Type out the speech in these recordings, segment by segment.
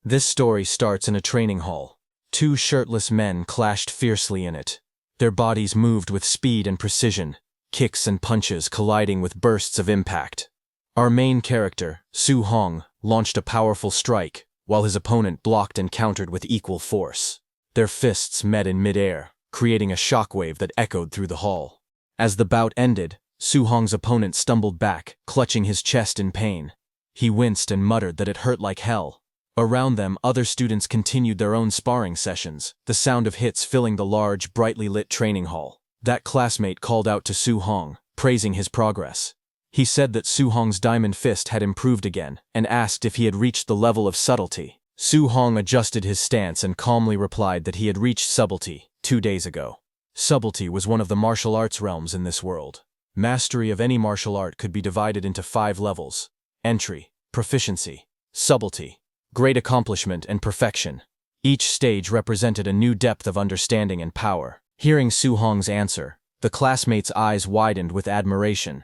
This story starts in a training hall. Two shirtless men clashed fiercely in it. Their bodies moved with speed and precision, kicks and punches colliding with bursts of impact. Our main character, Su Hong, launched a powerful strike, while his opponent blocked and countered with equal force. Their fists met in midair, creating a shockwave that echoed through the hall. As the bout ended, Su Hong's opponent stumbled back, clutching his chest in pain. He winced and muttered that it hurt like hell. Around them, other students continued their own sparring sessions, the sound of hits filling the large, brightly lit training hall. That classmate called out to Su Hong, praising his progress. He said that Su Hong's diamond fist had improved again, and asked if he had reached the level of subtlety. Su Hong adjusted his stance and calmly replied that he had reached subtlety 2 days ago. Subtlety was one of the martial arts realms in this world. Mastery of any martial art could be divided into 5 levels: entry, proficiency, subtlety, great accomplishment, and perfection. Each stage represented a new depth of understanding and power. Hearing Su Hong's answer, the classmate's eyes widened with admiration.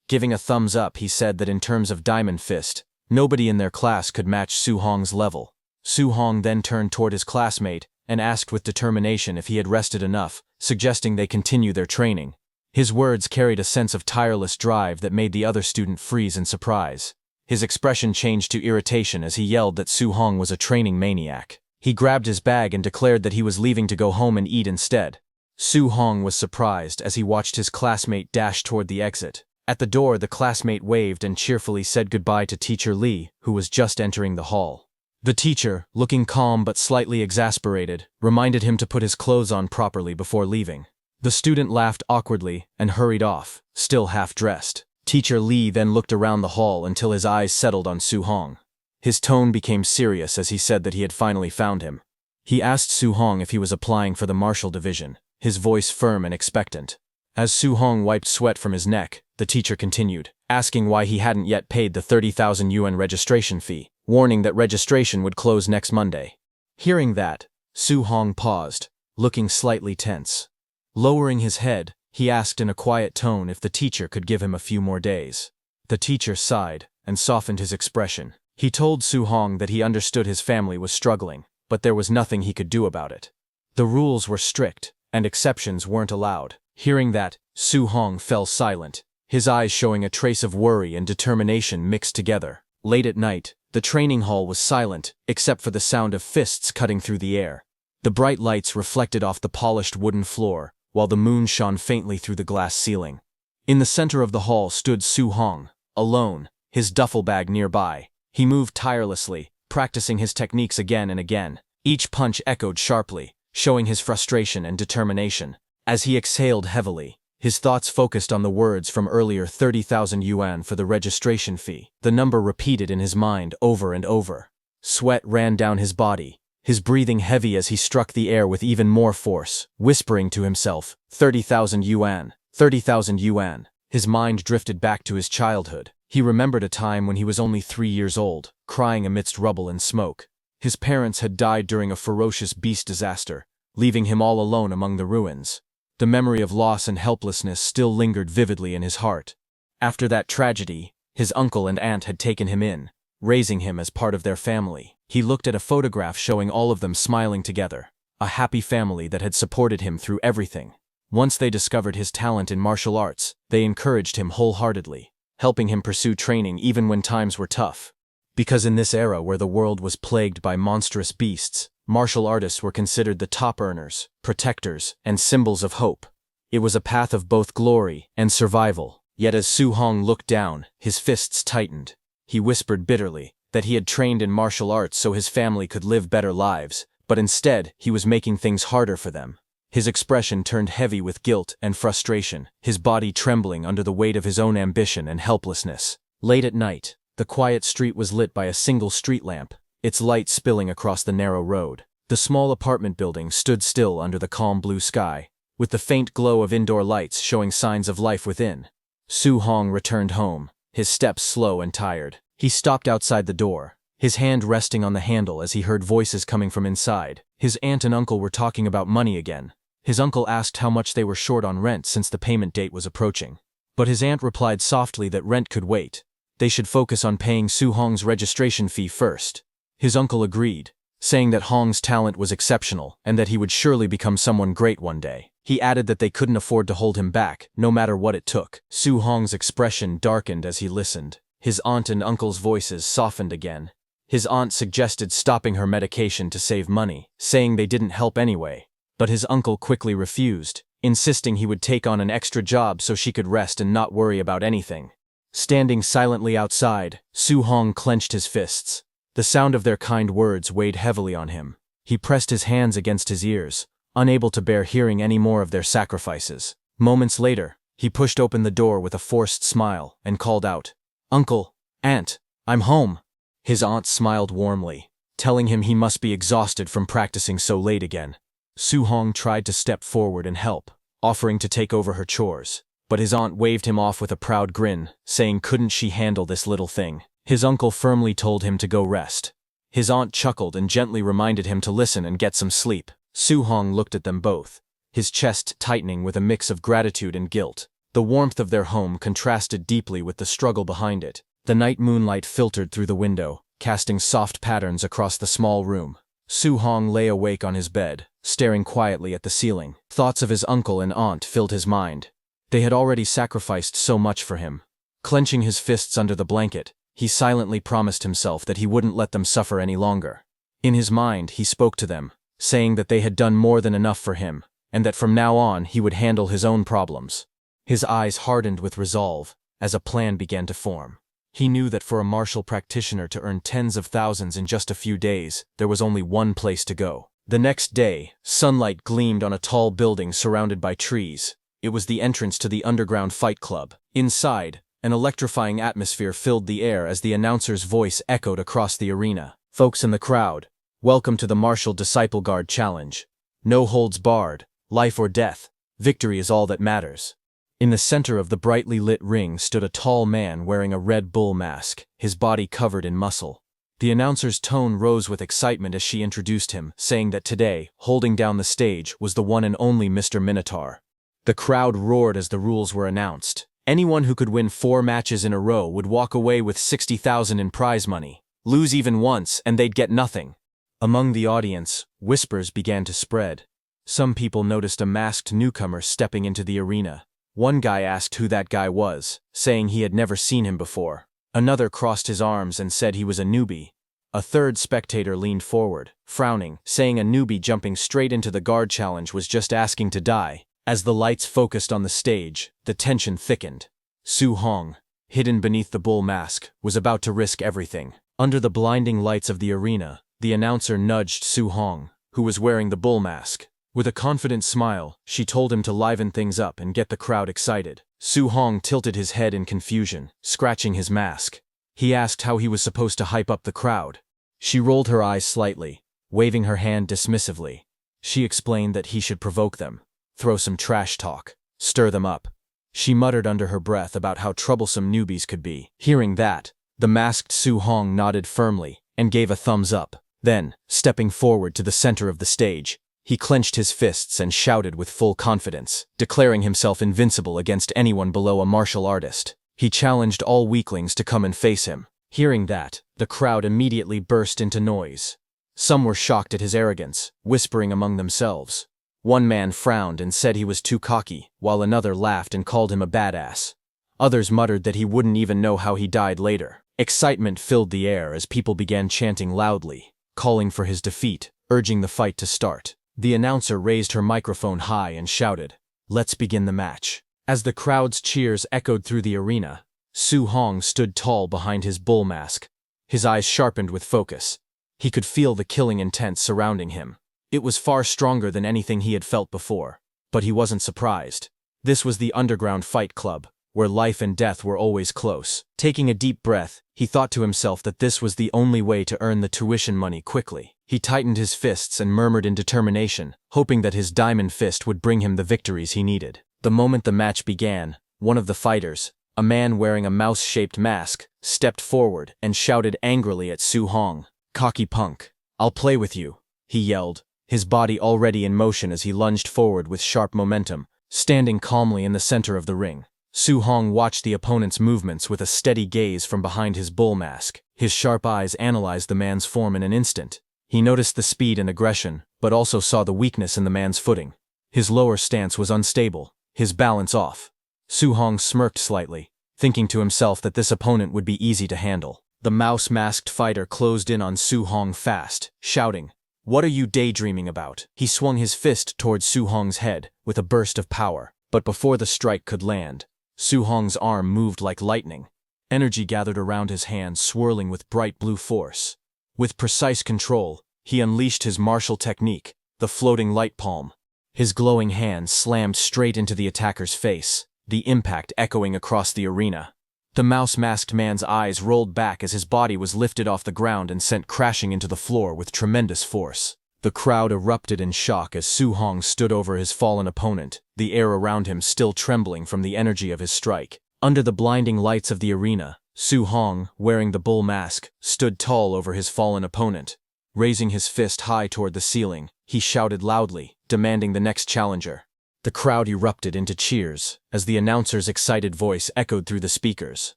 Giving a thumbs up, he said that in terms of diamond fist, nobody in their class could match Su Hong's level. Su Hong then turned toward his classmate and asked with determination if he had rested enough, suggesting they continue their training. His words carried a sense of tireless drive that made the other student freeze in surprise. His expression changed to irritation as he yelled that Su Hong was a training maniac. He grabbed his bag and declared that he was leaving to go home and eat instead. Su Hong was surprised as he watched his classmate dash toward the exit. At the door, the classmate waved and cheerfully said goodbye to Teacher Lee, who was just entering the hall. The teacher, looking calm but slightly exasperated, reminded him to put his clothes on properly before leaving. The student laughed awkwardly and hurried off, still half-dressed. Teacher Lee then looked around the hall until his eyes settled on Su Hong. His tone became serious as he said that he had finally found him. He asked Su Hong if he was applying for the martial division, his voice firm and expectant. As Su Hong wiped sweat from his neck, the teacher continued, asking why he hadn't yet paid the 30,000 yuan registration fee, warning that registration would close next Monday. Hearing that, Su Hong paused, looking slightly tense. Lowering his head, he asked in a quiet tone if the teacher could give him a few more days. The teacher sighed and softened his expression. He told Su Hong that he understood his family was struggling, but there was nothing he could do about it. The rules were strict, and exceptions weren't allowed. Hearing that, Su Hong fell silent, his eyes showing a trace of worry and determination mixed together. Late at night, the training hall was silent, except for the sound of fists cutting through the air. The bright lights reflected off the polished wooden floor, while the moon shone faintly through the glass ceiling. In the center of the hall stood Su Hong, alone, his duffel bag nearby. He moved tirelessly, practicing his techniques again and again. Each punch echoed sharply, showing his frustration and determination. As he exhaled heavily, his thoughts focused on the words from earlier: 30,000 yuan for the registration fee. The number repeated in his mind over and over. Sweat ran down his body, his breathing heavy as he struck the air with even more force, whispering to himself, 30,000 yuan, 30,000 yuan. His mind drifted back to his childhood. He remembered a time when he was only 3 years old, crying amidst rubble and smoke. His parents had died during a ferocious beast disaster, leaving him all alone among the ruins. The memory of loss and helplessness still lingered vividly in his heart. After that tragedy, his uncle and aunt had taken him in, raising him as part of their family. He looked at a photograph showing all of them smiling together, a happy family that had supported him through everything. Once they discovered his talent in martial arts, they encouraged him wholeheartedly, helping him pursue training even when times were tough. Because in this era where the world was plagued by monstrous beasts, martial artists were considered the top earners, protectors, and symbols of hope. It was a path of both glory and survival. Yet as Su Hong looked down, his fists tightened. He whispered bitterly that he had trained in martial arts so his family could live better lives, but instead he was making things harder for them. His expression turned heavy with guilt and frustration, his body trembling under the weight of his own ambition and helplessness. Late at night, the quiet street was lit by a single street lamp, its light spilling across the narrow road. The small apartment building stood still under the calm blue sky, with the faint glow of indoor lights showing signs of life within. Su Hong returned home, his steps slow and tired. He stopped outside the door, his hand resting on the handle as he heard voices coming from inside. His aunt and uncle were talking about money again. His uncle asked how much they were short on rent since the payment date was approaching. But his aunt replied softly that rent could wait. They should focus on paying Su Hong's registration fee first. His uncle agreed, saying that Hong's talent was exceptional and that he would surely become someone great one day. He added that they couldn't afford to hold him back, no matter what it took. Su Hong's expression darkened as he listened. His aunt and uncle's voices softened again. His aunt suggested stopping her medication to save money, saying they didn't help anyway. But his uncle quickly refused, insisting he would take on an extra job so she could rest and not worry about anything. Standing silently outside, Su Hong clenched his fists. The sound of their kind words weighed heavily on him. He pressed his hands against his ears, unable to bear hearing any more of their sacrifices. Moments later, he pushed open the door with a forced smile and called out, "Uncle, Aunt, I'm home." His aunt smiled warmly, telling him he must be exhausted from practicing so late again. Su Hong tried to step forward and help, offering to take over her chores. But his aunt waved him off with a proud grin, saying couldn't she handle this little thing. His uncle firmly told him to go rest. His aunt chuckled and gently reminded him to listen and get some sleep. Su Hong looked at them both, his chest tightening with a mix of gratitude and guilt. The warmth of their home contrasted deeply with the struggle behind it. The night moonlight filtered through the window, casting soft patterns across the small room. Su Hong lay awake on his bed, staring quietly at the ceiling. Thoughts of his uncle and aunt filled his mind. They had already sacrificed so much for him. Clenching his fists under the blanket, he silently promised himself that he wouldn't let them suffer any longer. In his mind, he spoke to them, saying that they had done more than enough for him, and that from now on he would handle his own problems. His eyes hardened with resolve, as a plan began to form. He knew that for a martial practitioner to earn tens of thousands in just a few days, there was only one place to go. The next day, sunlight gleamed on a tall building surrounded by trees. It was the entrance to the underground fight club. Inside, an electrifying atmosphere filled the air as the announcer's voice echoed across the arena. "Folks in the crowd, welcome to the Martial Disciple Guard Challenge. No holds barred, life or death, victory is all that matters." In the center of the brightly lit ring stood a tall man wearing a Red Bull mask, his body covered in muscle. The announcer's tone rose with excitement as she introduced him, saying that today, holding down the stage, was the one and only Mr. Minotaur. The crowd roared as the rules were announced. Anyone who could win 4 matches in a row would walk away with 60,000 in prize money. Lose even once, and they'd get nothing. Among the audience, whispers began to spread. Some people noticed a masked newcomer stepping into the arena. One guy asked who that guy was, saying he had never seen him before. Another crossed his arms and said he was a newbie. A third spectator leaned forward, frowning, saying a newbie jumping straight into the guard challenge was just asking to die. As the lights focused on the stage, the tension thickened. Su Hong, hidden beneath the bull mask, was about to risk everything. Under the blinding lights of the arena, the announcer nudged Su Hong, who was wearing the bull mask. With a confident smile, she told him to liven things up and get the crowd excited. Su Hong tilted his head in confusion, scratching his mask. He asked how he was supposed to hype up the crowd. She rolled her eyes slightly, waving her hand dismissively. She explained that he should provoke them, throw some trash talk, stir them up. She muttered under her breath about how troublesome newbies could be. Hearing that, the masked Su Hong nodded firmly and gave a thumbs up. Then, stepping forward to the center of the stage, he clenched his fists and shouted with full confidence, declaring himself invincible against anyone below a martial artist. He challenged all weaklings to come and face him. Hearing that, the crowd immediately burst into noise. Some were shocked at his arrogance, whispering among themselves. One man frowned and said he was too cocky, while another laughed and called him a badass. Others muttered that he wouldn't even know how he died later. Excitement filled the air as people began chanting loudly, calling for his defeat, urging the fight to start. The announcer raised her microphone high and shouted, "Let's begin the match." As the crowd's cheers echoed through the arena, Su Hong stood tall behind his bull mask, his eyes sharpened with focus. He could feel the killing intent surrounding him. It was far stronger than anything he had felt before, but he wasn't surprised. This was the underground fight club, where life and death were always close. Taking a deep breath, he thought to himself that this was the only way to earn the tuition money quickly. He tightened his fists and murmured in determination, hoping that his diamond fist would bring him the victories he needed. The moment the match began, one of the fighters, a man wearing a mouse-shaped mask, stepped forward and shouted angrily at Su Hong. "Cocky punk. I'll play with you," he yelled, his body already in motion as he lunged forward with sharp momentum, standing calmly in the center of the ring. Su Hong watched the opponent's movements with a steady gaze from behind his bull mask. His sharp eyes analyzed the man's form in an instant. He noticed the speed and aggression, but also saw the weakness in the man's footing. His lower stance was unstable, his balance off. Su Hong smirked slightly, thinking to himself that this opponent would be easy to handle. The mouse-masked fighter closed in on Su Hong fast, shouting, "What are you daydreaming about?" He swung his fist towards Su Hong's head with a burst of power, but before the strike could land, Su Hong's arm moved like lightning. Energy gathered around his hands, swirling with bright blue force. With precise control, he unleashed his martial technique, the floating light palm. His glowing hand slammed straight into the attacker's face, the impact echoing across the arena. The mouse-masked man's eyes rolled back as his body was lifted off the ground and sent crashing into the floor with tremendous force. The crowd erupted in shock as Su Hong stood over his fallen opponent, the air around him still trembling from the energy of his strike. Under the blinding lights of the arena, Su Hong, wearing the bull mask, stood tall over his fallen opponent. Raising his fist high toward the ceiling, he shouted loudly, demanding the next challenger. The crowd erupted into cheers as the announcer's excited voice echoed through the speakers.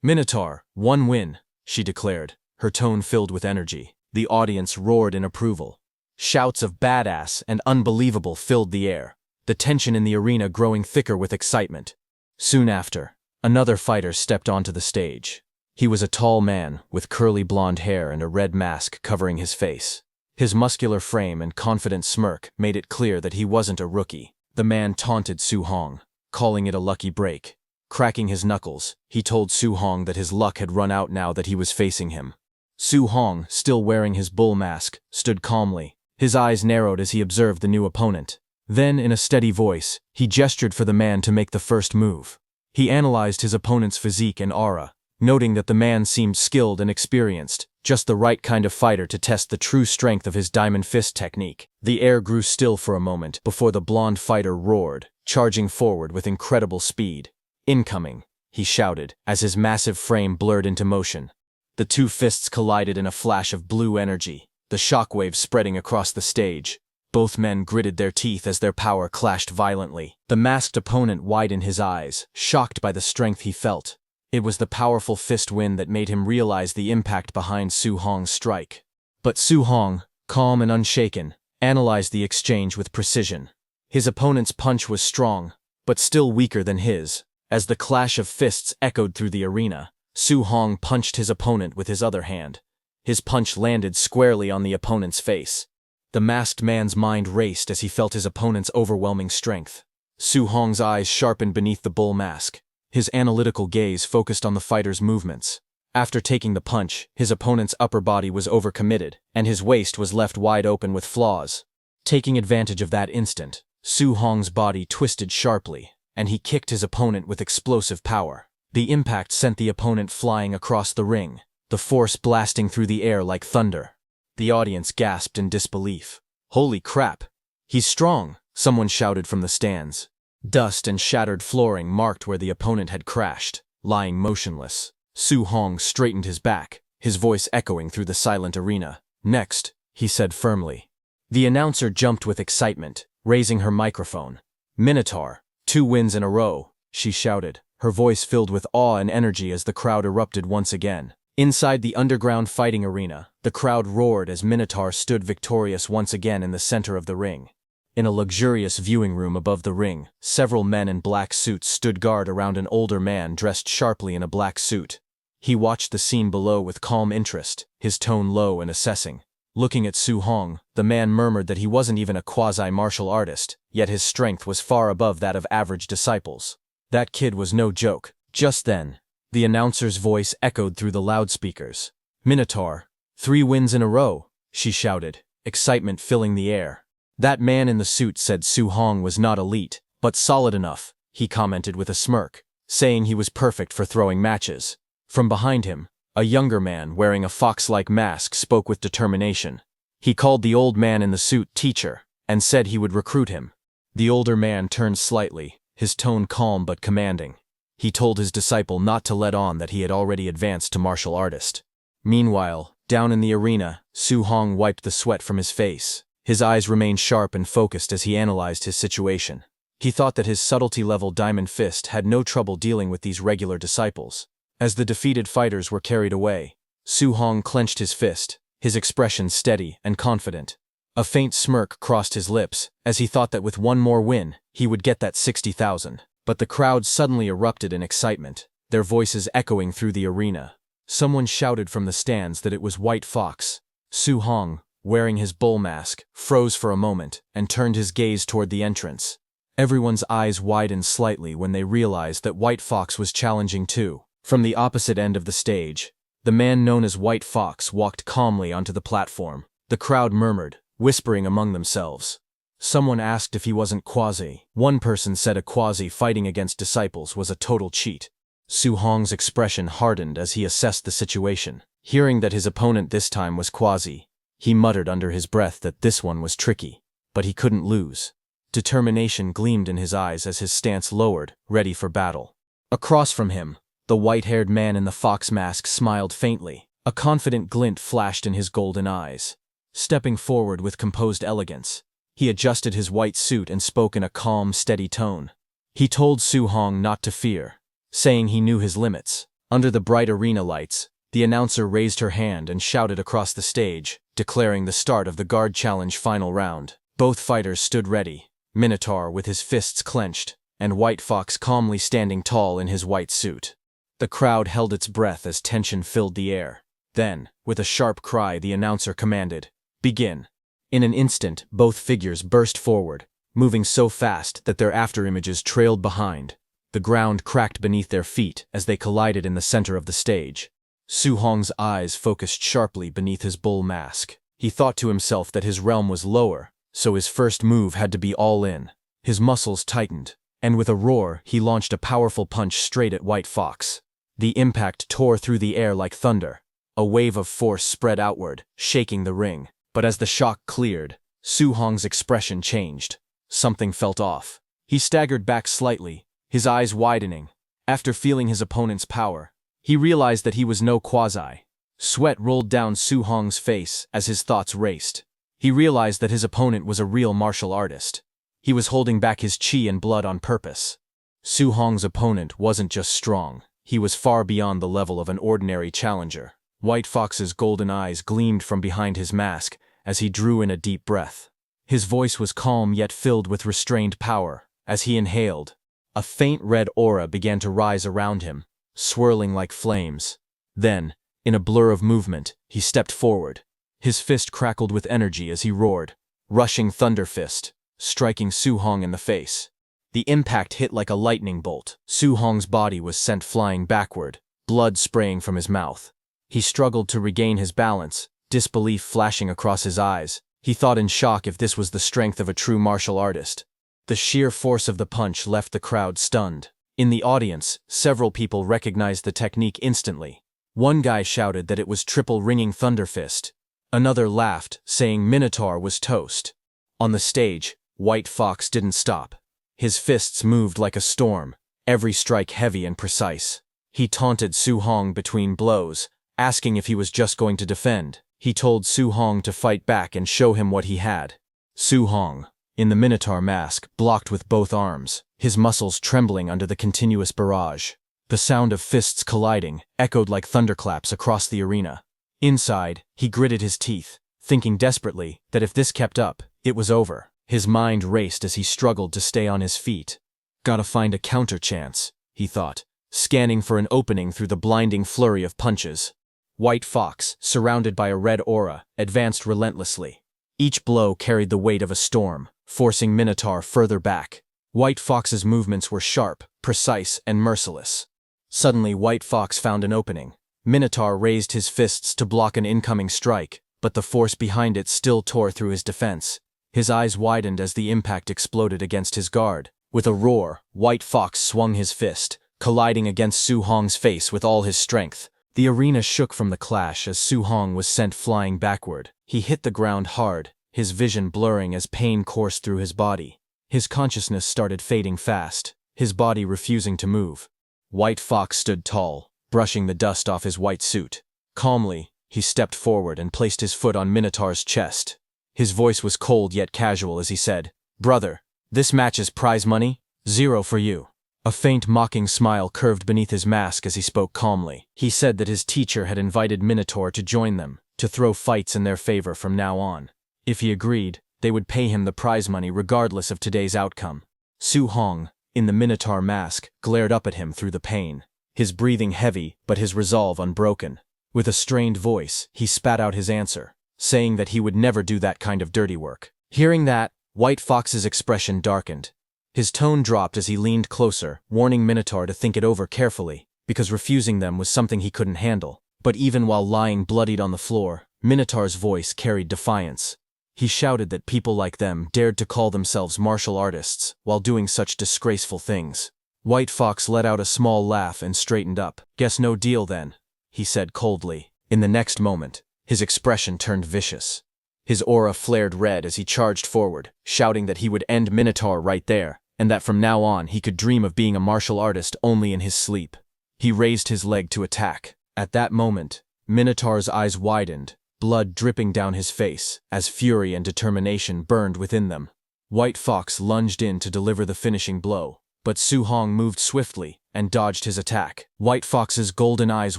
"Minotaur, 1 win," she declared, her tone filled with energy. The audience roared in approval. Shouts of "badass" and "unbelievable" filled the air, the tension in the arena growing thicker with excitement. Soon after, another fighter stepped onto the stage. He was a tall man with curly blonde hair and a red mask covering his face. His muscular frame and confident smirk made it clear that he wasn't a rookie. The man taunted Su Hong, calling it a lucky break. Cracking his knuckles, he told Su Hong that his luck had run out now that he was facing him. Su Hong, still wearing his bull mask, stood calmly. His eyes narrowed as he observed the new opponent. Then, in a steady voice, he gestured for the man to make the first move. He analyzed his opponent's physique and aura, noting that the man seemed skilled and experienced, just the right kind of fighter to test the true strength of his diamond fist technique. The air grew still for a moment before the blonde fighter roared, charging forward with incredible speed. "Incoming," he shouted, as his massive frame blurred into motion. The two fists collided in a flash of blue energy, the shockwaves spreading across the stage. Both men gritted their teeth as their power clashed violently. The masked opponent widened his eyes, shocked by the strength he felt. It was the powerful fist wind that made him realize the impact behind Su Hong's strike. But Su Hong, calm and unshaken, analyzed the exchange with precision. His opponent's punch was strong, but still weaker than his. As the clash of fists echoed through the arena, Su Hong punched his opponent with his other hand. His punch landed squarely on the opponent's face. The masked man's mind raced as he felt his opponent's overwhelming strength. Su Hong's eyes sharpened beneath the bull mask. His analytical gaze focused on the fighter's movements. After taking the punch, his opponent's upper body was overcommitted, and his waist was left wide open with flaws. Taking advantage of that instant, Su Hong's body twisted sharply, and he kicked his opponent with explosive power. The impact sent the opponent flying across the ring, the force blasting through the air like thunder. The audience gasped in disbelief. "Holy crap! He's strong!" someone shouted from the stands. Dust and shattered flooring marked where the opponent had crashed, lying motionless. Su Hong straightened his back, his voice echoing through the silent arena. "Next," he said firmly. The announcer jumped with excitement, raising her microphone. "Minotaur, 2 wins in a row," she shouted, her voice filled with awe and energy as the crowd erupted once again. Inside the underground fighting arena, the crowd roared as Minotaur stood victorious once again in the center of the ring. In a luxurious viewing room above the ring, several men in black suits stood guard around an older man dressed sharply in a black suit. He watched the scene below with calm interest, his tone low and assessing. Looking at Su Hong, the man murmured that he wasn't even a quasi-martial artist, yet his strength was far above that of average disciples. That kid was no joke. Just then, the announcer's voice echoed through the loudspeakers. "Minotaur, 3 wins in a row," she shouted, excitement filling the air. "That man in the suit said Su Hong was not elite, but solid enough," he commented with a smirk, saying he was perfect for throwing matches. From behind him, a younger man wearing a fox-like mask spoke with determination. He called the old man in the suit teacher, and said he would recruit him. The older man turned slightly, his tone calm but commanding. He told his disciple not to let on that he had already advanced to martial artist. Meanwhile, down in the arena, Su Hong wiped the sweat from his face. His eyes remained sharp and focused as he analyzed his situation. He thought that his subtlety-level diamond fist had no trouble dealing with these regular disciples. As the defeated fighters were carried away, Su Hong clenched his fist, his expression steady and confident. A faint smirk crossed his lips, as he thought that with one more win, he would get that 60,000. But the crowd suddenly erupted in excitement, their voices echoing through the arena. Someone shouted from the stands that it was White Fox. Su Hong, wearing his bull mask, froze for a moment and turned his gaze toward the entrance. Everyone's eyes widened slightly when they realized that White Fox was challenging too. From the opposite end of the stage, the man known as White Fox walked calmly onto the platform. The crowd murmured, whispering among themselves. Someone asked if he wasn't Quasi. One person said a Quasi fighting against disciples was a total cheat. Su Hong's expression hardened as he assessed the situation. Hearing that his opponent this time was Quasi, he muttered under his breath that this one was tricky, but he couldn't lose. Determination gleamed in his eyes as his stance lowered, ready for battle. Across from him, the white-haired man in the fox mask smiled faintly. A confident glint flashed in his golden eyes. Stepping forward with composed elegance, he adjusted his white suit and spoke in a calm, steady tone. He told Su Hong not to fear, saying he knew his limits. Under the bright arena lights, the announcer raised her hand and shouted across the stage, declaring the start of the guard challenge final round. Both fighters stood ready, Minotaur with his fists clenched, and White Fox calmly standing tall in his white suit. The crowd held its breath as tension filled the air. Then, with a sharp cry, the announcer commanded, "Begin." In an instant, both figures burst forward, moving so fast that their afterimages trailed behind. The ground cracked beneath their feet as they collided in the center of the stage. Su Hong's eyes focused sharply beneath his bull mask. He thought to himself that his realm was lower, so his first move had to be all in. His muscles tightened, and with a roar, he launched a powerful punch straight at White Fox. The impact tore through the air like thunder. A wave of force spread outward, shaking the ring. But as the shock cleared, Su Hong's expression changed. Something felt off. He staggered back slightly, his eyes widening. After feeling his opponent's power, he realized that he was no Quasi. Sweat rolled down Su Hong's face as his thoughts raced. He realized that his opponent was a real martial artist. He was holding back his chi and blood on purpose. Su Hong's opponent wasn't just strong, he was far beyond the level of an ordinary challenger. White Fox's golden eyes gleamed from behind his mask as he drew in a deep breath. His voice was calm yet filled with restrained power. As he inhaled, a faint red aura began to rise around him, swirling like flames. Then, in a blur of movement, he stepped forward. His fist crackled with energy as he roared, rushing thunder fist, striking Su Hong in the face. The impact hit like a lightning bolt. Su Hong's body was sent flying backward, blood spraying from his mouth. He struggled to regain his balance, disbelief flashing across his eyes. He thought in shock if this was the strength of a true martial artist. The sheer force of the punch left the crowd stunned. In the audience, several people recognized the technique instantly. One guy shouted that it was triple ringing thunder fist. Another laughed, saying Minotaur was toast. On the stage, White Fox didn't stop. His fists moved like a storm, every strike heavy and precise. He taunted Su Hong between blows, asking if he was just going to defend. He told Su Hong to fight back and show him what he had. Su Hong, in the Minotaur mask, blocked with both arms, his muscles trembling under the continuous barrage. The sound of fists colliding echoed like thunderclaps across the arena. Inside, he gritted his teeth, thinking desperately that if this kept up, it was over. His mind raced as he struggled to stay on his feet. Gotta find a counter chance, he thought, scanning for an opening through the blinding flurry of punches. White Fox, surrounded by a red aura, advanced relentlessly. Each blow carried the weight of a storm, forcing Minotaur further back. White Fox's movements were sharp, precise, and merciless. Suddenly, White Fox found an opening. Minotaur raised his fists to block an incoming strike, but the force behind it still tore through his defense. His eyes widened as the impact exploded against his guard. With a roar, White Fox swung his fist, colliding against Su Hong's face with all his strength. The arena shook from the clash as Su Hong was sent flying backward. He hit the ground hard, his vision blurring as pain coursed through his body. His consciousness started fading fast, his body refusing to move. White Fox stood tall, brushing the dust off his white suit. Calmly, he stepped forward and placed his foot on Minotaur's chest. His voice was cold yet casual as he said, "Brother, This match's prize money? 0 for you. A faint mocking smile curved beneath his mask as he spoke calmly. He said that his teacher had invited Minotaur to join them, to throw fights in their favor from now on. If he agreed, they would pay him the prize money regardless of today's outcome. Su Hong, in the Minotaur mask, glared up at him through the pane, his breathing heavy but his resolve unbroken. With a strained voice, he spat out his answer, saying that he would never do that kind of dirty work. Hearing that, White Fox's expression darkened. His tone dropped as he leaned closer, warning Minotaur to think it over carefully, because refusing them was something he couldn't handle. But even while lying bloodied on the floor, Minotaur's voice carried defiance. He shouted that people like them dared to call themselves martial artists while doing such disgraceful things. White Fox let out a small laugh and straightened up. "Guess no deal then," he said coldly. In the next moment, his expression turned vicious. His aura flared red as he charged forward, shouting that he would end Minotaur right there, and that from now on he could dream of being a martial artist only in his sleep. He raised his leg to attack. At that moment, Minotaur's eyes widened, blood dripping down his face, as fury and determination burned within them. White Fox lunged in to deliver the finishing blow, but Su Hong moved swiftly and dodged his attack. White Fox's golden eyes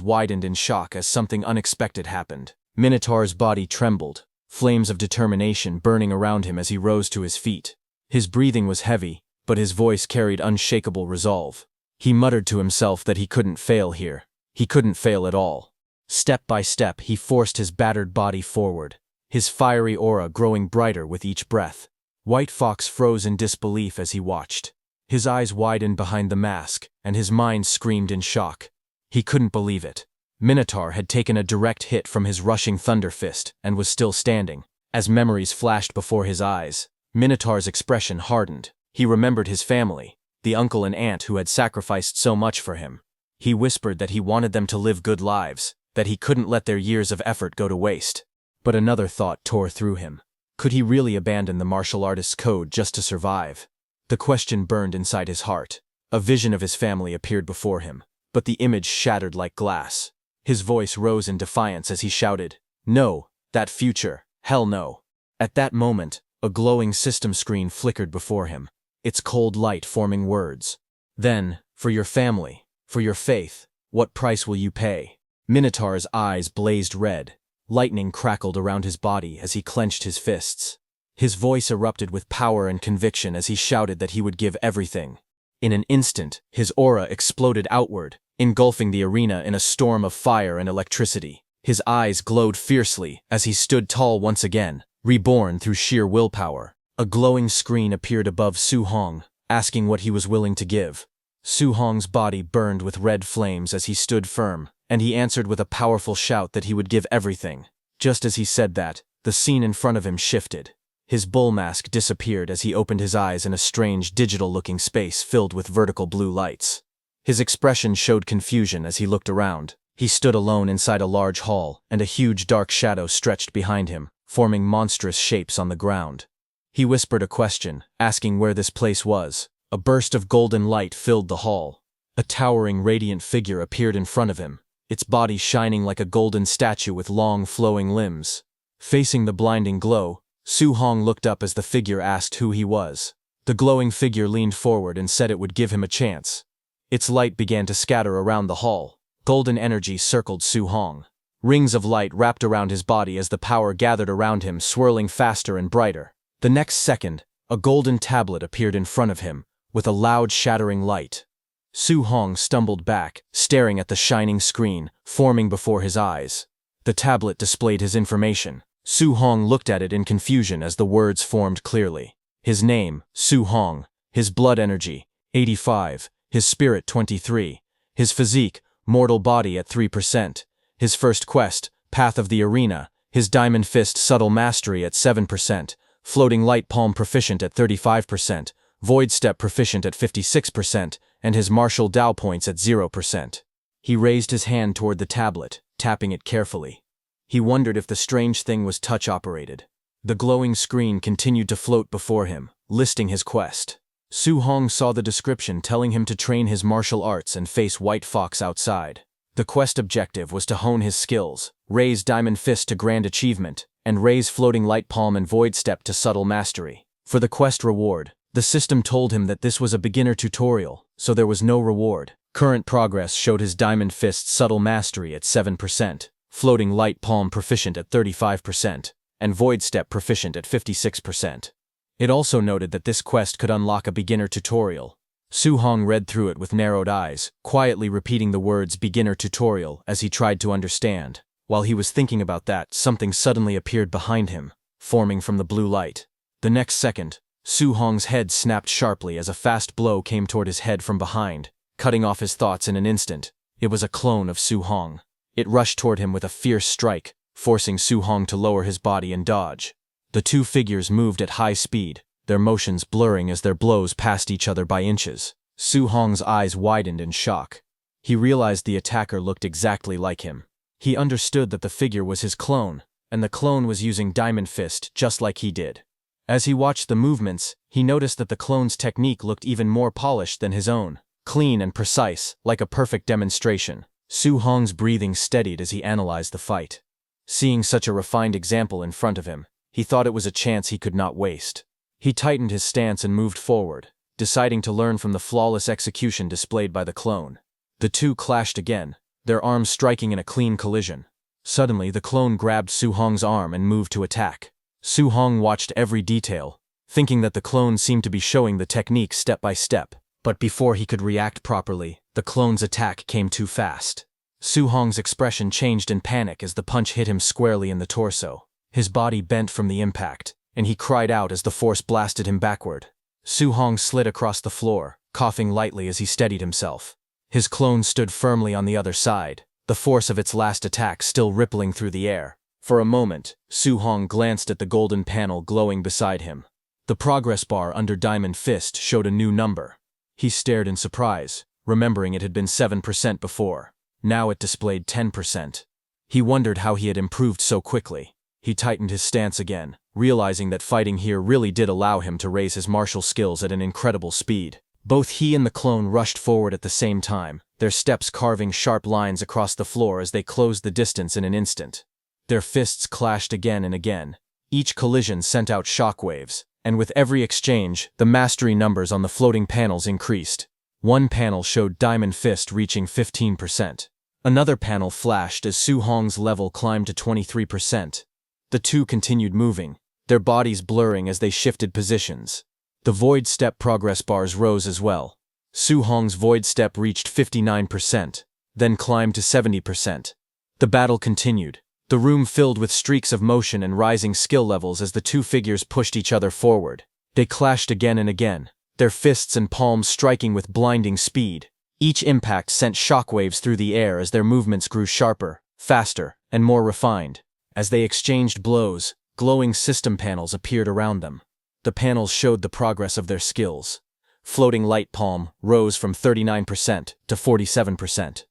widened in shock as something unexpected happened. Minotaur's body trembled, flames of determination burning around him as he rose to his feet. His breathing was heavy, but his voice carried unshakable resolve. He muttered to himself that he couldn't fail here. He couldn't fail at all. Step by step, he forced his battered body forward, his fiery aura growing brighter with each breath. White Fox froze in disbelief as he watched. His eyes widened behind the mask, and his mind screamed in shock. He couldn't believe it. Minotaur had taken a direct hit from his rushing thunder fist and was still standing. As memories flashed before his eyes, Minotaur's expression hardened. He remembered his family, the uncle and aunt who had sacrificed so much for him. He whispered that he wanted them to live good lives, that he couldn't let their years of effort go to waste. But another thought tore through him. Could he really abandon the martial artist's code just to survive? The question burned inside his heart. A vision of his family appeared before him, but the image shattered like glass. His voice rose in defiance as he shouted, "No, that future, hell no." At that moment, a glowing system screen flickered before him, its cold light forming words. "Then, for your family, for your faith, what price will you pay?" Minotaur's eyes blazed red. Lightning crackled around his body as he clenched his fists. His voice erupted with power and conviction as he shouted that he would give everything. In an instant, his aura exploded outward, engulfing the arena in a storm of fire and electricity. His eyes glowed fiercely as he stood tall once again, reborn through sheer willpower. A glowing screen appeared above Su Hong, asking what he was willing to give. Su Hong's body burned with red flames as he stood firm, and he answered with a powerful shout that he would give everything. Just as he said that, the scene in front of him shifted. His bull mask disappeared as he opened his eyes in a strange digital-looking space filled with vertical blue lights. His expression showed confusion as he looked around. He stood alone inside a large hall, and a huge dark shadow stretched behind him, forming monstrous shapes on the ground. He whispered a question, asking where this place was. A burst of golden light filled the hall. A towering, radiant figure appeared in front of him, its body shining like a golden statue with long, flowing limbs. Facing the blinding glow, Su Hong looked up as the figure asked who he was. The glowing figure leaned forward and said it would give him a chance. Its light began to scatter around the hall. Golden energy circled Su Hong. Rings of light wrapped around his body as the power gathered around him, swirling faster and brighter. The next second, a golden tablet appeared in front of him, with a loud shattering light. Su Hong stumbled back, staring at the shining screen, forming before his eyes. The tablet displayed his information. Su Hong looked at it in confusion as the words formed clearly. His name, Su Hong. His blood energy, 85. His spirit, 23. His physique, mortal body at 3%. His first quest, Path of the Arena. His diamond fist subtle mastery at 7%. Floating light palm proficient at 35%. Void step proficient at 56%. And his martial Dao points at 0%. He raised his hand toward the tablet, tapping it carefully. He wondered if the strange thing was touch-operated. The glowing screen continued to float before him, listing his quest. Su Hong saw the description telling him to train his martial arts and face White Fox outside. The quest objective was to hone his skills, raise Diamond Fist to Grand Achievement, and raise Floating Light Palm and Void Step to Subtle Mastery. For the quest reward, The system told him that this was a beginner tutorial, so there was no reward. Current progress showed his Diamond Fist subtle mastery at 7%, Floating Light Palm proficient at 35%, and Void Step proficient at 56%. It also noted that this quest could unlock a beginner tutorial. Su Hong read through it with narrowed eyes, quietly repeating the words beginner tutorial as he tried to understand. While he was thinking about that, something suddenly appeared behind him, forming from the blue light. The next second, Su Hong's head snapped sharply as a fast blow came toward his head from behind, cutting off his thoughts in an instant. It was a clone of Su Hong. It rushed toward him with a fierce strike, forcing Su Hong to lower his body and dodge. The two figures moved at high speed, their motions blurring as their blows passed each other by inches. Su Hong's eyes widened in shock. He realized the attacker looked exactly like him. He understood that the figure was his clone, and the clone was using Diamond Fist just like he did. As he watched the movements, he noticed that the clone's technique looked even more polished than his own, clean and precise, like a perfect demonstration. Su Hong's breathing steadied as he analyzed the fight. Seeing such a refined example in front of him, he thought it was a chance he could not waste. He tightened his stance and moved forward, deciding to learn from the flawless execution displayed by the clone. The two clashed again, their arms striking in a clean collision. Suddenly, the clone grabbed Su Hong's arm and moved to attack. Su Hong watched every detail, thinking that the clone seemed to be showing the technique step by step. But before he could react properly, the clone's attack came too fast. Su Hong's expression changed in panic as the punch hit him squarely in the torso. His body bent from the impact, and he cried out as the force blasted him backward. Su Hong slid across the floor, coughing lightly as he steadied himself. His clone stood firmly on the other side, the force of its last attack still rippling through the air. For a moment, Su Hong glanced at the golden panel glowing beside him. The progress bar under Diamond Fist showed a new number. He stared in surprise, remembering it had been 7% before. Now it displayed 10%. He wondered how he had improved so quickly. He tightened his stance again, realizing that fighting here really did allow him to raise his martial skills at an incredible speed. Both he and the clone rushed forward at the same time, their steps carving sharp lines across the floor as they closed the distance in an instant. Their fists clashed again and again. Each collision sent out shockwaves, and with every exchange, the mastery numbers on the floating panels increased. One panel showed Diamond Fist reaching 15%. Another panel flashed as Su Hong's level climbed to 23%. The two continued moving, their bodies blurring as they shifted positions. The Void Step progress bars rose as well. Su Hong's Void Step reached 59%, then climbed to 70%. The battle continued, the room filled with streaks of motion and rising skill levels as the two figures pushed each other forward. They clashed again and again, their fists and palms striking with blinding speed. Each impact sent shockwaves through the air as their movements grew sharper, faster, and more refined. As they exchanged blows, glowing system panels appeared around them. The panels showed the progress of their skills. Floating Light Palm rose from 39% to 47%.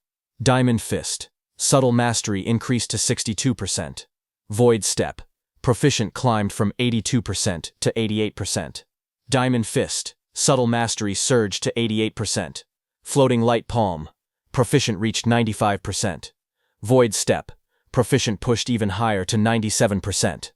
Diamond Fist, subtle mastery increased to 62%. Void Step, proficient climbed from 82% to 88%. Diamond Fist, subtle mastery surged to 88%. Floating Light Palm, proficient reached 95%. Void Step, proficient pushed even higher to 97%.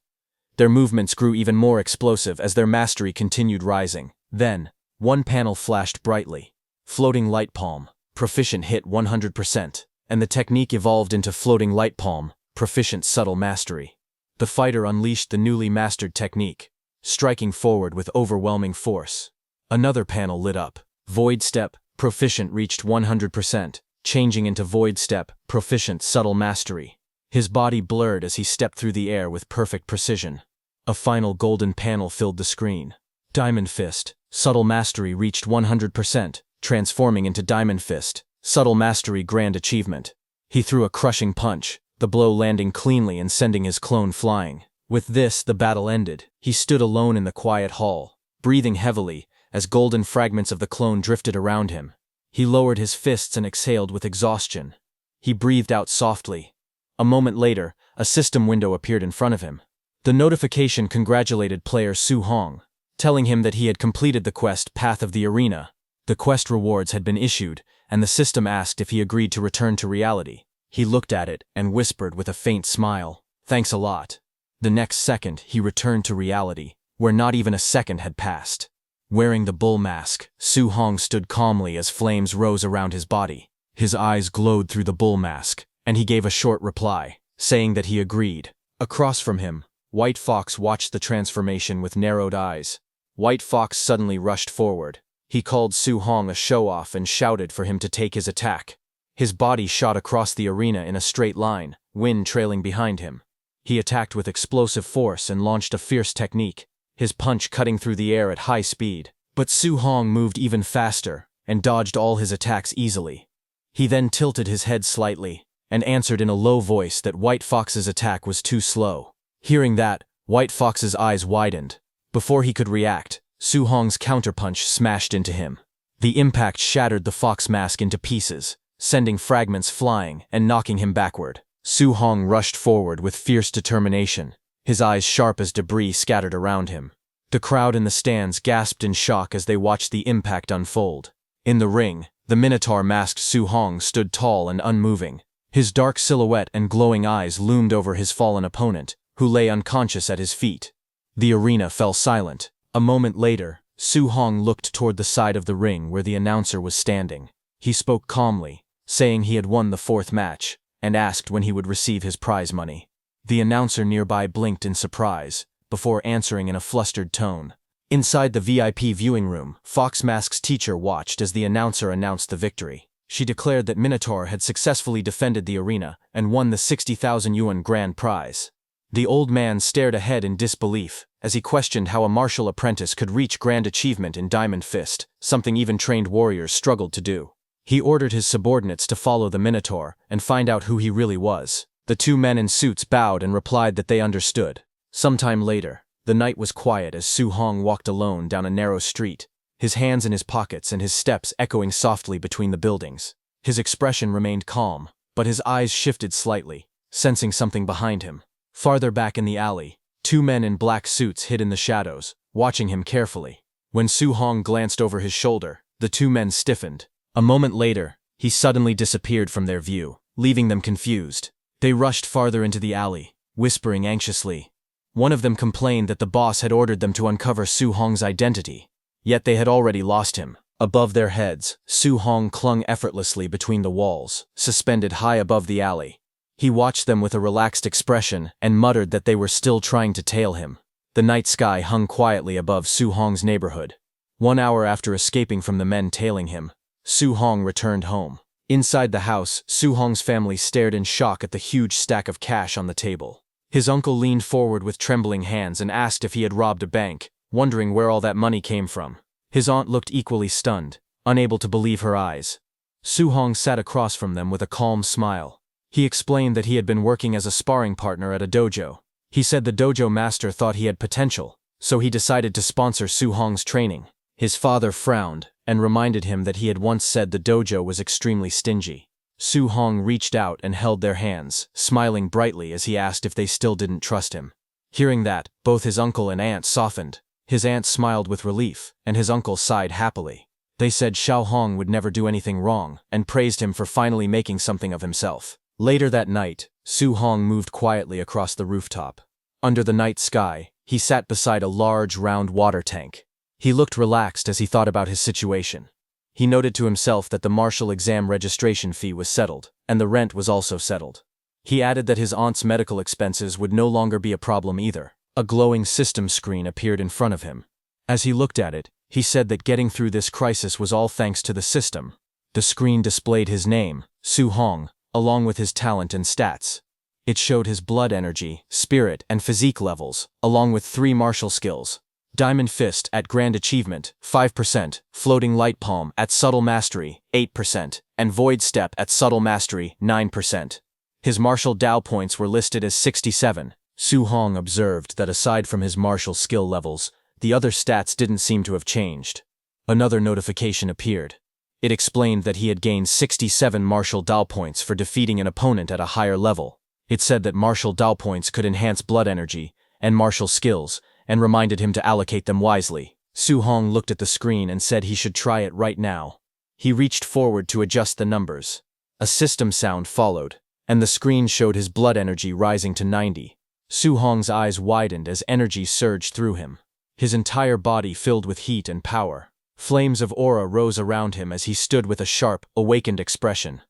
Their movements grew even more explosive as their mastery continued rising. Then, one panel flashed brightly. Floating Light Palm, proficient hit 100%, and the technique evolved into Floating Light Palm, proficient subtle mastery. The fighter unleashed the newly mastered technique, striking forward with overwhelming force. Another panel lit up. Void Step, proficient reached 100%, changing into Void Step, proficient subtle mastery. His body blurred as he stepped through the air with perfect precision. A final golden panel filled the screen. Diamond Fist, subtle mastery reached 100%, transforming into Diamond Fist, subtle mastery grand achievement. He threw a crushing punch, the blow landing cleanly and sending his clone flying. With this, the battle ended. He stood alone in the quiet hall, breathing heavily as golden fragments of the clone drifted around him. He lowered his fists and exhaled with exhaustion. He breathed out softly. A moment later, a system window appeared in front of him. The notification congratulated player Su Hong, telling him that he had completed the quest Path of the Arena. The quest rewards had been issued, and the system asked if he agreed to return to reality. He looked at it and whispered with a faint smile, "Thanks a lot." The next second, he returned to reality, where not even a second had passed. Wearing the bull mask, Su Hong stood calmly as flames rose around his body. His eyes glowed through the bull mask, and he gave a short reply, saying that he agreed. Across from him, White Fox watched the transformation with narrowed eyes. White Fox suddenly rushed forward. He called Su Hong a show-off and shouted for him to take his attack. His body shot across the arena in a straight line, wind trailing behind him. He attacked with explosive force and launched a fierce technique, his punch cutting through the air at high speed. But Su Hong moved even faster and dodged all his attacks easily. He then tilted his head slightly and answered in a low voice that White Fox's attack was too slow. Hearing that, White Fox's eyes widened. Before he could react, Su Hong's counterpunch smashed into him. The impact shattered the fox mask into pieces, sending fragments flying and knocking him backward. Su Hong rushed forward with fierce determination, his eyes sharp as debris scattered around him. The crowd in the stands gasped in shock as they watched the impact unfold. In the ring, the Minotaur-masked Su Hong stood tall and unmoving. His dark silhouette and glowing eyes loomed over his fallen opponent, who lay unconscious at his feet. The arena fell silent. A moment later, Su Hong looked toward the side of the ring where the announcer was standing. He spoke calmly, saying he had won the fourth match, and asked when he would receive his prize money. The announcer nearby blinked in surprise, before answering in a flustered tone. Inside the VIP viewing room, Fox Mask's teacher watched as the announcer announced the victory. She declared that Minotaur had successfully defended the arena and won the 60,000 yuan grand prize. The old man stared ahead in disbelief as he questioned how a martial apprentice could reach grand achievement in Diamond Fist, something even trained warriors struggled to do. He ordered his subordinates to follow the Minotaur and find out who he really was. The two men in suits bowed and replied that they understood. Sometime later, the night was quiet as Su Hong walked alone down a narrow street, his hands in his pockets and his steps echoing softly between the buildings. His expression remained calm, but his eyes shifted slightly, sensing something behind him. Farther back in the alley, two men in black suits hid in the shadows, watching him carefully. When Su Hong glanced over his shoulder, the two men stiffened. A moment later, he suddenly disappeared from their view, leaving them confused. They rushed farther into the alley, whispering anxiously. One of them complained that the boss had ordered them to uncover Su Hong's identity, yet they had already lost him. Above their heads, Su Hong clung effortlessly between the walls, suspended high above the alley. He watched them with a relaxed expression and muttered that they were still trying to tail him. The night sky hung quietly above Su Hong's neighborhood. 1 hour after escaping from the men tailing him, Su Hong returned home. Inside the house, Su Hong's family stared in shock at the huge stack of cash on the table. His uncle leaned forward with trembling hands and asked if he had robbed a bank, wondering where all that money came from. His aunt looked equally stunned, unable to believe her eyes. Su Hong sat across from them with a calm smile. He explained that he had been working as a sparring partner at a dojo. He said the dojo master thought he had potential, so he decided to sponsor Su Hong's training. His father frowned and reminded him that he had once said the dojo was extremely stingy. Su Hong reached out and held their hands, smiling brightly as he asked if they still didn't trust him. Hearing that, both his uncle and aunt softened. His aunt smiled with relief, and his uncle sighed happily. They said Xiao Hong would never do anything wrong, and praised him for finally making something of himself. Later that night, Su Hong moved quietly across the rooftop. Under the night sky, he sat beside a large, round water tank. He looked relaxed as he thought about his situation. He noted to himself that the martial exam registration fee was settled, and the rent was also settled. He added that his aunt's medical expenses would no longer be a problem either. A glowing system screen appeared in front of him. As he looked at it, he said that getting through this crisis was all thanks to the system. The screen displayed his name, Su Hong, along with his talent and stats. It showed his blood energy, spirit, and physique levels, along with 3 martial skills. Diamond Fist at Grand Achievement, 5%, Floating Light Palm at Subtle Mastery, 8%, and Void Step at Subtle Mastery, 9%. His martial Dao points were listed as 67. Su Hong observed that aside from his martial skill levels, the other stats didn't seem to have changed. Another notification appeared. It explained that he had gained 67 martial Dao points for defeating an opponent at a higher level. It said that martial Dao points could enhance blood energy and martial skills, and reminded him to allocate them wisely. Su Hong looked at the screen and said he should try it right now. He reached forward to adjust the numbers. A system sound followed, and the screen showed his blood energy rising to 90. Su Hong's eyes widened as energy surged through him. his entire body filled with heat and power. Flames of aura rose around him as he stood with a sharp, awakened expression.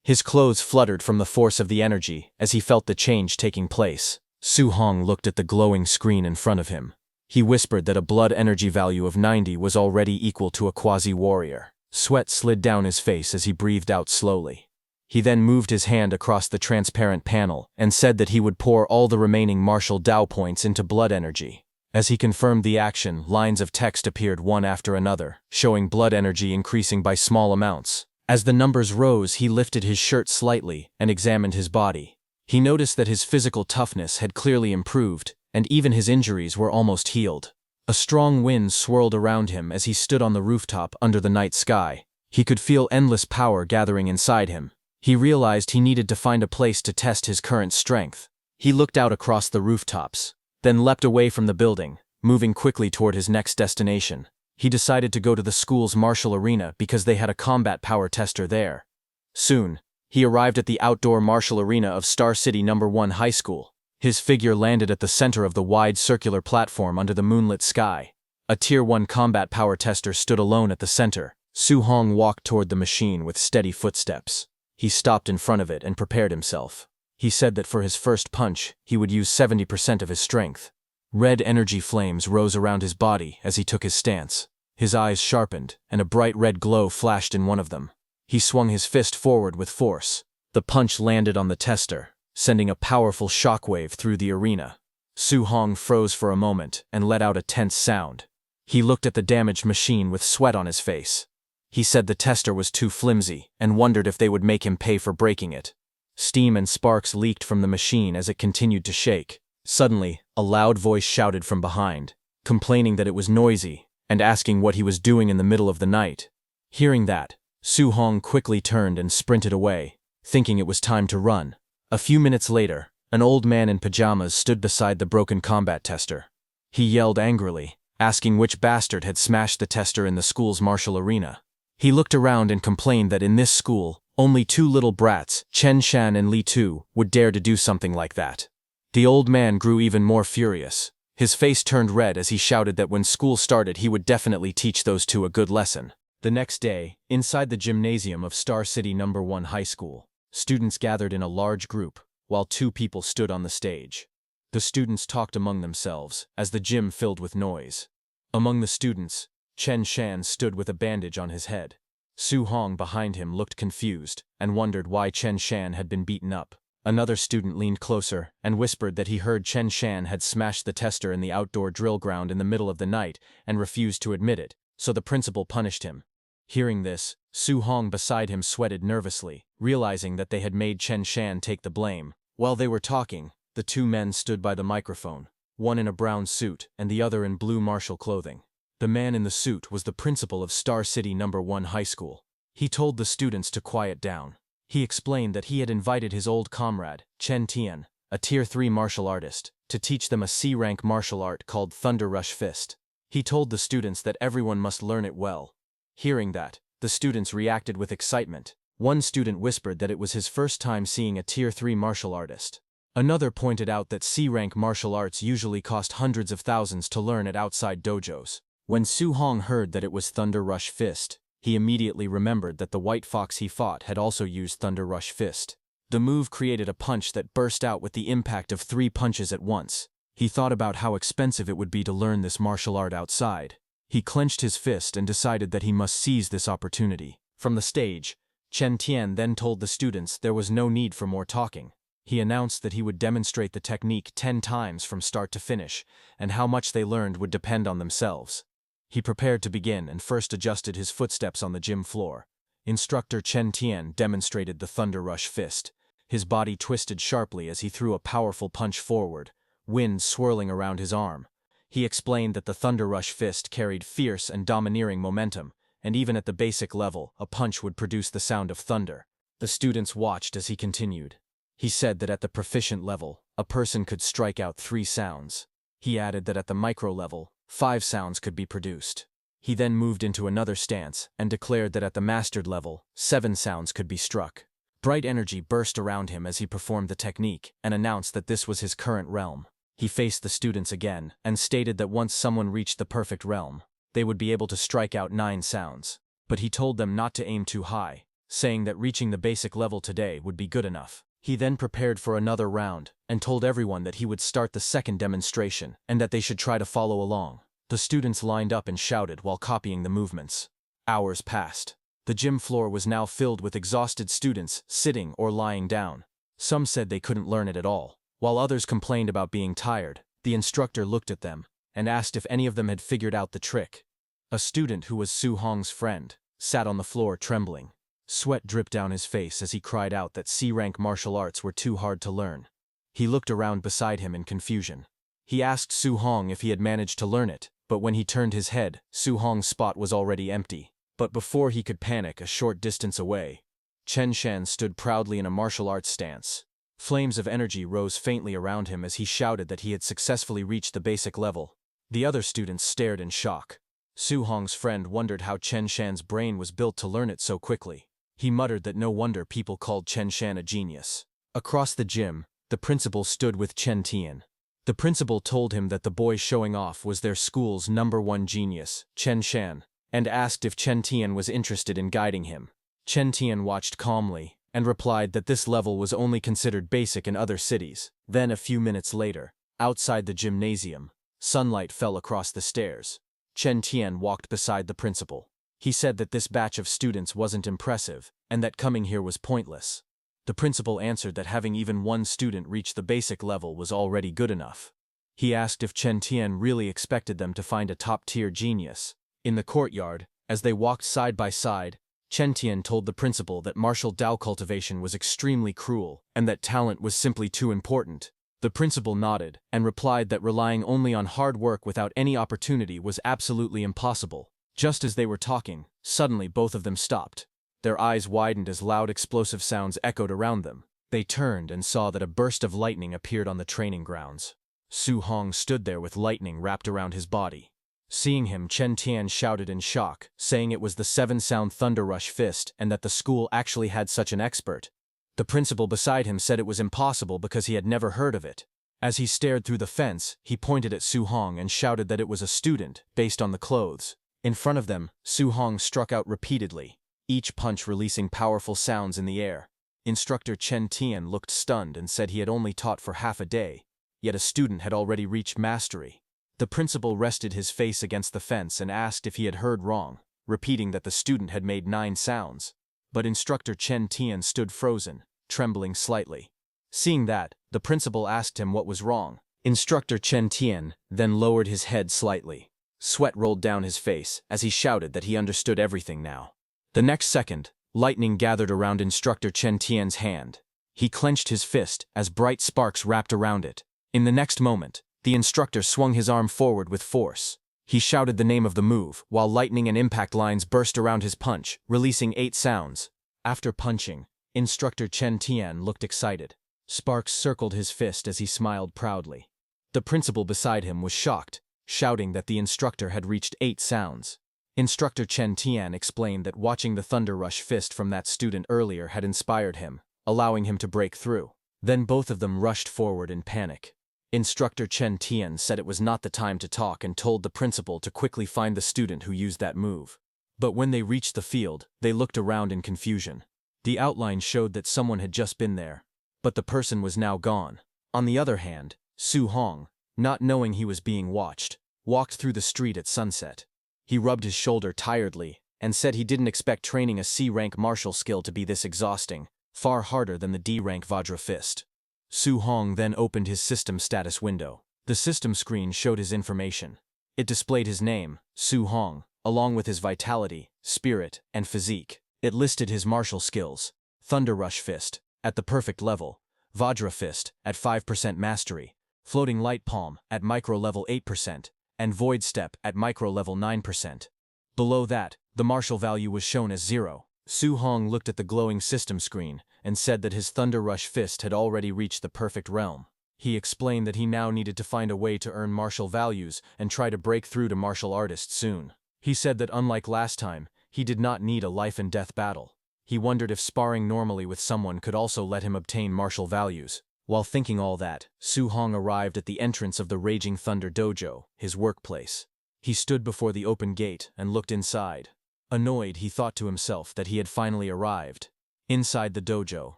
His clothes fluttered from the force of the energy as he felt the change taking place. Su Hong looked at the glowing screen in front of him. He whispered that a blood energy value of 90 was already equal to a quasi-warrior. Sweat slid down his face as he breathed out slowly. He then moved his hand across the transparent panel and said that he would pour all the remaining martial Dao points into blood energy. As he confirmed the action, lines of text appeared one after another, showing blood energy increasing by small amounts. As the numbers rose, he lifted his shirt slightly and examined his body. He noticed that his physical toughness had clearly improved, and even his injuries were almost healed. A strong wind swirled around him as he stood on the rooftop under the night sky. He could feel endless power gathering inside him. He realized he needed to find a place to test his current strength. He looked out across the rooftops, then leapt away from the building, moving quickly toward his next destination. He decided to go to the school's martial arena because they had a combat power tester there. Soon, he arrived at the outdoor martial arena of Star City No. 1 High School. His figure landed at the center of the wide circular platform under the moonlit sky. A Tier 1 combat power tester stood alone at the center. Su Hong walked toward the machine with steady footsteps. He stopped in front of it and prepared himself. He said that for his first punch, he would use 70% of his strength. Red energy flames rose around his body as he took his stance. His eyes sharpened, and a bright red glow flashed in one of them. He swung his fist forward with force. The punch landed on the tester, sending a powerful shockwave through the arena. Su Hong froze for a moment and let out a tense sound. He looked at the damaged machine with sweat on his face. He said the tester was too flimsy and wondered if they would make him pay for breaking it. Steam and sparks leaked from the machine as it continued to shake. Suddenly, a loud voice shouted from behind, complaining that it was noisy and asking what he was doing in the middle of the night. Hearing that, Su Hong quickly turned and sprinted away, thinking it was time to run. A few minutes later, an old man in pajamas stood beside the broken combat tester. He yelled angrily, asking which bastard had smashed the tester in the school's martial arena. He looked around and complained that in this school, only two little brats, Chen Shan and Li Tu, would dare to do something like that. The old man grew even more furious. His face turned red as he shouted that when school started he would definitely teach those two a good lesson. The next day, inside the gymnasium of Star City No. 1 High School, students gathered in a large group, while two people stood on the stage. The students talked among themselves as the gym filled with noise. Among the students, Chen Shan stood with a bandage on his head. Su Hong behind him looked confused and wondered why Chen Shan had been beaten up. Another student leaned closer and whispered that he heard Chen Shan had smashed the tester in the outdoor drill ground in the middle of the night and refused to admit it, so the principal punished him. Hearing this, Su Hong beside him sweated nervously, realizing that they had made Chen Shan take the blame. While they were talking, the two men stood by the microphone, one in a brown suit and the other in blue martial clothing. The man in the suit was the principal of Star City No. 1 High School. He told the students to quiet down. He explained that he had invited his old comrade, Chen Tian, a Tier 3 martial artist, to teach them a C-rank martial art called Thunder Rush Fist. He told the students that everyone must learn it well. Hearing that, the students reacted with excitement. One student whispered that it was his first time seeing a Tier 3 martial artist. Another pointed out that C-rank martial arts usually cost hundreds of thousands to learn at outside dojos. When Su Hong heard that it was Thunder Rush Fist, he immediately remembered that the white fox he fought had also used Thunder Rush Fist. The move created a punch that burst out with the impact of 3 punches at once. He thought about how expensive it would be to learn this martial art outside. He clenched his fist and decided that he must seize this opportunity. From the stage, Chen Tian then told the students there was no need for more talking. He announced that he would demonstrate the technique 10 times from start to finish, and how much they learned would depend on themselves. He prepared to begin and first adjusted his footsteps on the gym floor. Instructor Chen Tian demonstrated the Thunder Rush Fist. His body twisted sharply as he threw a powerful punch forward, wind swirling around his arm. He explained that the Thunder Rush Fist carried fierce and domineering momentum, and even at the basic level, a punch would produce the sound of thunder. The students watched as he continued. He said that at the proficient level, a person could strike out 3 sounds. He added that at the micro level, 5 sounds could be produced. He then moved into another stance and declared that at the mastered level, 7 sounds could be struck. Bright energy burst around him as he performed the technique and announced that this was his current realm. He faced the students again and stated that once someone reached the perfect realm, they would be able to strike out 9 sounds. But he told them not to aim too high, saying that reaching the basic level today would be good enough. He then prepared for another round and told everyone that he would start the second demonstration and that they should try to follow along. The students lined up and shouted while copying the movements. Hours passed. The gym floor was now filled with exhausted students sitting or lying down. Some said they couldn't learn it at all, while others complained about being tired. The instructor looked at them and asked if any of them had figured out the trick. A student who was Su Hong's friend sat on the floor trembling. Sweat dripped down his face as he cried out that C-rank martial arts were too hard to learn. He looked around beside him in confusion. He asked Su Hong if he had managed to learn it, but when he turned his head, Su Hong's spot was already empty. But before he could panic, a short distance away, Chen Shan stood proudly in a martial arts stance. Flames of energy rose faintly around him as he shouted that he had successfully reached the basic level. The other students stared in shock. Su Hong's friend wondered how Chen Shan's brain was built to learn it so quickly. He muttered that no wonder people called Chen Shan a genius. Across the gym, the principal stood with Chen Tian. The principal told him that the boy showing off was their school's #1 genius, Chen Shan, and asked if Chen Tian was interested in guiding him. Chen Tian watched calmly and replied that this level was only considered basic in other cities. Then a few minutes later, outside the gymnasium, sunlight fell across the stairs. Chen Tian walked beside the principal. He said that this batch of students wasn't impressive and that coming here was pointless. The principal answered that having even one student reach the basic level was already good enough. He asked if Chen Tian really expected them to find a top-tier genius. In the courtyard, as they walked side by side, Chen Tian told the principal that martial Dao cultivation was extremely cruel and that talent was simply too important. The principal nodded and replied that relying only on hard work without any opportunity was absolutely impossible. Just as they were talking, suddenly both of them stopped. Their eyes widened as loud explosive sounds echoed around them. They turned and saw that a burst of lightning appeared on the training grounds. Su Hong stood there with lightning wrapped around his body. Seeing him, Chen Tian shouted in shock, saying it was the 7-sound Thunder Rush Fist and that the school actually had such an expert. The principal beside him said it was impossible because he had never heard of it. As he stared through the fence, he pointed at Su Hong and shouted that it was a student, based on the clothes. In front of them, Su Hong struck out repeatedly, each punch releasing powerful sounds in the air. Instructor Chen Tian looked stunned and said he had only taught for half a day, yet a student had already reached mastery. The principal rested his face against the fence and asked if he had heard wrong, repeating that the student had made 9 sounds. But instructor Chen Tian stood frozen, trembling slightly. Seeing that, the principal asked him what was wrong. Instructor Chen Tian then lowered his head slightly. Sweat rolled down his face as he shouted that he understood everything now. The next second, lightning gathered around instructor Chen Tian's hand. He clenched his fist as bright sparks wrapped around it. In the next moment, the instructor swung his arm forward with force. He shouted the name of the move, while lightning and impact lines burst around his punch, releasing 8 sounds. After punching, instructor Chen Tian looked excited. Sparks circled his fist as he smiled proudly. The principal beside him was shocked, shouting that the instructor had reached 8 sounds. Instructor Chen Tian explained that watching the Thunder Rush Fist from that student earlier had inspired him, allowing him to break through. Then both of them rushed forward in panic. Instructor Chen Tian said it was not the time to talk and told the principal to quickly find the student who used that move. But when they reached the field, they looked around in confusion. The outline showed that someone had just been there, but the person was now gone. On the other hand, Su Hong, not knowing he was being watched, walked through the street at sunset. He rubbed his shoulder tiredly and said he didn't expect training a C-rank martial skill to be this exhausting, far harder than the D-rank Vajra Fist. Su Hong then opened his system status window. The system screen showed his information. It displayed his name, Su Hong, along with his vitality, spirit, and physique. It listed his martial skills: Thunder Rush Fist, at the perfect level; Vajra Fist, at 5% mastery; Floating Light Palm, at micro level 8%, and Void Step, at micro level 9%. Below that, the martial value was shown as 0. Su Hong looked at the glowing system screen and said that his Thunder Rush Fist had already reached the perfect realm. He explained that he now needed to find a way to earn martial values and try to break through to martial artist soon. He said that unlike last time, he did not need a life-and-death battle. He wondered if sparring normally with someone could also let him obtain martial values. While thinking all that, Su Hong arrived at the entrance of the Raging Thunder Dojo, his workplace. He stood before the open gate and looked inside. Annoyed, he thought to himself that he had finally arrived. Inside the dojo,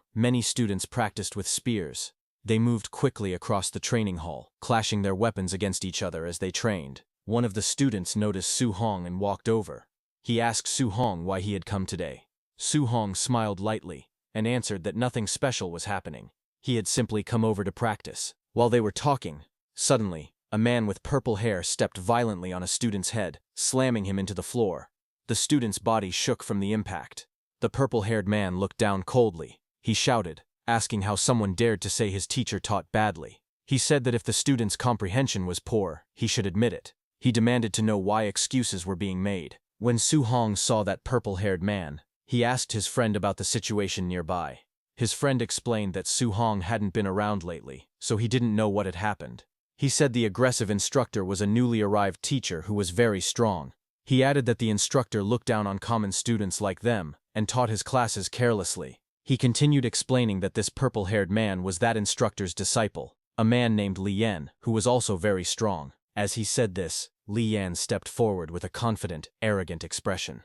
many students practiced with spears. They moved quickly across the training hall, clashing their weapons against each other as they trained. One of the students noticed Su Hong and walked over. He asked Su Hong why he had come today. Su Hong smiled lightly and answered that nothing special was happening. He had simply come over to practice. While they were talking, suddenly, a man with purple hair stepped violently on a student's head, slamming him into the floor. The student's body shook from the impact. The purple-haired man looked down coldly. He shouted, asking how someone dared to say his teacher taught badly. He said that if the student's comprehension was poor, he should admit it. He demanded to know why excuses were being made. When Su Hong saw that purple-haired man, he asked his friend about the situation nearby. His friend explained that Su Hong hadn't been around lately, so he didn't know what had happened. He said the aggressive instructor was a newly arrived teacher who was very strong. He added that the instructor looked down on common students like them and taught his classes carelessly. He continued explaining that this purple-haired man was that instructor's disciple, a man named Li Yan, who was also very strong. As he said this, Li Yan stepped forward with a confident, arrogant expression.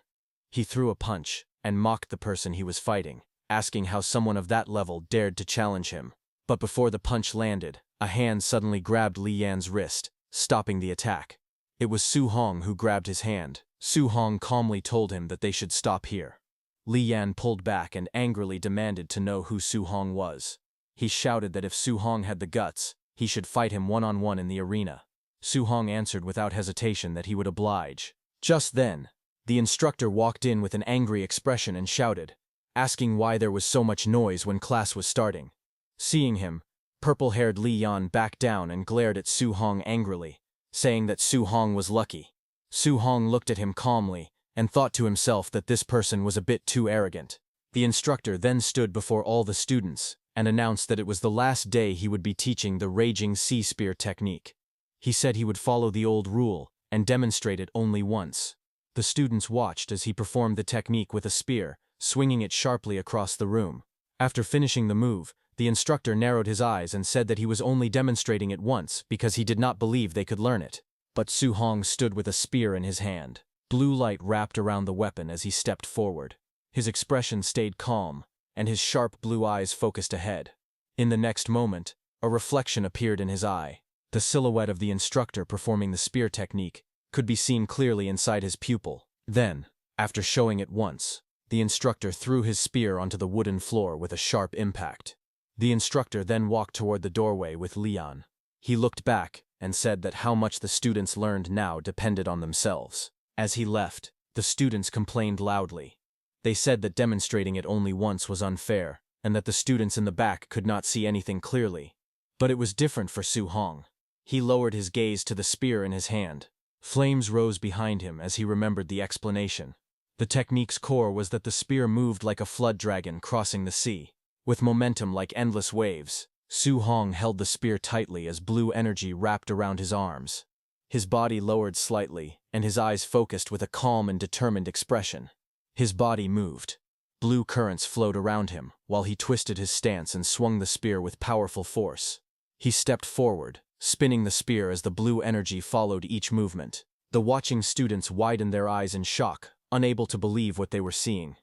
He threw a punch and mocked the person he was fighting, asking how someone of that level dared to challenge him. But before the punch landed, a hand suddenly grabbed Li Yan's wrist, stopping the attack. It was Su Hong who grabbed his hand. Su Hong calmly told him that they should stop here. Li Yan pulled back and angrily demanded to know who Su Hong was. He shouted that if Su Hong had the guts, he should fight him one-on-one in the arena. Su Hong answered without hesitation that he would oblige. Just then, the instructor walked in with an angry expression and shouted, asking why there was so much noise when class was starting. Seeing him, purple-haired Li Yan backed down and glared at Su Hong angrily, saying that Su Hong was lucky. Su Hong looked at him calmly and thought to himself that this person was a bit too arrogant. The instructor then stood before all the students and announced that it was the last day he would be teaching the Raging Sea Spear technique. He said he would follow the old rule and demonstrate it only once. The students watched as he performed the technique with a spear, swinging it sharply across the room. After finishing the move, the instructor narrowed his eyes and said that he was only demonstrating it once because he did not believe they could learn it. But Su Hong stood with a spear in his hand. Blue light wrapped around the weapon as he stepped forward. His expression stayed calm, and his sharp blue eyes focused ahead. In the next moment, a reflection appeared in his eye. The silhouette of the instructor performing the spear technique could be seen clearly inside his pupil. Then, after showing it once, the instructor threw his spear onto the wooden floor with a sharp impact. The instructor then walked toward the doorway with Li Yan. He looked back and said that how much the students learned now depended on themselves. As he left, the students complained loudly. They said that demonstrating it only once was unfair, and that the students in the back could not see anything clearly. But it was different for Su Hong. He lowered his gaze to the spear in his hand. Flames rose behind him as he remembered the explanation. The technique's core was that the spear moved like a flood dragon crossing the sea. With momentum like endless waves, Su Hong held the spear tightly as blue energy wrapped around his arms. His body lowered slightly, and his eyes focused with a calm and determined expression. His body moved. Blue currents flowed around him, while he twisted his stance and swung the spear with powerful force. He stepped forward, spinning the spear as the blue energy followed each movement. The watching students widened their eyes in shock, unable to believe what they were seeing.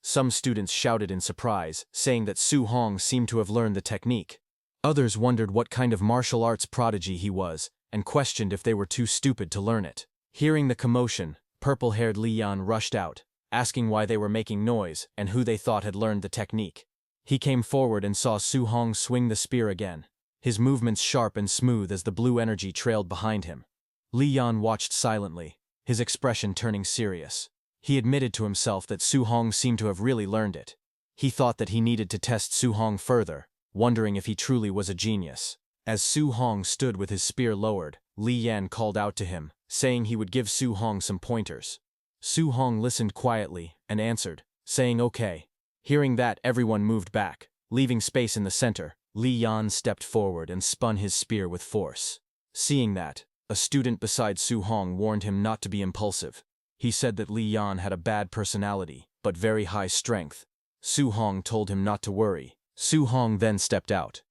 Some students shouted in surprise, saying that Su Hong seemed to have learned the technique. Others wondered what kind of martial arts prodigy he was, and questioned if they were too stupid to learn it. Hearing the commotion, purple-haired Li Yan rushed out, asking why they were making noise and who they thought had learned the technique. He came forward and saw Su Hong swing the spear again, his movements sharp and smooth as the blue energy trailed behind him. Li Yan watched silently, his expression turning serious. He admitted to himself that Su Hong seemed to have really learned it. He thought that he needed to test Su Hong further, wondering if he truly was a genius. As Su Hong stood with his spear lowered, Li Yan called out to him, saying he would give Su Hong some pointers. Su Hong listened quietly and answered, saying okay. Hearing that, everyone moved back. Leaving space in the center, Li Yan stepped forward and spun his spear with force. Seeing that, a student beside Su Hong warned him not to be impulsive. He said that Li Yan had a bad personality, but very high strength. Su Hong told him not to worry. Su Hong then stepped out.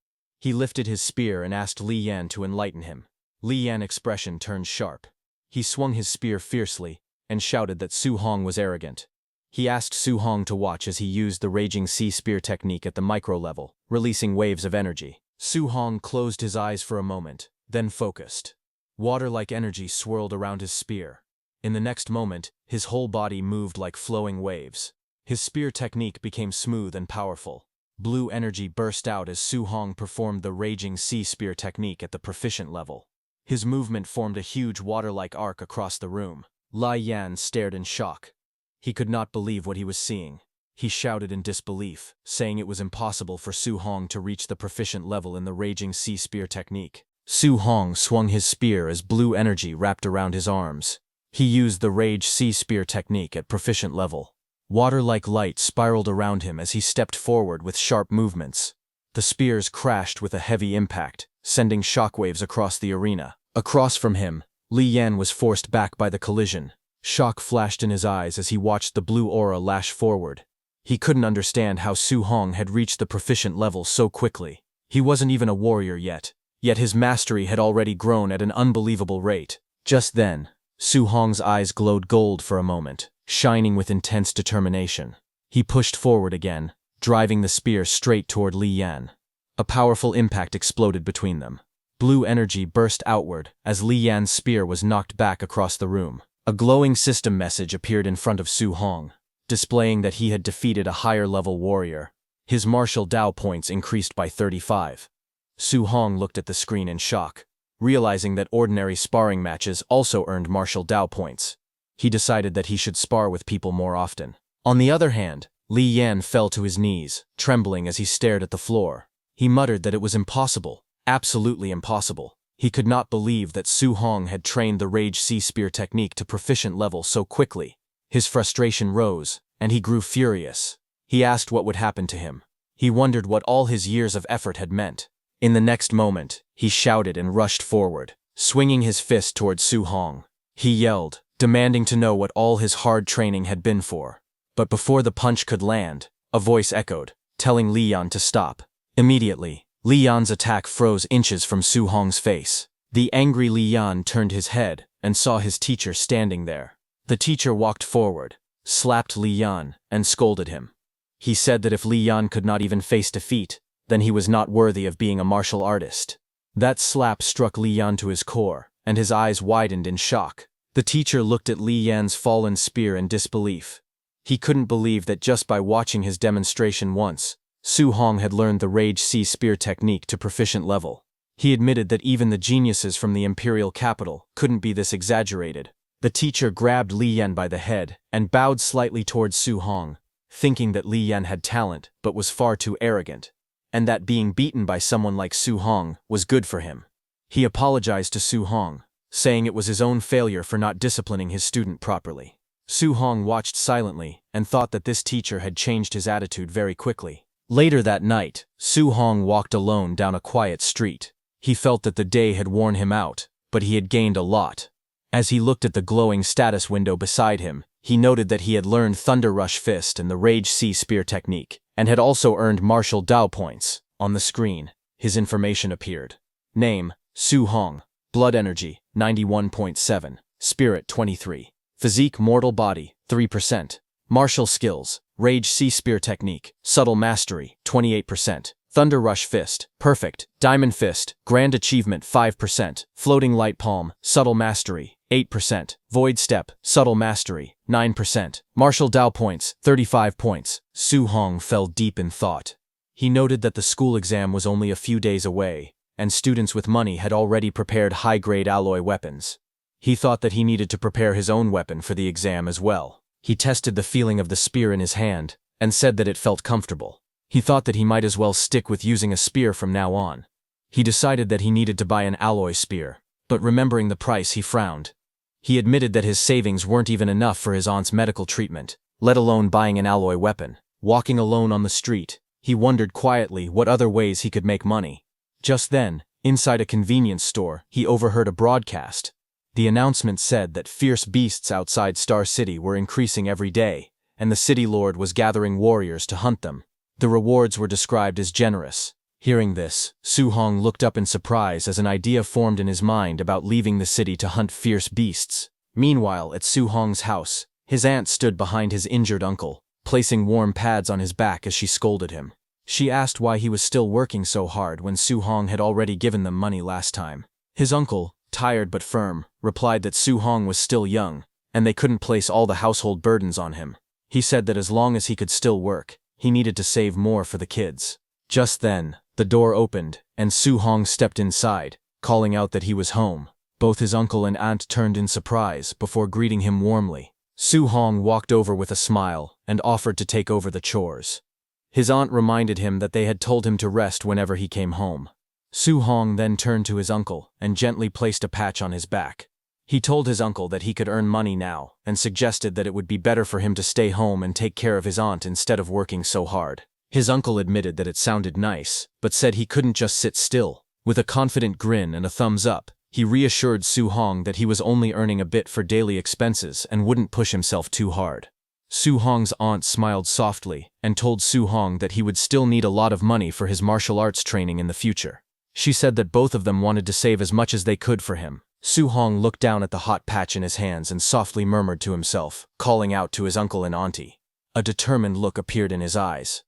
He lifted his spear and asked Li Yan to enlighten him. Li Yan's expression turned sharp. He swung his spear fiercely and shouted that Su Hong was arrogant. He asked Su Hong to watch as he used the Raging Sea Spear technique at the micro level, releasing waves of energy. Su Hong closed his eyes for a moment, then focused. Water-like energy swirled around his spear. In the next moment, his whole body moved like flowing waves. His spear technique became smooth and powerful. Blue energy burst out as Su Hong performed the Raging Sea Spear technique at the proficient level. His movement formed a huge water-like arc across the room. Li Yan stared in shock. He could not believe what he was seeing. He shouted in disbelief, saying it was impossible for Su Hong to reach the proficient level in the Raging Sea Spear technique. Su Hong swung his spear as blue energy wrapped around his arms. He used the Rage Sea Spear technique at proficient level. Water-like light spiraled around him as he stepped forward with sharp movements. The spears crashed with a heavy impact, sending shockwaves across the arena. Across from him, Li Yan was forced back by the collision. Shock flashed in his eyes as he watched the blue aura lash forward. He couldn't understand how Su Hong had reached the proficient level so quickly. He wasn't even a warrior yet his mastery had already grown at an unbelievable rate. Just then, Su Hong's eyes glowed gold for a moment, shining with intense determination. He pushed forward again, driving the spear straight toward Li Yan. A powerful impact exploded between them. Blue energy burst outward as Li Yan's spear was knocked back across the room. A glowing system message appeared in front of Su Hong, displaying that he had defeated a higher-level warrior. His martial Dao points increased by 35. Su Hong looked at the screen in shock, realizing that ordinary sparring matches also earned martial Dao points. He decided that he should spar with people more often. On the other hand, Li Yan fell to his knees, trembling as he stared at the floor. He muttered that it was impossible, absolutely impossible. He could not believe that Su Hong had trained the Rage Sea Spear technique to proficient level so quickly. His frustration rose, and he grew furious. He asked what would happen to him. He wondered what all his years of effort had meant. In the next moment, he shouted and rushed forward, swinging his fist toward Su Hong. He yelled, demanding to know what all his hard training had been for. But before the punch could land, a voice echoed, telling Li Yan to stop. Immediately, Li Yan's attack froze inches from Su Hong's face. The angry Li Yan turned his head and saw his teacher standing there. The teacher walked forward, slapped Li Yan, and scolded him. He said that if Li Yan could not even face defeat, then he was not worthy of being a martial artist. That slap struck Li Yan to his core, and his eyes widened in shock. The teacher looked at Li Yan's fallen spear in disbelief. He couldn't believe that just by watching his demonstration once, Su Hong had learned the Rage Sea Spear technique to proficient level. He admitted that even the geniuses from the imperial capital couldn't be this exaggerated. The teacher grabbed Li Yan by the head and bowed slightly towards Su Hong, thinking that Li Yan had talent but was far too arrogant, and that being beaten by someone like Su Hong was good for him. He apologized to Su Hong, saying it was his own failure for not disciplining his student properly. Su Hong watched silently and thought that this teacher had changed his attitude very quickly. Later that night, Su Hong walked alone down a quiet street. He felt that the day had worn him out, but he had gained a lot. As he looked at the glowing status window beside him, he noted that he had learned Thunder Rush Fist and the Rage Sea Spear technique, and had also earned martial Dao points. On the screen, his information appeared. Name, Su Hong. Blood energy, 91.7. Spirit, 23. Physique mortal body, 3%. Martial skills, Rage Sea Spear technique, subtle mastery, 28%. Thunder Rush Fist, perfect. Diamond Fist, grand achievement, 5%. Floating Light Palm, subtle mastery, 8%. Void Step, subtle mastery, 9%. Martial Dao points, 35 points. Su Hong fell deep in thought. He noted that the school exam was only a few days away, and students with money had already prepared high-grade alloy weapons. He thought that he needed to prepare his own weapon for the exam as well. He tested the feeling of the spear in his hand, and said that it felt comfortable. He thought that he might as well stick with using a spear from now on. He decided that he needed to buy an alloy spear, but remembering the price, he frowned. He admitted that his savings weren't even enough for his aunt's medical treatment, let alone buying an alloy weapon. Walking alone on the street, he wondered quietly what other ways he could make money. Just then, inside a convenience store, he overheard a broadcast. The announcement said that fierce beasts outside Star City were increasing every day, and the city lord was gathering warriors to hunt them. The rewards were described as generous. Hearing this, Su Hong looked up in surprise as an idea formed in his mind about leaving the city to hunt fierce beasts. Meanwhile, at Su Hong's house, his aunt stood behind his injured uncle, placing warm pads on his back as she scolded him. She asked why he was still working so hard when Su Hong had already given them money last time. His uncle, tired but firm, replied that Su Hong was still young, and they couldn't place all the household burdens on him. He said that as long as he could still work, he needed to save more for the kids. Just then, the door opened, and Su Hong stepped inside, calling out that he was home. Both his uncle and aunt turned in surprise before greeting him warmly. Su Hong walked over with a smile and offered to take over the chores. His aunt reminded him that they had told him to rest whenever he came home. Su Hong then turned to his uncle and gently placed a patch on his back. He told his uncle that he could earn money now and suggested that it would be better for him to stay home and take care of his aunt instead of working so hard. His uncle admitted that it sounded nice, but said he couldn't just sit still. With a confident grin and a thumbs up, he reassured Su Hong that he was only earning a bit for daily expenses and wouldn't push himself too hard. Su Hong's aunt smiled softly and told Su Hong that he would still need a lot of money for his martial arts training in the future. She said that both of them wanted to save as much as they could for him. Su Hong looked down at the hot patch in his hands and softly murmured to himself, calling out to his uncle and auntie. A determined look appeared in his eyes.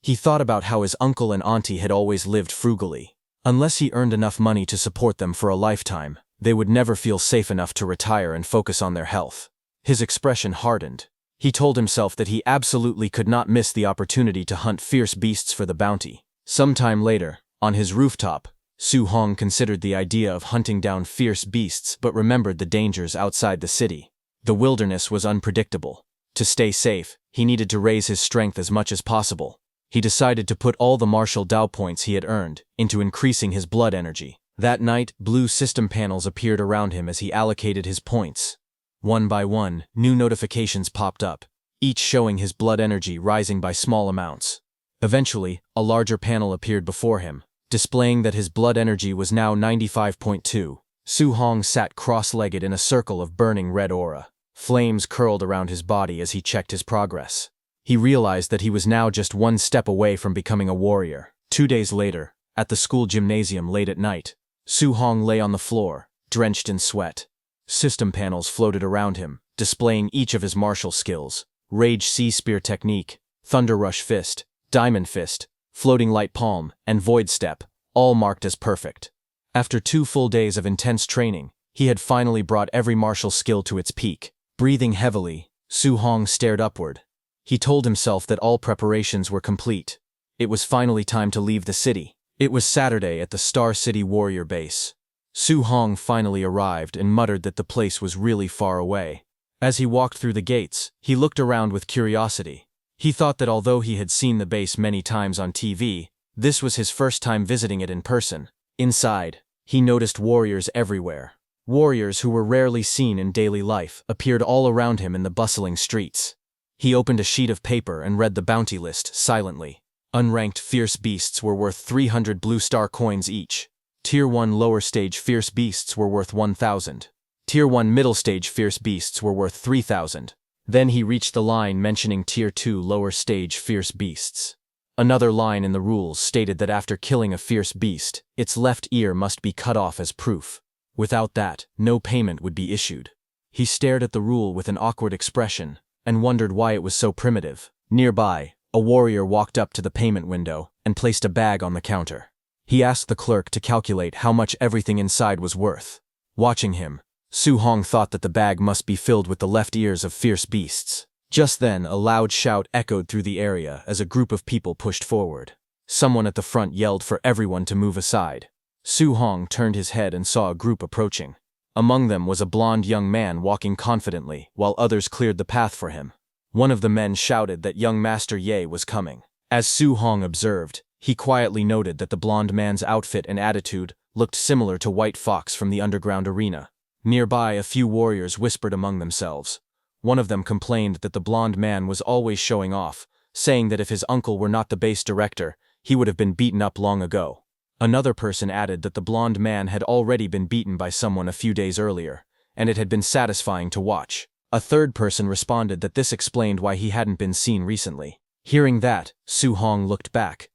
He thought about how his uncle and auntie had always lived frugally. Unless he earned enough money to support them for a lifetime, they would never feel safe enough to retire and focus on their health. His expression hardened. He told himself that he absolutely could not miss the opportunity to hunt fierce beasts for the bounty. Sometime later, on his rooftop, Su Hong considered the idea of hunting down fierce beasts but remembered the dangers outside the city. The wilderness was unpredictable. To stay safe, he needed to raise his strength as much as possible. He decided to put all the martial Dao points he had earned into increasing his blood energy. That night, blue system panels appeared around him as he allocated his points. One by one, new notifications popped up, each showing his blood energy rising by small amounts. Eventually, a larger panel appeared before him, displaying that his blood energy was now 95.2. Su Hong sat cross-legged in a circle of burning red aura. Flames curled around his body as he checked his progress. He realized that he was now just one step away from becoming a warrior. 2 days later, at the school gymnasium late at night, Su Hong lay on the floor, drenched in sweat. System panels floated around him, displaying each of his martial skills: Rage Sea Spear Technique, Thunder Rush Fist, Diamond Fist, Floating Light Palm, and Void Step, all marked as perfect. After 2 full days of intense training, he had finally brought every martial skill to its peak. Breathing heavily, Su Hong stared upward. He told himself that all preparations were complete. It was finally time to leave the city. It was Saturday at the Star City Warrior base. Su Hong finally arrived and muttered that the place was really far away. As he walked through the gates, he looked around with curiosity. He thought that although he had seen the base many times on TV, this was his first time visiting it in person. Inside, he noticed warriors everywhere. Warriors who were rarely seen in daily life appeared all around him in the bustling streets. He opened a sheet of paper and read the bounty list silently. Unranked fierce beasts were worth 300 blue star coins each. Tier 1 lower stage fierce beasts were worth 1,000. Tier 1 middle stage fierce beasts were worth 3,000. Then he reached the line mentioning Tier 2 lower stage fierce beasts. Another line in the rules stated that after killing a fierce beast, its left ear must be cut off as proof. Without that, no payment would be issued. He stared at the rule with an awkward expression and wondered why it was so primitive. Nearby, a warrior walked up to the payment window and placed a bag on the counter. He asked the clerk to calculate how much everything inside was worth. Watching him, Su Hong thought that the bag must be filled with the left ears of fierce beasts. Just then, a loud shout echoed through the area as a group of people pushed forward. Someone at the front yelled for everyone to move aside. Su Hong turned his head and saw a group approaching. Among them was a blond young man walking confidently, while others cleared the path for him. One of the men shouted that young Master Ye was coming. As Su Hong observed, he quietly noted that the blond man's outfit and attitude looked similar to White Fox from the underground arena. Nearby, a few warriors whispered among themselves. One of them complained that the blond man was always showing off, saying that if his uncle were not the base director, he would have been beaten up long ago. Another person added that the blond man had already been beaten by someone a few days earlier, and it had been satisfying to watch. A third person responded that this explained why he hadn't been seen recently. Hearing that, Su Hong looked back.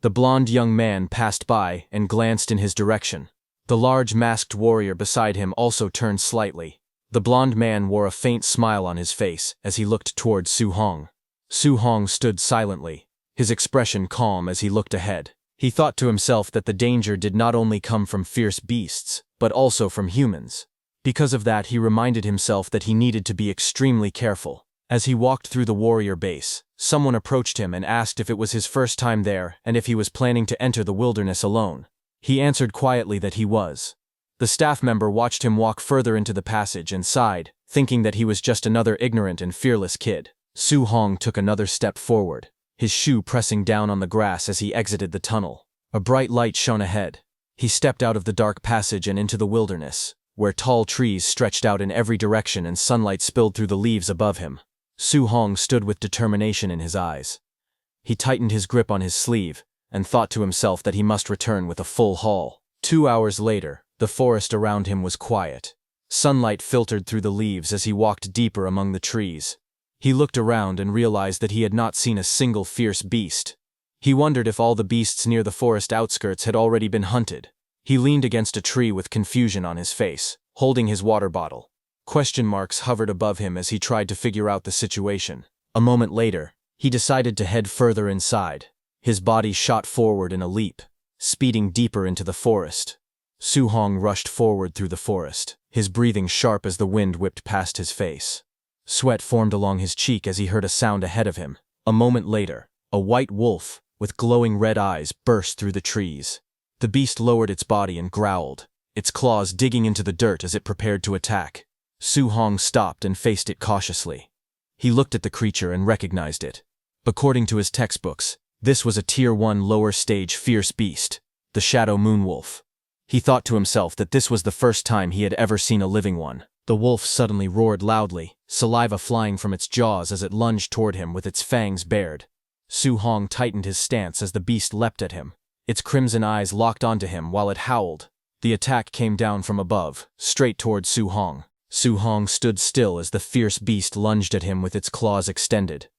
The blond young man passed by and glanced in his direction. The large masked warrior beside him also turned slightly. The blond man wore a faint smile on his face as he looked toward Su Hong. Su Hong stood silently, his expression calm as he looked ahead. He thought to himself that the danger did not only come from fierce beasts, but also from humans. Because of that, he reminded himself that he needed to be extremely careful. As he walked through the warrior base, someone approached him and asked if it was his first time there and if he was planning to enter the wilderness alone. He answered quietly that he was. The staff member watched him walk further into the passage and sighed, thinking that he was just another ignorant and fearless kid. Su Hong took another step forward, his shoe pressing down on the grass as he exited the tunnel. A bright light shone ahead. He stepped out of the dark passage and into the wilderness, where tall trees stretched out in every direction and sunlight spilled through the leaves above him. Su Hong stood with determination in his eyes. He tightened his grip on his sleeve and thought to himself that he must return with a full haul. 2 hours later, the forest around him was quiet. Sunlight filtered through the leaves as he walked deeper among the trees. He looked around and realized that he had not seen a single fierce beast. He wondered if all the beasts near the forest outskirts had already been hunted. He leaned against a tree with confusion on his face, holding his water bottle. Question marks hovered above him as he tried to figure out the situation. A moment later, he decided to head further inside. His body shot forward in a leap, speeding deeper into the forest. Su Hong rushed forward through the forest, his breathing sharp as the wind whipped past his face. Sweat formed along his cheek as he heard a sound ahead of him. A moment later, a white wolf, with glowing red eyes, burst through the trees. The beast lowered its body and growled, its claws digging into the dirt as it prepared to attack. Su Hong stopped and faced it cautiously. He looked at the creature and recognized it. According to his textbooks, this was a Tier 1 lower stage fierce beast, the Shadow Moonwolf. He thought to himself that this was the first time he had ever seen a living one. The wolf suddenly roared loudly, saliva flying from its jaws as it lunged toward him with its fangs bared. Su Hong tightened his stance as the beast leapt at him. Its crimson eyes locked onto him while it howled. The attack came down from above, straight toward Su Hong. Su Hong stood still as the fierce beast lunged at him with its claws extended.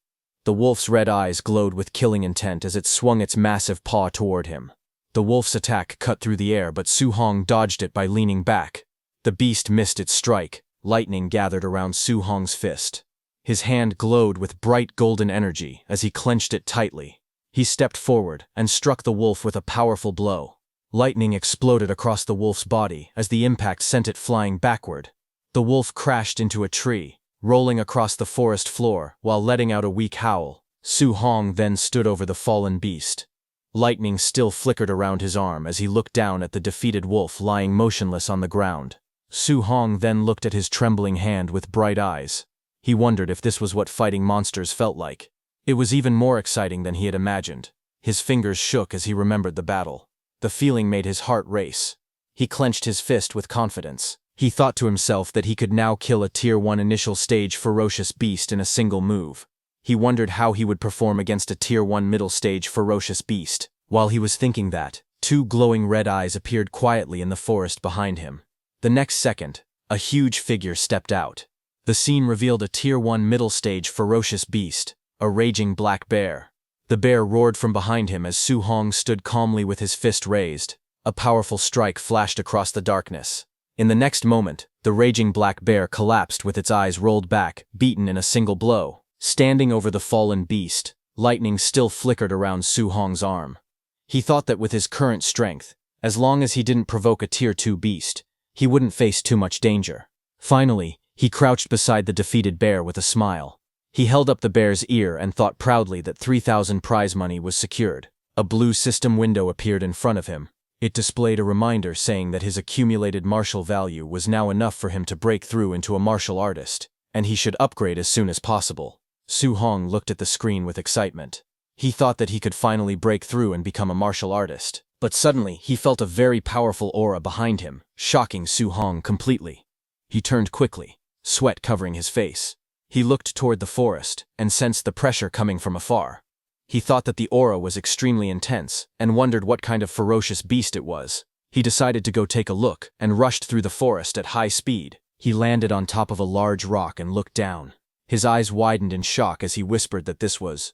The wolf's red eyes glowed with killing intent as it swung its massive paw toward him. The wolf's attack cut through the air, but Su Hong dodged it by leaning back. The beast missed its strike. Lightning gathered around Su Hong's fist. His hand glowed with bright golden energy as he clenched it tightly. He stepped forward and struck the wolf with a powerful blow. Lightning exploded across the wolf's body as the impact sent it flying backward. The wolf crashed into a tree, rolling across the forest floor while letting out a weak howl. Su Hong then stood over the fallen beast. Lightning still flickered around his arm as he looked down at the defeated wolf lying motionless on the ground. Su Hong then looked at his trembling hand with bright eyes. He wondered if this was what fighting monsters felt like. It was even more exciting than he had imagined. His fingers shook as he remembered the battle. The feeling made his heart race. He clenched his fist with confidence. He thought to himself that he could now kill a Tier 1 initial stage ferocious beast in a single move. He wondered how he would perform against a Tier 1 middle stage ferocious beast. While he was thinking that, 2 glowing red eyes appeared quietly in the forest behind him. The next second, a huge figure stepped out. The scene revealed a Tier 1 middle stage ferocious beast, a raging black bear. The bear roared from behind him as Su Hong stood calmly with his fist raised. A powerful strike flashed across the darkness. In the next moment, the raging black bear collapsed with its eyes rolled back, beaten in a single blow. Standing over the fallen beast, lightning still flickered around Su Hong's arm. He thought that with his current strength, as long as he didn't provoke a Tier 2 beast, he wouldn't face too much danger. Finally, he crouched beside the defeated bear with a smile. He held up the bear's ear and thought proudly that 3,000 prize money was secured. A blue system window appeared in front of him. It displayed a reminder saying that his accumulated martial value was now enough for him to break through into a martial artist, and he should upgrade as soon as possible. Su Hong looked at the screen with excitement. He thought that he could finally break through and become a martial artist. But suddenly, he felt a very powerful aura behind him, shocking Su Hong completely. He turned quickly, sweat covering his face. He looked toward the forest and sensed the pressure coming from afar. He thought that the aura was extremely intense and wondered what kind of ferocious beast it was. He decided to go take a look and rushed through the forest at high speed. He landed on top of a large rock and looked down. His eyes widened in shock as he whispered that this was.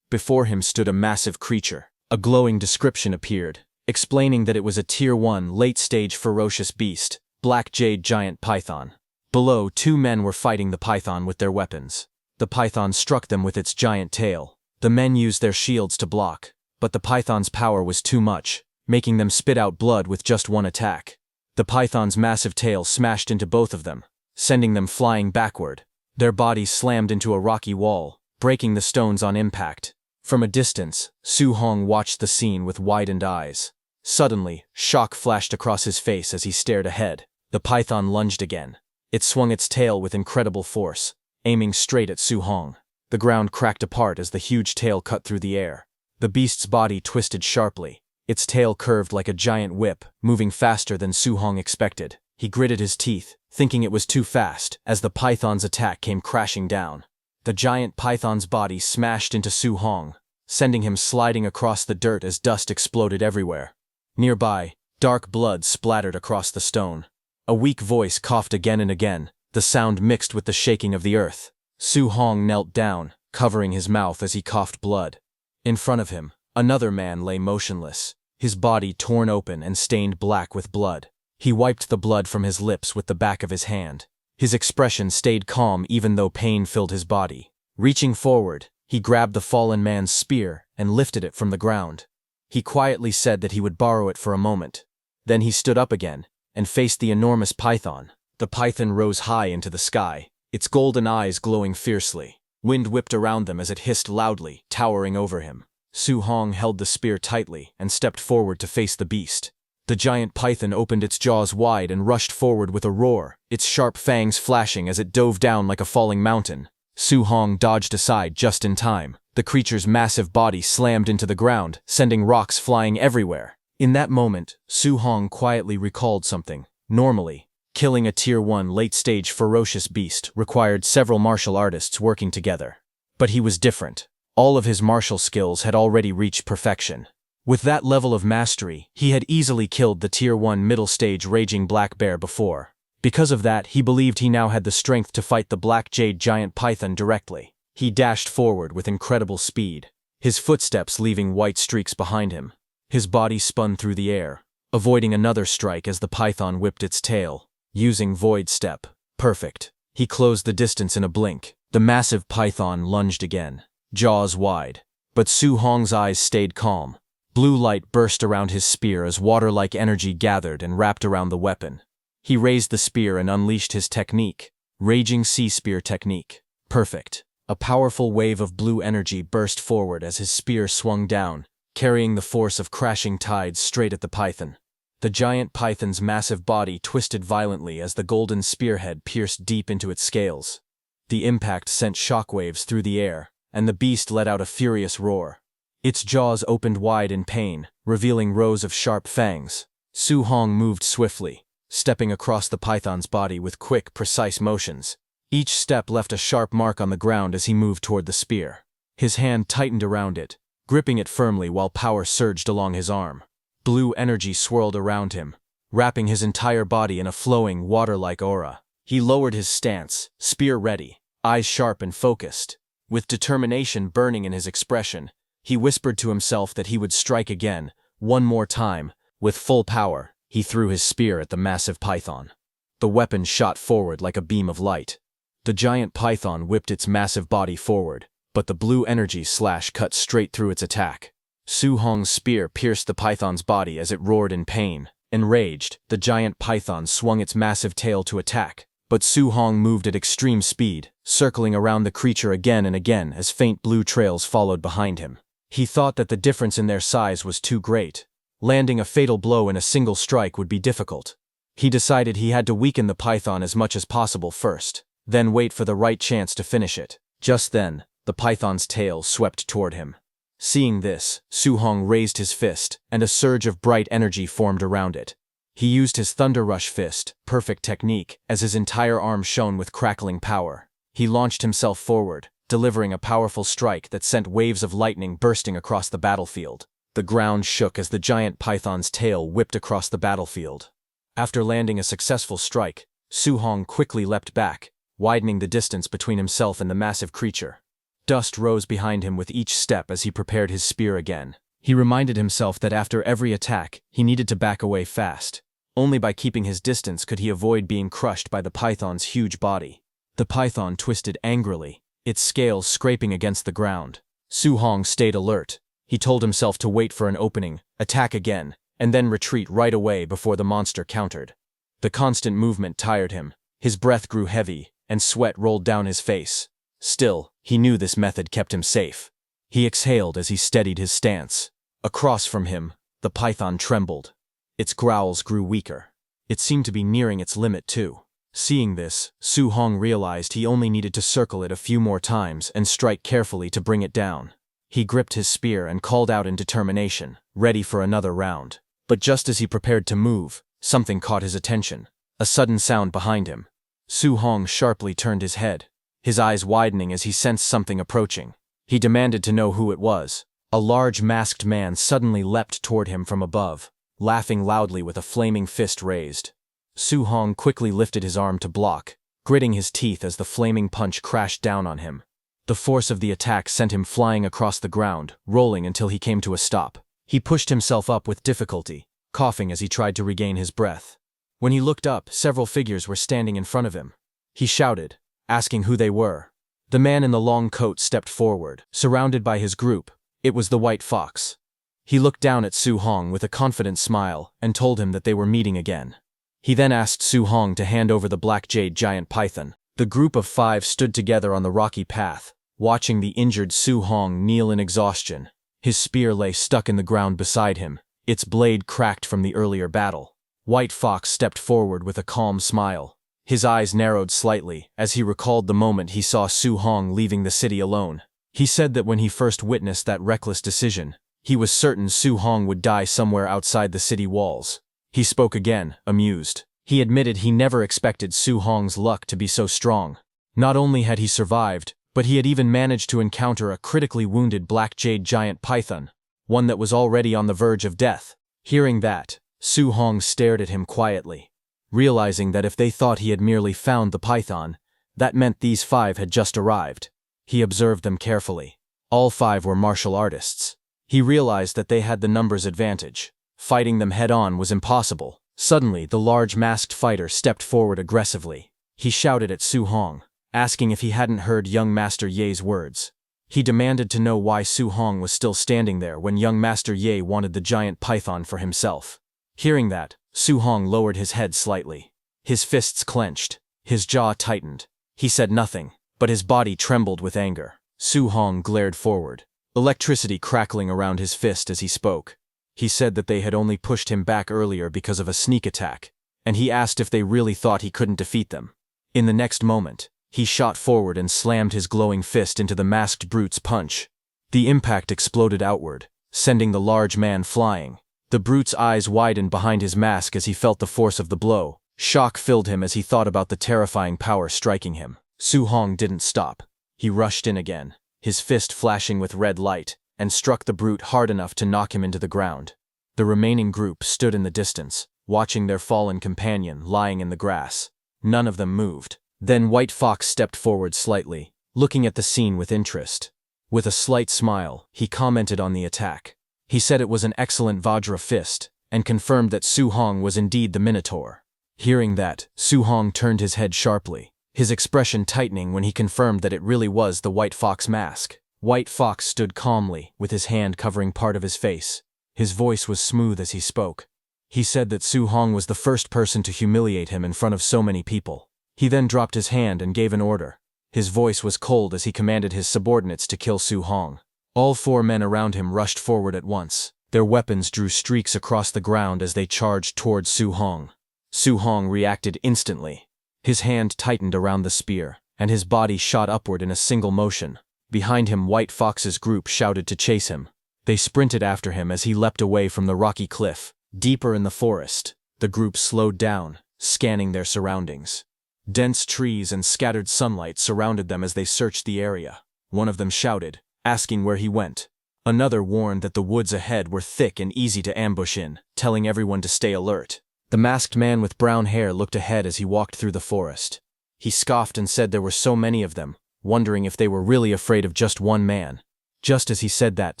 Before him stood a massive creature, A glowing description appeared, explaining that it was a Tier 1 late-stage ferocious beast, black jade giant python. Below, 2 men were fighting the python with their weapons. The python struck them with its giant tail. The men used their shields to block, but the python's power was too much, making them spit out blood with just one attack. The python's massive tail smashed into both of them, sending them flying backward. Their bodies slammed into a rocky wall, breaking the stones on impact. From a distance, Su Hong watched the scene with widened eyes. Suddenly, shock flashed across his face as he stared ahead. The python lunged again. It swung its tail with incredible force, aiming straight at Su Hong. The ground cracked apart as the huge tail cut through the air. The beast's body twisted sharply. Its tail curved like a giant whip, moving faster than Su Hong expected. He gritted his teeth, thinking it was too fast, as the python's attack came crashing down. The giant python's body smashed into Su Hong, sending him sliding across the dirt as dust exploded everywhere. Nearby, dark blood splattered across the stone. A weak voice coughed again and again, the sound mixed with the shaking of the earth. Su Hong knelt down, covering his mouth as he coughed blood. In front of him, another man lay motionless, his body torn open and stained black with blood. He wiped the blood from his lips with the back of his hand. His expression stayed calm even though pain filled his body. Reaching forward, he grabbed the fallen man's spear and lifted it from the ground. He quietly said that he would borrow it for a moment. Then he stood up again and faced the enormous python. The python rose high into the sky, its golden eyes glowing fiercely. Wind whipped around them as it hissed loudly, towering over him. Su Hong held the spear tightly and stepped forward to face the beast. The giant python opened its jaws wide and rushed forward with a roar, its sharp fangs flashing as it dove down like a falling mountain. Su Hong dodged aside just in time. The creature's massive body slammed into the ground, sending rocks flying everywhere. In that moment, Su Hong quietly recalled something. Normally, killing a Tier 1 late-stage ferocious beast required several martial artists working together. But he was different. All of his martial skills had already reached perfection. With that level of mastery, he had easily killed the Tier 1 middle-stage raging black bear before. Because of that, he believed he now had the strength to fight the black jade giant python directly. He dashed forward with incredible speed, his footsteps leaving white streaks behind him. His body spun through the air, avoiding another strike as the python whipped its tail. Using void step. Perfect. He closed the distance in a blink. The massive python lunged again, jaws wide. But Su Hong's eyes stayed calm. Blue light burst around his spear as water-like energy gathered and wrapped around the weapon. He raised the spear and unleashed his technique, Raging Sea Spear technique. Perfect. A powerful wave of blue energy burst forward as his spear swung down, carrying the force of crashing tides straight at the python. The giant python's massive body twisted violently as the golden spearhead pierced deep into its scales. The impact sent shockwaves through the air, and the beast let out a furious roar. Its jaws opened wide in pain, revealing rows of sharp fangs. Su Hong moved swiftly, stepping across the python's body with quick, precise motions. Each step left a sharp mark on the ground as he moved toward the spear. His hand tightened around it, gripping it firmly while power surged along his arm. Blue energy swirled around him, wrapping his entire body in a flowing, water-like aura. He lowered his stance, spear ready, eyes sharp and focused. With determination burning in his expression, he whispered to himself that he would strike again, one more time. With full power, he threw his spear at the massive python. The weapon shot forward like a beam of light. The giant python whipped its massive body forward, but the blue energy slash cut straight through its attack. Su Hong's spear pierced the python's body as it roared in pain. Enraged, the giant python swung its massive tail to attack, but Su Hong moved at extreme speed, circling around the creature again and again as faint blue trails followed behind him. He thought that the difference in their size was too great. Landing a fatal blow in a single strike would be difficult. He decided he had to weaken the python as much as possible first, then wait for the right chance to finish it. Just then, the python's tail swept toward him. Seeing this, Su Hong raised his fist, and a surge of bright energy formed around it. He used his Thunder Rush fist, perfect technique, as his entire arm shone with crackling power. He launched himself forward, delivering a powerful strike that sent waves of lightning bursting across the battlefield. The ground shook as the giant python's tail whipped across the battlefield. After landing a successful strike, Su Hong quickly leapt back, widening the distance between himself and the massive creature. Dust rose behind him with each step as he prepared his spear again. He reminded himself that after every attack, he needed to back away fast. Only by keeping his distance could he avoid being crushed by the python's huge body. The python twisted angrily, its scales scraping against the ground. Su Hong stayed alert. He told himself to wait for an opening, attack again, and then retreat right away before the monster countered. The constant movement tired him. His breath grew heavy, and sweat rolled down his face. Still, he knew this method kept him safe. He exhaled as he steadied his stance. Across from him, the python trembled. Its growls grew weaker. It seemed to be nearing its limit too. Seeing this, Su Hong realized he only needed to circle it a few more times and strike carefully to bring it down. He gripped his spear and called out in determination, ready for another round. But just as he prepared to move, something caught his attention. A sudden sound behind him. Su Hong sharply turned his head, his eyes widening as he sensed something approaching. He demanded to know who it was. A large masked man suddenly leapt toward him from above, laughing loudly with a flaming fist raised. Su Hong quickly lifted his arm to block, gritting his teeth as the flaming punch crashed down on him. The force of the attack sent him flying across the ground, rolling until he came to a stop. He pushed himself up with difficulty, coughing as he tried to regain his breath. When he looked up, several figures were standing in front of him. He shouted, asking who they were. The man in the long coat stepped forward, surrounded by his group. It was the White Fox. He looked down at Su Hong with a confident smile and told him that they were meeting again. He then asked Su Hong to hand over the black jade giant python. The group of 5 stood together on the rocky path, watching the injured Su Hong kneel in exhaustion. His spear lay stuck in the ground beside him, its blade cracked from the earlier battle. White Fox stepped forward with a calm smile. His eyes narrowed slightly as he recalled the moment he saw Su Hong leaving the city alone. He said that when he first witnessed that reckless decision, he was certain Su Hong would die somewhere outside the city walls. He spoke again, amused. He admitted he never expected Su Hong's luck to be so strong. Not only had he survived, but he had even managed to encounter a critically wounded black jade giant python, one that was already on the verge of death. Hearing that, Su Hong stared at him quietly, realizing that if they thought he had merely found the python, that meant these 5 had just arrived. He observed them carefully. All 5 were martial artists. He realized that they had the numbers advantage. Fighting them head-on was impossible. Suddenly, the large masked fighter stepped forward aggressively. He shouted at Su Hong, asking if he hadn't heard young Master Ye's words. He demanded to know why Su Hong was still standing there when young Master Ye wanted the giant python for himself. Hearing that, Su Hong lowered his head slightly. His fists clenched. His jaw tightened. He said nothing, but his body trembled with anger. Su Hong glared forward, electricity crackling around his fist as he spoke. He said that they had only pushed him back earlier because of a sneak attack, and he asked if they really thought he couldn't defeat them. In the next moment, he shot forward and slammed his glowing fist into the masked brute's punch. The impact exploded outward, sending the large man flying. The brute's eyes widened behind his mask as he felt the force of the blow. Shock filled him as he thought about the terrifying power striking him. Su Hong didn't stop. He rushed in again, his fist flashing with red light, and struck the brute hard enough to knock him into the ground. The remaining group stood in the distance, watching their fallen companion lying in the grass. None of them moved. Then White Fox stepped forward slightly, looking at the scene with interest. With a slight smile, he commented on the attack. He said it was an excellent Vajra fist, and confirmed that Su Hong was indeed the Minotaur. Hearing that, Su Hong turned his head sharply, his expression tightening when he confirmed that it really was the White Fox mask. White Fox stood calmly, with his hand covering part of his face. His voice was smooth as he spoke. He said that Su Hong was the first person to humiliate him in front of so many people. He then dropped his hand and gave an order. His voice was cold as he commanded his subordinates to kill Su Hong. All 4 men around him rushed forward at once. Their weapons drew streaks across the ground as they charged towards Su Hong. Su Hong reacted instantly. His hand tightened around the spear, and his body shot upward in a single motion. Behind him, White Fox's group shouted to chase him. They sprinted after him as he leapt away from the rocky cliff. Deeper in the forest, the group slowed down, scanning their surroundings. Dense trees and scattered sunlight surrounded them as they searched the area. One of them shouted, asking where he went. Another warned that the woods ahead were thick and easy to ambush in, telling everyone to stay alert. The masked man with brown hair looked ahead as he walked through the forest. He scoffed and said there were so many of them, wondering if they were really afraid of just one man. Just as he said that,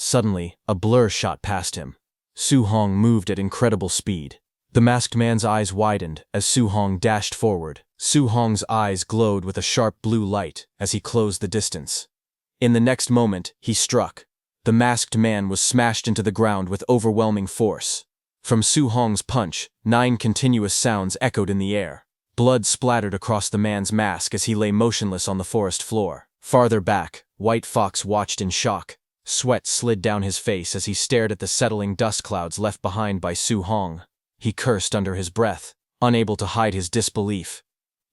suddenly, a blur shot past him. Su Hong moved at incredible speed. The masked man's eyes widened as Su Hong dashed forward. Su Hong's eyes glowed with a sharp blue light as he closed the distance. In the next moment, he struck. The masked man was smashed into the ground with overwhelming force. From Su Hong's punch, 9 continuous sounds echoed in the air. Blood splattered across the man's mask as he lay motionless on the forest floor. Farther back, White Fox watched in shock. Sweat slid down his face as he stared at the settling dust clouds left behind by Su Hong. He cursed under his breath, unable to hide his disbelief.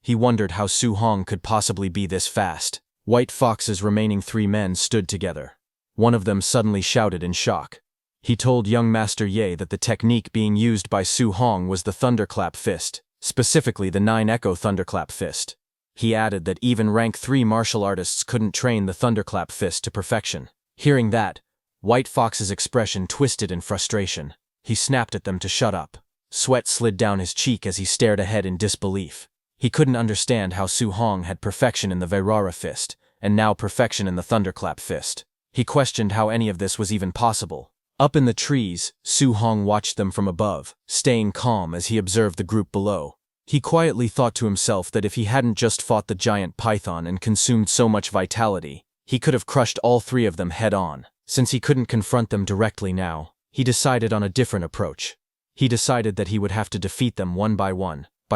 He wondered how Su Hong could possibly be this fast. White Fox's remaining 3 men stood together. One of them suddenly shouted in shock. He told young Master Ye that the technique being used by Su Hong was the Thunderclap Fist, specifically the 9 Echo Thunderclap Fist. He added that even rank 3 martial artists couldn't train the Thunderclap Fist to perfection. Hearing that, White Fox's expression twisted in frustration. He snapped at them to shut up. Sweat slid down his cheek as he stared ahead in disbelief. He couldn't understand how Su Hong had perfection in the Vairara Fist, and now perfection in the Thunderclap Fist. He questioned how any of this was even possible. Up in the trees, Su Hong watched them from above, staying calm as he observed the group below. He quietly thought to himself that if he hadn't just fought the giant python and consumed so much vitality, he could have crushed all 3 of them head-on. Since he couldn't confront them directly now, he decided on a different approach. He decided that he would have to defeat them one by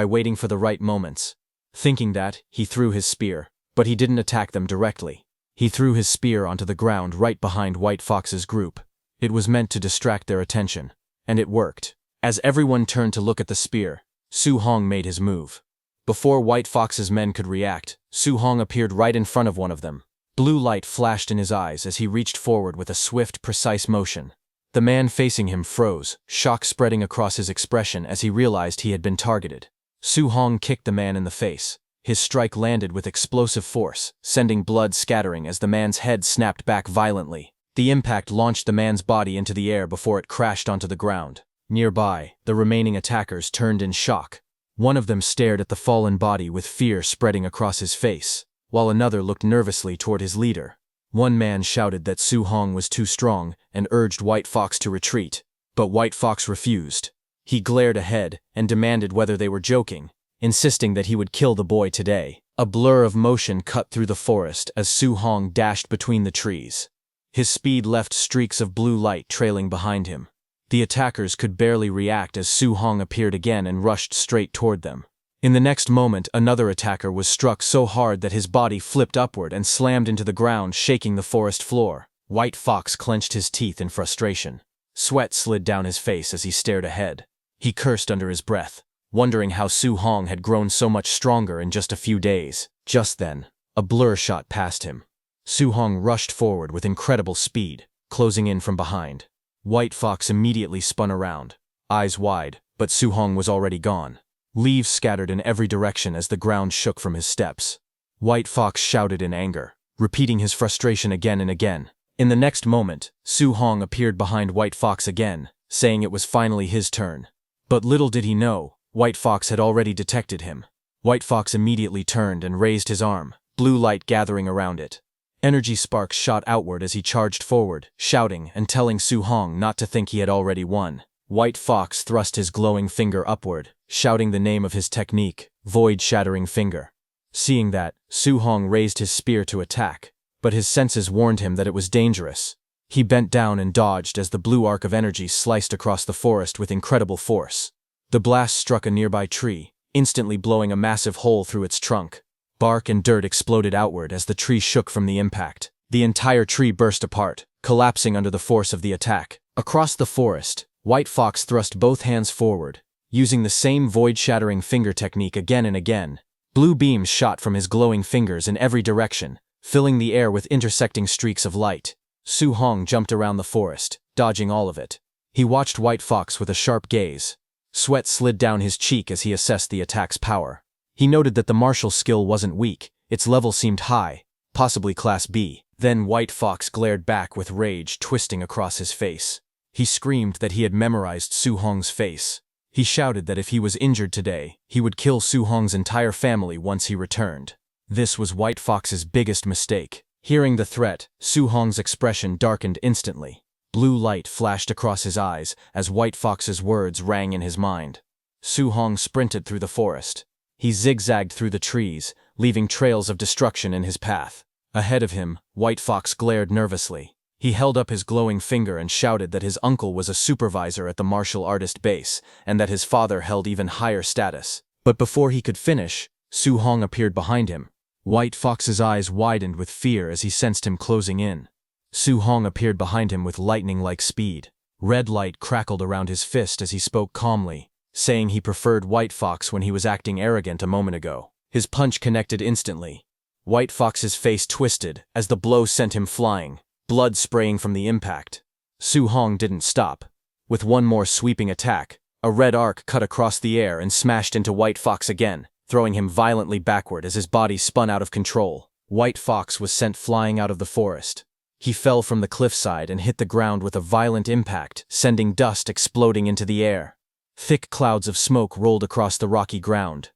waiting for the right moments. Thinking that, he threw his spear, but he didn't attack them directly. He threw his spear onto the ground right behind White Fox's group. It was meant to distract their attention, and it worked. As everyone turned to look at the spear, Su Hong made his move. Before White Fox's men could react, Su Hong appeared right in front of one of them. Blue light flashed in his eyes as he reached forward with a swift, precise motion. The man facing him froze, shock spreading across his expression as he realized he had been targeted. Su Hong kicked the man in the face. His strike landed with explosive force, sending blood scattering as the man's head snapped back violently. The impact launched the man's body into the air before it crashed onto the ground. Nearby, the remaining attackers turned in shock. One of them stared at the fallen body with fear spreading across his face, while another looked nervously toward his leader. One man shouted that Su Hong was too strong and urged White Fox to retreat, but White Fox refused. He glared ahead and demanded whether they were joking, insisting that he would kill the boy today. A blur of motion cut through the forest as Su Hong dashed between the trees. His speed left streaks of blue light trailing behind him. The attackers could barely react as Su Hong appeared again and rushed straight toward them. In the next moment, another attacker was struck so hard that his body flipped upward and slammed into the ground, shaking the forest floor. White Fox clenched his teeth in frustration. Sweat slid down his face as he stared ahead. He cursed under his breath, wondering how Su Hong had grown so much stronger in just a few days. Just then, a blur shot past him. Su Hong rushed forward with incredible speed, closing in from behind. White Fox immediately spun around, eyes wide, but Su Hong was already gone. Leaves scattered in every direction as the ground shook from his steps. White Fox shouted in anger, repeating his frustration again and again. In the next moment, Su Hong appeared behind White Fox again, saying it was finally his turn. But little did he know, White Fox had already detected him. White Fox immediately turned and raised his arm, blue light gathering around it. Energy sparks shot outward as he charged forward, shouting and telling Su Hong not to think he had already won. White Fox thrust his glowing finger upward, shouting the name of his technique, Void-Shattering Finger. Seeing that, Su Hong raised his spear to attack, but his senses warned him that it was dangerous. He bent down and dodged as the blue arc of energy sliced across the forest with incredible force. The blast struck a nearby tree, instantly blowing a massive hole through its trunk. Bark and dirt exploded outward as the tree shook from the impact. The entire tree burst apart, collapsing under the force of the attack. Across the forest, White Fox thrust both hands forward, using the same void-shattering finger technique again and again. Blue beams shot from his glowing fingers in every direction, filling the air with intersecting streaks of light. Su Hong jumped around the forest, dodging all of it. He watched White Fox with a sharp gaze. Sweat slid down his cheek as he assessed the attack's power. He noted that the martial skill wasn't weak, its level seemed high, possibly Class B. Then White Fox glared back with rage twisting across his face. He screamed that he had memorized Su Hong's face. He shouted that if he was injured today, he would kill Su Hong's entire family once he returned. This was White Fox's biggest mistake. Hearing the threat, Su Hong's expression darkened instantly. Blue light flashed across his eyes as White Fox's words rang in his mind. Su Hong sprinted through the forest. He zigzagged through the trees, leaving trails of destruction in his path. Ahead of him, White Fox glared nervously. He held up his glowing finger and shouted that his uncle was a supervisor at the martial artist base, and that his father held even higher status. But before he could finish, Su Hong appeared behind him. White Fox's eyes widened with fear as he sensed him closing in. Su Hong appeared behind him with lightning-like speed. Red light crackled around his fist as he spoke calmly, saying he preferred White Fox when he was acting arrogant a moment ago. His punch connected instantly. White Fox's face twisted as the blow sent him flying, blood spraying from the impact. Su Hong didn't stop. With one more sweeping attack, a red arc cut across the air and smashed into White Fox again, throwing him violently backward as his body spun out of control. White Fox was sent flying out of the forest. He fell from the cliffside and hit the ground with a violent impact, sending dust exploding into the air. Thick clouds of smoke rolled across the rocky ground.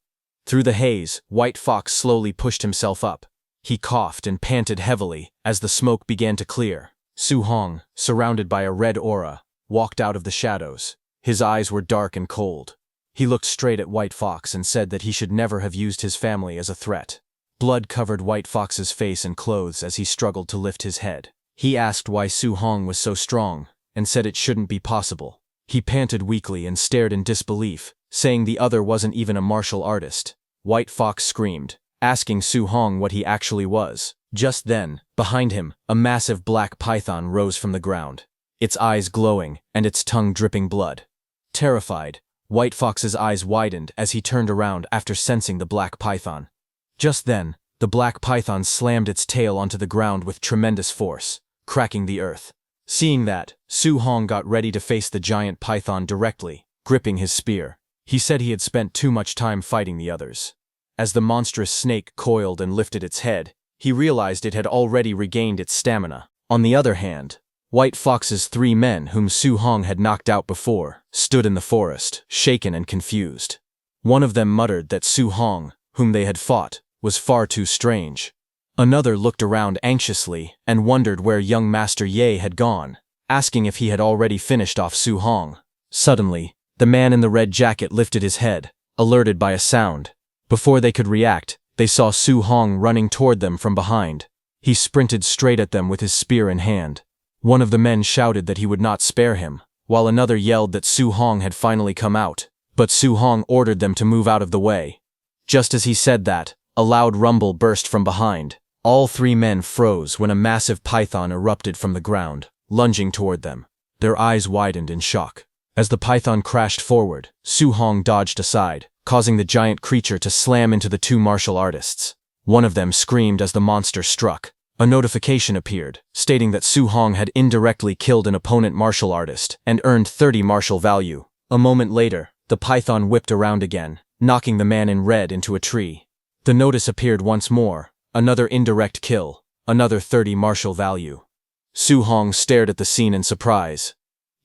Through the haze, White Fox slowly pushed himself up. He coughed and panted heavily as the smoke began to clear. Su Hong, surrounded by a red aura, walked out of the shadows. His eyes were dark and cold. He looked straight at White Fox and said that he should never have used his family as a threat. Blood covered White Fox's face and clothes as he struggled to lift his head. He asked why Su Hong was so strong, and said it shouldn't be possible. He panted weakly and stared in disbelief, saying the other wasn't even a martial artist. White Fox screamed, asking Su Hong what he actually was. Just then, behind him, a massive black python rose from the ground, its eyes glowing and its tongue dripping blood. Terrified, White Fox's eyes widened as he turned around after sensing the black python. Just then, the black python slammed its tail onto the ground with tremendous force, cracking the earth. Seeing that, Su Hong got ready to face the giant python directly, gripping his spear. He said he had spent too much time fighting the others. As the monstrous snake coiled and lifted its head, he realized it had already regained its stamina. On the other hand, White Fox's 3 men whom Su Hong had knocked out before stood in the forest, shaken and confused. One of them muttered that Su Hong, whom they had fought, was far too strange. Another looked around anxiously and wondered where young Master Ye had gone, asking if he had already finished off Su Hong. Suddenly, the man in the red jacket lifted his head, alerted by a sound. Before they could react, they saw Su Hong running toward them from behind. He sprinted straight at them with his spear in hand. One of the men shouted that he would not spare him, while another yelled that Su Hong had finally come out, but Su Hong ordered them to move out of the way. Just as he said that, a loud rumble burst from behind. All 3 men froze when a massive python erupted from the ground, lunging toward them. Their eyes widened in shock. As the python crashed forward, Su Hong dodged aside, causing the giant creature to slam into the 2 martial artists. One of them screamed as the monster struck. A notification appeared, stating that Su Hong had indirectly killed an opponent martial artist and earned 30 martial value. A moment later, the python whipped around again, knocking the man in red into a tree. The notice appeared once more, another indirect kill, another 30 martial value. Su Hong stared at the scene in surprise.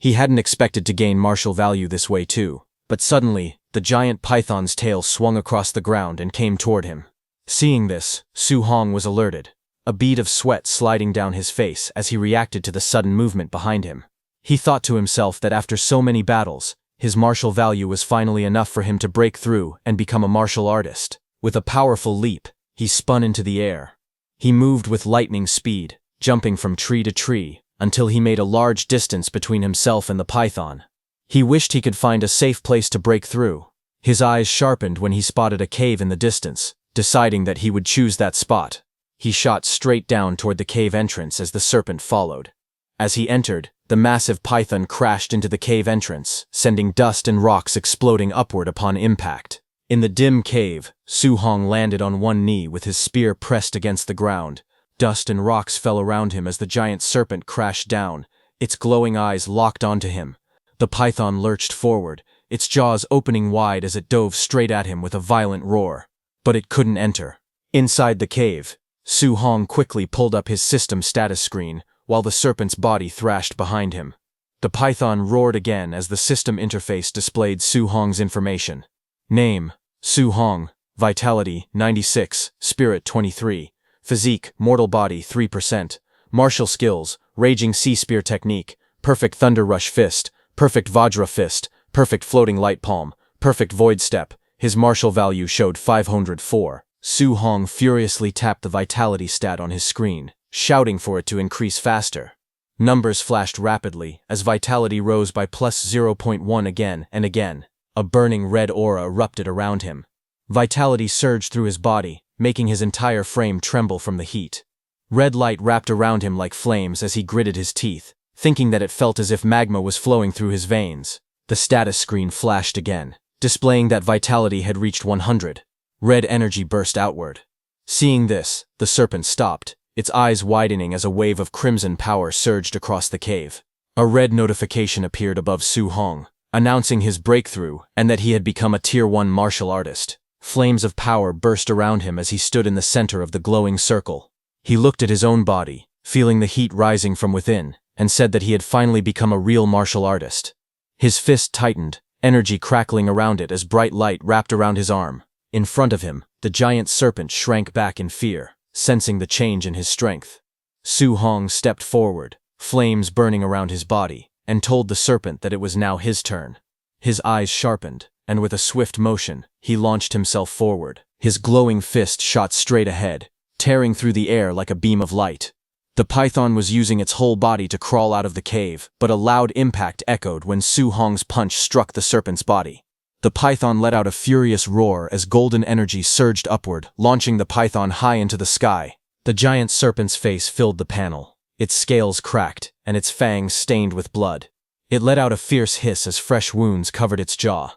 He hadn't expected to gain martial value this way too, but suddenly, the giant python's tail swung across the ground and came toward him. Seeing this, Su Hong was alerted, a bead of sweat sliding down his face as he reacted to the sudden movement behind him. He thought to himself that after so many battles, his martial value was finally enough for him to break through and become a martial artist. With a powerful leap, he spun into the air. He moved with lightning speed, jumping from tree to tree, until he made a large distance between himself and the python. He wished he could find a safe place to break through. His eyes sharpened when he spotted a cave in the distance, deciding that he would choose that spot. He shot straight down toward the cave entrance as the serpent followed. As he entered, the massive python crashed into the cave entrance, sending dust and rocks exploding upward upon impact. In the dim cave, Su Hong landed on one knee with his spear pressed against the ground. Dust and rocks fell around him as the giant serpent crashed down, its glowing eyes locked onto him. The python lurched forward, its jaws opening wide as it dove straight at him with a violent roar. But it couldn't enter. Inside the cave, Su Hong quickly pulled up his system status screen, while the serpent's body thrashed behind him. The python roared again as the system interface displayed Su Hong's information. Name: Su Hong, Vitality 96, Spirit 23, Physique, mortal body 3%. Martial skills, raging sea spear technique, perfect thunder rush fist, perfect vajra fist, perfect floating light palm, perfect void step. His martial value showed 504. Su Hong furiously tapped the vitality stat on his screen, shouting for it to increase faster. Numbers flashed rapidly as vitality rose by plus 0.1 again and again. A burning red aura erupted around him. Vitality surged through his body, making his entire frame tremble from the heat. Red light wrapped around him like flames as he gritted his teeth, thinking that it felt as if magma was flowing through his veins. The status screen flashed again, displaying that vitality had reached 100. Red energy burst outward. Seeing this, the serpent stopped, its eyes widening as a wave of crimson power surged across the cave. A red notification appeared above Su Hong, announcing his breakthrough and that he had become a Tier 1 martial artist. Flames of power burst around him as he stood in the center of the glowing circle. He looked at his own body, feeling the heat rising from within, and said that he had finally become a real martial artist. His fist tightened, energy crackling around it as bright light wrapped around his arm. In front of him, the giant serpent shrank back in fear, sensing the change in his strength. Su Hong stepped forward, flames burning around his body, and told the serpent that it was now his turn. His eyes sharpened, and with a swift motion, he launched himself forward. His glowing fist shot straight ahead, tearing through the air like a beam of light. The python was using its whole body to crawl out of the cave, but a loud impact echoed when Su Hong's punch struck the serpent's body. The python let out a furious roar as golden energy surged upward, launching the python high into the sky. The giant serpent's face filled the panel. Its scales cracked, and its fangs stained with blood. It let out a fierce hiss as fresh wounds covered its jaw.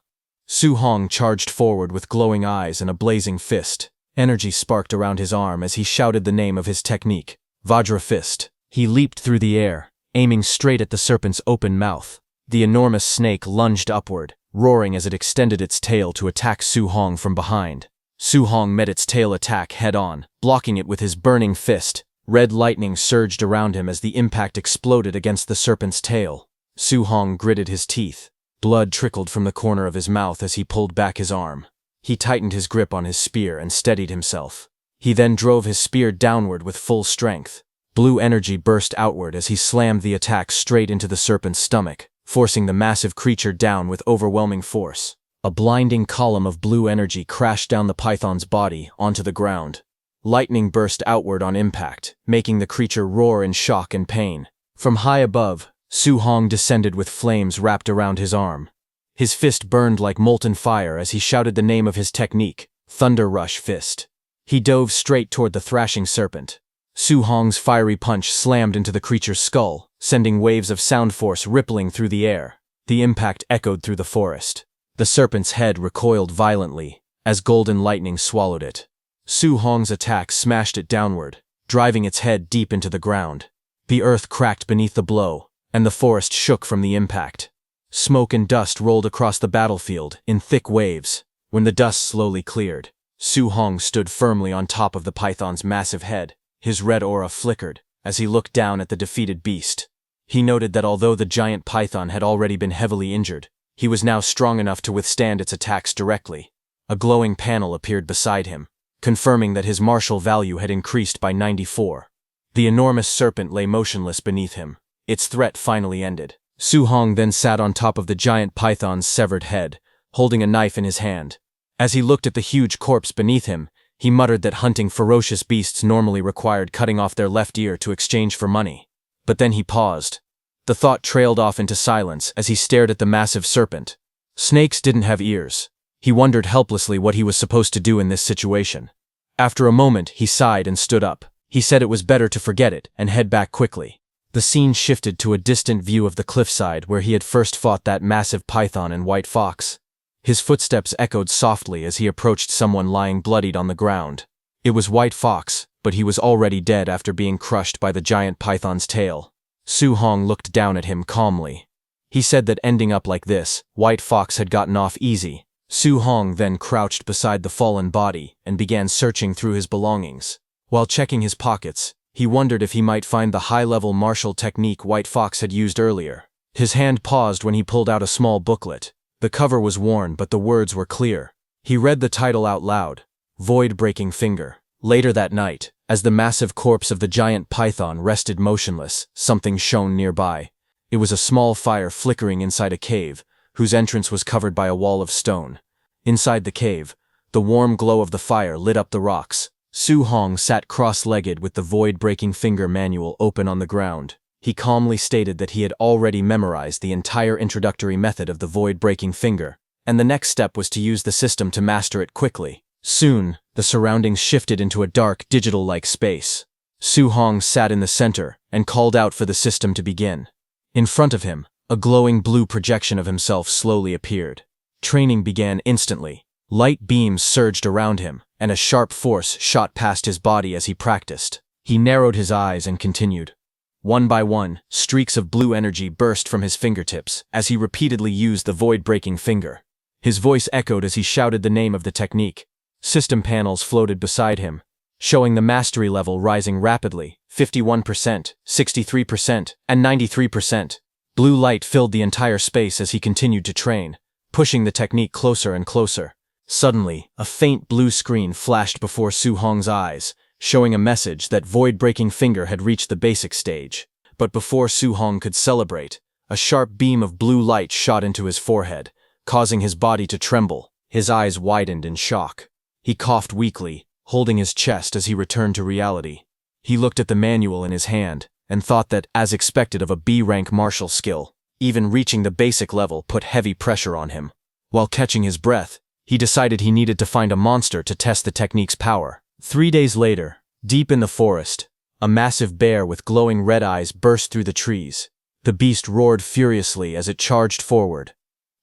Su Hong charged forward with glowing eyes and a blazing fist. Energy sparked around his arm as he shouted the name of his technique, Vajra Fist. He leaped through the air, aiming straight at the serpent's open mouth. The enormous snake lunged upward, roaring as it extended its tail to attack Su Hong from behind. Su Hong met its tail attack head-on, blocking it with his burning fist. Red lightning surged around him as the impact exploded against the serpent's tail. Su Hong gritted his teeth. Blood trickled from the corner of his mouth as he pulled back his arm. He tightened his grip on his spear and steadied himself. He then drove his spear downward with full strength. Blue energy burst outward as he slammed the attack straight into the serpent's stomach, forcing the massive creature down with overwhelming force. A blinding column of blue energy crashed down the python's body onto the ground. Lightning burst outward on impact, making the creature roar in shock and pain. From high above, Su Hong descended with flames wrapped around his arm. His fist burned like molten fire as he shouted the name of his technique, Thunder Rush Fist. He dove straight toward the thrashing serpent. Su Hong's fiery punch slammed into the creature's skull, sending waves of sound force rippling through the air. The impact echoed through the forest. The serpent's head recoiled violently, as golden lightning swallowed it. Su Hong's attack smashed it downward, driving its head deep into the ground. The earth cracked beneath the blow, and the forest shook from the impact. Smoke and dust rolled across the battlefield in thick waves. When the dust slowly cleared, Su Hong stood firmly on top of the python's massive head. His red aura flickered as he looked down at the defeated beast. He noted that although the giant python had already been heavily injured, he was now strong enough to withstand its attacks directly. A glowing panel appeared beside him, confirming that his martial value had increased by 94. The enormous serpent lay motionless beneath him. Its threat finally ended. Su Hong then sat on top of the giant python's severed head, holding a knife in his hand. As he looked at the huge corpse beneath him, he muttered that hunting ferocious beasts normally required cutting off their left ear to exchange for money. But then he paused. The thought trailed off into silence as he stared at the massive serpent. Snakes didn't have ears. He wondered helplessly what he was supposed to do in this situation. After a moment, he sighed and stood up. He said it was better to forget it and head back quickly. The scene shifted to a distant view of the cliffside where he had first fought that massive python and white fox. His footsteps echoed softly as he approached someone lying bloodied on the ground. It was White Fox, but he was already dead after being crushed by the giant python's tail. Su Hong looked down at him calmly. He said that ending up like this, White Fox had gotten off easy. Su Hong then crouched beside the fallen body and began searching through his belongings. While checking his pockets, he wondered if he might find the high-level martial technique White Fox had used earlier. His hand paused when he pulled out a small booklet. The cover was worn, but the words were clear. He read the title out loud, Void Breaking Finger. Later that night, As the massive corpse of the giant python rested motionless, something shone nearby. It was a small fire flickering inside a cave, whose entrance was covered by a wall of stone. Inside the cave, the warm glow of the fire lit up the rocks. Su Hong sat cross-legged with the void-breaking finger manual open on the ground. He calmly stated that he had already memorized the entire introductory method of the void-breaking finger, and the next step was to use the system to master it quickly. Soon, the surroundings shifted into a dark, digital-like space. Su Hong sat in the center and called out for the system to begin. In front of him, a glowing blue projection of himself slowly appeared. Training began instantly. Light beams surged around him, and a sharp force shot past his body as he practiced. He narrowed his eyes and continued. One by one, streaks of blue energy burst from his fingertips as he repeatedly used the void-breaking finger. His voice echoed as he shouted the name of the technique. System panels floated beside him, showing the mastery level rising rapidly, 51%, 63%, and 93%. Blue light filled the entire space as he continued to train, pushing the technique closer and closer. Suddenly, a faint blue screen flashed before Su Hong's eyes, showing a message that void-breaking finger had reached the basic stage. But before Su Hong could celebrate, a sharp beam of blue light shot into his forehead, causing his body to tremble. His eyes widened in shock. He coughed weakly, holding his chest as he returned to reality. He looked at the manual in his hand and thought that, as expected of a B-rank martial skill, even reaching the basic level put heavy pressure on him. While catching his breath, he decided he needed to find a monster to test the technique's power. 3 days later, deep in the forest, a massive bear with glowing red eyes burst through the trees. The beast roared furiously as it charged forward.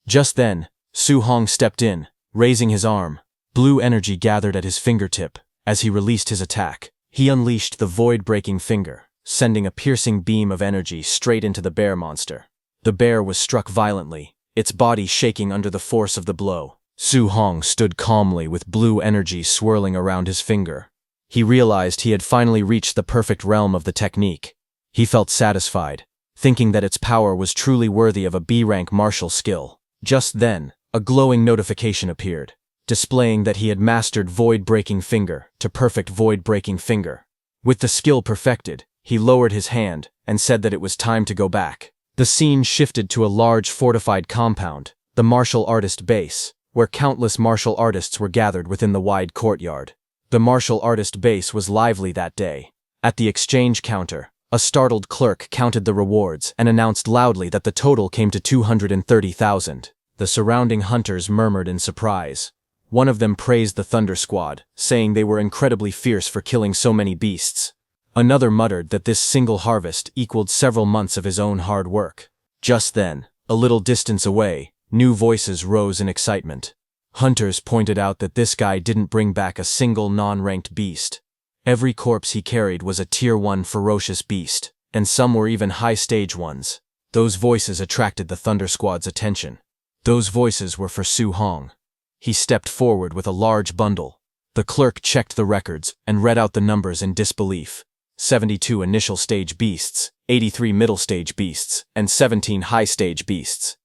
Just then, Su Hong stepped in, raising his arm. Blue energy gathered at his fingertip. As he released his attack, he unleashed the void-breaking finger, sending a piercing beam of energy straight into the bear monster. The bear was struck violently, its body shaking under the force of the blow. Su Hong stood calmly with blue energy swirling around his finger. He realized he had finally reached the perfect realm of the technique. He felt satisfied, thinking that its power was truly worthy of a B-rank martial skill. Just then, a glowing notification appeared, displaying that he had mastered void-breaking finger to perfect void-breaking finger. With the skill perfected, he lowered his hand and said that it was time to go back. The scene shifted to a large fortified compound, the martial artist base, where countless martial artists were gathered within the wide courtyard. The martial artist base was lively that day. At the exchange counter, a startled clerk counted the rewards and announced loudly that the total came to 230,000. The surrounding hunters murmured in surprise. One of them praised the Thunder Squad, saying they were incredibly fierce for killing so many beasts. Another muttered that this single harvest equaled several months of his own hard work. Just then, a little distance away, new voices rose in excitement. Hunters pointed out that this guy didn't bring back a single non-ranked beast. Every corpse he carried was a Tier 1 ferocious beast, and some were even high-stage ones. Those voices attracted the Thunder Squad's attention. Those voices were for Su Hong. He stepped forward with a large bundle. The clerk checked the records and read out the numbers in disbelief. 72 initial stage beasts, 83 middle stage beasts, and 17 high stage beasts.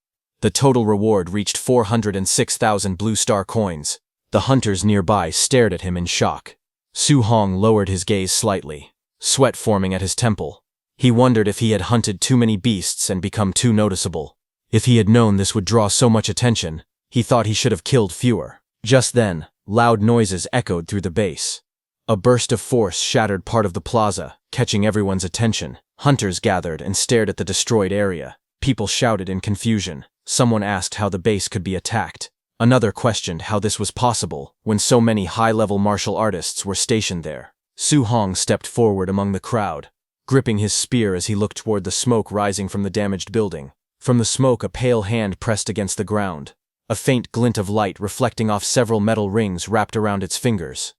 The total reward reached 406,000 blue star coins. The hunters nearby stared at him in shock. Su Hong lowered his gaze slightly, sweat forming at his temple. He wondered if he had hunted too many beasts and become too noticeable. If he had known this would draw so much attention, he thought he should have killed fewer. Just then, loud noises echoed through the base. A burst of force shattered part of the plaza, catching everyone's attention. Hunters gathered and stared at the destroyed area. People shouted in confusion. Someone asked how the base could be attacked. Another questioned how this was possible when so many high-level martial artists were stationed there. Su Hong stepped forward among the crowd, gripping his spear as he looked toward the smoke rising from the damaged building. From the smoke, a pale hand pressed against the ground, a faint glint of light reflecting off several metal rings wrapped around its fingers.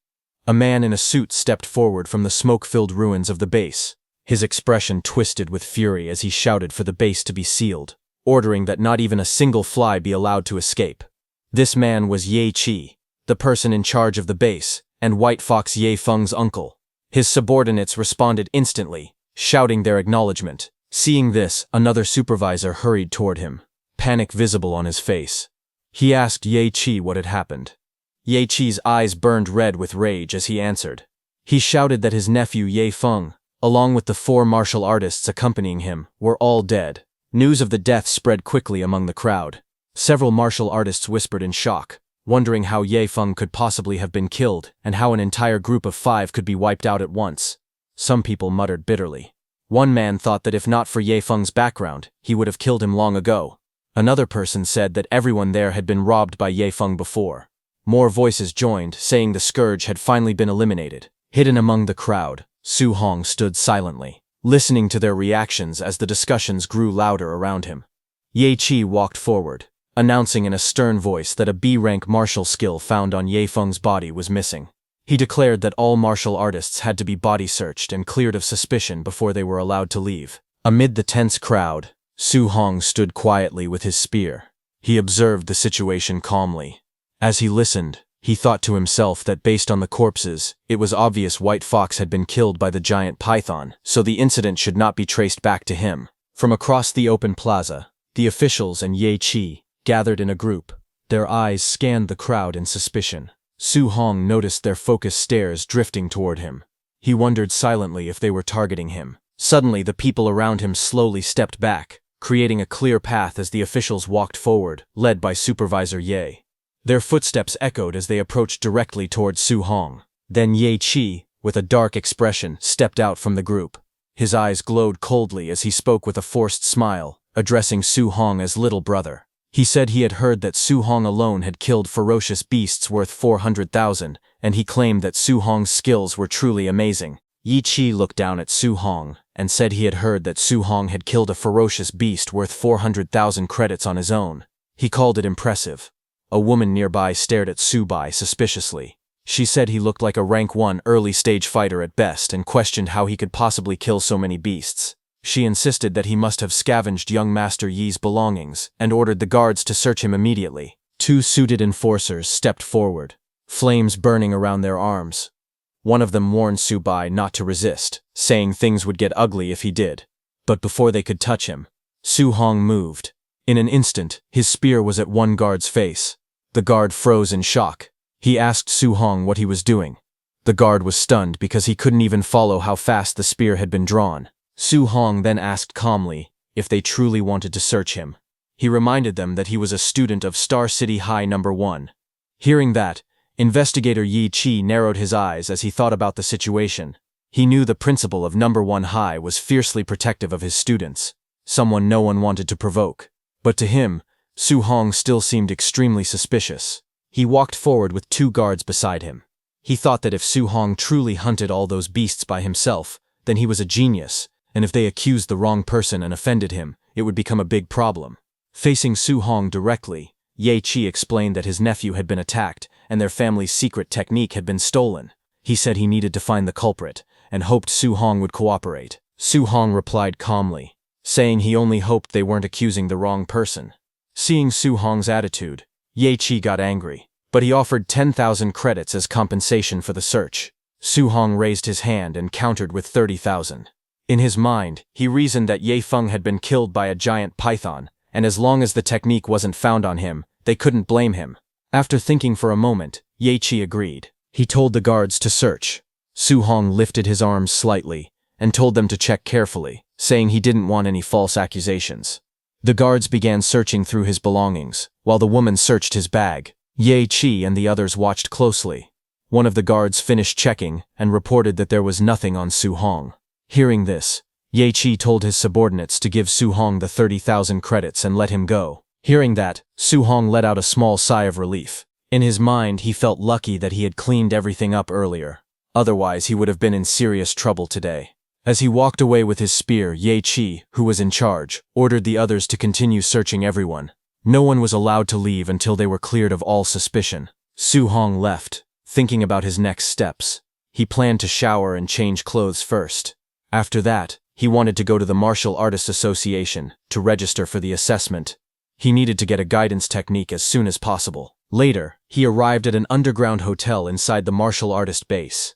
A man in a suit stepped forward from the smoke-filled ruins of the base. His expression twisted with fury as he shouted for the base to be sealed, ordering that not even a single fly be allowed to escape. This man was Ye Qi, the person in charge of the base, and White Fox Ye Feng's uncle. His subordinates responded instantly, shouting their acknowledgement. Seeing this, another supervisor hurried toward him, panic visible on his face. He asked Ye Qi what had happened. Ye Qi's eyes burned red with rage as he answered. He shouted that his nephew Ye Feng, along with the 4 martial artists accompanying him, were all dead. News of the death spread quickly among the crowd. Several martial artists whispered in shock, wondering how Ye Feng could possibly have been killed and how an entire group of 5 could be wiped out at once. Some people muttered bitterly. One man thought that if not for Ye Feng's background, he would have killed him long ago. Another person said that everyone there had been robbed by Ye Feng before. More voices joined, saying the scourge had finally been eliminated. Hidden among the crowd, Su Hong stood silently, listening to their reactions as the discussions grew louder around him. Ye Qi walked forward, announcing in a stern voice that a B-rank martial skill found on Ye Feng's body was missing. He declared that all martial artists had to be body searched and cleared of suspicion before they were allowed to leave. Amid the tense crowd, Su Hong stood quietly with his spear. He observed the situation calmly. As he listened, he thought to himself that based on the corpses, it was obvious White Fox had been killed by the giant python, so the incident should not be traced back to him. From across the open plaza, the officials and Ye Qi gathered in a group. Their eyes scanned the crowd in suspicion. Su Hong noticed their focused stares drifting toward him. He wondered silently if they were targeting him. Suddenly, the people around him slowly stepped back, creating a clear path as the officials walked forward, led by Supervisor Ye. Their footsteps echoed as they approached directly towards Su Hong. Then Ye Qi, with a dark expression, stepped out from the group. His eyes glowed coldly as he spoke with a forced smile, addressing Su Hong as little brother. He said he had heard that Su Hong alone had killed ferocious beasts worth 400,000, and he claimed that Su Hong's skills were truly amazing. Ye Qi looked down at Su Hong and said he had heard that Su Hong had killed a ferocious beast worth 400,000 credits on his own. He called it impressive. A woman nearby stared at Su Bai suspiciously. She said he looked like a rank 1 early-stage fighter at best and questioned how he could possibly kill so many beasts. She insisted that he must have scavenged young Master Yi's belongings and ordered the guards to search him immediately. 2 suited enforcers stepped forward, flames burning around their arms. One of them warned Su Bai not to resist, saying things would get ugly if he did. But before they could touch him, Su Hong moved. In an instant, his spear was at one guard's face. The guard froze in shock. He asked Su Hong what he was doing. The guard was stunned because he couldn't even follow how fast the spear had been drawn. Su Hong then asked calmly if they truly wanted to search him. He reminded them that he was a student of Star City High No. 1. Hearing that, Investigator Ye Qi narrowed his eyes as he thought about the situation. He knew the principal of No. 1 High was fiercely protective of his students, someone no one wanted to provoke. But to him, Su Hong still seemed extremely suspicious. He walked forward with 2 guards beside him. He thought that if Su Hong truly hunted all those beasts by himself, then he was a genius, and if they accused the wrong person and offended him, it would become a big problem. Facing Su Hong directly, Ye Qi explained that his nephew had been attacked and their family's secret technique had been stolen. He said he needed to find the culprit and hoped Su Hong would cooperate. Su Hong replied calmly, saying he only hoped they weren't accusing the wrong person. Seeing Su Hong's attitude, Ye Qi got angry, but he offered 10,000 credits as compensation for the search. Su Hong raised his hand and countered with 30,000. In his mind, he reasoned that Ye Feng had been killed by a giant python, and as long as the technique wasn't found on him, they couldn't blame him. After thinking for a moment, Ye Qi agreed. He told the guards to search. Su Hong lifted his arms slightly and told them to check carefully, saying he didn't want any false accusations. The guards began searching through his belongings, while the woman searched his bag. Ye Qi and the others watched closely. One of the guards finished checking and reported that there was nothing on Su Hong. Hearing this, Ye Qi told his subordinates to give Su Hong the 30,000 credits and let him go. Hearing that, Su Hong let out a small sigh of relief. In his mind, he felt lucky that he had cleaned everything up earlier. Otherwise, he would have been in serious trouble today. As he walked away with his spear, Ye Qi, who was in charge, ordered the others to continue searching everyone. No one was allowed to leave until they were cleared of all suspicion. Su Hong left, thinking about his next steps. He planned to shower and change clothes first. After that, he wanted to go to the Martial Artists Association to register for the assessment. He needed to get a guidance technique as soon as possible. Later, he arrived at an underground hotel inside the martial artist base.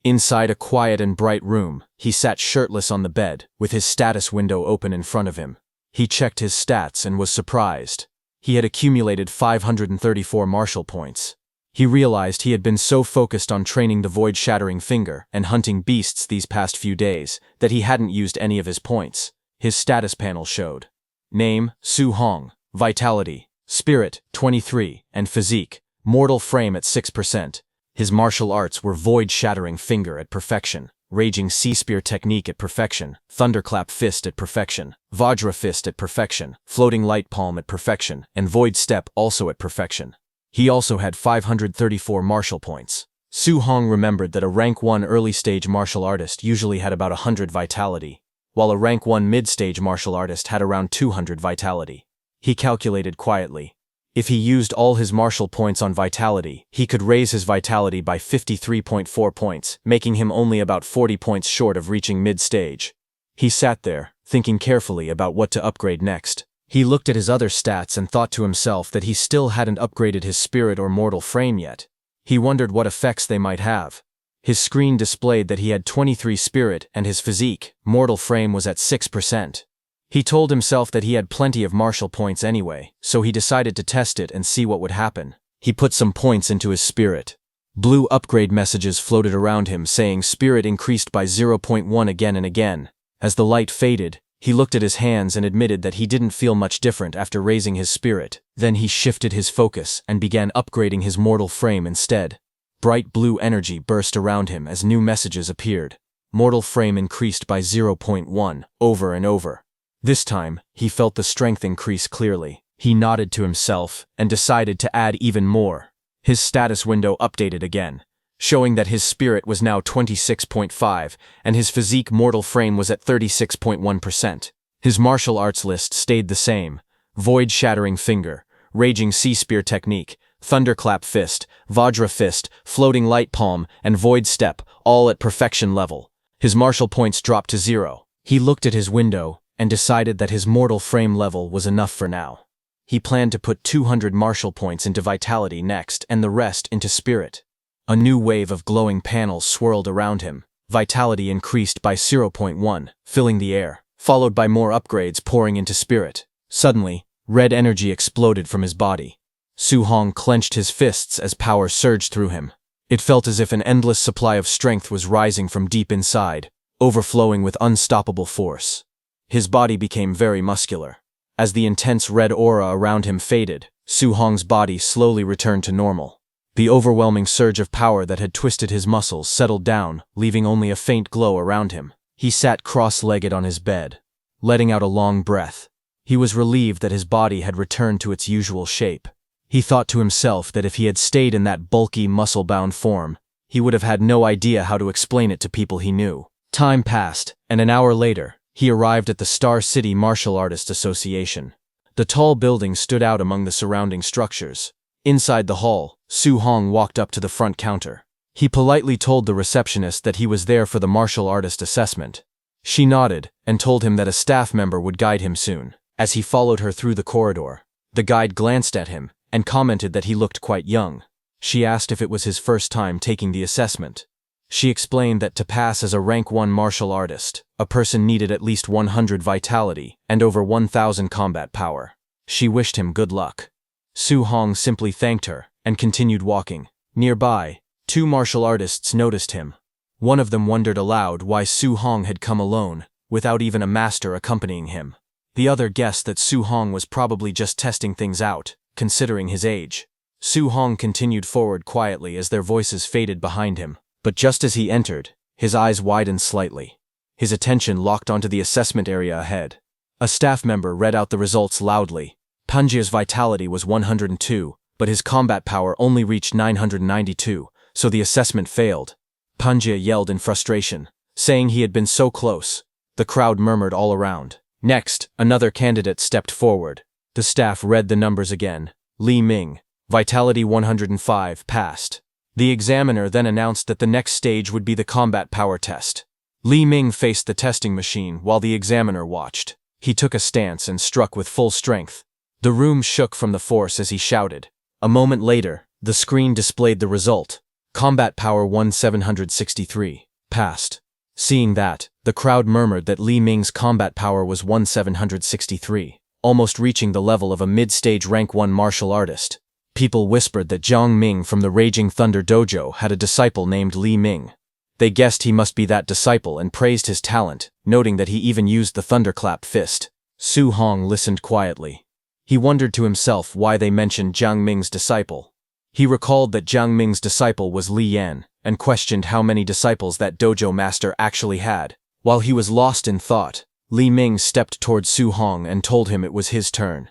Inside a quiet and bright room, he sat shirtless on the bed, with his status window open in front of him. He checked his stats and was surprised. He had accumulated 534 martial points. He realized he had been so focused on training the void-shattering finger and hunting beasts these past few days that he hadn't used any of his points. His status panel showed name, Su Hong, vitality, spirit, 23, and physique, mortal frame at 6%. His martial arts were void-shattering finger at perfection, raging sea spear technique at perfection, thunderclap fist at perfection, vajra fist at perfection, floating light palm at perfection, and void step also at perfection. He also had 534 martial points. Su Hong remembered that a rank 1 early-stage martial artist usually had about 100 vitality, while a rank 1 mid-stage martial artist had around 200 vitality. He calculated quietly. If he used all his martial points on vitality, he could raise his vitality by 53.4 points, making him only about 40 points short of reaching mid-stage. He sat there, thinking carefully about what to upgrade next. He looked at his other stats and thought to himself that he still hadn't upgraded his spirit or mortal frame yet. He wondered what effects they might have. His screen displayed that he had 23 spirit and his physique, mortal frame was at 6%. He told himself that he had plenty of martial points anyway, so he decided to test it and see what would happen. He put some points into his spirit. Blue upgrade messages floated around him saying spirit increased by 0.1 again and again. As the light faded, he looked at his hands and admitted that he didn't feel much different after raising his spirit. Then he shifted his focus and began upgrading his mortal frame instead. Bright blue energy burst around him as new messages appeared. Mortal frame increased by 0.1, over and over. This time, he felt the strength increase clearly. He nodded to himself and decided to add even more. His status window updated again, showing that his spirit was now 26.5 and his physique mortal frame was at 36.1%. His martial arts list stayed the same: void-shattering finger, raging sea spear technique, thunderclap fist, vajra fist, floating light palm, and void step, all at perfection level. His martial points dropped to 0. He looked at his window and decided that his mortal frame level was enough for now. He planned to put 200 martial points into vitality next and the rest into spirit. A new wave of glowing panels swirled around him. Vitality increased by 0.1, filling the air, followed by more upgrades pouring into spirit. Suddenly, red energy exploded from his body. Su Hong clenched his fists as power surged through him. It felt as if an endless supply of strength was rising from deep inside, overflowing with unstoppable force. His body became very muscular. As the intense red aura around him faded, Su Hong's body slowly returned to normal. The overwhelming surge of power that had twisted his muscles settled down, leaving only a faint glow around him. He sat cross-legged on his bed, letting out a long breath. He was relieved that his body had returned to its usual shape. He thought to himself that if he had stayed in that bulky, muscle-bound form, he would have had no idea how to explain it to people he knew. Time passed, and an hour later, he arrived at the Star City Martial Artists Association. The tall building stood out among the surrounding structures. Inside the hall, Su Hong walked up to the front counter. He politely told the receptionist that he was there for the martial artist assessment. She nodded and told him that a staff member would guide him soon. As he followed her through the corridor, the guide glanced at him and commented that he looked quite young. She asked if it was his first time taking the assessment. She explained that to pass as a rank 1 martial artist, a person needed at least 100 vitality and over 1,000 combat power. She wished him good luck. Su Hong simply thanked her and continued walking. Nearby, 2 martial artists noticed him. One of them wondered aloud why Su Hong had come alone, without even a master accompanying him. The other guessed that Su Hong was probably just testing things out, considering his age. Su Hong continued forward quietly as their voices faded behind him. But just as he entered, his eyes widened slightly. His attention locked onto the assessment area ahead. A staff member read out the results loudly. Panjia's vitality was 102, but his combat power only reached 992, so the assessment failed. Panjia yelled in frustration, saying he had been so close. The crowd murmured all around. Next, another candidate stepped forward. The staff read the numbers again. Li Ming, vitality 105, passed. The examiner then announced that the next stage would be the combat power test. Li Ming faced the testing machine while the examiner watched. He took a stance and struck with full strength. The room shook from the force as he shouted. A moment later, the screen displayed the result. Combat power 1763, passed. Seeing that, the crowd murmured that Li Ming's combat power was 1763, almost reaching the level of a mid-stage rank 1 martial artist. People whispered that Jiang Ming from the Raging Thunder Dojo had a disciple named Li Ming. They guessed he must be that disciple and praised his talent, noting that he even used the thunderclap fist. Su Hong listened quietly. He wondered to himself why they mentioned Jiang Ming's disciple. He recalled that Jiang Ming's disciple was Li Yan, and questioned how many disciples that dojo master actually had. While he was lost in thought, Li Ming stepped toward Su Hong and told him it was his turn.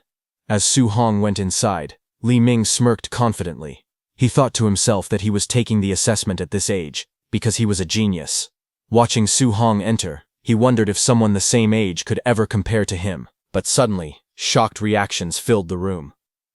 As Su Hong went inside, Li Ming smirked confidently. He thought to himself that he was taking the assessment at this age, because he was a genius. Watching Su Hong enter, he wondered if someone the same age could ever compare to him. But suddenly, shocked reactions filled the room.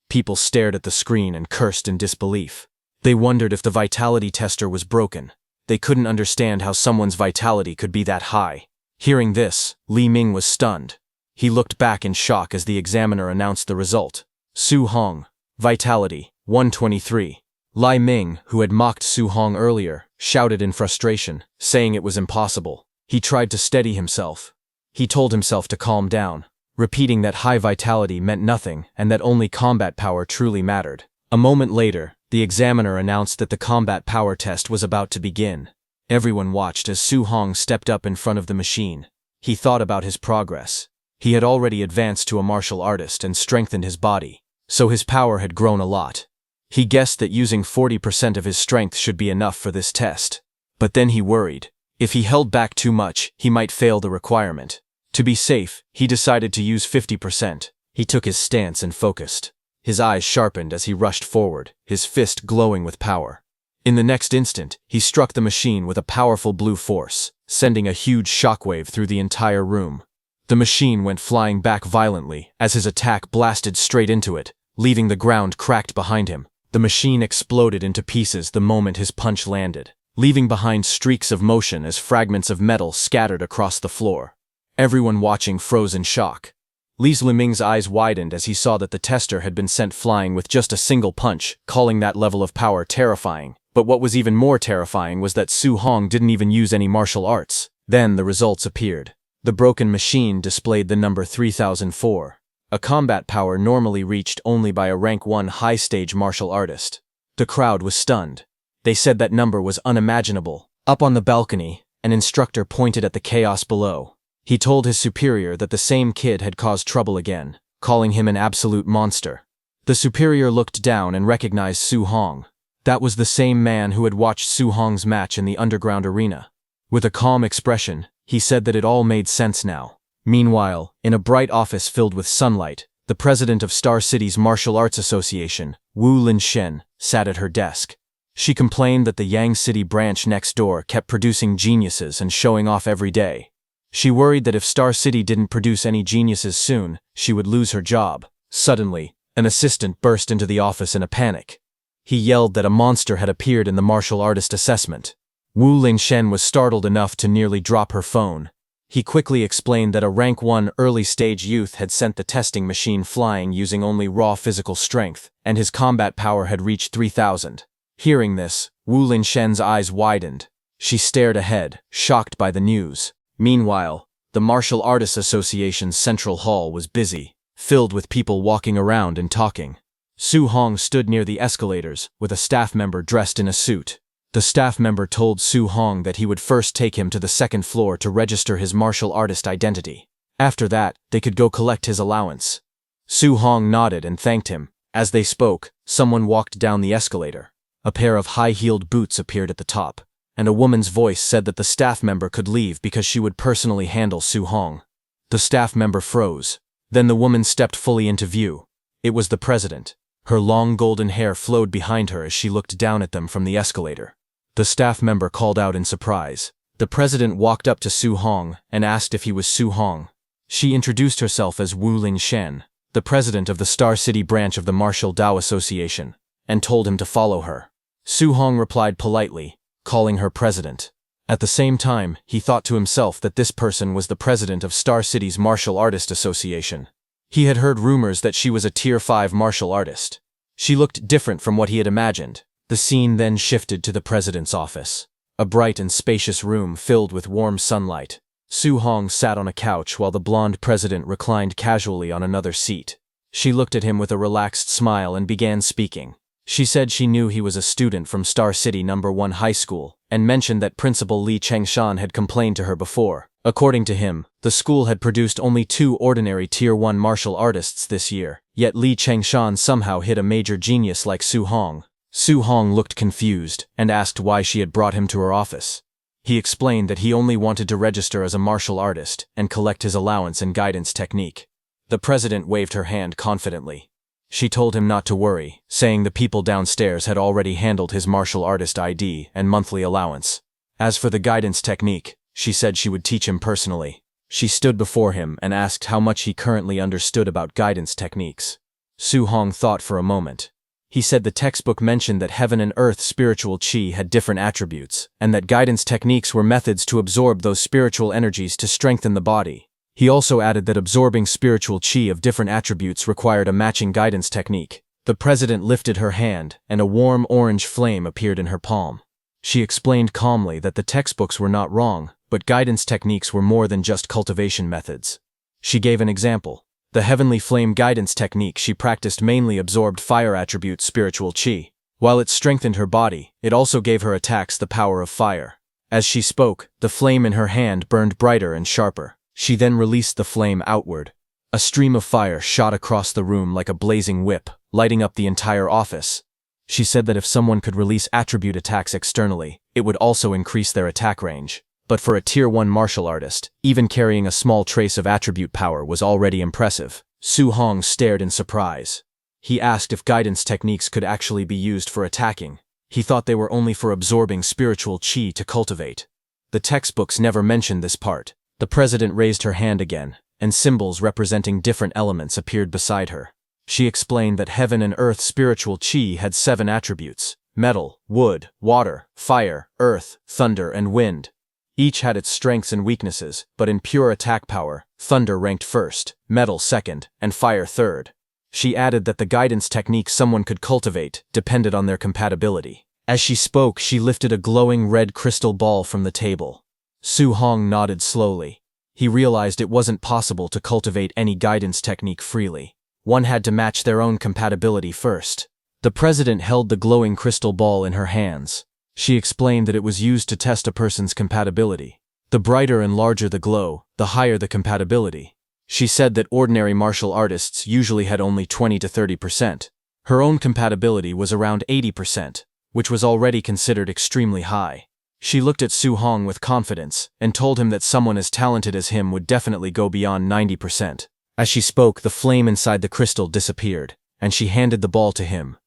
People stared at the screen and cursed in disbelief. They wondered if the vitality tester was broken. They couldn't understand how someone's vitality could be that high. Hearing this, Li Ming was stunned. He looked back in shock as the examiner announced the result. Su Hong, vitality, 123. Li Ming, who had mocked Su Hong earlier, shouted in frustration, saying it was impossible. He tried to steady himself. He told himself to calm down, repeating that high vitality meant nothing and that only combat power truly mattered. A moment later, the examiner announced that the combat power test was about to begin. Everyone watched as Su Hong stepped up in front of the machine. He thought about his progress. He had already advanced to a martial artist and strengthened his body, so his power had grown a lot. He guessed that using 40% of his strength should be enough for this test. But then he worried. If he held back too much, he might fail the requirement. To be safe, he decided to use 50%. He took his stance and focused. His eyes sharpened as he rushed forward, his fist glowing with power. In the next instant, he struck the machine with a powerful blue force, sending a huge shockwave through the entire room. The machine went flying back violently as his attack blasted straight into it, leaving the ground cracked behind him. The machine exploded into pieces the moment his punch landed, leaving behind streaks of motion as fragments of metal scattered across the floor. Everyone watching froze in shock. Li Ming's eyes widened as he saw that the tester had been sent flying with just a single punch, calling that level of power terrifying. But what was even more terrifying was that Su Hong didn't even use any martial arts. Then the results appeared. The broken machine displayed the number 3004, a combat power normally reached only by a rank 1 high-stage martial artist. The crowd was stunned. They said that number was unimaginable. Up on the balcony, an instructor pointed at the chaos below. He told his superior that the same kid had caused trouble again, calling him an absolute monster. The superior looked down and recognized Su Hong. That was the same man who had watched Su Hong's match in the underground arena. With a calm expression, he said that it all made sense now. Meanwhile, in a bright office filled with sunlight, the president of Star City's Martial Arts Association, Wu Linshen, sat at her desk. She complained that the Yang City branch next door kept producing geniuses and showing off every day. She worried that if Star City didn't produce any geniuses soon, she would lose her job. Suddenly, an assistant burst into the office in a panic. He yelled that a monster had appeared in the martial artist assessment. Wu Linshen was startled enough to nearly drop her phone. He quickly explained that a rank 1 early-stage youth had sent the testing machine flying using only raw physical strength, and his combat power had reached 3000. Hearing this, Wu Linshen's eyes widened. She stared ahead, shocked by the news. Meanwhile, the Martial Artists Association's central hall was busy, filled with people walking around and talking. Su Hong stood near the escalators, with a staff member dressed in a suit. The staff member told Su Hong that he would first take him to the second floor to register his martial artist identity. After that, they could go collect his allowance. Su Hong nodded and thanked him. As they spoke, someone walked down the escalator. A pair of high-heeled boots appeared at the top, and a woman's voice said that the staff member could leave because she would personally handle Su Hong. The staff member froze. Then the woman stepped fully into view. It was the president. Her long golden hair flowed behind her as she looked down at them from the escalator. The staff member called out in surprise. The president walked up to Su Hong and asked if he was Su Hong. She introduced herself as Wu Linshen, the president of the Star City branch of the Martial Dao Association, and told him to follow her. Su Hong replied politely, calling her president. At the same time, he thought to himself that this person was the president of Star City's Martial Artist Association. He had heard rumors that she was a Tier 5 martial artist. She looked different from what he had imagined. The scene then shifted to the president's office. A bright and spacious room filled with warm sunlight. Su Hong sat on a couch while the blonde president reclined casually on another seat. She looked at him with a relaxed smile and began speaking. She said she knew he was a student from Star City No. 1 High School, and mentioned that Principal Lee Chengshan had complained to her before. According to him, the school had produced only 2 ordinary Tier 1 martial artists this year, yet Lee Chengshan somehow hit a major genius like Su Hong. Su Hong looked confused, and asked why she had brought him to her office. He explained that he only wanted to register as a martial artist, and collect his allowance and guidance technique. The president waved her hand confidently. She told him not to worry, saying the people downstairs had already handled his martial artist ID and monthly allowance. As for the guidance technique, she said she would teach him personally. She stood before him and asked how much he currently understood about guidance techniques. Su Hong thought for a moment. He said the textbook mentioned that heaven and earth spiritual chi had different attributes, and that guidance techniques were methods to absorb those spiritual energies to strengthen the body. He also added that absorbing spiritual chi of different attributes required a matching guidance technique. The president lifted her hand, and a warm orange flame appeared in her palm. She explained calmly that the textbooks were not wrong, but guidance techniques were more than just cultivation methods. She gave an example. The heavenly flame guidance technique she practiced mainly absorbed fire attribute spiritual chi. While it strengthened her body, it also gave her attacks the power of fire. As she spoke, the flame in her hand burned brighter and sharper. She then released the flame outward. A stream of fire shot across the room like a blazing whip, lighting up the entire office. She said that if someone could release attribute attacks externally, it would also increase their attack range. But for a Tier 1 martial artist, even carrying a small trace of attribute power was already impressive. Su Hong stared in surprise. He asked if guidance techniques could actually be used for attacking. He thought they were only for absorbing spiritual chi to cultivate. The textbooks never mentioned this part. The president raised her hand again, and symbols representing different elements appeared beside her. She explained that heaven and earth spiritual chi had 7 attributes: metal, wood, water, fire, earth, thunder, and wind. Each had its strengths and weaknesses, but in pure attack power, thunder ranked first, metal second, and fire third. She added that the guidance technique someone could cultivate depended on their compatibility. As she spoke, she lifted a glowing red crystal ball from the table. Su Hong nodded slowly. He realized it wasn't possible to cultivate any guidance technique freely. One had to match their own compatibility first. The president held the glowing crystal ball in her hands. She explained that it was used to test a person's compatibility. The brighter and larger the glow, the higher the compatibility. She said that ordinary martial artists usually had only 20 to 30%. Her own compatibility was around 80%, which was already considered extremely high. She looked at Su Hong with confidence, and told him that someone as talented as him would definitely go beyond 90%. As she spoke, the flame inside the crystal disappeared, and she handed the ball to him.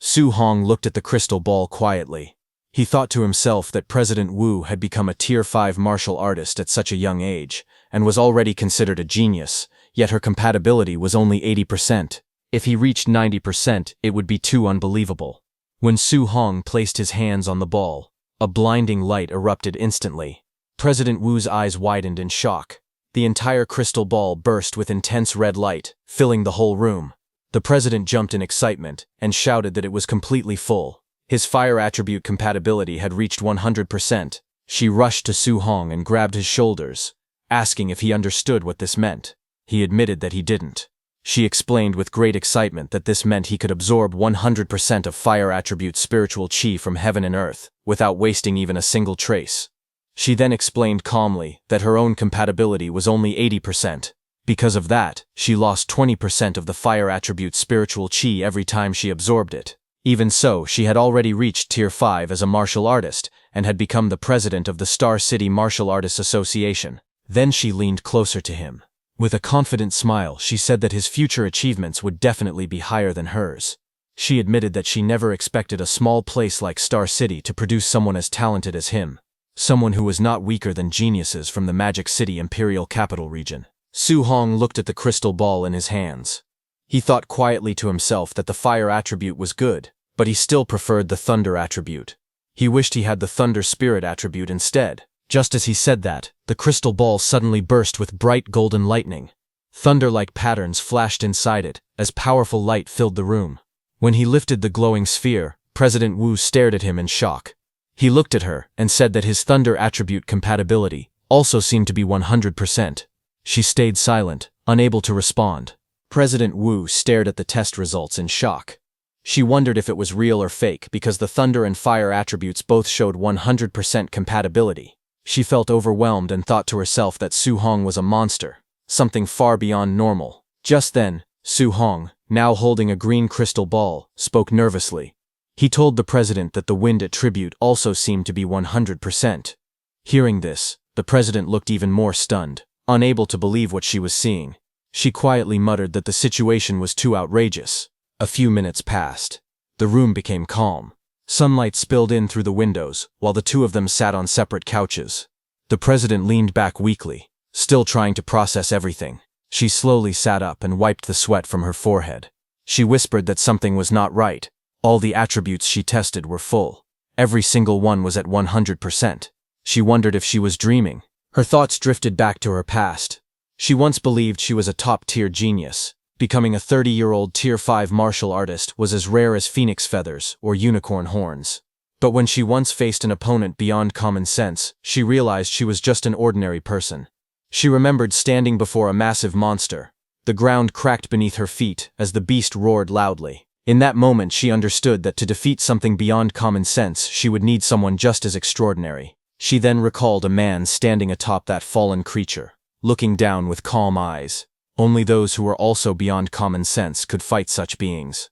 Su Hong looked at the crystal ball quietly. He thought to himself that President Wu had become a Tier 5 martial artist at such a young age, and was already considered a genius, yet her compatibility was only 80%. If he reached 90%, it would be too unbelievable. When Su Hong placed his hands on the ball, a blinding light erupted instantly. President Wu's eyes widened in shock. The entire crystal ball burst with intense red light, filling the whole room. The president jumped in excitement, and shouted that it was completely full. His fire attribute compatibility had reached 100%. She rushed to Su Hong and grabbed his shoulders, asking if he understood what this meant. He admitted that he didn't. She explained with great excitement that this meant he could absorb 100% of fire attribute spiritual chi from heaven and earth, without wasting even a single trace. She then explained calmly that her own compatibility was only 80%. Because of that, she lost 20% of the fire attribute spiritual chi every time she absorbed it. Even so, she had already reached Tier 5 as a martial artist, and had become the president of the Star City Martial Artists Association. Then she leaned closer to him. With a confident smile, she said that his future achievements would definitely be higher than hers. She admitted that she never expected a small place like Star City to produce someone as talented as him. Someone who was not weaker than geniuses from the Magic City Imperial Capital region. Su Hong looked at the crystal ball in his hands. He thought quietly to himself that the fire attribute was good, but he still preferred the thunder attribute. He wished he had the thunder spirit attribute instead. Just as he said that, the crystal ball suddenly burst with bright golden lightning. Thunder-like patterns flashed inside it, as powerful light filled the room. When he lifted the glowing sphere, President Wu stared at him in shock. He looked at her and said that his thunder attribute compatibility also seemed to be 100%. She stayed silent, unable to respond. President Wu stared at the test results in shock. She wondered if it was real or fake because the thunder and fire attributes both showed 100% compatibility. She felt overwhelmed and thought to herself that Su Hong was a monster, something far beyond normal. Just then, Su Hong, now holding a green crystal ball, spoke nervously. He told the president that the wind attribute also seemed to be 100%. Hearing this, the president looked even more stunned, unable to believe what she was seeing. She quietly muttered that the situation was too outrageous. A few minutes passed. The room became calm. Sunlight spilled in through the windows, while the two of them sat on separate couches. The president leaned back weakly, still trying to process everything. She slowly sat up and wiped the sweat from her forehead. She whispered that something was not right. All the attributes she tested were full. Every single one was at 100%. She wondered if she was dreaming. Her thoughts drifted back to her past. She once believed she was a top-tier genius. Becoming a 30-year-old Tier 5 martial artist was as rare as phoenix feathers or unicorn horns. But when she once faced an opponent beyond common sense, she realized she was just an ordinary person. She remembered standing before a massive monster. The ground cracked beneath her feet as the beast roared loudly. In that moment she understood that to defeat something beyond common sense she would need someone just as extraordinary. She then recalled a man standing atop that fallen creature, looking down with calm eyes. Only those who were also beyond common sense could fight such beings.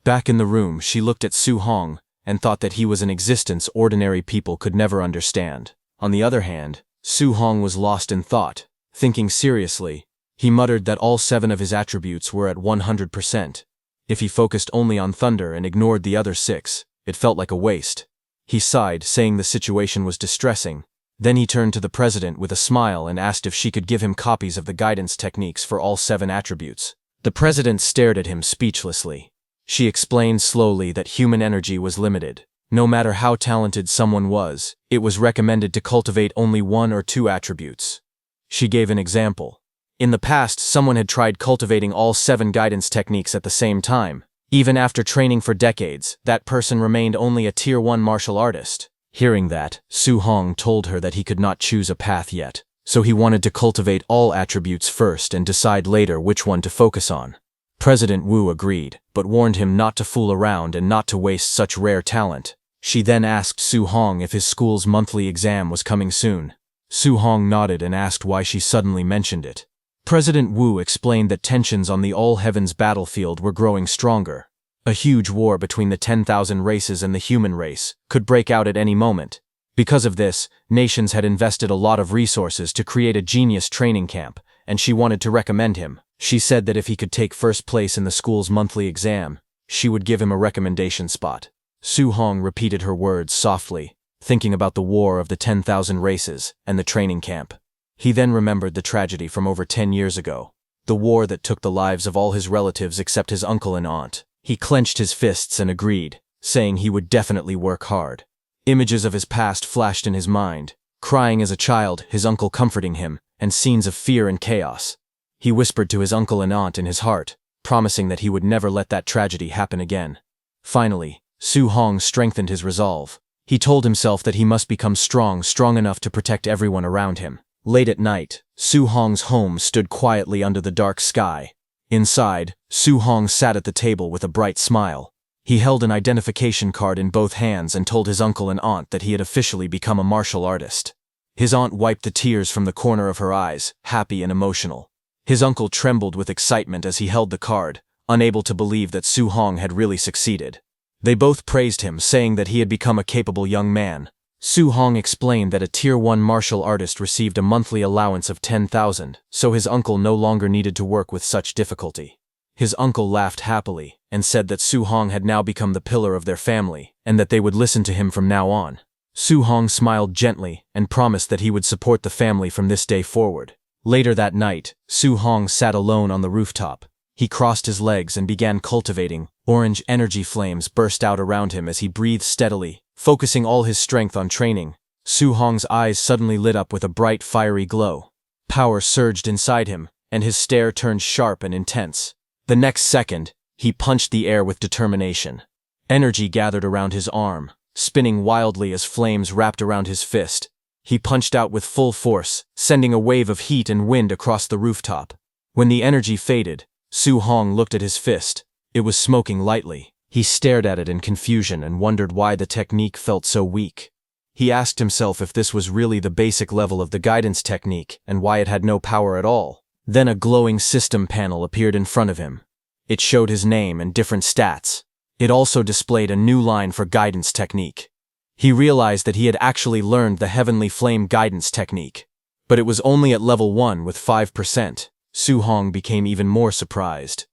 Back in the room, she looked at Su Hong and thought that he was an existence ordinary people could never understand. On the other hand, Su Hong was lost in thought. Thinking seriously, he muttered that all 7 of his attributes were at 100%. If he focused only on thunder and ignored the other 6, it felt like a waste. He sighed, saying the situation was distressing. Then he turned to the president with a smile and asked if she could give him copies of the guidance techniques for all 7 attributes. The president stared at him speechlessly. She explained slowly that human energy was limited. No matter how talented someone was, it was recommended to cultivate only 1 or 2 attributes. She gave an example. In the past, someone had tried cultivating all 7 guidance techniques at the same time. Even after training for decades, that person remained only a Tier 1 martial artist. Hearing that, Su Hong told her that he could not choose a path yet, so he wanted to cultivate all attributes first and decide later which one to focus on. President Wu agreed, but warned him not to fool around and not to waste such rare talent. She then asked Su Hong if his school's monthly exam was coming soon. Su Hong nodded and asked why she suddenly mentioned it. President Wu explained that tensions on the All-Heavens battlefield were growing stronger. A huge war between the 10,000 races and the human race could break out at any moment. Because of this, nations had invested a lot of resources to create a genius training camp, and she wanted to recommend him. She said that if he could take first place in the school's monthly exam, she would give him a recommendation spot. Su Hong repeated her words softly, thinking about the war of the 10,000 races and the training camp. He then remembered the tragedy from over 10 years ago, the war that took the lives of all his relatives except his uncle and aunt. He clenched his fists and agreed, saying he would definitely work hard. Images of his past flashed in his mind, crying as a child, his uncle comforting him, and scenes of fear and chaos. He whispered to his uncle and aunt in his heart, promising that he would never let that tragedy happen again. Finally, Su Hong strengthened his resolve. He told himself that he must become strong enough to protect everyone around him. Late at night, Su Hong's home stood quietly under the dark sky. Inside, Su Hong sat at the table with a bright smile. He held an identification card in both hands and told his uncle and aunt that he had officially become a martial artist. His aunt wiped the tears from the corner of her eyes, happy and emotional. His uncle trembled with excitement as he held the card, unable to believe that Su Hong had really succeeded. They both praised him, saying that he had become a capable young man. Su Hong explained that a Tier 1 martial artist received a monthly allowance of 10,000, so his uncle no longer needed to work with such difficulty. His uncle laughed happily and said that Su Hong had now become the pillar of their family and that they would listen to him from now on. Su Hong smiled gently and promised that he would support the family from this day forward. Later that night, Su Hong sat alone on the rooftop. He crossed his legs and began cultivating. Orange energy flames burst out around him as he breathed steadily, focusing all his strength on training. Su Hong's eyes suddenly lit up with a bright, fiery glow. Power surged inside him, and his stare turned sharp and intense. The next second, he punched the air with determination. Energy gathered around his arm, spinning wildly as flames wrapped around his fist. He punched out with full force, sending a wave of heat and wind across the rooftop. When the energy faded, Su Hong looked at his fist. It was smoking lightly, He stared at it in confusion and wondered why the technique felt so weak. He asked himself if this was really the basic level of the guidance technique and why it had no power at all. Then a glowing system panel appeared in front of him. It showed his name and different stats. It also displayed a new line for guidance technique. He realized that he had actually learned the Heavenly Flame guidance technique. But it was only at level 1 with 5%. Su Hong became even more surprised.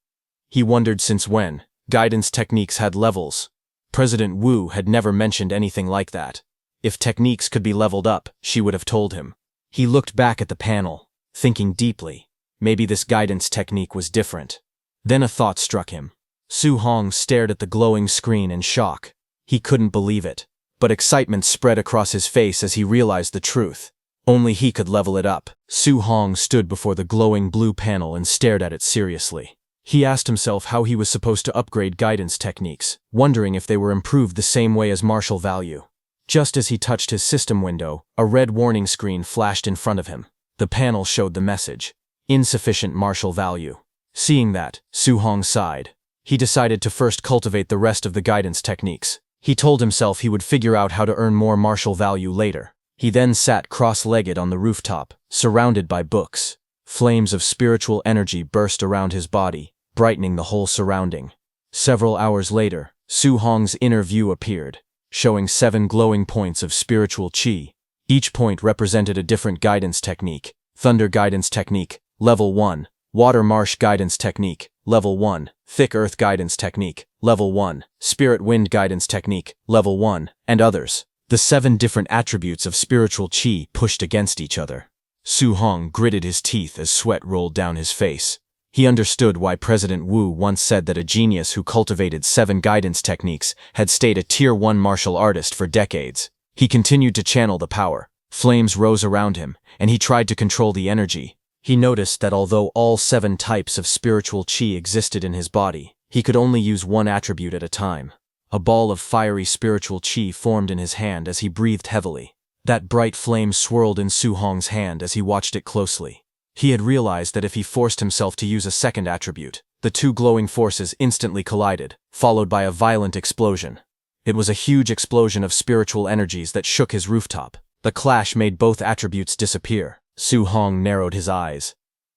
He wondered since when guidance techniques had levels. President Wu had never mentioned anything like that. If techniques could be leveled up, she would have told him. He looked back at the panel, thinking deeply. Maybe this guidance technique was different. Then a thought struck him. Su Hong stared at the glowing screen in shock. He couldn't believe it, but excitement spread across his face as he realized the truth. Only he could level it up. Su Hong stood before the glowing blue panel and stared at it seriously. He asked himself how he was supposed to upgrade guidance techniques, wondering if they were improved the same way as martial value. Just as he touched his system window, a red warning screen flashed in front of him. The panel showed the message: insufficient martial value. Seeing that, Su Hong sighed. He decided to first cultivate the rest of the guidance techniques. He told himself he would figure out how to earn more martial value later. He then sat cross-legged on the rooftop, surrounded by books. Flames of spiritual energy burst around his body, brightening the whole surrounding. Several hours later, Su Hong's inner view appeared, showing 7 glowing points of spiritual qi. Each point represented a different guidance technique. Thunder guidance technique, level 1. Water marsh guidance technique, level 1. Thick earth guidance technique, level 1. Spirit wind guidance technique, level 1, and others. The 7 different attributes of spiritual qi pushed against each other. Su Hong gritted his teeth as sweat rolled down his face. He understood why President Wu once said that a genius who cultivated 7 guidance techniques had stayed a Tier 1 martial artist for decades. He continued to channel the power. Flames rose around him, and he tried to control the energy. He noticed that although all 7 types of spiritual qi existed in his body, he could only use one attribute at a time. A ball of fiery spiritual qi formed in his hand as he breathed heavily. That bright flame swirled in Su Hong's hand as he watched it closely. He had realized that if he forced himself to use a second attribute, the 2 glowing forces instantly collided, followed by a violent explosion. It was a huge explosion of spiritual energies that shook his rooftop. The clash made both attributes disappear. Su Hong narrowed his eyes.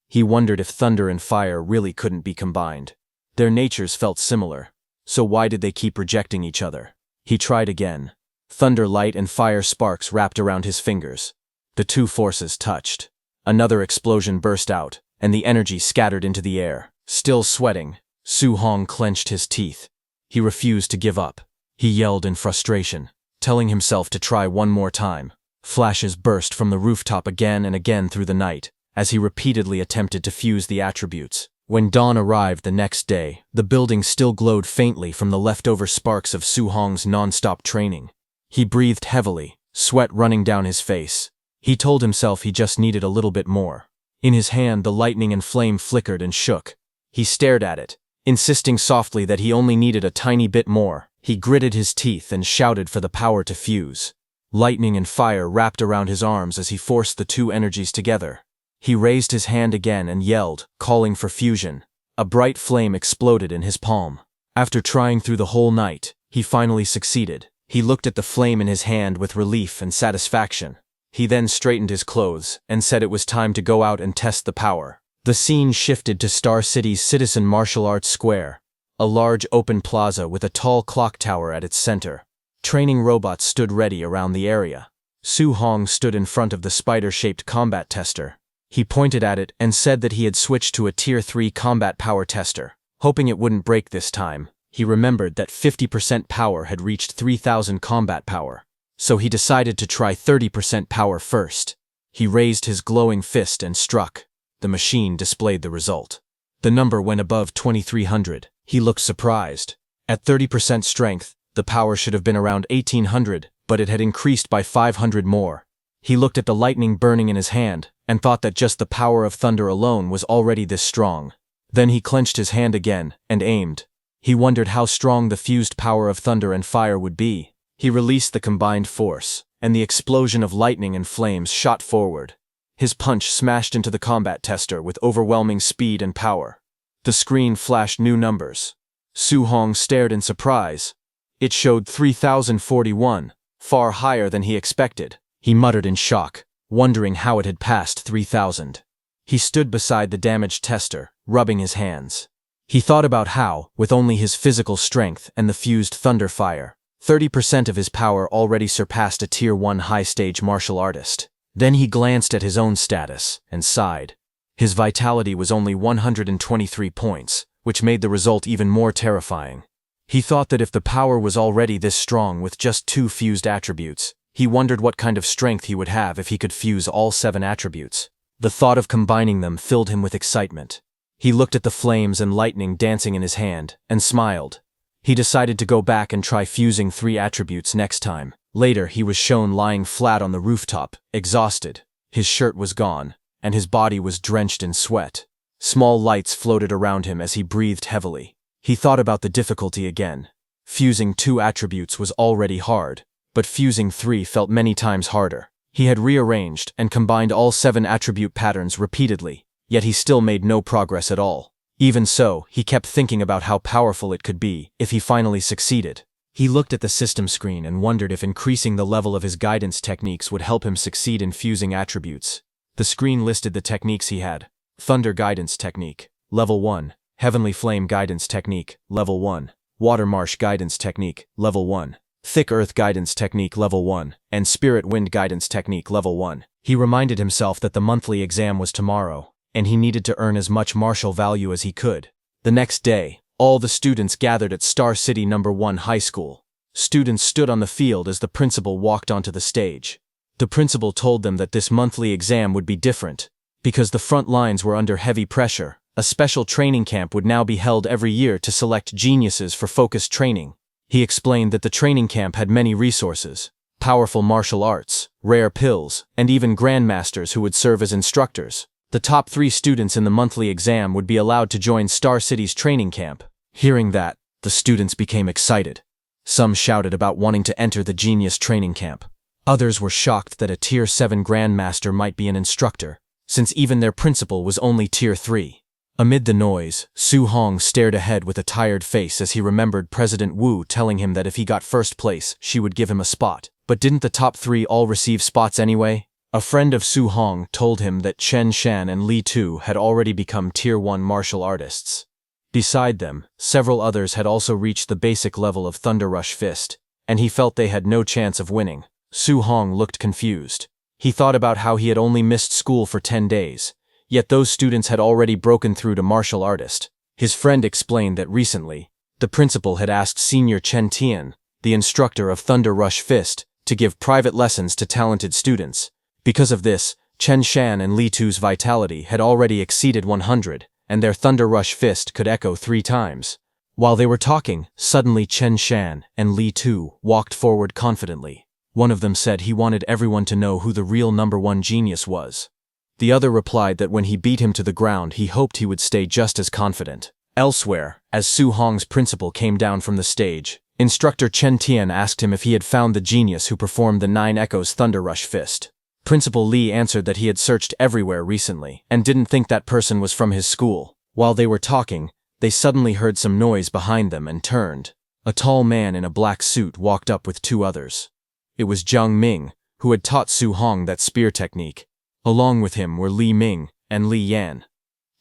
He wondered if thunder and fire really couldn't be combined. Their natures felt similar, so why did they keep rejecting each other? He tried again. Thunder light and fire sparks wrapped around his fingers. The 2 forces touched. Another explosion burst out, and the energy scattered into the air. Still sweating, Su Hong clenched his teeth. He refused to give up. He yelled in frustration, telling himself to try one more time. Flashes burst from the rooftop again and again through the night, as he repeatedly attempted to fuse the attributes. When dawn arrived the next day, the building still glowed faintly from the leftover sparks of Su Hong's non-stop training. He breathed heavily, sweat running down his face. He told himself he just needed a little bit more. In his hand, the lightning and flame flickered and shook. He stared at it, insisting softly that he only needed a tiny bit more. He gritted his teeth and shouted for the power to fuse. Lightning and fire wrapped around his arms as he forced the 2 energies together. He raised his hand again and yelled, calling for fusion. A bright flame exploded in his palm. After trying through the whole night, he finally succeeded. He looked at the flame in his hand with relief and satisfaction. He then straightened his clothes and said it was time to go out and test the power. The scene shifted to Star City's Citizen Martial Arts Square, a large open plaza with a tall clock tower at its center. Training robots stood ready around the area. Su Hong stood in front of the spider-shaped combat tester. He pointed at it and said that he had switched to a Tier 3 combat power tester. Hoping it wouldn't break this time, he remembered that 50% power had reached 3,000 combat power. So he decided to try 30% power first. He raised his glowing fist and struck. The machine displayed the result. The number went above 2,300. He looked surprised. At 30% strength, the power should have been around 1,800, but it had increased by 500 more. He looked at the lightning burning in his hand, and thought that just the power of thunder alone was already this strong. Then he clenched his hand again, and aimed. He wondered how strong the fused power of thunder and fire would be. He released the combined force, and the explosion of lightning and flames shot forward. His punch smashed into the combat tester with overwhelming speed and power. The screen flashed new numbers. Su Hong stared in surprise. It showed 3041, far higher than he expected. He muttered in shock, wondering how it had passed 3000. He stood beside the damaged tester, rubbing his hands. He thought about how, with only his physical strength and the fused thunder fire, 30% of his power already surpassed a Tier 1 high-stage martial artist. Then he glanced at his own status and sighed. His vitality was only 123 points, which made the result even more terrifying. He thought that if the power was already this strong with just 2 fused attributes, he wondered what kind of strength he would have if he could fuse all 7 attributes. The thought of combining them filled him with excitement. He looked at the flames and lightning dancing in his hand, and smiled. He decided to go back and try fusing 3 attributes next time. Later, he was shown lying flat on the rooftop, exhausted. His shirt was gone, and his body was drenched in sweat. Small lights floated around him as he breathed heavily. He thought about the difficulty again. Fusing 2 attributes was already hard, but fusing 3 felt many times harder. He had rearranged and combined all 7 attribute patterns repeatedly, yet he still made no progress at all. Even so, he kept thinking about how powerful it could be if he finally succeeded. He looked at the system screen and wondered if increasing the level of his guidance techniques would help him succeed in fusing attributes. The screen listed the techniques he had. Thunder Guidance Technique, Level 1. Heavenly Flame Guidance Technique, Level 1. Water Marsh Guidance Technique, Level 1. Thick Earth Guidance Technique Level 1, and Spirit Wind Guidance Technique Level 1. He reminded himself that the monthly exam was tomorrow, and he needed to earn as much martial value as he could. The next day, all the students gathered at Star City No. 1 High School. Students stood on the field as the principal walked onto the stage. The principal told them that this monthly exam would be different. Because the front lines were under heavy pressure, a special training camp would now be held every year to select geniuses for focused training. He explained that the training camp had many resources, powerful martial arts, rare pills, and even grandmasters who would serve as instructors. The top 3 students in the monthly exam would be allowed to join Star City's training camp. Hearing that, the students became excited. Some shouted about wanting to enter the genius training camp. Others were shocked that a Tier 7 grandmaster might be an instructor, since even their principal was only Tier 3. Amid the noise, Su Hong stared ahead with a tired face as he remembered President Wu telling him that if he got first place, she would give him a spot. But didn't the top 3 all receive spots anyway? A friend of Su Hong told him that Chen Shan and Li Tu had already become Tier 1 martial artists. Beside them, several others had also reached the basic level of Thunder Rush Fist, and he felt they had no chance of winning. Su Hong looked confused. He thought about how he had only missed school for 10 days. Yet those students had already broken through to martial artist. His friend explained that recently, the principal had asked Senior Chen Tian, the instructor of Thunder Rush Fist, to give private lessons to talented students. Because of this, Chen Shan and Li Tu's vitality had already exceeded 100, and their Thunder Rush Fist could echo 3 times. While they were talking, suddenly Chen Shan and Li Tu walked forward confidently. One of them said he wanted everyone to know who the real No. 1 genius was. The other replied that when he beat him to the ground he hoped he would stay just as confident. Elsewhere, as Su Hong's principal came down from the stage, instructor Chen Tian asked him if he had found the genius who performed the 9 Echoes Thunder Rush Fist. Principal Li answered that he had searched everywhere recently, and didn't think that person was from his school. While they were talking, they suddenly heard some noise behind them and turned. A tall man in a black suit walked up with 2 others. It was Jiang Ming, who had taught Su Hong that spear technique. Along with him were Li Ming and Li Yan.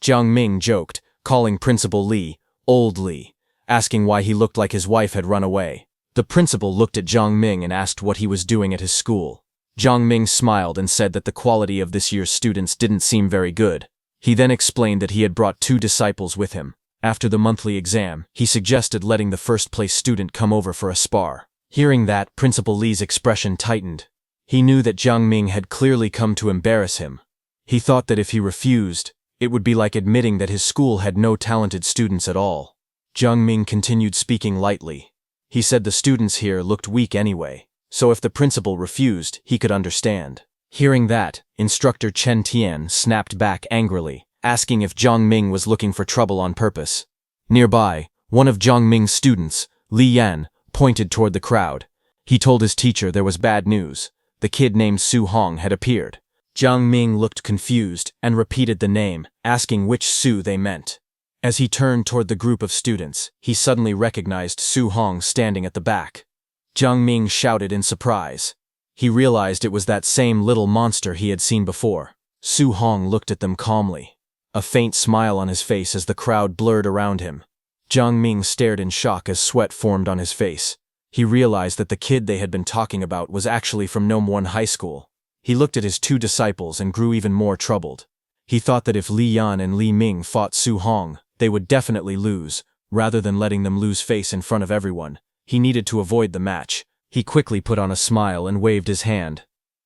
Jiang Ming joked, calling Principal Li, Old Li, asking why he looked like his wife had run away. The principal looked at Jiang Ming and asked what he was doing at his school. Jiang Ming smiled and said that the quality of this year's students didn't seem very good. He then explained that he had brought 2 disciples with him. After the monthly exam, he suggested letting the first-place student come over for a spar. Hearing that, Principal Li's expression tightened. He knew that Jiang Ming had clearly come to embarrass him. He thought that if he refused, it would be like admitting that his school had no talented students at all. Jiang Ming continued speaking lightly. He said the students here looked weak anyway, so if the principal refused, he could understand. Hearing that, instructor Chen Tian snapped back angrily, asking if Jiang Ming was looking for trouble on purpose. Nearby, one of Jiang Ming's students, Li Yan, pointed toward the crowd. He told his teacher there was bad news. The kid named Su Hong had appeared. Jiang Ming looked confused and repeated the name, asking which Su they meant. As he turned toward the group of students, he suddenly recognized Su Hong standing at the back. Jiang Ming shouted in surprise. He realized it was that same little monster he had seen before. Su Hong looked at them calmly, a faint smile on his face as the crowd blurred around him. Jiang Ming stared in shock as sweat formed on his face. He realized that the kid they had been talking about was actually from Nome High School. He looked at his two disciples and grew even more troubled. He thought that if Li Yan and Li Ming fought Su Hong, they would definitely lose. Rather than letting them lose face in front of everyone, he needed to avoid the match. He quickly put on a smile and waved his hand.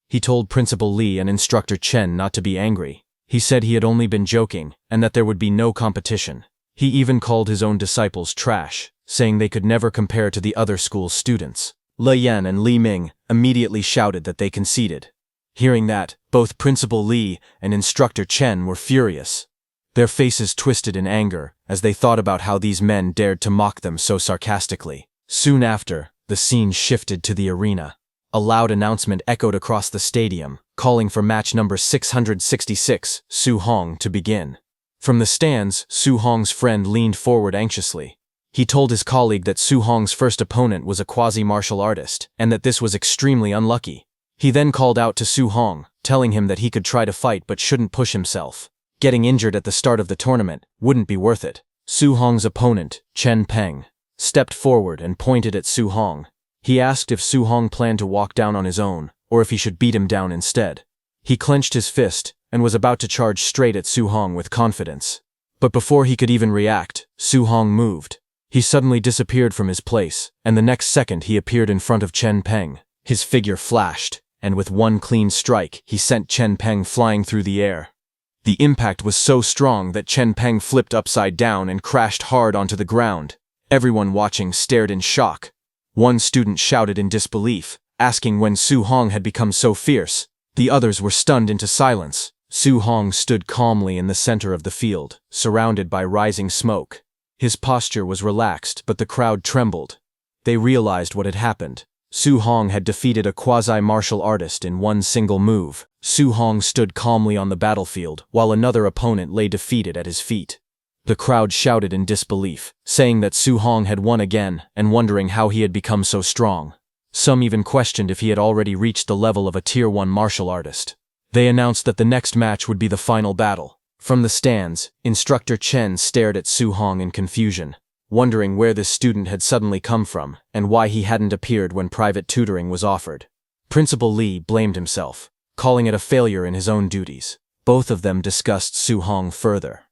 He told Principal Li and Instructor Chen not to be angry. He said he had only been joking and that there would be no competition. He even called his own disciples trash, saying they could never compare to the other school's students. Li Yan and Li Ming immediately shouted that they conceded. Hearing that, both Principal Li and Instructor Chen were furious. Their faces twisted in anger as they thought about how these men dared to mock them so sarcastically. Soon after, the scene shifted to the arena. A loud announcement echoed across the stadium, calling for match number 666, Su Hong, to begin. From the stands, Su Hong's friend leaned forward anxiously. He told his colleague that Su Hong's first opponent was a quasi-martial artist, and that this was extremely unlucky. He then called out to Su Hong, telling him that he could try to fight but shouldn't push himself. Getting injured at the start of the tournament wouldn't be worth it. Su Hong's opponent, Chen Peng, stepped forward and pointed at Su Hong. He asked if Su Hong planned to walk down on his own, or if he should beat him down instead. He clenched his fist and was about to charge straight at Su Hong with confidence. But before he could even react, Su Hong moved. He suddenly disappeared from his place, and the next second he appeared in front of Chen Peng. His figure flashed, and with one clean strike, he sent Chen Peng flying through the air. The impact was so strong that Chen Peng flipped upside down and crashed hard onto the ground. Everyone watching stared in shock. One student shouted in disbelief, asking when Su Hong had become so fierce. The others were stunned into silence. Su Hong stood calmly in the center of the field, surrounded by rising smoke. His posture was relaxed, but the crowd trembled. They realized what had happened. Su Hong had defeated a quasi-martial artist in one single move. Su Hong stood calmly on the battlefield, while another opponent lay defeated at his feet. The crowd shouted in disbelief, saying that Su Hong had won again and wondering how he had become so strong. Some even questioned if he had already reached the level of a Tier 1 martial artist. They announced that the next match would be the final battle. From the stands, Instructor Chen stared at Su Hong in confusion, wondering where this student had suddenly come from and why he hadn't appeared when private tutoring was offered. Principal Li blamed himself, calling it a failure in his own duties. Both of them discussed Su Hong further.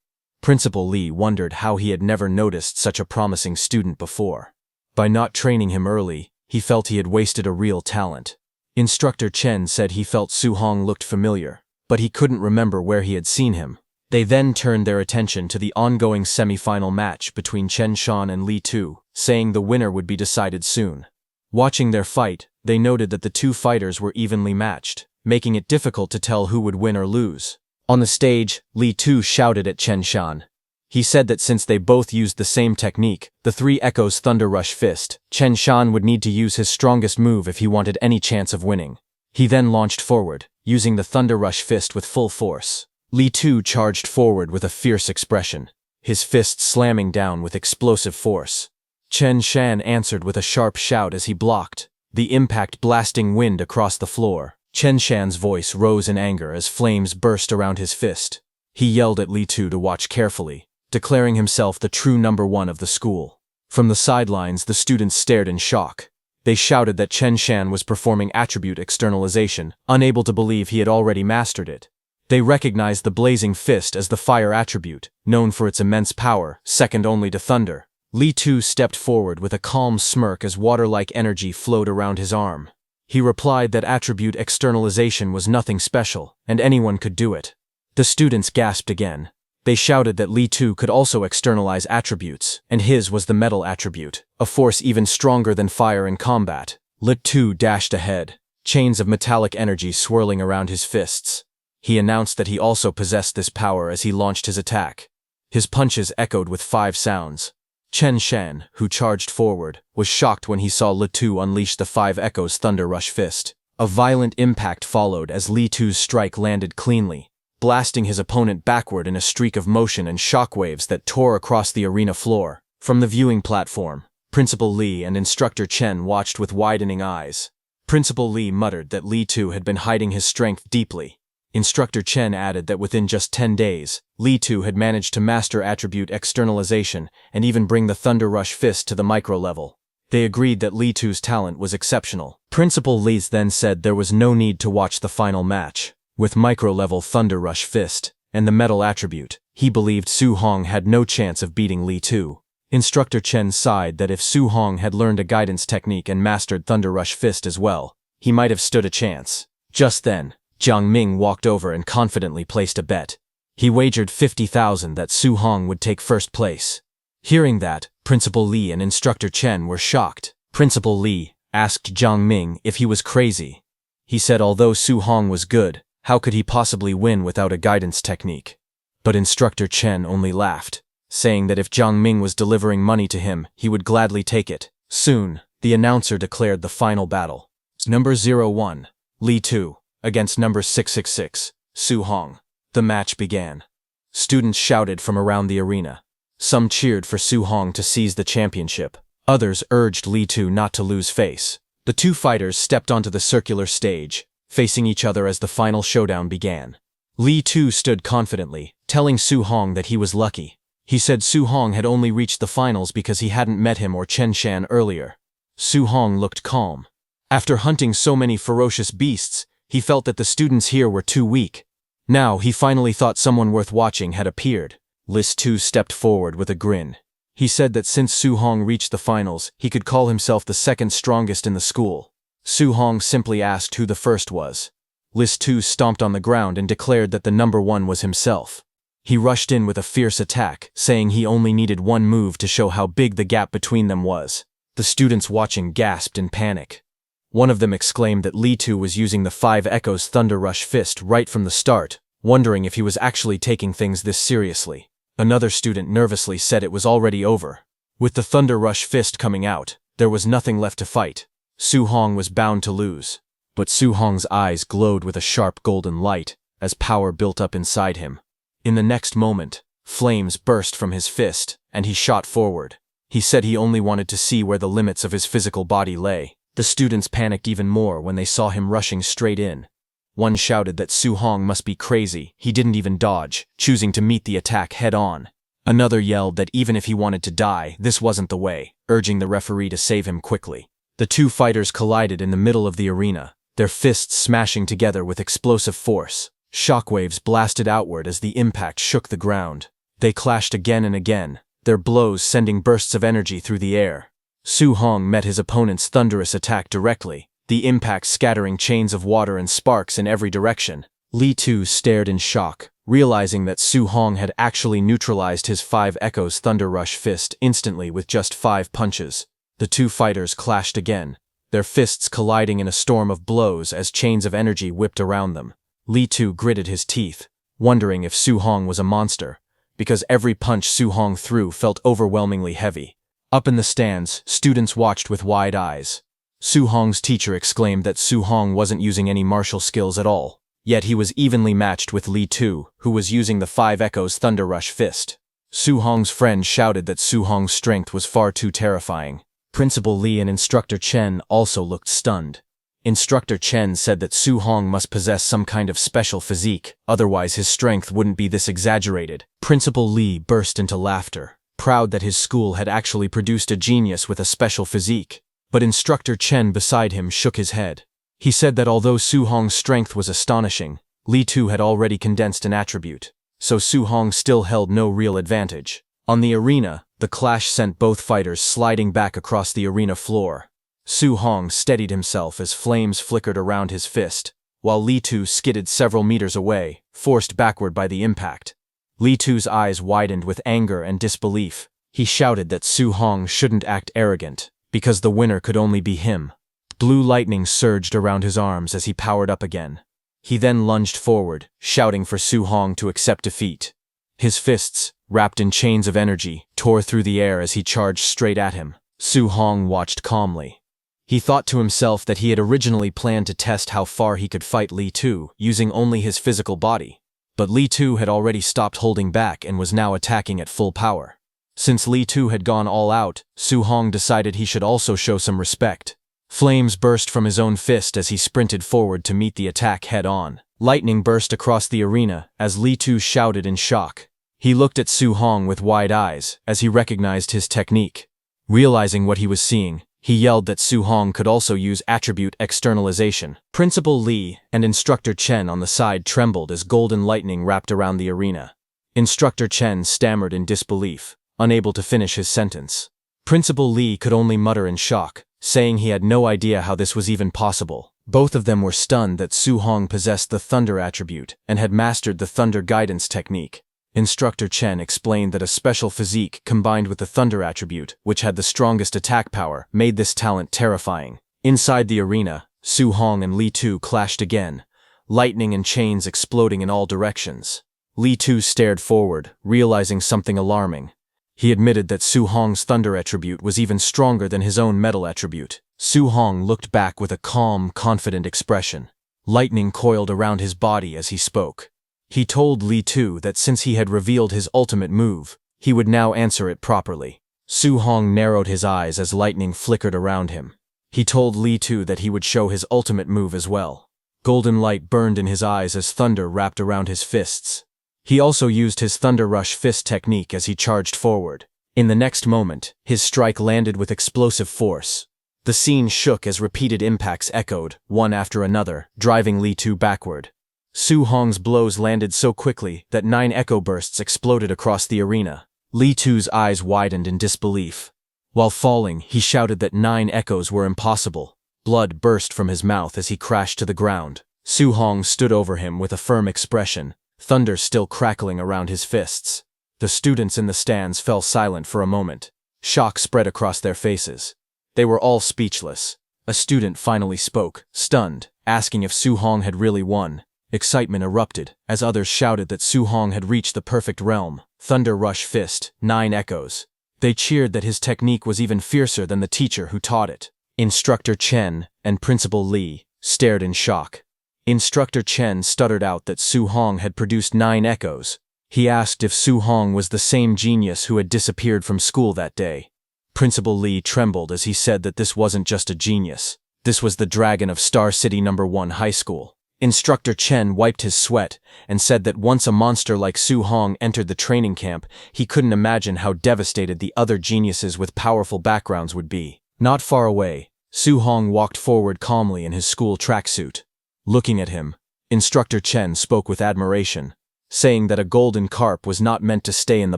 Principal Li wondered how he had never noticed such a promising student before. By not training him early, he felt he had wasted a real talent. Instructor Chen said he felt Su Hong looked familiar, but he couldn't remember where he had seen him. They then turned their attention to the ongoing semi-final match between Chen Shan and Li Tu, saying the winner would be decided soon. Watching their fight, they noted that the two fighters were evenly matched, making it difficult to tell who would win or lose. On the stage, Li Tu shouted at Chen Shan. He said that since they both used the same technique, the Three Echoes Thunder Rush Fist, Chen Shan would need to use his strongest move if he wanted any chance of winning. He then launched forward, using the Thunder Rush Fist with full force. Li Tu charged forward with a fierce expression, his fist slamming down with explosive force. Chen Shan answered with a sharp shout as he blocked, the impact blasting wind across the floor. Chen Shan's voice rose in anger as flames burst around his fist. He yelled at Li Tu to watch carefully, declaring himself the true number one of the school. From the sidelines, the students stared in shock. They shouted that Chen Shan was performing attribute externalization, unable to believe he had already mastered it. They recognized the blazing fist as the fire attribute, known for its immense power, second only to thunder. Li Tu stepped forward with a calm smirk as water-like energy flowed around his arm. He replied that attribute externalization was nothing special, and anyone could do it. The students gasped again. They shouted that Li Tu could also externalize attributes, and his was the metal attribute, a force even stronger than fire in combat. Li Tu dashed ahead, chains of metallic energy swirling around his fists. He announced that he also possessed this power as he launched his attack. His punches echoed with 5 sounds. Chen Shan, who charged forward, was shocked when he saw Li Tu unleash the 5 Echoes Thunder Rush Fist. A violent impact followed as Li Tu's strike landed cleanly. blasting his opponent backward in a streak of motion and shockwaves that tore across the arena floor. From the viewing platform, Principal Lee and Instructor Chen watched with widening eyes. Principal Lee muttered that Lee Tu had been hiding his strength deeply. Instructor Chen added that within just 10 days, Lee Tu had managed to master attribute externalization and even bring the Thunder Rush Fist to the micro level. They agreed that Lee Tu's talent was exceptional. Principal Lee then said there was no need to watch the final match. With micro-level Thunder Rush Fist and the metal attribute, he believed Su Hong had no chance of beating Lee Tu. Instructor Chen sighed that if Su Hong had learned a guidance technique and mastered Thunder Rush Fist as well, he might have stood a chance. Just then, Jiang Ming walked over and confidently placed a bet. He wagered 50,000 that Su Hong would take first place. Hearing that, Principal Lee and Instructor Chen were shocked. Principal Lee asked Jiang Ming if he was crazy. He said although Su Hong was good, how could he possibly win without a guidance technique? But Instructor Chen only laughed, saying that if Jiang Ming was delivering money to him, he would gladly take it. Soon, the announcer declared the final battle. Number 01, Lee Tu, against number 666, Su Hong. The match began. Students shouted from around the arena. Some cheered for Su Hong to seize the championship. Others urged Lee Tu not to lose face. The two fighters stepped onto the circular stage, facing each other as the final showdown began. Lee Tu stood confidently, telling Su Hong that he was lucky. He said Su Hong had only reached the finals because he hadn't met him or Chen Shan earlier. Su Hong looked calm. After hunting so many ferocious beasts, he felt that the students here were too weak. Now he finally thought someone worth watching had appeared. Lis Tu stepped forward with a grin. He said that since Su Hong reached the finals, he could call himself the second strongest in the school. Su Hong simply asked who the first was. Lis Tu stomped on the ground and declared that the number one was himself. He rushed in with a fierce attack, saying he only needed one move to show how big the gap between them was. The students watching gasped in panic. One of them exclaimed that Lee Tu was using the 5 Echoes Thunder Rush Fist right from the start, wondering if he was actually taking things this seriously. Another student nervously said it was already over. With the Thunder Rush Fist coming out, there was nothing left to fight. Su Hong was bound to lose. But Su Hong's eyes glowed with a sharp golden light, as power built up inside him. In the next moment, flames burst from his fist, and he shot forward. He said he only wanted to see where the limits of his physical body lay. The students panicked even more when they saw him rushing straight in. One shouted that Su Hong must be crazy, he didn't even dodge, choosing to meet the attack head-on. Another yelled that even if he wanted to die, this wasn't the way, urging the referee to save him quickly. The two fighters collided in the middle of the arena, their fists smashing together with explosive force. Shockwaves blasted outward as the impact shook the ground. They clashed again and again, their blows sending bursts of energy through the air. Su Hong met his opponent's thunderous attack directly, the impact scattering chains of water and sparks in every direction. Lee Tu stared in shock, realizing that Su Hong had actually neutralized his 5 Echoes Thunder Rush Fist instantly with just 5 punches. The two fighters clashed again, their fists colliding in a storm of blows as chains of energy whipped around them. Lee Tu gritted his teeth, wondering if Su Hong was a monster, because every punch Su Hong threw felt overwhelmingly heavy. Up in the stands, students watched with wide eyes. Su Hong's teacher exclaimed that Su Hong wasn't using any martial skills at all, yet he was evenly matched with Lee Tu, who was using the 5 Echoes Thunder Rush Fist. Su Hong's friend shouted that Su Hong's strength was far too terrifying. Principal Lee and Instructor Chen also looked stunned. Instructor Chen said that Su Hong must possess some kind of special physique, otherwise his strength wouldn't be this exaggerated. Principal Lee burst into laughter, proud that his school had actually produced a genius with a special physique. But Instructor Chen beside him shook his head. He said that although Su Hong's strength was astonishing, Lee Tu had already condensed an attribute, so Su Hong still held no real advantage. On the arena, the clash sent both fighters sliding back across the arena floor. Su Hong steadied himself as flames flickered around his fist, while Lee Tu skidded several meters away, forced backward by the impact. Lee Tu's eyes widened with anger and disbelief. He shouted that Su Hong shouldn't act arrogant, because the winner could only be him. Blue lightning surged around his arms as he powered up again. He then lunged forward, shouting for Su Hong to accept defeat. His fists, wrapped in chains of energy, tore through the air as he charged straight at him. Su Hong watched calmly. He thought to himself that he had originally planned to test how far he could fight Lee Tu, using only his physical body. But Li Tu had already stopped holding back and was now attacking at full power. Since Li Tu had gone all out, Su Hong decided he should also show some respect. Flames burst from his own fist as he sprinted forward to meet the attack head-on. Lightning burst across the arena as Li Tu shouted in shock. He looked at Su Hong with wide eyes as he recognized his technique. Realizing what he was seeing, he yelled that Su Hong could also use attribute externalization. Principal Li and Instructor Chen on the side trembled as golden lightning wrapped around the arena. Instructor Chen stammered in disbelief, unable to finish his sentence. Principal Li could only mutter in shock, saying he had no idea how this was even possible. Both of them were stunned that Su Hong possessed the Thunder attribute and had mastered the Thunder guidance technique. Instructor Chen explained that a special physique combined with the Thunder attribute, which had the strongest attack power, made this talent terrifying. Inside the arena, Su Hong and Li Tu clashed again, lightning and chains exploding in all directions. Li Tu stared forward, realizing something alarming. He admitted that Su Hong's Thunder attribute was even stronger than his own Metal attribute. Su Hong looked back with a calm, confident expression. Lightning coiled around his body as he spoke. He told Li Tu that since he had revealed his ultimate move, he would now answer it properly. Su Hong narrowed his eyes as lightning flickered around him. He told Li Tu that he would show his ultimate move as well. Golden light burned in his eyes as thunder wrapped around his fists. He also used his Thunder Rush fist technique as he charged forward. In the next moment, his strike landed with explosive force. The scene shook as repeated impacts echoed, one after another, driving Li Tu backward. Su Hong's blows landed so quickly that 9 echo bursts exploded across the arena. Li Tu's eyes widened in disbelief. While falling, he shouted that 9 echoes were impossible. Blood burst from his mouth as he crashed to the ground. Su Hong stood over him with a firm expression, thunder still crackling around his fists. The students in the stands fell silent for a moment. Shock spread across their faces. They were all speechless. A student finally spoke, stunned, asking if Su Hong had really won. Excitement erupted as others shouted that Su Hong had reached the perfect realm. Thunder Rush Fist, 9 echoes. They cheered that his technique was even fiercer than the teacher who taught it. Instructor Chen and Principal Li stared in shock. Instructor Chen stuttered out that Su Hong had produced 9 echoes. He asked if Su Hong was the same genius who had disappeared from school that day. Principal Li trembled as he said that this wasn't just a genius. This was the dragon of Star City No. 1 High School. Instructor Chen wiped his sweat and said that once a monster like Su Hong entered the training camp, he couldn't imagine how devastated the other geniuses with powerful backgrounds would be. Not far away, Su Hong walked forward calmly in his school tracksuit. Looking at him, Instructor Chen spoke with admiration, saying that a golden carp was not meant to stay in the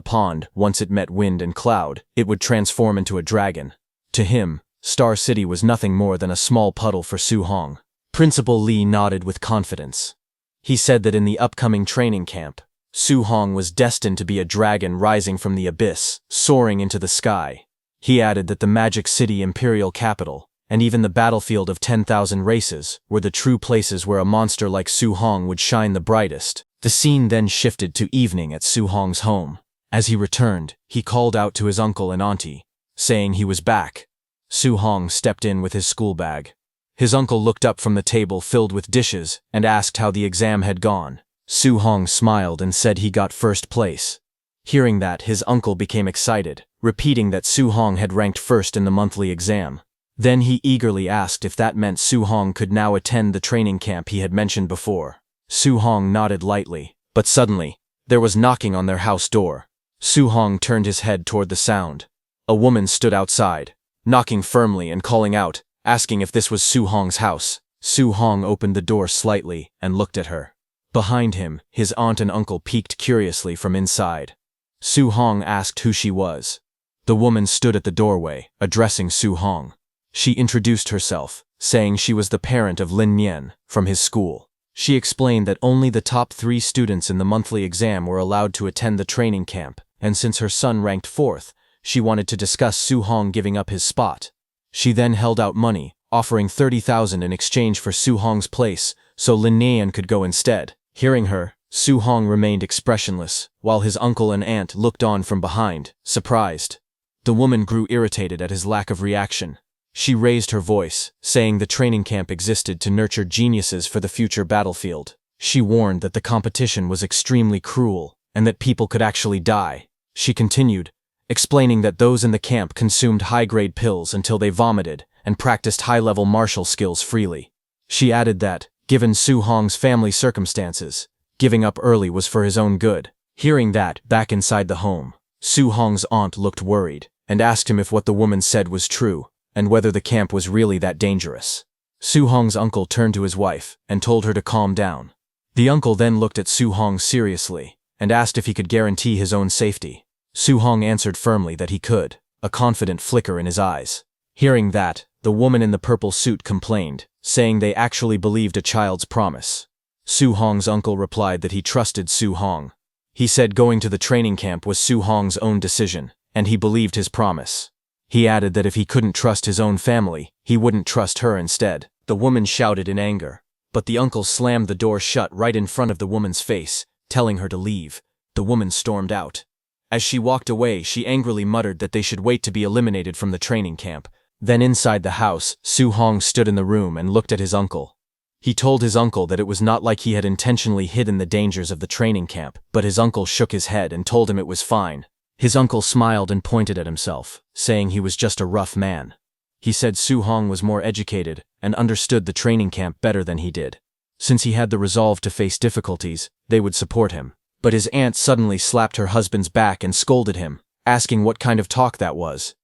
pond. Once it met wind and cloud, it would transform into a dragon. To him, Star City was nothing more than a small puddle for Su Hong. Principal Li nodded with confidence. He said that in the upcoming training camp, Su Hong was destined to be a dragon rising from the abyss, soaring into the sky. He added that the Magic City Imperial Capital, and even the battlefield of 10,000 races, were the true places where a monster like Su Hong would shine the brightest. The scene then shifted to evening at Su Hong's home. As he returned, he called out to his uncle and auntie, saying he was back. Su Hong stepped in with his school bag. His uncle looked up from the table filled with dishes and asked how the exam had gone. Su Hong smiled and said he got first place. Hearing that, his uncle became excited, repeating that Su Hong had ranked first in the monthly exam. Then he eagerly asked if that meant Su Hong could now attend the training camp he had mentioned before. Su Hong nodded lightly, but suddenly, there was knocking on their house door. Su Hong turned his head toward the sound. A woman stood outside, knocking firmly and calling out, asking if this was Su Hong's house. Su Hong opened the door slightly and looked at her. Behind him, his aunt and uncle peeked curiously from inside. Su Hong asked who she was. The woman stood at the doorway, addressing Su Hong. She introduced herself, saying she was the parent of Lin Nian, from his school. She explained that only the top 3 students in the monthly exam were allowed to attend the training camp, and since her son ranked 4th, she wanted to discuss Su Hong giving up his spot. She then held out money, offering 30,000 in exchange for Su Hong's place, so Lin Nian could go instead. Hearing her, Su Hong remained expressionless, while his uncle and aunt looked on from behind, surprised. The woman grew irritated at his lack of reaction. She raised her voice, saying the training camp existed to nurture geniuses for the future battlefield. She warned that the competition was extremely cruel and that people could actually die. She continued, explaining that those in the camp consumed high-grade pills until they vomited and practiced high-level martial skills freely. She added that, given Su Hong's family circumstances, giving up early was for his own good. Hearing that, back inside the home, Su Hong's aunt looked worried and asked him if what the woman said was true and whether the camp was really that dangerous. Su Hong's uncle turned to his wife and told her to calm down. The uncle then looked at Su Hong seriously and asked if he could guarantee his own safety. Su Hong answered firmly that he could, a confident flicker in his eyes. Hearing that, the woman in the purple suit complained, saying they actually believed a child's promise. Su Hong's uncle replied that he trusted Su Hong. He said going to the training camp was Su Hong's own decision, and he believed his promise. He added that if he couldn't trust his own family, he wouldn't trust her instead. The woman shouted in anger, but the uncle slammed the door shut right in front of the woman's face, telling her to leave. The woman stormed out. As she walked away, she angrily muttered that they should wait to be eliminated from the training camp. Then inside the house, Su Hong stood in the room and looked at his uncle. He told his uncle that it was not like he had intentionally hidden the dangers of the training camp, but his uncle shook his head and told him it was fine. His uncle smiled and pointed at himself, saying he was just a rough man. He said Su Hong was more educated and understood the training camp better than he did. Since he had the resolve to face difficulties, they would support him. But his aunt suddenly slapped her husband's back and scolded him, asking what kind of talk that was.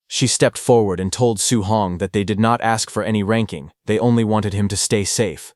She stepped forward and told Su Hong that they did not ask for any ranking, they only wanted him to stay safe.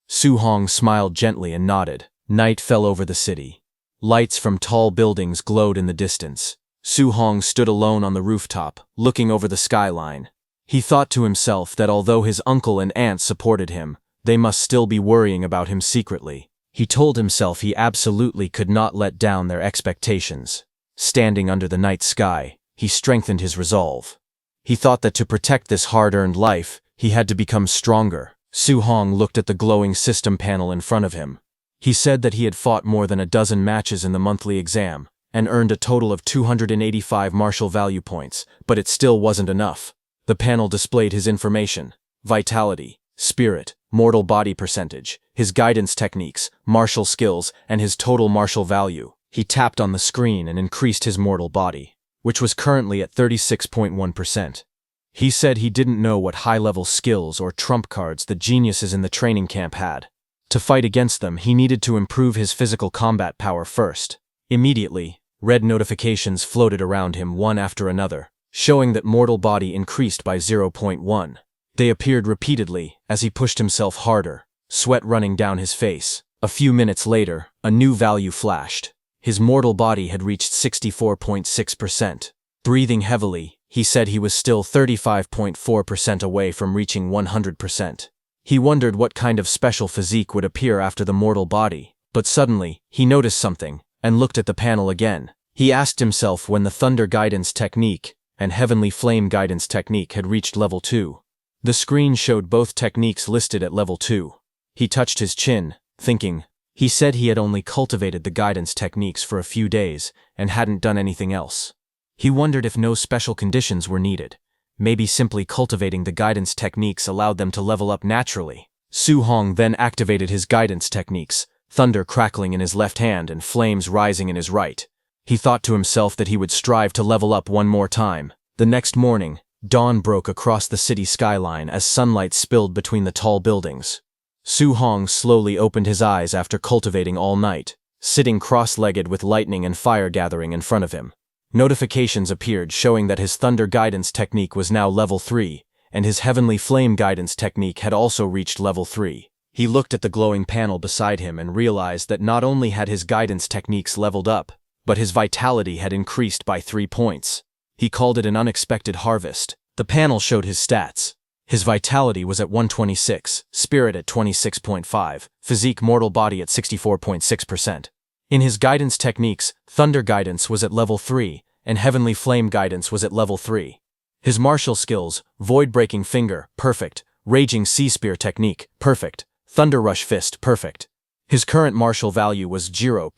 Su Hong smiled gently and nodded. Night fell over the city. Lights from tall buildings glowed in the distance. Su Hong stood alone on the rooftop, looking over the skyline. He thought to himself that although his uncle and aunt supported him, they must still be worrying about him secretly. He told himself he absolutely could not let down their expectations. Standing under the night sky, he strengthened his resolve. He thought that to protect this hard-earned life, he had to become stronger. Su Hong looked at the glowing system panel in front of him. He said that he had fought more than a dozen matches in the monthly exam, and earned a total of 285 martial value points, but it still wasn't enough. The panel displayed his information: vitality, spirit, mortal body percentage, his guidance techniques, martial skills, and his total martial value. He tapped on the screen and increased his mortal body, which was currently at 36.1%. He said he didn't know what high-level skills or trump cards the geniuses in the training camp had. To fight against them, he needed to improve his physical combat power first. Immediately, red notifications floated around him one after another, showing that mortal body increased by 0.1. They appeared repeatedly as he pushed himself harder, sweat running down his face. A few minutes later, a new value flashed. His mortal body had reached 64.6%. Breathing heavily, he said he was still 35.4% away from reaching 100%. He wondered what kind of special physique would appear after the mortal body, but suddenly, he noticed something and looked at the panel again. He asked himself when the Thunder Guidance Technique and Heavenly Flame Guidance Technique had reached level 2. The screen showed both techniques listed at level 2. He touched his chin, thinking. He said he had only cultivated the guidance techniques for a few days and hadn't done anything else. He wondered if no special conditions were needed. Maybe simply cultivating the guidance techniques allowed them to level up naturally. Su Hong then activated his guidance techniques, thunder crackling in his left hand and flames rising in his right. He thought to himself that he would strive to level up one more time. The next morning, dawn broke across the city skyline as sunlight spilled between the tall buildings. Su Hong slowly opened his eyes after cultivating all night, sitting cross-legged with lightning and fire gathering in front of him. Notifications appeared showing that his Thunder Guidance Technique was now level 3, and his Heavenly Flame Guidance Technique had also reached level 3. He looked at the glowing panel beside him and realized that not only had his guidance techniques leveled up, but his vitality had increased by 3 points. He called it an unexpected harvest. The panel showed his stats. His vitality was at 126, spirit at 26.5, physique mortal body at 64.6%. In his guidance techniques, Thunder Guidance was at level 3, and Heavenly Flame Guidance was at level 3. His martial skills, Void Breaking Finger, perfect, Raging Sea Spear Technique, perfect, Thunder Rush Fist, perfect. His current martial value was 0.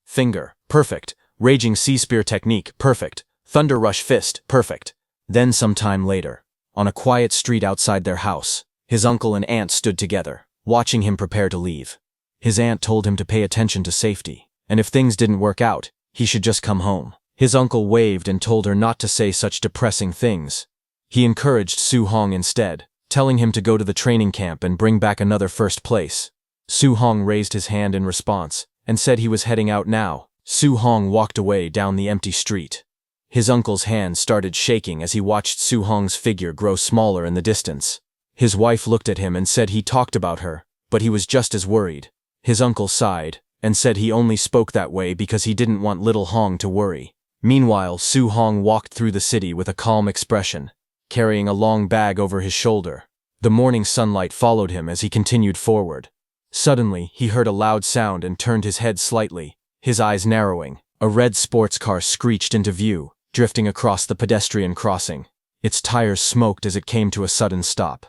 Finger, perfect, Raging Sea Spear Technique, perfect, Thunder Rush Fist, perfect. Then some time later, on a quiet street outside their house, his uncle and aunt stood together, watching him prepare to leave. His aunt told him to pay attention to safety, and if things didn't work out, he should just come home. His uncle waved and told her not to say such depressing things. He encouraged Su Hong instead, telling him to go to the training camp and bring back another first place. Su Hong raised his hand in response and said he was heading out now. Su Hong walked away down the empty street. His uncle's hand started shaking as he watched Su Hong's figure grow smaller in the distance. His wife looked at him and said he talked about her, but he was just as worried. His uncle sighed and said he only spoke that way because he didn't want little Hong to worry. Meanwhile, Su Hong walked through the city with a calm expression, carrying a long bag over his shoulder. The morning sunlight followed him as he continued forward. Suddenly, he heard a loud sound and turned his head slightly, his eyes narrowing. A red sports car screeched into view, drifting across the pedestrian crossing. Its tires smoked as it came to a sudden stop.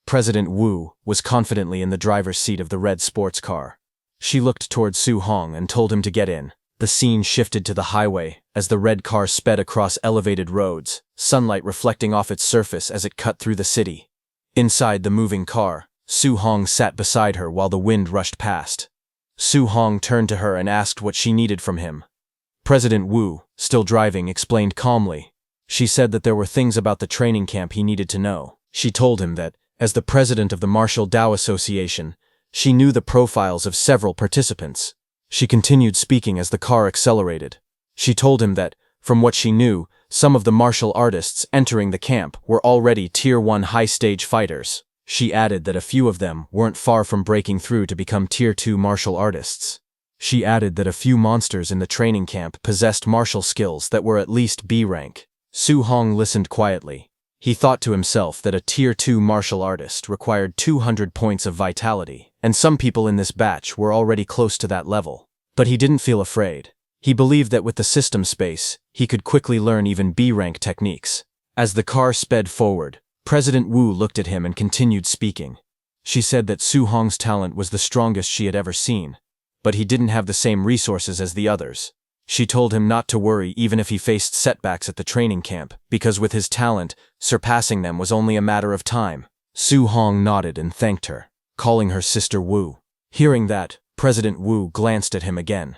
President Wu was confidently in the driver's seat of the red sports car. She looked toward Su Hong and told him to get in. The scene shifted to the highway as the red car sped across elevated roads, sunlight reflecting off its surface as it cut through the city. Inside the moving car, Su Hong sat beside her while the wind rushed past. Su Hong turned to her and asked what she needed from him. President Wu, still driving, explained calmly. She said that there were things about the training camp he needed to know. She told him that, as the president of the Martial Dao Association, she knew the profiles of several participants. She continued speaking as the car accelerated. She told him that, from what she knew, some of the martial artists entering the camp were already Tier 1 high-stage fighters. She added that a few of them weren't far from breaking through to become Tier 2 martial artists. She added that a few monsters in the training camp possessed martial skills that were at least B rank. Su Hong listened quietly. He thought to himself that a Tier 2 martial artist required 200 points of vitality, and some people in this batch were already close to that level. But he didn't feel afraid. He believed that with the system space, he could quickly learn even B-rank techniques. As the car sped forward, President Wu looked at him and continued speaking. She said that Su Hong's talent was the strongest she had ever seen, but he didn't have the same resources as the others. She told him not to worry even if he faced setbacks at the training camp, because with his talent, surpassing them was only a matter of time. Su Hong nodded and thanked her, calling her Sister Wu. Hearing that, President Wu glanced at him again.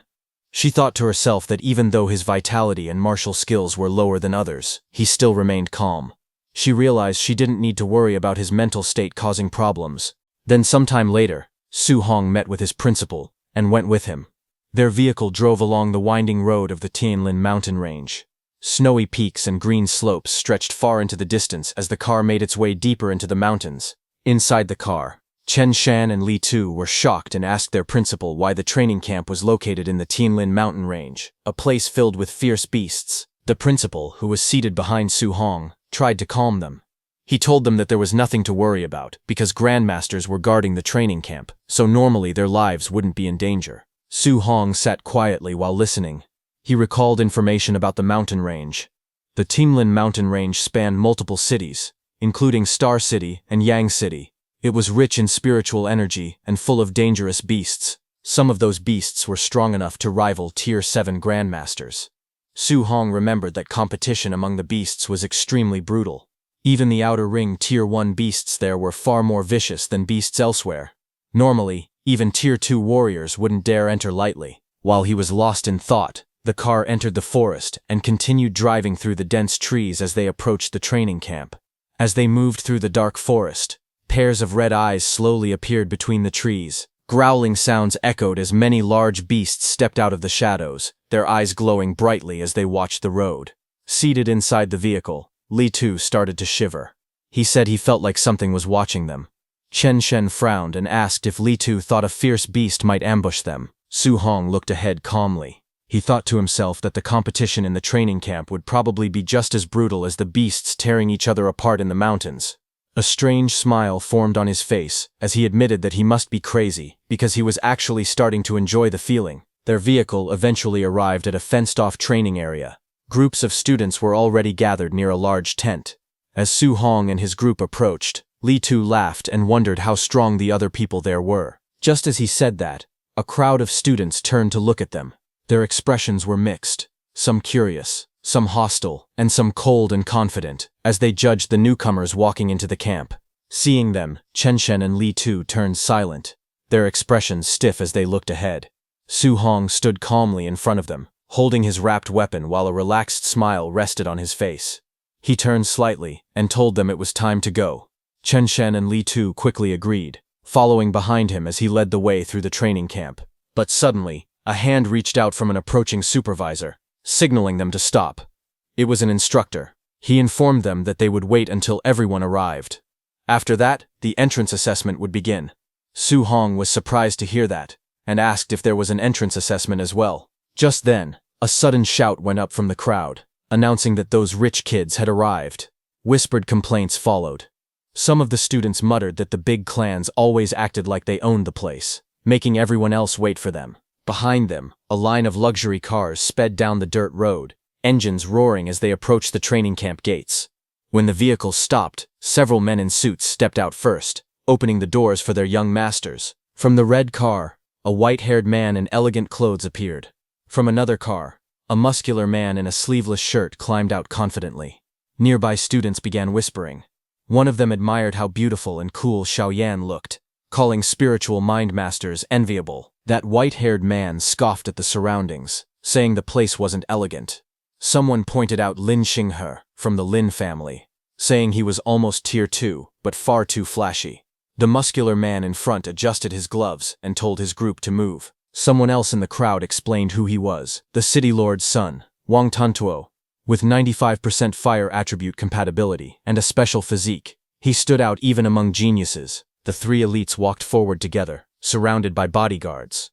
She thought to herself that even though his vitality and martial skills were lower than others, he still remained calm. She realized she didn't need to worry about his mental state causing problems. Then sometime later, Su Hong met with his principal and went with him. Their vehicle drove along the winding road of the Tianlin mountain range. Snowy peaks and green slopes stretched far into the distance as the car made its way deeper into the mountains. Inside the car, Chen Shan and Li Tu were shocked and asked their principal why the training camp was located in the Tianlin mountain range, a place filled with fierce beasts. The principal, who was seated behind Su Hong, tried to calm them. He told them that there was nothing to worry about because grandmasters were guarding the training camp, so normally their lives wouldn't be in danger. Su Hong sat quietly while listening. He recalled information about the mountain range. The Tianlin mountain range spanned multiple cities, including Star City and Yang City. It was rich in spiritual energy and full of dangerous beasts. Some of those beasts were strong enough to rival Tier 7 grandmasters. Su Hong remembered that competition among the beasts was extremely brutal. Even the outer ring Tier 1 beasts there were far more vicious than beasts elsewhere. Normally, even Tier 2 warriors wouldn't dare enter lightly. While he was lost in thought, the car entered the forest and continued driving through the dense trees as they approached the training camp. As they moved through the dark forest, pairs of red eyes slowly appeared between the trees. Growling sounds echoed as many large beasts stepped out of the shadows, their eyes glowing brightly as they watched the road. Seated inside the vehicle, Li Tu started to shiver. He said he felt like something was watching them. Chen Shen frowned and asked if Li Tu thought a fierce beast might ambush them. Su Hong looked ahead calmly. He thought to himself that the competition in the training camp would probably be just as brutal as the beasts tearing each other apart in the mountains. A strange smile formed on his face as he admitted that he must be crazy because he was actually starting to enjoy the feeling. Their vehicle eventually arrived at a fenced-off training area. Groups of students were already gathered near a large tent. As Su Hong and his group approached, Li Tu laughed and wondered how strong the other people there were. Just as he said that, a crowd of students turned to look at them. Their expressions were mixed, some curious, some hostile, and some cold and confident, as they judged the newcomers walking into the camp. Seeing them, Chen Shen and Li Tu turned silent. their expressions stiff as they looked ahead. Su Hong stood calmly in front of them, holding his wrapped weapon while a relaxed smile rested on his face. He turned slightly and told them it was time to go. Chen Shen and Li Tu quickly agreed, following behind him as he led the way through the training camp. But suddenly, a hand reached out from an approaching supervisor, signaling them to stop. It was an instructor. He informed them that they would wait until everyone arrived. After that, the entrance assessment would begin. Su Hong was surprised to hear that, and asked if there was an entrance assessment as well. Just then, a sudden shout went up from the crowd, announcing that those rich kids had arrived. Whispered complaints followed. Some of the students muttered that the big clans always acted like they owned the place, making everyone else wait for them. Behind them, a line of luxury cars sped down the dirt road, engines roaring as they approached the training camp gates. When the vehicles stopped, several men in suits stepped out first, opening the doors for their young masters. From the red car, a white-haired man in elegant clothes appeared. From another car, a muscular man in a sleeveless shirt climbed out confidently. Nearby students began whispering. One of them admired how beautiful and cool Xiaoyan looked, calling spiritual mind masters enviable. That white-haired man scoffed at the surroundings, saying the place wasn't elegant. Someone pointed out Lin Xinghe, from the Lin family, saying he was almost tier 2, but far too flashy. The muscular man in front adjusted his gloves and told his group to move. Someone else in the crowd explained who he was, the city lord's son, Wang Tantuo. With 95% fire attribute compatibility and a special physique, he stood out even among geniuses. The three elites walked forward together, surrounded by bodyguards.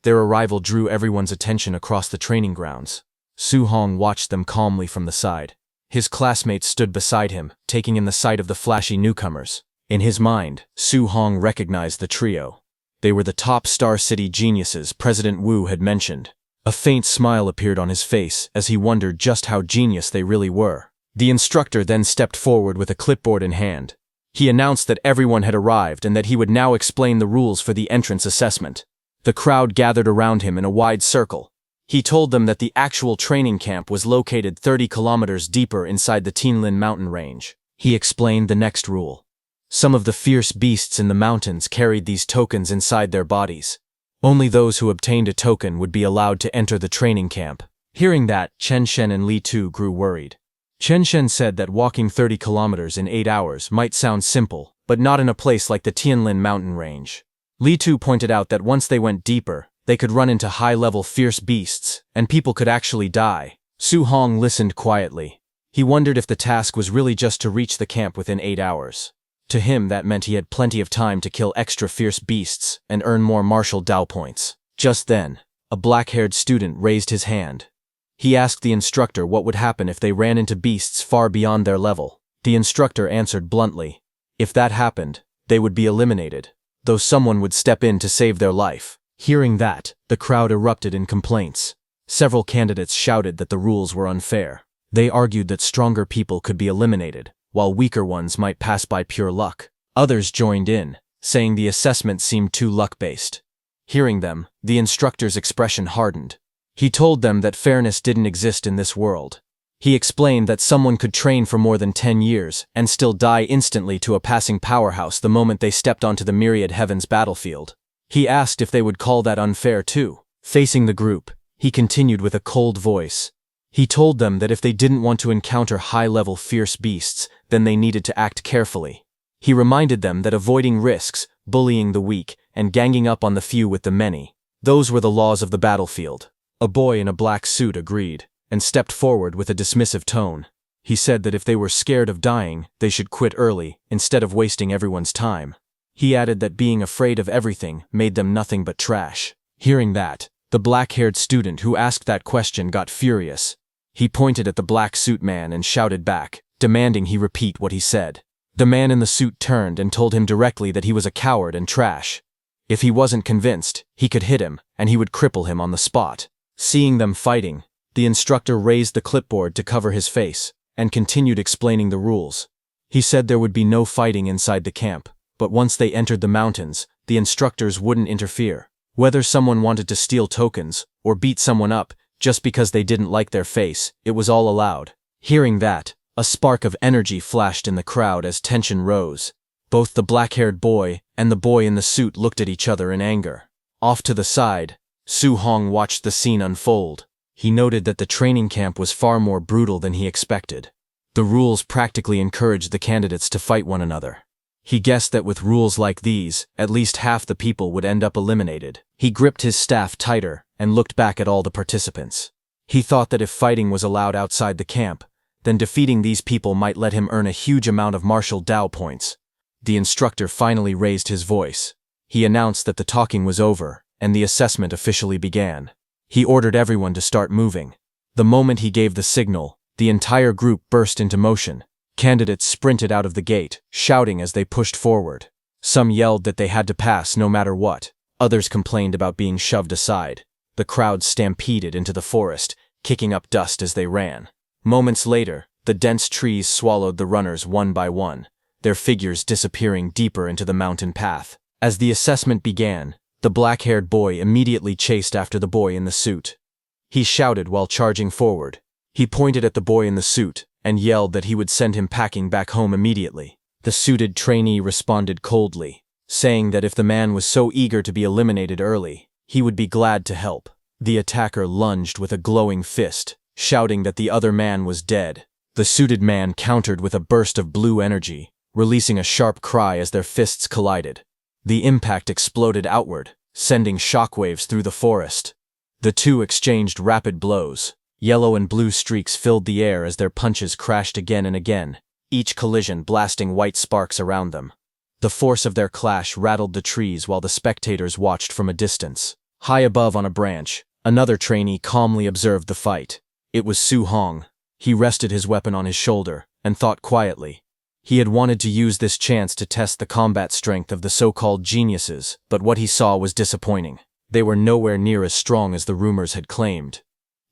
Their arrival drew everyone's attention across the training grounds. Su Hong watched them calmly from the side. His classmates stood beside him, taking in the sight of the flashy newcomers. In his mind, Su Hong recognized the trio. They were the top Star City geniuses President Wu had mentioned. A faint smile appeared on his face as he wondered just how genius they really were. The instructor then stepped forward with a clipboard in hand. He announced that everyone had arrived and that he would now explain the rules for the entrance assessment. The crowd gathered around him in a wide circle. He told them that the actual training camp was located 30 kilometers deeper inside the Tianlin mountain range. He explained the next rule. Some of the fierce beasts in the mountains carried these tokens inside their bodies. Only those who obtained a token would be allowed to enter the training camp. Hearing that, Chen Shen and Li Tu grew worried. Chen Shen said that walking 30 kilometers in 8 hours might sound simple, but not in a place like the Tianlin mountain range. Li Tu pointed out that once they went deeper, they could run into high-level fierce beasts, and people could actually die. Su Hong listened quietly. He wondered if the task was really just to reach the camp within 8 hours. To him, that meant he had plenty of time to kill extra fierce beasts and earn more martial Dao points. Just then, a black-haired student raised his hand. He asked the instructor what would happen if they ran into beasts far beyond their level. The instructor answered bluntly, if that happened, they would be eliminated, though someone would step in to save their life. Hearing that, the crowd erupted in complaints. Several candidates shouted that the rules were unfair. They argued that stronger people could be eliminated, while weaker ones might pass by pure luck. Others joined in, saying the assessment seemed too luck-based. Hearing them, the instructor's expression hardened. He told them that fairness didn't exist in this world. He explained that someone could train for more than 10 years and still die instantly to a passing powerhouse the moment they stepped onto the myriad heavens battlefield. He asked if they would call that unfair too. Facing the group, he continued with a cold voice. He told them that if they didn't want to encounter high-level fierce beasts, then they needed to act carefully. He reminded them that avoiding risks, bullying the weak, and ganging up on the few with the many, those were the laws of the battlefield. A boy in a black suit agreed, and stepped forward with a dismissive tone. He said that if they were scared of dying, they should quit early, instead of wasting everyone's time. He added that being afraid of everything made them nothing but trash. Hearing that, the black-haired student who asked that question got furious. He pointed at the black suit man and shouted back, demanding he repeat what he said. The man in the suit turned and told him directly that he was a coward and trash. If he wasn't convinced, he could hit him, and he would cripple him on the spot. Seeing them fighting, the instructor raised the clipboard to cover his face, and continued explaining the rules. He said there would be no fighting inside the camp, but once they entered the mountains, the instructors wouldn't interfere. Whether someone wanted to steal tokens, or beat someone up, just because they didn't like their face, it was all allowed. Hearing that, a spark of energy flashed in the crowd as tension rose. Both the black-haired boy and the boy in the suit looked at each other in anger. Off to the side, Su Hong watched the scene unfold. He noted that the training camp was far more brutal than he expected. The rules practically encouraged the candidates to fight one another. He guessed that with rules like these, at least half the people would end up eliminated. He gripped his staff tighter and looked back at all the participants. He thought that if fighting was allowed outside the camp, then defeating these people might let him earn a huge amount of martial Dao points. The instructor finally raised his voice. He announced that the talking was over, and the assessment officially began. He ordered everyone to start moving. The moment he gave the signal, the entire group burst into motion. Candidates sprinted out of the gate, shouting as they pushed forward. Some yelled that they had to pass no matter what. Others complained about being shoved aside. The crowd stampeded into the forest, kicking up dust as they ran. Moments later, the dense trees swallowed the runners one by one, their figures disappearing deeper into the mountain path. As the assessment began, the black-haired boy immediately chased after the boy in the suit. He shouted while charging forward. He pointed at the boy in the suit and yelled that he would send him packing back home immediately. The suited trainee responded coldly, saying that if the man was so eager to be eliminated early, he would be glad to help. The attacker lunged with a glowing fist, shouting that the other man was dead. The suited man countered with a burst of blue energy, releasing a sharp cry as their fists collided. The impact exploded outward, sending shockwaves through the forest. The two exchanged rapid blows. Yellow and blue streaks filled the air as their punches crashed again and again, each collision blasting white sparks around them. The force of their clash rattled the trees while the spectators watched from a distance. High above on a branch, another trainee calmly observed the fight. It was Su Hong. He rested his weapon on his shoulder and thought quietly. He had wanted to use this chance to test the combat strength of the so-called geniuses, but what he saw was disappointing. They were nowhere near as strong as the rumors had claimed.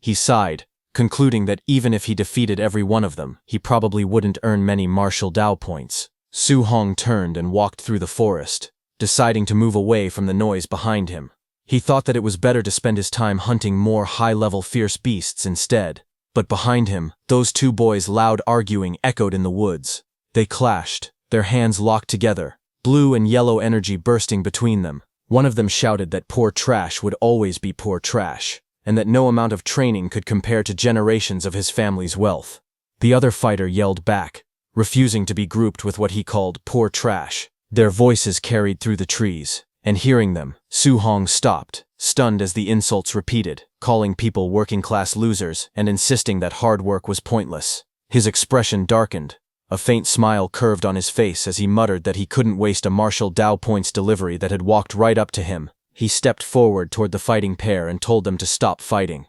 He sighed, concluding that even if he defeated every one of them, he probably wouldn't earn many martial Dao points. Su Hong turned and walked through the forest, deciding to move away from the noise behind him. He thought that it was better to spend his time hunting more high-level fierce beasts instead. But behind him, those two boys' loud arguing echoed in the woods. They clashed, their hands locked together, blue and yellow energy bursting between them. One of them shouted that poor trash would always be poor trash, and that no amount of training could compare to generations of his family's wealth. The other fighter yelled back, refusing to be grouped with what he called poor trash. Their voices carried through the trees, and hearing them, Su Hong stopped, stunned as the insults repeated, calling people working-class losers and insisting that hard work was pointless. His expression darkened. A faint smile curved on his face as he muttered that he couldn't waste a martial Dao points delivery that had walked right up to him. He stepped forward toward the fighting pair and told them to stop fighting.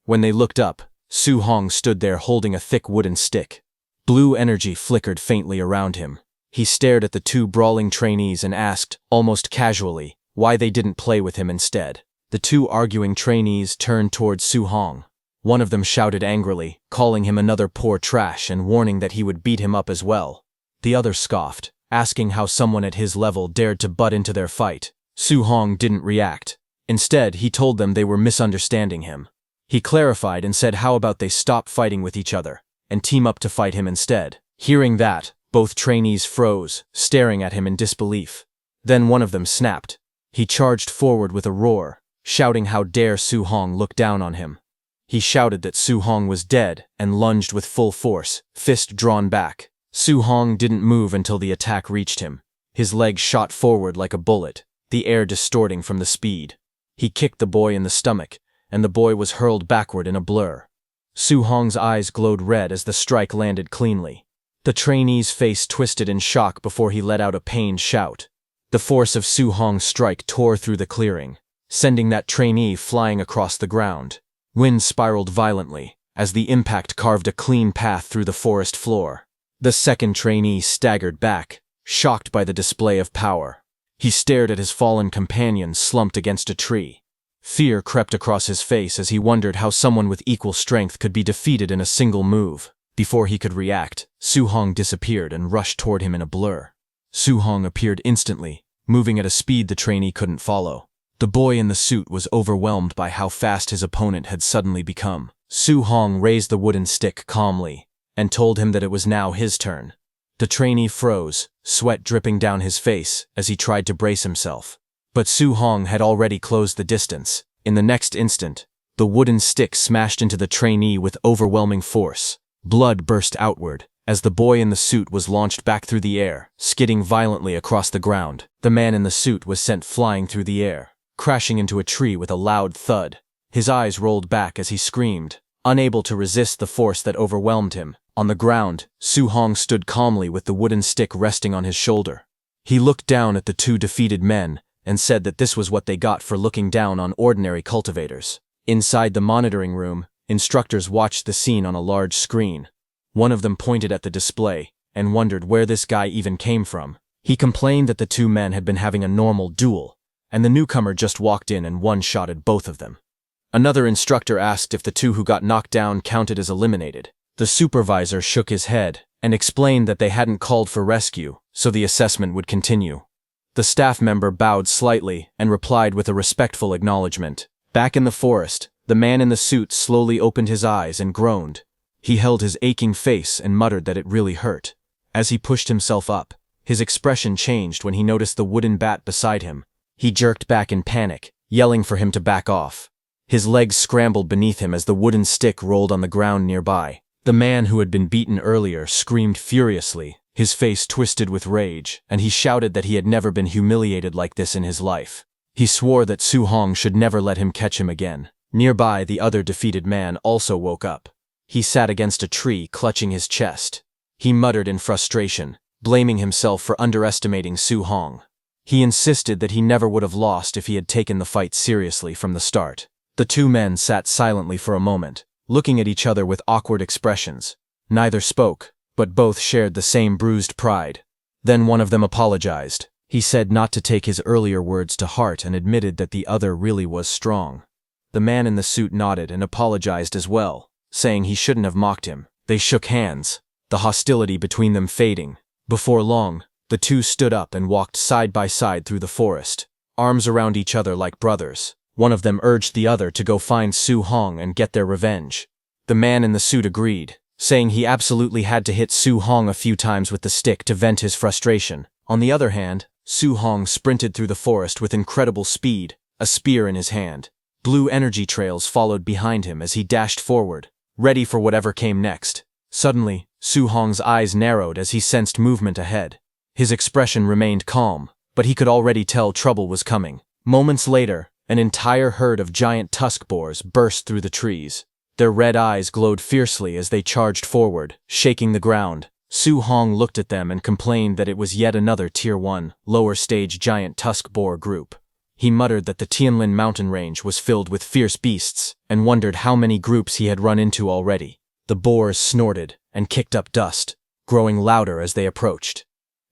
When they looked up, Su Hong stood there holding a thick wooden stick. Blue energy flickered faintly around him. He stared at the two brawling trainees and asked, almost casually, why they didn't play with him instead. The two arguing trainees turned toward Su Hong. One of them shouted angrily, calling him another poor trash and warning that he would beat him up as well. The other scoffed, asking how someone at his level dared to butt into their fight. Su Hong didn't react. Instead, he told them they were misunderstanding him. He clarified and said how about they stop fighting with each other and team up to fight him instead. Hearing that, both trainees froze, staring at him in disbelief. Then one of them snapped. He charged forward with a roar, shouting how dare Su Hong look down on him. He shouted that Su Hong was dead and lunged with full force, fist drawn back. Su Hong didn't move until the attack reached him. His leg shot forward like a bullet, the air distorting from the speed. He kicked the boy in the stomach, and the boy was hurled backward in a blur. Su Hong's eyes glowed red as the strike landed cleanly. The trainee's face twisted in shock before he let out a pained shout. The force of Su Hong's strike tore through the clearing, sending that trainee flying across the ground. Wind spiraled violently, as the impact carved a clean path through the forest floor. The second trainee staggered back, shocked by the display of power. He stared at his fallen companion slumped against a tree. Fear crept across his face as he wondered how someone with equal strength could be defeated in a single move. Before he could react, Su Hong disappeared and rushed toward him in a blur. Su Hong appeared instantly, moving at a speed the trainee couldn't follow. The boy in the suit was overwhelmed by how fast his opponent had suddenly become. Su Hong raised the wooden stick calmly and told him that it was now his turn. The trainee froze, sweat dripping down his face as he tried to brace himself. But Su Hong had already closed the distance. In the next instant, the wooden stick smashed into the trainee with overwhelming force. Blood burst outward as the boy in the suit was launched back through the air, skidding violently across the ground. The man in the suit was sent flying through the air, crashing into a tree with a loud thud. His eyes rolled back as he screamed, unable to resist the force that overwhelmed him. On the ground, Su Hong stood calmly with the wooden stick resting on his shoulder. He looked down at the two defeated men and said that this was what they got for looking down on ordinary cultivators. Inside the monitoring room, instructors watched the scene on a large screen. One of them pointed at the display and wondered where this guy even came from. He complained that the two men had been having a normal duel, and the newcomer just walked in and one-shotted both of them. Another instructor asked if the two who got knocked down counted as eliminated. The supervisor shook his head and explained that they hadn't called for rescue, so the assessment would continue. The staff member bowed slightly and replied with a respectful acknowledgement. Back in the forest, the man in the suit slowly opened his eyes and groaned. He held his aching face and muttered that it really hurt. As he pushed himself up, his expression changed when he noticed the wooden bat beside him. He jerked back in panic, yelling for him to back off. His legs scrambled beneath him as the wooden stick rolled on the ground nearby. The man who had been beaten earlier screamed furiously, his face twisted with rage, and he shouted that he had never been humiliated like this in his life. He swore that Su Hong should never let him catch him again. Nearby, the other defeated man also woke up. He sat against a tree, clutching his chest. He muttered in frustration, blaming himself for underestimating Su Hong. He insisted that he never would have lost if he had taken the fight seriously from the start. The two men sat silently for a moment, looking at each other with awkward expressions. Neither spoke, but both shared the same bruised pride. Then one of them apologized. He said not to take his earlier words to heart and admitted that the other really was strong. The man in the suit nodded and apologized as well, saying he shouldn't have mocked him. They shook hands, the hostility between them fading. Before long, the two stood up and walked side by side through the forest, arms around each other like brothers. One of them urged the other to go find Su Hong and get their revenge. The man in the suit agreed, saying he absolutely had to hit Su Hong a few times with the stick to vent his frustration. On the other hand, Su Hong sprinted through the forest with incredible speed, a spear in his hand. Blue energy trails followed behind him as he dashed forward, ready for whatever came next. Suddenly, Su Hong's eyes narrowed as he sensed movement ahead. His expression remained calm, but he could already tell trouble was coming. Moments later, an entire herd of giant tusk boars burst through the trees. Their red eyes glowed fiercely as they charged forward, shaking the ground. Su Hong looked at them and complained that it was yet another Tier 1, lower-stage giant tusk boar group. He muttered that the Tianlin mountain range was filled with fierce beasts, and wondered how many groups he had run into already. The boars snorted and kicked up dust, growing louder as they approached.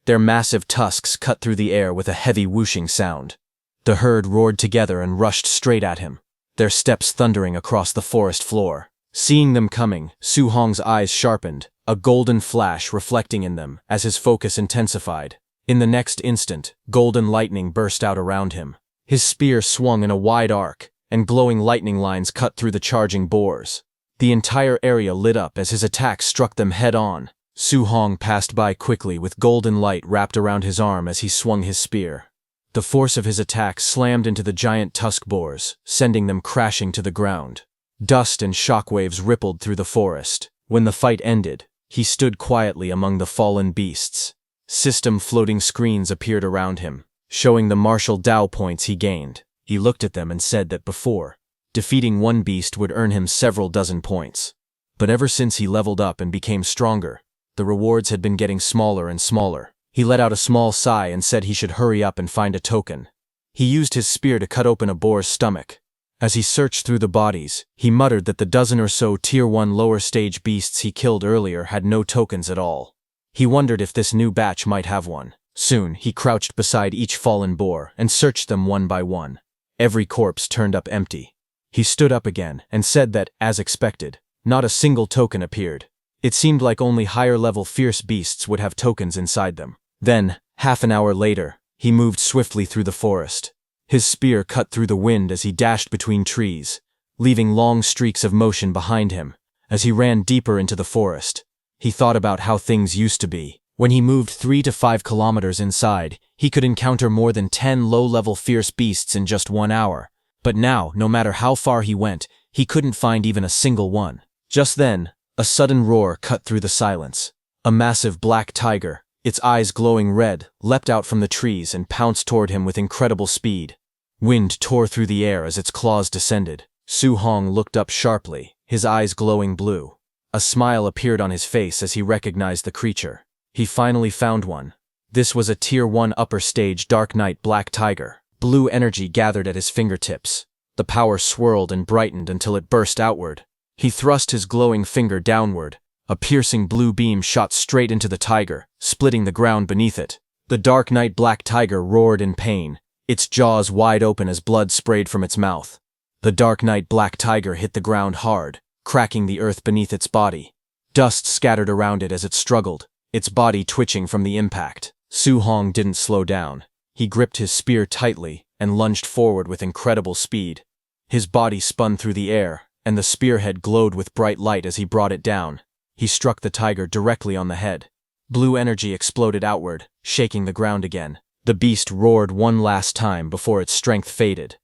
Their massive tusks cut through the air with a heavy whooshing sound. The herd roared together and rushed straight at him, their steps thundering across the forest floor. Seeing them coming, Su Hong's eyes sharpened, a golden flash reflecting in them as his focus intensified. In the next instant, golden lightning burst out around him. His spear swung in a wide arc, and glowing lightning lines cut through the charging boars. The entire area lit up as his attack struck them head-on. Su Hong passed by quickly with golden light wrapped around his arm as he swung his spear. The force of his attack slammed into the giant tusk boars, sending them crashing to the ground. Dust and shockwaves rippled through the forest. When the fight ended, he stood quietly among the fallen beasts. System floating screens appeared around him, showing the martial Dao points he gained. He looked at them and said that before, defeating one beast would earn him several dozen points. But ever since he leveled up and became stronger, the rewards had been getting smaller and smaller. He let out a small sigh and said he should hurry up and find a token. He used his spear to cut open a boar's stomach. As he searched through the bodies, he muttered that the dozen or so Tier 1 lower-stage beasts he killed earlier had no tokens at all. He wondered if this new batch might have one. Soon, he crouched beside each fallen boar and searched them one by one. Every corpse turned up empty. He stood up again and said that, as expected, not a single token appeared. It seemed like only higher-level fierce beasts would have tokens inside them. Then, half an hour later, he moved swiftly through the forest. His spear cut through the wind as he dashed between trees, leaving long streaks of motion behind him. As he ran deeper into the forest, he thought about how things used to be. When he moved 3 to 5 kilometers inside, he could encounter more than 10 low-level fierce beasts in just 1 hour. But now, no matter how far he went, he couldn't find even a single one. Just then, a sudden roar cut through the silence. A massive black tiger, its eyes glowing red, leapt out from the trees and pounced toward him with incredible speed. Wind tore through the air as its claws descended. Su Hong looked up sharply, his eyes glowing blue. A smile appeared on his face as he recognized the creature. He finally found one. This was a Tier 1 upper stage Dark Knight black tiger. Blue energy gathered at his fingertips. The power swirled and brightened until it burst outward. He thrust his glowing finger downward. A piercing blue beam shot straight into the tiger, splitting the ground beneath it. The Dark Knight black tiger roared in pain, its jaws wide open as blood sprayed from its mouth. The Dark Knight black tiger hit the ground hard, cracking the earth beneath its body. Dust scattered around it as it struggled, its body twitching from the impact. Su Hong didn't slow down. He gripped his spear tightly and lunged forward with incredible speed. His body spun through the air, and the spearhead glowed with bright light as he brought it down. He struck the tiger directly on the head. Blue energy exploded outward, shaking the ground again. The beast roared one last time before its strength faded.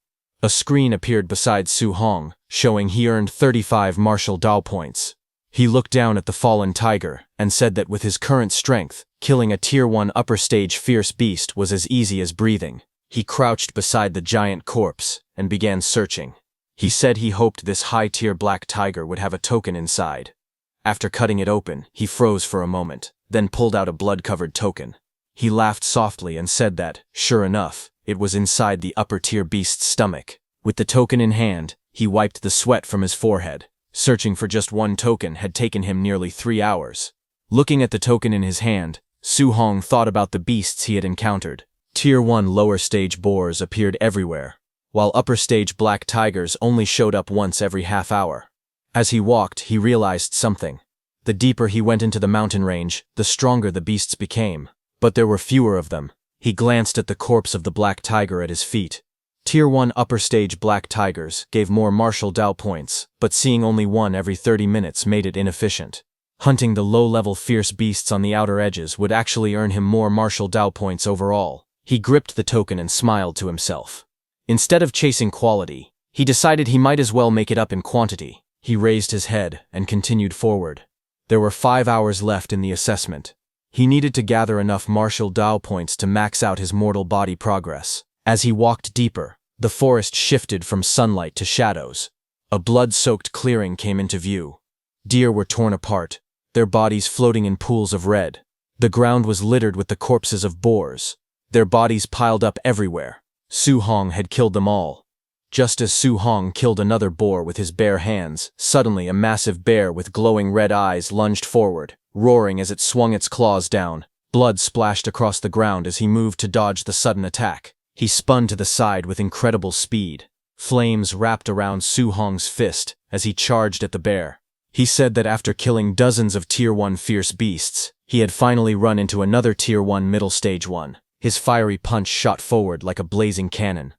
A screen appeared beside Su Hong, showing he earned 35 martial Dao points. He looked down at the fallen tiger and said that with his current strength, killing a Tier 1 upper stage fierce beast was as easy as breathing. He crouched beside the giant corpse and began searching. He said he hoped this high-tier black tiger would have a token inside. After cutting it open, he froze for a moment, then pulled out a blood-covered token. He laughed softly and said that, sure enough, it was inside the upper-tier beast's stomach. With the token in hand, he wiped the sweat from his forehead. Searching for just one token had taken him nearly 3 hours. Looking at the token in his hand, Su Hong thought about the beasts he had encountered. Tier 1 lower stage boars appeared everywhere, while upper stage black tigers only showed up once every half hour. As he walked, he realized something. The deeper he went into the mountain range, the stronger the beasts became. But there were fewer of them. He glanced at the corpse of the black tiger at his feet. Tier 1 upper stage black tigers gave more martial Dao points, but seeing only one every 30 minutes made it inefficient. Hunting the low-level fierce beasts on the outer edges would actually earn him more martial Dao points overall. He gripped the token and smiled to himself. Instead of chasing quality, he decided he might as well make it up in quantity. He raised his head and continued forward. There were 5 hours left in the assessment. He needed to gather enough martial Dao points to max out his mortal body progress. As he walked deeper, the forest shifted from sunlight to shadows. A blood-soaked clearing came into view. Deer were torn apart, their bodies floating in pools of red. The ground was littered with the corpses of boars, their bodies piled up everywhere. Su Hong had killed them all. Just as Su Hong killed another boar with his bare hands, suddenly a massive bear with glowing red eyes lunged forward, roaring as it swung its claws down. Blood splashed across the ground as he moved to dodge the sudden attack. He spun to the side with incredible speed. Flames wrapped around Su Hong's fist as he charged at the bear. He said that after killing dozens of Tier 1 fierce beasts, he had finally run into another Tier 1 middle stage one. His fiery punch shot forward like a blazing cannon.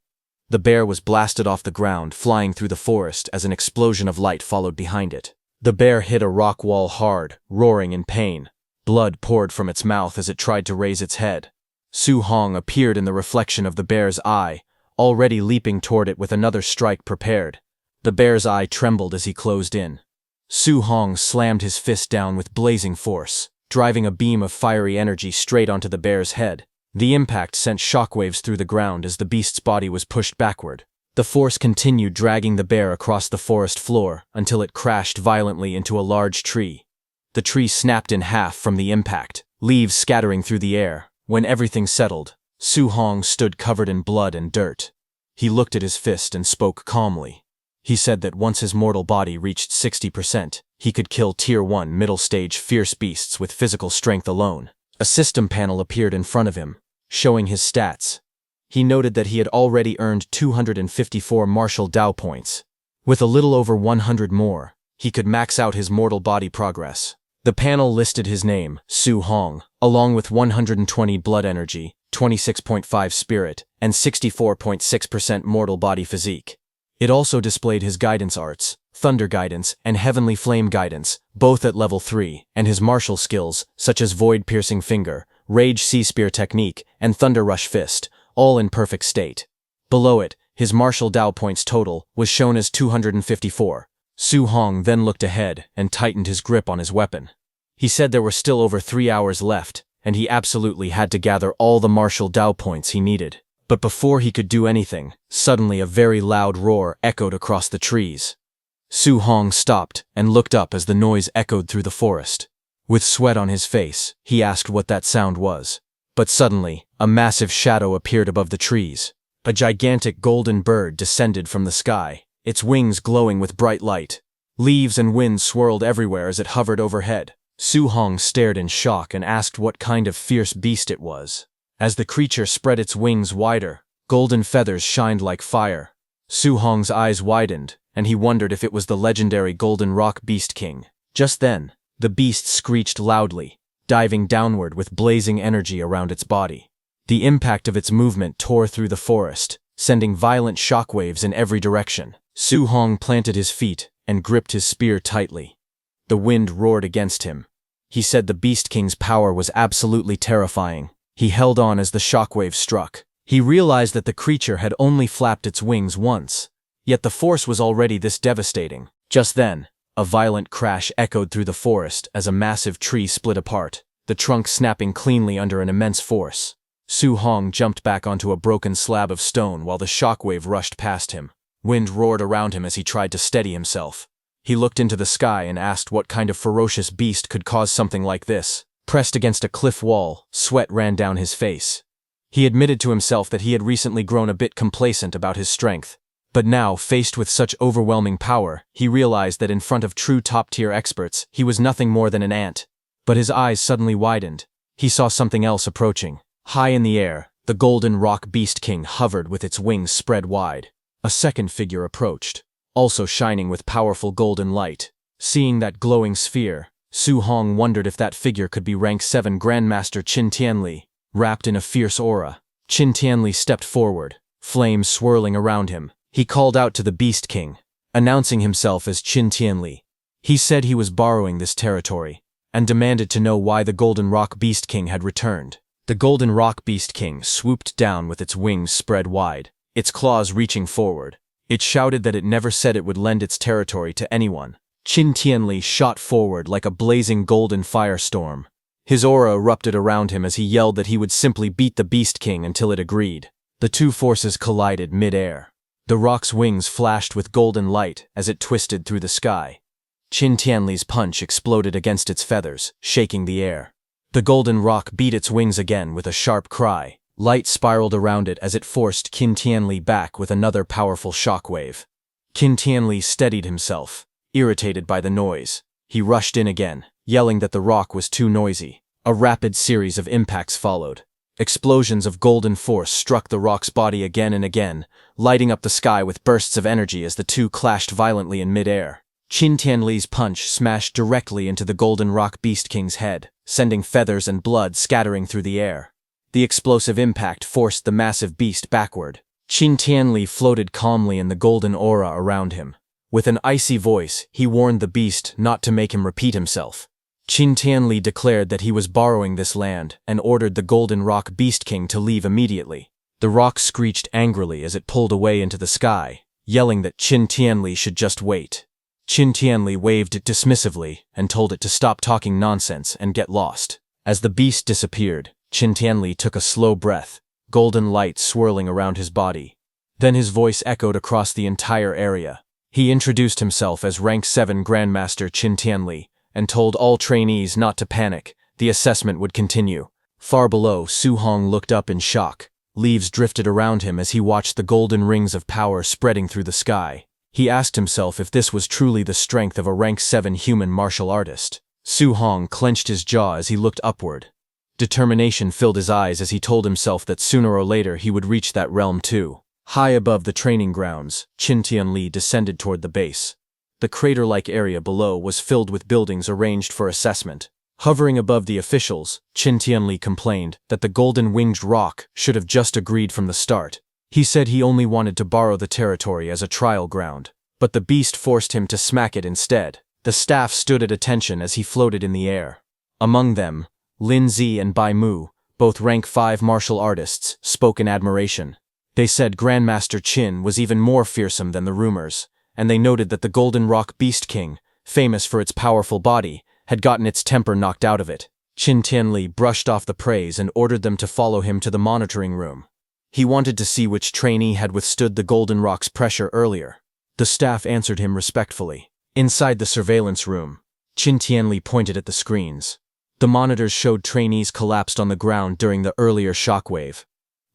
The bear was blasted off the ground, flying through the forest as an explosion of light followed behind it. The bear hit a rock wall hard, roaring in pain. Blood poured from its mouth as it tried to raise its head. Su Hong appeared in the reflection of the bear's eye, already leaping toward it with another strike prepared. The bear's eye trembled as he closed in. Su Hong slammed his fist down with blazing force, driving a beam of fiery energy straight onto the bear's head. The impact sent shockwaves through the ground as the beast's body was pushed backward. The force continued dragging the bear across the forest floor until it crashed violently into a large tree. The tree snapped in half from the impact, leaves scattering through the air. When everything settled, Su Hong stood covered in blood and dirt. He looked at his fist and spoke calmly. He said that once his mortal body reached 60%, he could kill Tier 1 middle-stage fierce beasts with physical strength alone. A system panel appeared in front of him, showing his stats. He noted that he had already earned 254 martial Dao points. With a little over 100 more, he could max out his mortal body progress. The panel listed his name, Su Hong, along with 120 blood energy, 26.5 spirit, and 64.6% mortal body physique. It also displayed his guidance arts, Thunder Guidance, and Heavenly Flame Guidance, both at level 3, and his martial skills, such as Void Piercing Finger, Rage Sea Spear Technique, and Thunder Rush Fist, all in perfect state. Below it, his martial Dao points total was shown as 254. Su Hong then looked ahead and tightened his grip on his weapon. He said there were still over 3 hours left, and he absolutely had to gather all the martial Dao points he needed. But before he could do anything, suddenly a very loud roar echoed across the trees. Su Hong stopped and looked up as the noise echoed through the forest. With sweat on his face, he asked what that sound was. But suddenly, a massive shadow appeared above the trees. A gigantic golden bird descended from the sky, its wings glowing with bright light. Leaves and wind swirled everywhere as it hovered overhead. Su Hong stared in shock and asked what kind of fierce beast it was. As the creature spread its wings wider, golden feathers shined like fire. Su Hong's eyes widened, and he wondered if it was the legendary Golden Rock Beast King. Just then, the beast screeched loudly, diving downward with blazing energy around its body. The impact of its movement tore through the forest, sending violent shockwaves in every direction. Su Hong planted his feet and gripped his spear tightly. The wind roared against him. He said the Beast King's power was absolutely terrifying. He held on as the shockwave struck. He realized that the creature had only flapped its wings once, yet the force was already this devastating. Just then, a violent crash echoed through the forest as a massive tree split apart, the trunk snapping cleanly under an immense force. Su Hong jumped back onto a broken slab of stone while the shockwave rushed past him. Wind roared around him as he tried to steady himself. He looked into the sky and asked what kind of ferocious beast could cause something like this. Pressed against a cliff wall, sweat ran down his face. He admitted to himself that he had recently grown a bit complacent about his strength. But now, faced with such overwhelming power, he realized that in front of true top-tier experts, he was nothing more than an ant. But his eyes suddenly widened. He saw something else approaching. High in the air, the Golden Rock Beast King hovered with its wings spread wide. A second figure approached, also shining with powerful golden light. Seeing that glowing sphere, Su Hong wondered if that figure could be rank 7 Grandmaster Qin Tianli. Wrapped in a fierce aura, Qin Tianli stepped forward, flames swirling around him. He called out to the Beast King, announcing himself as Qin Tianli. He said he was borrowing this territory, and demanded to know why the Golden Rock Beast King had returned. The Golden Rock Beast King swooped down with its wings spread wide, its claws reaching forward. It shouted that it never said it would lend its territory to anyone. Qin Tianli shot forward like a blazing golden firestorm. His aura erupted around him as he yelled that he would simply beat the Beast King until it agreed. The two forces collided mid-air. The rock's wings flashed with golden light as it twisted through the sky. Qin Tianli's punch exploded against its feathers, shaking the air. The golden rock beat its wings again with a sharp cry. Light spiraled around it as it forced Qin Tianli back with another powerful shockwave. Qin Tianli steadied himself, irritated by the noise. He rushed in again, yelling that the rock was too noisy. A rapid series of impacts followed. Explosions of golden force struck the rock's body again and again, lighting up the sky with bursts of energy as the two clashed violently in mid-air. Qin Tianli's punch smashed directly into the Golden Rock Beast King's head, sending feathers and blood scattering through the air. The explosive impact forced the massive beast backward. Qin Tianli floated calmly in the golden aura around him. With an icy voice, he warned the beast not to make him repeat himself. Qin Tianli declared that he was borrowing this land and ordered the Golden Rock Beast King to leave immediately. The rock screeched angrily as it pulled away into the sky, yelling that Qin Tianli should just wait. Qin Tianli waved it dismissively and told it to stop talking nonsense and get lost. As the beast disappeared, Qin Tianli took a slow breath, golden light swirling around his body. Then his voice echoed across the entire area. He introduced himself as Rank 7 Grandmaster Qin Tianli and told all trainees not to panic. The assessment would continue. Far below, Su Hong looked up in shock. Leaves drifted around him as he watched the golden rings of power spreading through the sky. He asked himself if this was truly the strength of a Rank 7 human martial artist. Su Hong clenched his jaw as he looked upward. Determination filled his eyes as he told himself that sooner or later he would reach that realm too. High above the training grounds, Qin Tianli descended toward the base. The crater-like area below was filled with buildings arranged for assessment. Hovering above the officials, Qin Tianli complained that the golden-winged rock should have just agreed from the start. He said he only wanted to borrow the territory as a trial ground. but the beast forced him to smack it instead. The staff stood at attention as he floated in the air. Among them, Lin Zi and Bai Mu, both rank 5 martial artists, spoke in admiration. They said Grandmaster Qin was even more fearsome than the rumors, and they noted that the Golden Rock Beast King, famous for its powerful body, had gotten its temper knocked out of it. Qin Tianli brushed off the praise and ordered them to follow him to the monitoring room. He wanted to see which trainee had withstood the Golden Rock's pressure earlier. The staff answered him respectfully. Inside the surveillance room, Qin Tianli pointed at the screens. The monitors showed trainees collapsed on the ground during the earlier shockwave.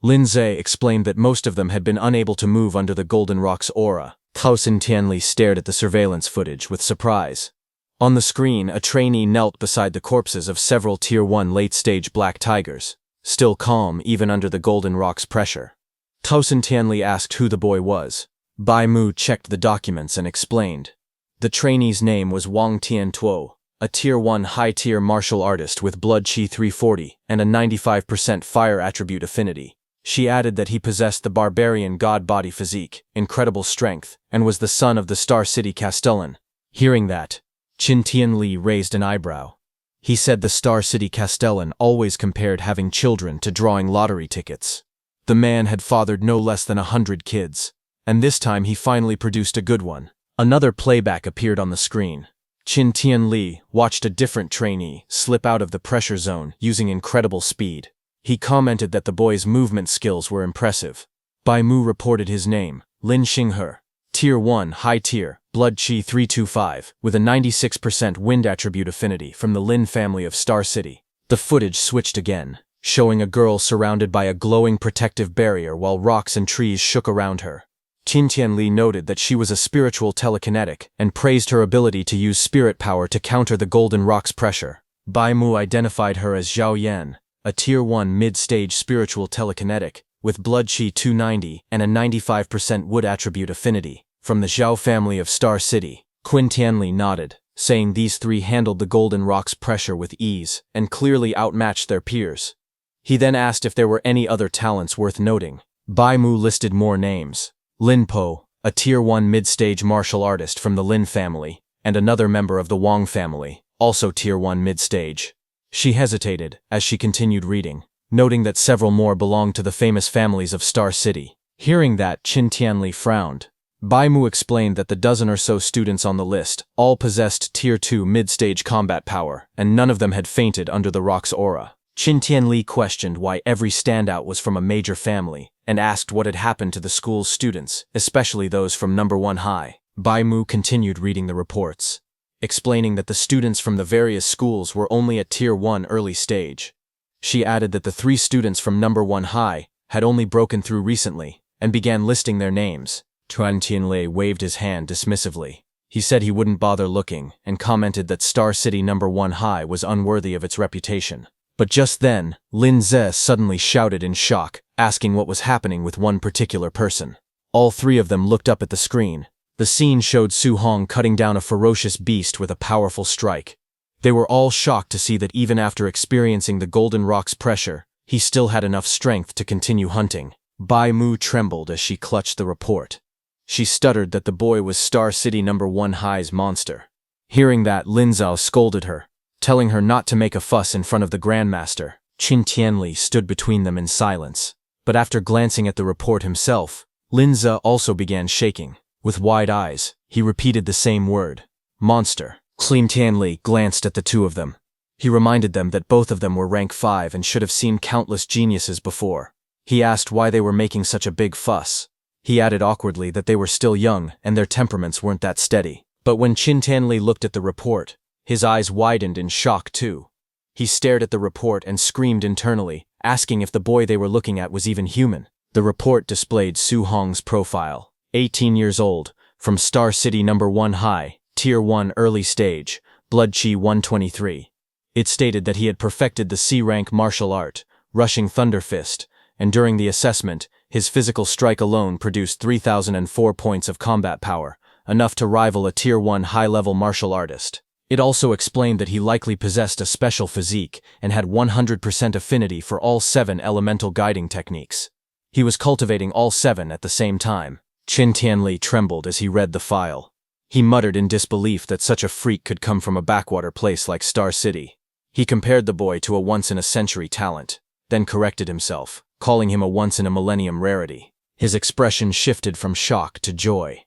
Lin Zi explained that most of them had been unable to move under the Golden Rock's aura. Qin Tianli stared at the surveillance footage with surprise. On the screen, a trainee knelt beside the corpses of several Tier 1 late-stage black tigers, still calm even under the Golden Rock's pressure. Qin Tianli asked who the boy was. Bai Mu checked the documents and explained. The trainee's name was Wang Tiantuo, a Tier 1 high-tier martial artist with blood chi 340 and a 95% fire attribute affinity. She added that he possessed the barbarian god-body physique, incredible strength, and was the son of the Star City Castellan. Hearing that, Qin Tianli raised an eyebrow. He said the Star City Castellan always compared having children to drawing lottery tickets. The man had fathered no less than 100 kids, and this time he finally produced a good one. Another playback appeared on the screen. Qin Tianli watched a different trainee slip out of the pressure zone using incredible speed. He commented that the boy's movement skills were impressive. Bai Mu reported his name, Lin Xinghe, Tier 1 high tier, blood chi 325, with a 96% wind attribute affinity from the Lin family of Star City. The footage switched again, showing a girl surrounded by a glowing protective barrier while rocks and trees shook around her. Qin Tianli noted that she was a spiritual telekinetic and praised her ability to use spirit power to counter the Golden Rock's pressure. Bai Mu identified her as Zhao Yan, a Tier 1 mid-stage spiritual telekinetic, with blood chi 290 and a 95% wood attribute affinity, from the Zhao family of Star City. Qin Tianli nodded, saying these three handled the Golden Rock's pressure with ease and clearly outmatched their peers. He then asked if there were any other talents worth noting. Bai Mu listed more names. Lin Po, a Tier 1 mid-stage martial artist from the Lin family, and another member of the Wang family, also Tier 1 mid-stage. She hesitated as she continued reading, noting that several more belonged to the famous families of Star City. Hearing that, Qin Tianli frowned. Bai Mu explained that the dozen or so students on the list all possessed Tier 2 mid-stage combat power, and none of them had fainted under the rock's aura. Qin Tianli questioned why every standout was from a major family, and asked what had happened to the school's students, especially those from number 1 high. Bai Mu continued reading the reports, explaining that the students from the various schools were only at Tier 1 early stage. She added that the 3 students from number 1 high had only broken through recently, and began listing their names. Qin Tianli waved his hand dismissively. He said he wouldn't bother looking, and commented that Star City number 1 high was unworthy of its reputation. But just then, Lin Zi suddenly shouted in shock, asking what was happening with one particular person. All 3 of them looked up at the screen. The scene showed Su Hong cutting down a ferocious beast with a powerful strike. They were all shocked to see that even after experiencing the Golden Rock's pressure, he still had enough strength to continue hunting. Bai Mu trembled as she clutched the report. She stuttered that the boy was Star City number 1 high's monster. Hearing that, Lin Zhao scolded her, telling her not to make a fuss in front of the Grandmaster. Qin Tianli stood between them in silence. But after glancing at the report himself, Lin Zhao also began shaking. With wide eyes, he repeated the same word, monster. Qin Tianli glanced at the 2 of them. He reminded them that both of them were rank 5 and should have seen countless geniuses before. He asked why they were making such a big fuss. He added awkwardly that they were still young and their temperaments weren't that steady. But when Qin Tianli looked at the report, his eyes widened in shock too. He stared at the report and screamed internally, asking if the boy they were looking at was even human. The report displayed Su Hong's profile. 18 years old, from Star City number 1 high, Tier 1 early stage, blood chi 123. It stated that he had perfected the C-rank martial art, Rushing Thunder Fist, and during the assessment, his physical strike alone produced 3,004 points of combat power, enough to rival a Tier 1 high-level martial artist. It also explained that he likely possessed a special physique and had 100% affinity for all 7 elemental guiding techniques. He was cultivating all 7 at the same time. Qin Tianli trembled as he read the file. He muttered in disbelief that such a freak could come from a backwater place like Star City. He compared the boy to a once-in-a-century talent, then corrected himself, calling him a once-in-a-millennium rarity. His expression shifted from shock to joy.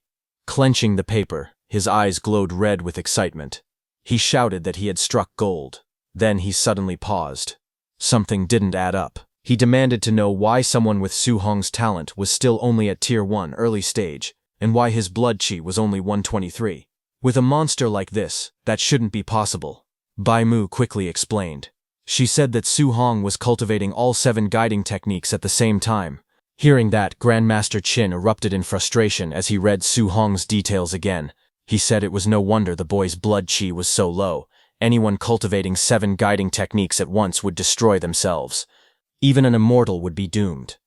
Clenching the paper, his eyes glowed red with excitement. He shouted that he had struck gold. Then he suddenly paused. Something didn't add up. He demanded to know why someone with Su Hong's talent was still only at Tier 1 early stage, and why his blood chi was only 123. With a monster like this, that shouldn't be possible. Bai Mu quickly explained. She said that Su Hong was cultivating all 7 guiding techniques at the same time. Hearing that, Grandmaster Qin erupted in frustration as he read Su Hong's details again. He said it was no wonder the boy's blood chi was so low. Anyone cultivating 7 guiding techniques at once would destroy themselves. Even an immortal would be doomed.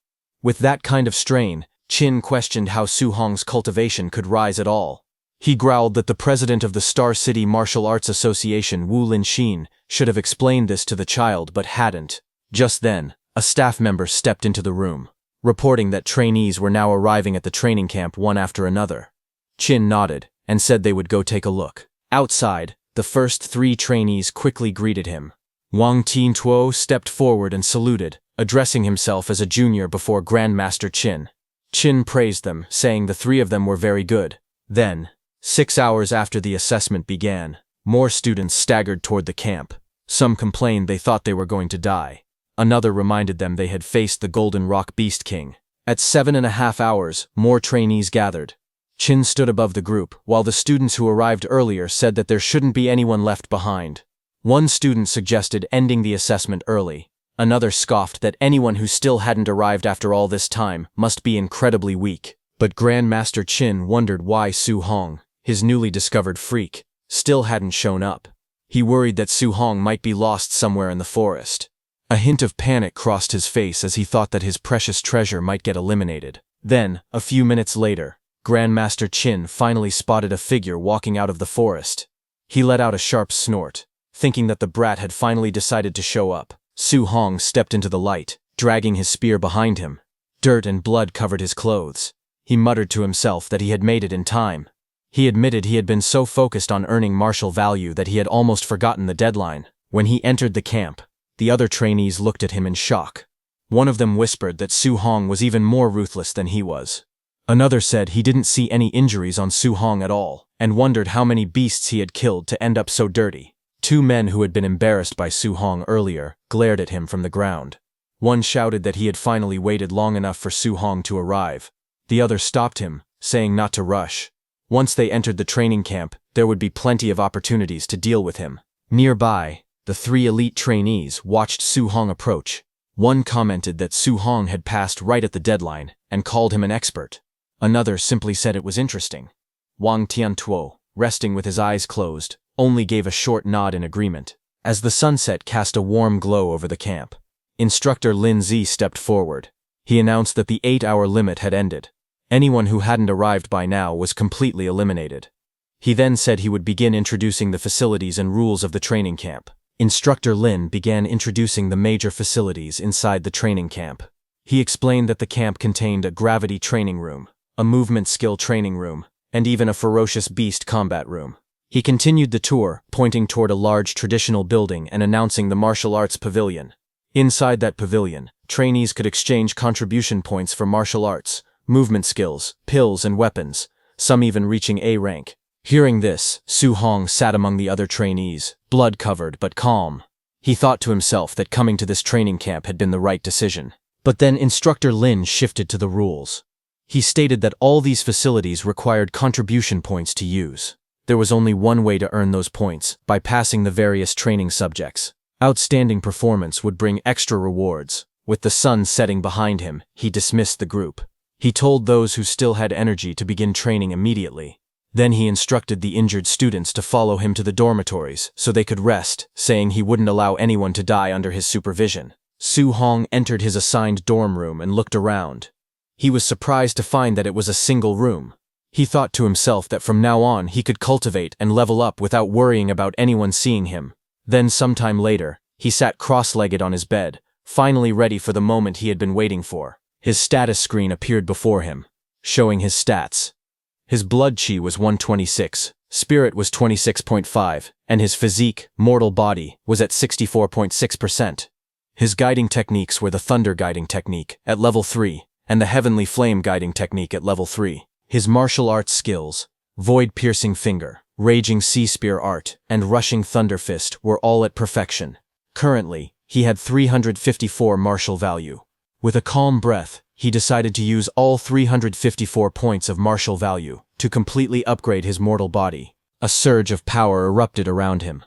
With that kind of strain, Qin questioned how Su Hong's cultivation could rise at all. He growled that the president of the Star City Martial Arts Association, Wu Linxin, should have explained this to the child but hadn't. Just then, a staff member stepped into the room, reporting that trainees were now arriving at the training camp one after another. Qin nodded and said they would go take a look. Outside, the first 3 trainees quickly greeted him. Wang Tiantuo stepped forward and saluted, addressing himself as a junior before Grandmaster Qin. Qin praised them, saying the 3 of them were very good. Then, 6 hours after the assessment began, more students staggered toward the camp. Some complained they thought they were going to die. Another reminded them they had faced the Golden Rock Beast King. At 7.5 hours, more trainees gathered. Qin stood above the group, while the students who arrived earlier said that there shouldn't be anyone left behind. One student suggested ending the assessment early. Another scoffed that anyone who still hadn't arrived after all this time must be incredibly weak. But Grandmaster Qin wondered why Su Hong, his newly discovered freak, still hadn't shown up. He worried that Su Hong might be lost somewhere in the forest. A hint of panic crossed his face as he thought that his precious treasure might get eliminated. Then, a few minutes later, Grandmaster Qin finally spotted a figure walking out of the forest. He let out a sharp snort, thinking that the brat had finally decided to show up. Su Hong stepped into the light, dragging his spear behind him. Dirt and blood covered his clothes. He muttered to himself that he had made it in time. He admitted he had been so focused on earning martial value that he had almost forgotten the deadline. When he entered the camp, the other trainees looked at him in shock. One of them whispered that Su Hong was even more ruthless than he was. Another said he didn't see any injuries on Su Hong at all, and wondered how many beasts he had killed to end up so dirty. 2 men who had been embarrassed by Su Hong earlier glared at him from the ground. One shouted that he had finally waited long enough for Su Hong to arrive. The other stopped him, saying not to rush. Once they entered the training camp, there would be plenty of opportunities to deal with him. Nearby, the 3 elite trainees watched Su Hong approach. One commented that Su Hong had passed right at the deadline and called him an expert. Another simply said it was interesting. Wang Tiantuo, resting with his eyes closed, only gave a short nod in agreement. As the sunset cast a warm glow over the camp, Instructor Lin Zi stepped forward. He announced that the 8-hour limit had ended. Anyone who hadn't arrived by now was completely eliminated. He then said he would begin introducing the facilities and rules of the training camp. Instructor Lin began introducing the major facilities inside the training camp. He explained that the camp contained a gravity training room, a movement skill training room, and even a ferocious beast combat room. He continued the tour, pointing toward a large traditional building and announcing the martial arts pavilion. Inside that pavilion, trainees could exchange contribution points for martial arts, movement skills, pills, and weapons, some even reaching A rank. Hearing this, Su Hong sat among the other trainees, blood-covered but calm. He thought to himself that coming to this training camp had been the right decision. But then Instructor Lin shifted to the rules. He stated that all these facilities required contribution points to use. There was only one way to earn those points, by passing the various training subjects. Outstanding performance would bring extra rewards. With the sun setting behind him, he dismissed the group. He told those who still had energy to begin training immediately. Then he instructed the injured students to follow him to the dormitories so they could rest, saying he wouldn't allow anyone to die under his supervision. Su Hong entered his assigned dorm room and looked around. He was surprised to find that it was a single room. He thought to himself that from now on he could cultivate and level up without worrying about anyone seeing him. Then sometime later, he sat cross-legged on his bed, finally ready for the moment he had been waiting for. His status screen appeared before him. showing his stats. His blood chi was 126, spirit was 26.5, and his physique, mortal body, was at 64.6%. His guiding techniques were the thunder guiding technique at level 3 and the heavenly flame guiding technique at level 3. His martial arts skills, void piercing finger, raging sea spear art, and rushing thunder fist were all at perfection. Currently, he had 354 martial value. With a calm breath, he decided to use all 354 points of martial value to completely upgrade his mortal body. A surge of power erupted around him.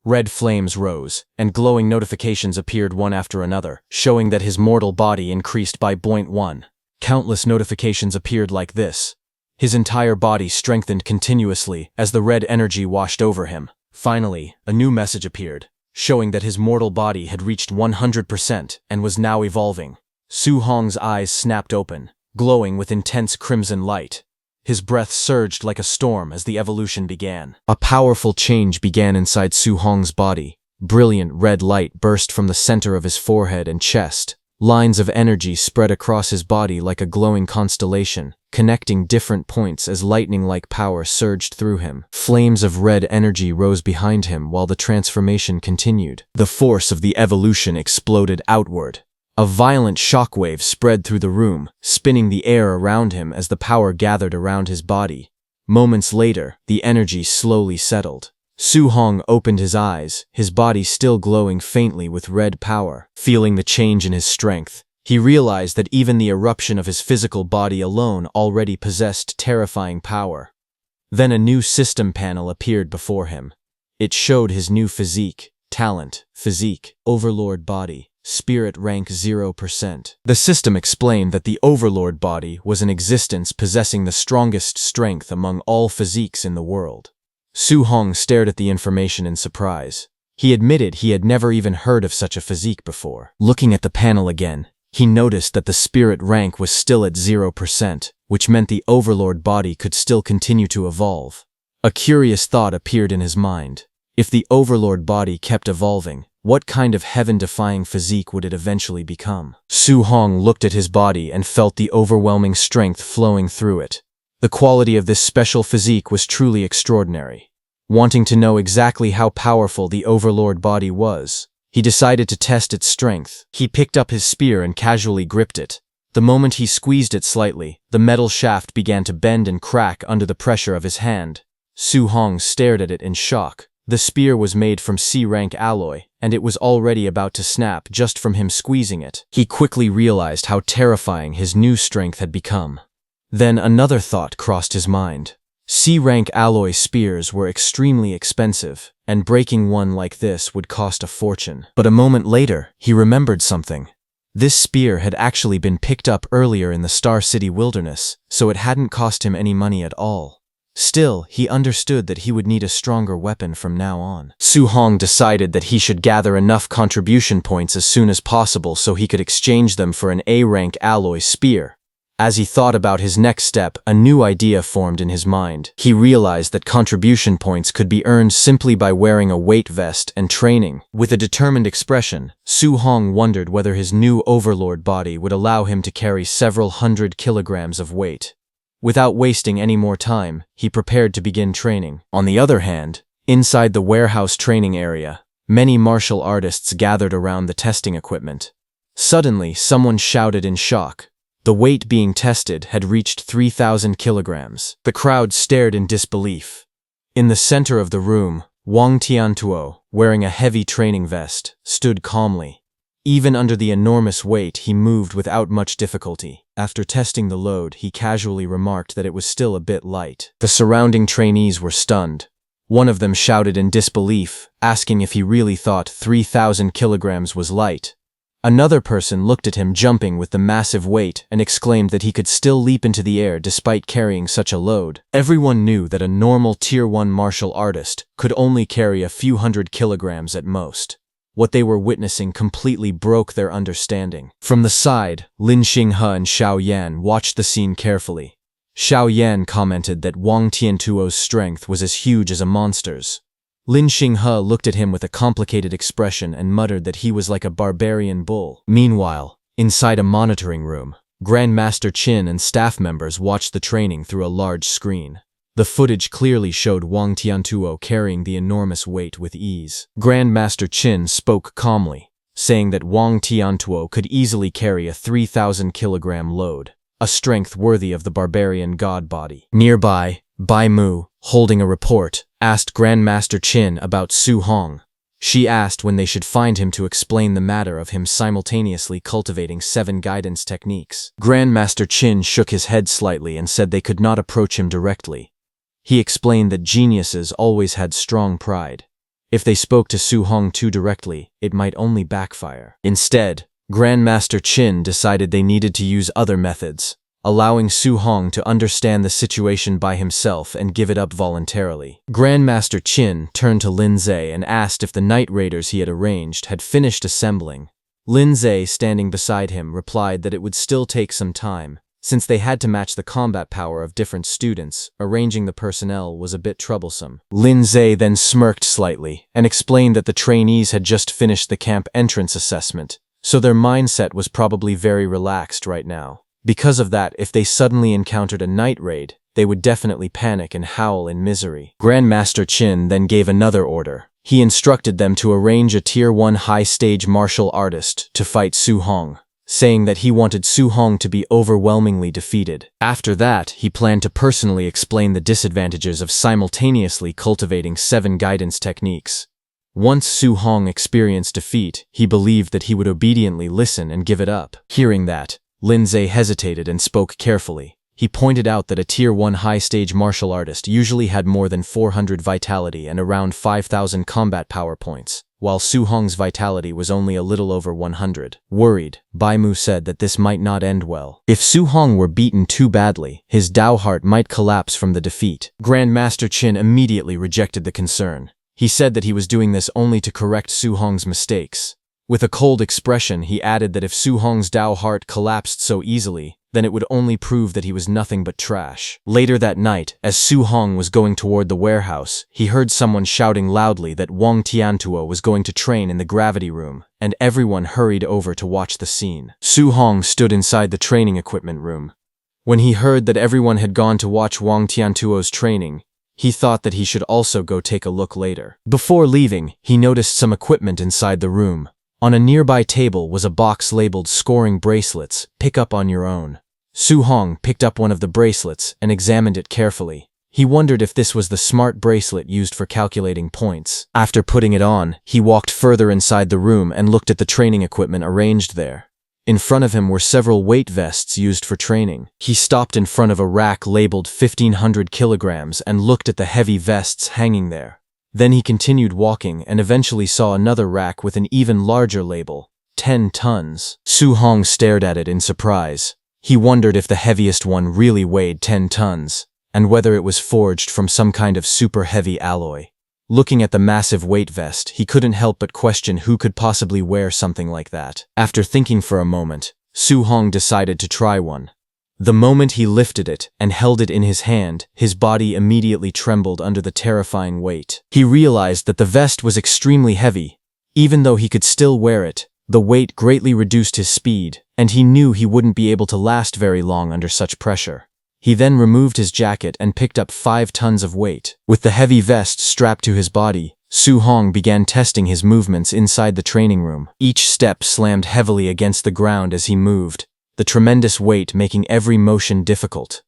Red flames rose, and glowing notifications appeared one after another, showing that his mortal body increased by 0.1. Countless notifications appeared like this. His entire body strengthened continuously as the red energy washed over him. Finally, a new message appeared, showing that his mortal body had reached 100% and was now evolving. Su Hong's eyes snapped open, glowing with intense crimson light. His breath surged like a storm as the evolution began. A powerful change began inside Su Hong's body. Brilliant red light burst from the center of his forehead and chest. Lines of energy spread across his body like a glowing constellation, connecting different points as lightning-like power surged through him. Flames of red energy rose behind him while the transformation continued. The force of the evolution exploded outward. A violent shockwave spread through the room, spinning the air around him as the power gathered around his body. Moments later, the energy slowly settled. Su Hong opened his eyes, his body still glowing faintly with red power. Feeling the change in his strength, he realized that even the eruption of his physical body alone already possessed terrifying power. Then a new system panel appeared before him. It showed his new physique, talent, physique, overlord body. Spirit rank 0%. The system explained that the Overlord body was an existence possessing the strongest strength among all physiques in the world. Su Hong stared at the information in surprise. He admitted he had never even heard of such a physique before. Looking at the panel again, he noticed that the spirit rank was still at 0%, which meant the Overlord body could still continue to evolve. A curious thought appeared in his mind. If the Overlord body kept evolving, what kind of heaven-defying physique would it eventually become? Su Hong looked at his body and felt the overwhelming strength flowing through it. The quality of this special physique was truly extraordinary. Wanting to know exactly how powerful the Overlord body was, he decided to test its strength. He picked up his spear and casually gripped it. The moment he squeezed it slightly, the metal shaft began to bend and crack under the pressure of his hand. Su Hong stared at it in shock. The spear was made from C-rank alloy, and it was already about to snap just from him squeezing it. He quickly realized how terrifying his new strength had become. Then another thought crossed his mind. C-rank alloy spears were extremely expensive, and breaking one like this would cost a fortune. But a moment later, he remembered something. This spear had actually been picked up earlier in the Star City wilderness, so it hadn't cost him any money at all. Still, he understood that he would need a stronger weapon from now on. Su Hong decided that he should gather enough contribution points as soon as possible so he could exchange them for an A-rank alloy spear. As he thought about his next step, a new idea formed in his mind. He realized that contribution points could be earned simply by wearing a weight vest and training. With a determined expression, Su Hong wondered whether his new Overlord body would allow him to carry several hundred kilograms of weight. Without wasting any more time, he prepared to begin training. On the other hand, inside the warehouse training area, many martial artists gathered around the testing equipment. Suddenly, someone shouted in shock. The weight being tested had reached 3,000 kilograms. The crowd stared in disbelief. In the center of the room, Wang Tiantuo, wearing a heavy training vest, stood calmly. Even under the enormous weight, he moved without much difficulty. After testing the load, he casually remarked that it was still a bit light. The surrounding trainees were stunned. One of them shouted in disbelief, asking if he really thought 3,000 kilograms was light. Another person looked at him jumping with the massive weight and exclaimed that he could still leap into the air despite carrying such a load. Everyone knew that a normal Tier 1 martial artist could only carry a few hundred kilograms at most. What they were witnessing completely broke their understanding. From the side, Lin Xinghe and Xiao Yan watched the scene carefully. Xiao Yan commented that Wang Tiantuo's strength was as huge as a monster's. Lin Xinghe looked at him with a complicated expression and muttered that he was like a barbarian bull. Meanwhile, inside a monitoring room, Grandmaster Qin and staff members watched the training through a large screen. The footage clearly showed Wang Tiantuo carrying the enormous weight with ease. Grandmaster Qin spoke calmly, saying that Wang Tiantuo could easily carry a 3,000-kilogram load, a strength worthy of the barbarian god body. Nearby, Bai Mu, holding a report, asked Grandmaster Qin about Su Hong. She asked when they should find him to explain the matter of him simultaneously cultivating 7 guidance techniques. Grandmaster Qin shook his head slightly and said they could not approach him directly. He explained that geniuses always had strong pride. If they spoke to Su Hong too directly, it might only backfire. Instead, Grandmaster Qin decided they needed to use other methods, allowing Su Hong to understand the situation by himself and give it up voluntarily. Grandmaster Qin turned to Lin Zhe and asked if the night raiders he had arranged had finished assembling. Lin Zhe, standing beside him, replied that it would still take some time. Since they had to match the combat power of different students, arranging the personnel was a bit troublesome. Lin Zhe then smirked slightly and explained that the trainees had just finished the camp entrance assessment, so their mindset was probably very relaxed right now. Because of that, if they suddenly encountered a night raid, they would definitely panic and howl in misery. Grandmaster Qin then gave another order. He instructed them to arrange a Tier 1 high-stage martial artist to fight Su Hong, saying that he wanted Su Hong to be overwhelmingly defeated. After that, he planned to personally explain the disadvantages of simultaneously cultivating 7 guidance techniques. Once Su Hong experienced defeat, he believed that he would obediently listen and give it up. Hearing that, Lin Zhe hesitated and spoke carefully. He pointed out that a Tier 1 high-stage martial artist usually had more than 400 vitality and around 5,000 combat power points, while Su Hong's vitality was only a little over 100. Worried, Bai Mu said that this might not end well. If Su Hong were beaten too badly, his Dao heart might collapse from the defeat. Grandmaster Qin immediately rejected the concern. He said that he was doing this only to correct Su Hong's mistakes. With a cold expression, he added that if Su Hong's Dao heart collapsed so easily, then it would only prove that he was nothing but trash. Later that night, as Su Hong was going toward the warehouse, he heard someone shouting loudly that Wang Tiantuo was going to train in the gravity room, and everyone hurried over to watch the scene. Su Hong stood inside the training equipment room. When he heard that everyone had gone to watch Wang Tiantuo's training, he thought that he should also go take a look later. Before leaving, he noticed some equipment inside the room. On a nearby table was a box labeled "Scoring Bracelets, pick up on your own." Su Hong picked up one of the bracelets and examined it carefully. He wondered if this was the smart bracelet used for calculating points. After putting it on, he walked further inside the room and looked at the training equipment arranged there. In front of him were several weight vests used for training. He stopped in front of a rack labeled 1,500 kilograms and looked at the heavy vests hanging there. Then he continued walking and eventually saw another rack with an even larger label, 10 tons. Su Hong stared at it in surprise. He wondered if the heaviest one really weighed 10 tons, and whether it was forged from some kind of super heavy alloy. Looking at the massive weight vest, he couldn't help but question who could possibly wear something like that. After thinking for a moment, Su Hong decided to try one. The moment he lifted it and held it in his hand, his body immediately trembled under the terrifying weight. He realized that the vest was extremely heavy. Even though he could still wear it, the weight greatly reduced his speed, and he knew he wouldn't be able to last very long under such pressure. He then removed his jacket and picked up 5 tons of weight. With the heavy vest strapped to his body, Su Hong began testing his movements inside the training room. Each step slammed heavily against the ground as he moved, the tremendous weight making every motion difficult.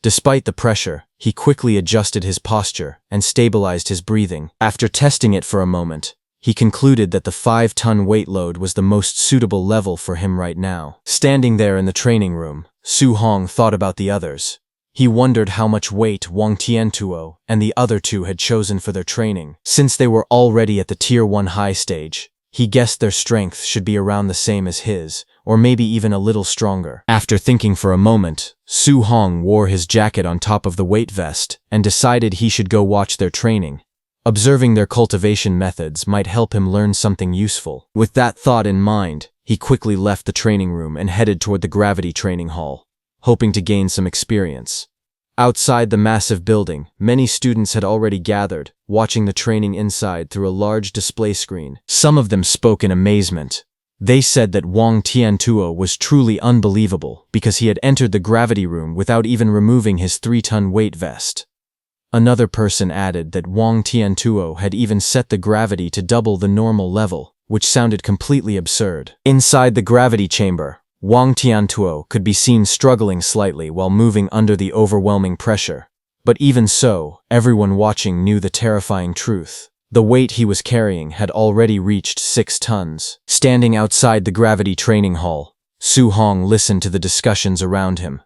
Despite the pressure, he quickly adjusted his posture and stabilized his breathing. After testing it for a moment, he concluded that the 5-ton weight load was the most suitable level for him right now. Standing there in the training room, Su Hong thought about the others. He wondered how much weight Wang Tiantuo and the other 2 had chosen for their training. Since they were already at the Tier 1 high stage, he guessed their strength should be around the same as his, or maybe even a little stronger. After thinking for a moment, Su Hong wore his jacket on top of the weight vest and decided he should go watch their training. Observing their cultivation methods might help him learn something useful. With that thought in mind, he quickly left the training room and headed toward the gravity training hall, hoping to gain some experience. Outside the massive building, many students had already gathered, watching the training inside through a large display screen. Some of them spoke in amazement. They said that Wang Tiantuo was truly unbelievable because he had entered the gravity room without even removing his 3-ton weight vest. Another person added that Wang Tiantuo had even set the gravity to double the normal level, which sounded completely absurd. Inside the gravity chamber, Wang Tiantuo could be seen struggling slightly while moving under the overwhelming pressure. But even so, everyone watching knew the terrifying truth. The weight he was carrying had already reached 6 tons. Standing outside the gravity training hall, Su Hong listened to the discussions around him.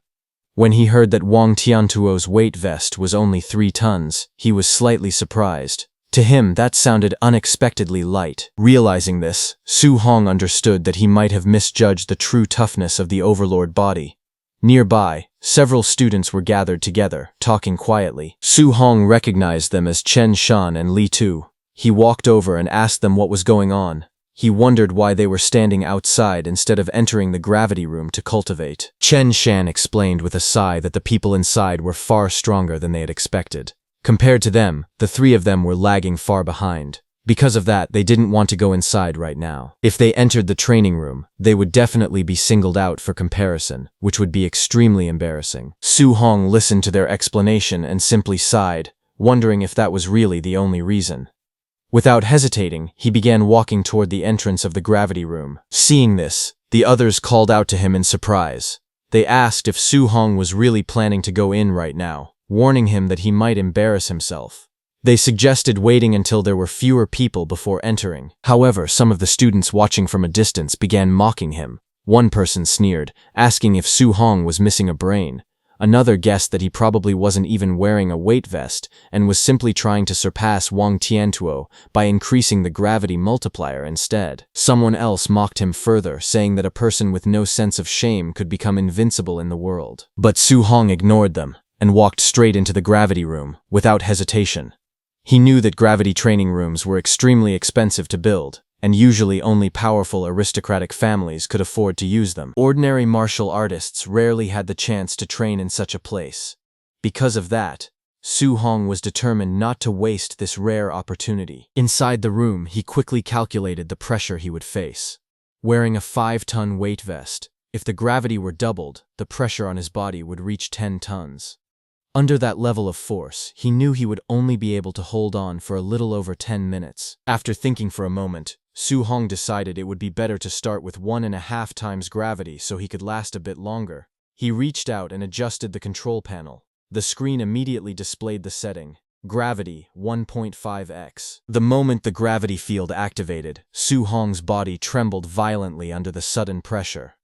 When he heard that Wang Tiantuo's weight vest was only 3 tons, he was slightly surprised. To him, that sounded unexpectedly light. Realizing this, Su Hong understood that he might have misjudged the true toughness of the overlord body. Nearby, several students were gathered together, talking quietly. Su Hong recognized them as Chen Shan and Li Tu. He walked over and asked them what was going on. He wondered why they were standing outside instead of entering the gravity room to cultivate. Chen Shan explained with a sigh that the people inside were far stronger than they had expected. Compared to them, the 3 of them were lagging far behind. Because of that, they didn't want to go inside right now. If they entered the training room, they would definitely be singled out for comparison, which would be extremely embarrassing. Su Hong listened to their explanation and simply sighed, wondering if that was really the only reason. Without hesitating, he began walking toward the entrance of the gravity room. Seeing this, the others called out to him in surprise. They asked if Su Hong was really planning to go in right now, warning him that he might embarrass himself. They suggested waiting until there were fewer people before entering. However, some of the students watching from a distance began mocking him. One person sneered, asking if Su Hong was missing a brain. Another guessed that he probably wasn't even wearing a weight vest and was simply trying to surpass Wang Tiantuo by increasing the gravity multiplier instead. Someone else mocked him further, saying that a person with no sense of shame could become invincible in the world. But Su Hong ignored them and walked straight into the gravity room, without hesitation. He knew that gravity training rooms were extremely expensive to build, and usually only powerful aristocratic families could afford to use them. Ordinary martial artists rarely had the chance to train in such a place. Because of that, Su Hong was determined not to waste this rare opportunity. Inside the room, he quickly calculated the pressure he would face. Wearing a 5-ton weight vest, if the gravity were doubled, the pressure on his body would reach 10 tons. Under that level of force, he knew he would only be able to hold on for a little over 10 minutes. After thinking for a moment, Su Hong decided it would be better to start with 1.5 times gravity so he could last a bit longer. He reached out and adjusted the control panel. The screen immediately displayed the setting: Gravity 1.5x. The moment the gravity field activated, Su Hong's body trembled violently under the sudden pressure.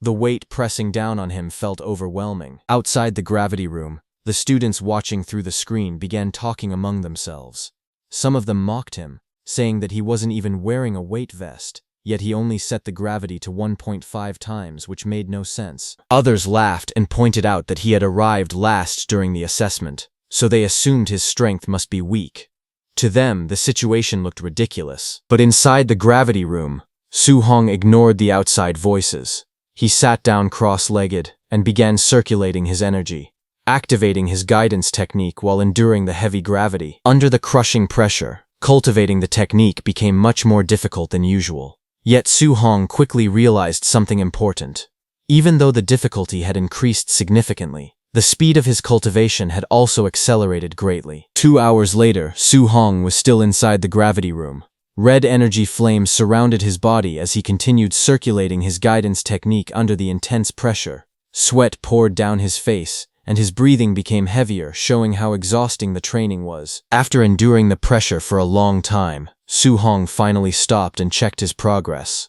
The weight pressing down on him felt overwhelming. Outside the gravity room, the students watching through the screen began talking among themselves. Some of them mocked him, saying that he wasn't even wearing a weight vest, yet he only set the gravity to 1.5 times, which made no sense. Others laughed and pointed out that he had arrived last during the assessment, so they assumed his strength must be weak. To them, the situation looked ridiculous. But inside the gravity room, Su Hong ignored the outside voices. He sat down cross-legged and began circulating his energy, activating his guidance technique while enduring the heavy gravity. Under the crushing pressure, cultivating the technique became much more difficult than usual. Yet Su Hong quickly realized something important. Even though the difficulty had increased significantly, the speed of his cultivation had also accelerated greatly. 2 hours later, Su Hong was still inside the gravity room. Red energy flames surrounded his body as he continued circulating his guidance technique under the intense pressure. Sweat poured down his face, and his breathing became heavier, showing how exhausting the training was. After enduring the pressure for a long time, Su Hong finally stopped and checked his progress.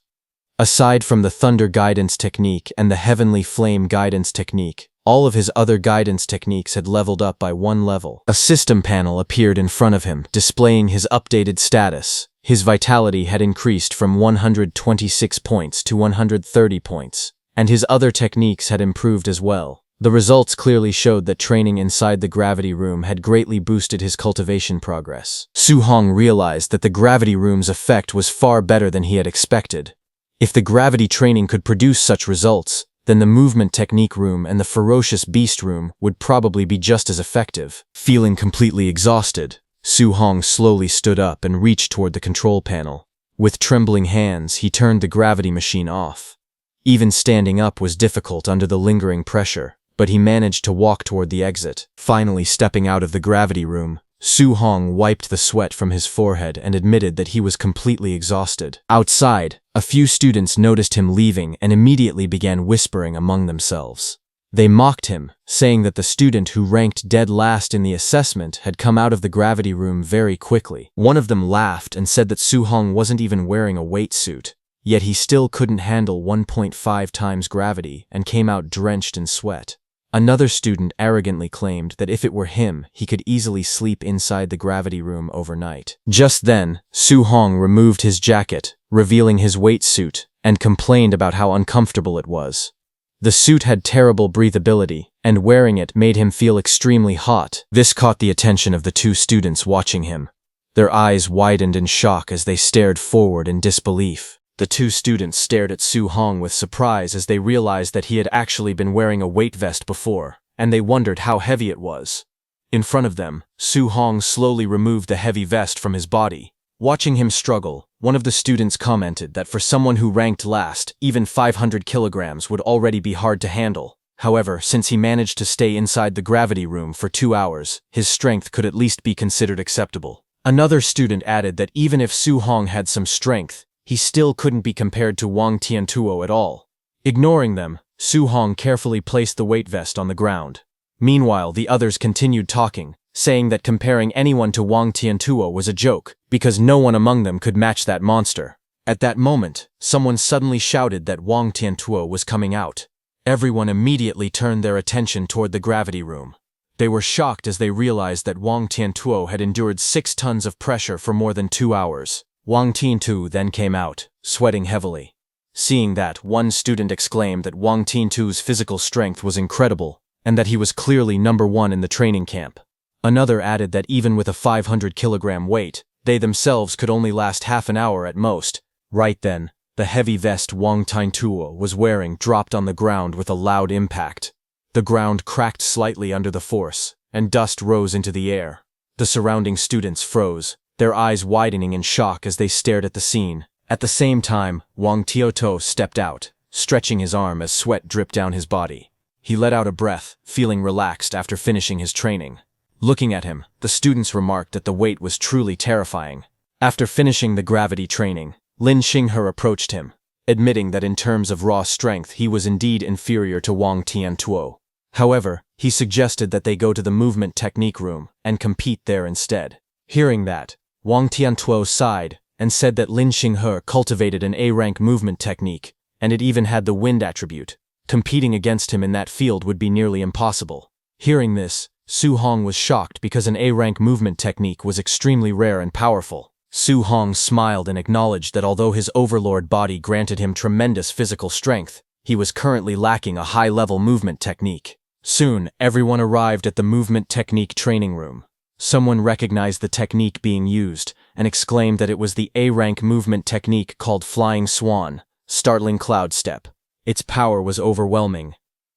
Aside from the Thunder Guidance Technique and the Heavenly Flame Guidance Technique, all of his other guidance techniques had leveled up by 1 level. A system panel appeared in front of him, displaying his updated status. His vitality had increased from 126 points to 130 points, and his other techniques had improved as well. The results clearly showed that training inside the gravity room had greatly boosted his cultivation progress. Su Hong realized that the gravity room's effect was far better than he had expected. If the gravity training could produce such results, then the movement technique room and the ferocious beast room would probably be just as effective. Feeling completely exhausted, Su Hong slowly stood up and reached toward the control panel. With trembling hands, he turned the gravity machine off. Even standing up was difficult under the lingering pressure, but he managed to walk toward the exit. Finally stepping out of the gravity room, Su-hong wiped the sweat from his forehead and admitted that he was completely exhausted. Outside, a few students noticed him leaving and immediately began whispering among themselves. They mocked him, saying that the student who ranked dead last in the assessment had come out of the gravity room very quickly. One of them laughed and said that Su-hong wasn't even wearing a weight suit, yet he still couldn't handle 1.5 times gravity and came out drenched in sweat. Another student arrogantly claimed that if it were him, he could easily sleep inside the gravity room overnight. Just then, Su-hong removed his jacket, revealing his weight suit, and complained about how uncomfortable it was. The suit had terrible breathability, and wearing it made him feel extremely hot. This caught the attention of the two students watching him. Their eyes widened in shock as they stared forward in disbelief. The two students stared at Su-hong with surprise as they realized that he had actually been wearing a weight vest before, and they wondered how heavy it was. In front of them, Su-hong slowly removed the heavy vest from his body. Watching him struggle, one of the students commented that for someone who ranked last, even 500 kilograms would already be hard to handle. However, since he managed to stay inside the gravity room for 2 hours, his strength could at least be considered acceptable. Another student added that even if Su-hong had some strength, he still couldn't be compared to Wang Tiantuo at all. Ignoring them, Su-hong carefully placed the weight vest on the ground. Meanwhile, the others continued talking, saying that comparing anyone to Wang Tiantuo was a joke, because no one among them could match that monster. At that moment, someone suddenly shouted that Wang Tiantuo was coming out. Everyone immediately turned their attention toward the gravity room. They were shocked as they realized that Wang Tiantuo had endured 6 tons of pressure for more than 2 hours. Wang Tiantuo then came out, sweating heavily. Seeing that, one student exclaimed that Wang Tiantuo's physical strength was incredible, and that he was clearly number 1 in the training camp. Another added that even with a 500-kilogram weight, they themselves could only last half an hour at most. Right then, the heavy vest Wang Tiantuo was wearing dropped on the ground with a loud impact. The ground cracked slightly under the force, and dust rose into the air. The surrounding students froze, their eyes widening in shock as they stared at the scene. At the same time, Wang Tiantuo stepped out, stretching his arm as sweat dripped down his body. He let out a breath, feeling relaxed after finishing his training. Looking at him, the students remarked that the weight was truly terrifying. After finishing the gravity training, Lin Xinghe approached him, admitting that in terms of raw strength he was indeed inferior to Wang Tiantuo. However, he suggested that they go to the movement technique room and compete there instead. Hearing that, Wang Tiantuo sighed and said that Lin Xinghe cultivated an A-rank movement technique, and it even had the wind attribute. Competing against him in that field would be nearly impossible. Hearing this, Su-hong was shocked because an A-rank movement technique was extremely rare and powerful. Su-hong smiled and acknowledged that although his overlord body granted him tremendous physical strength, he was currently lacking a high-level movement technique. Soon, everyone arrived at the movement technique training room. Someone recognized the technique being used and exclaimed that it was the A-rank movement technique called Flying Swan, Startling Cloud Step. Its power was overwhelming.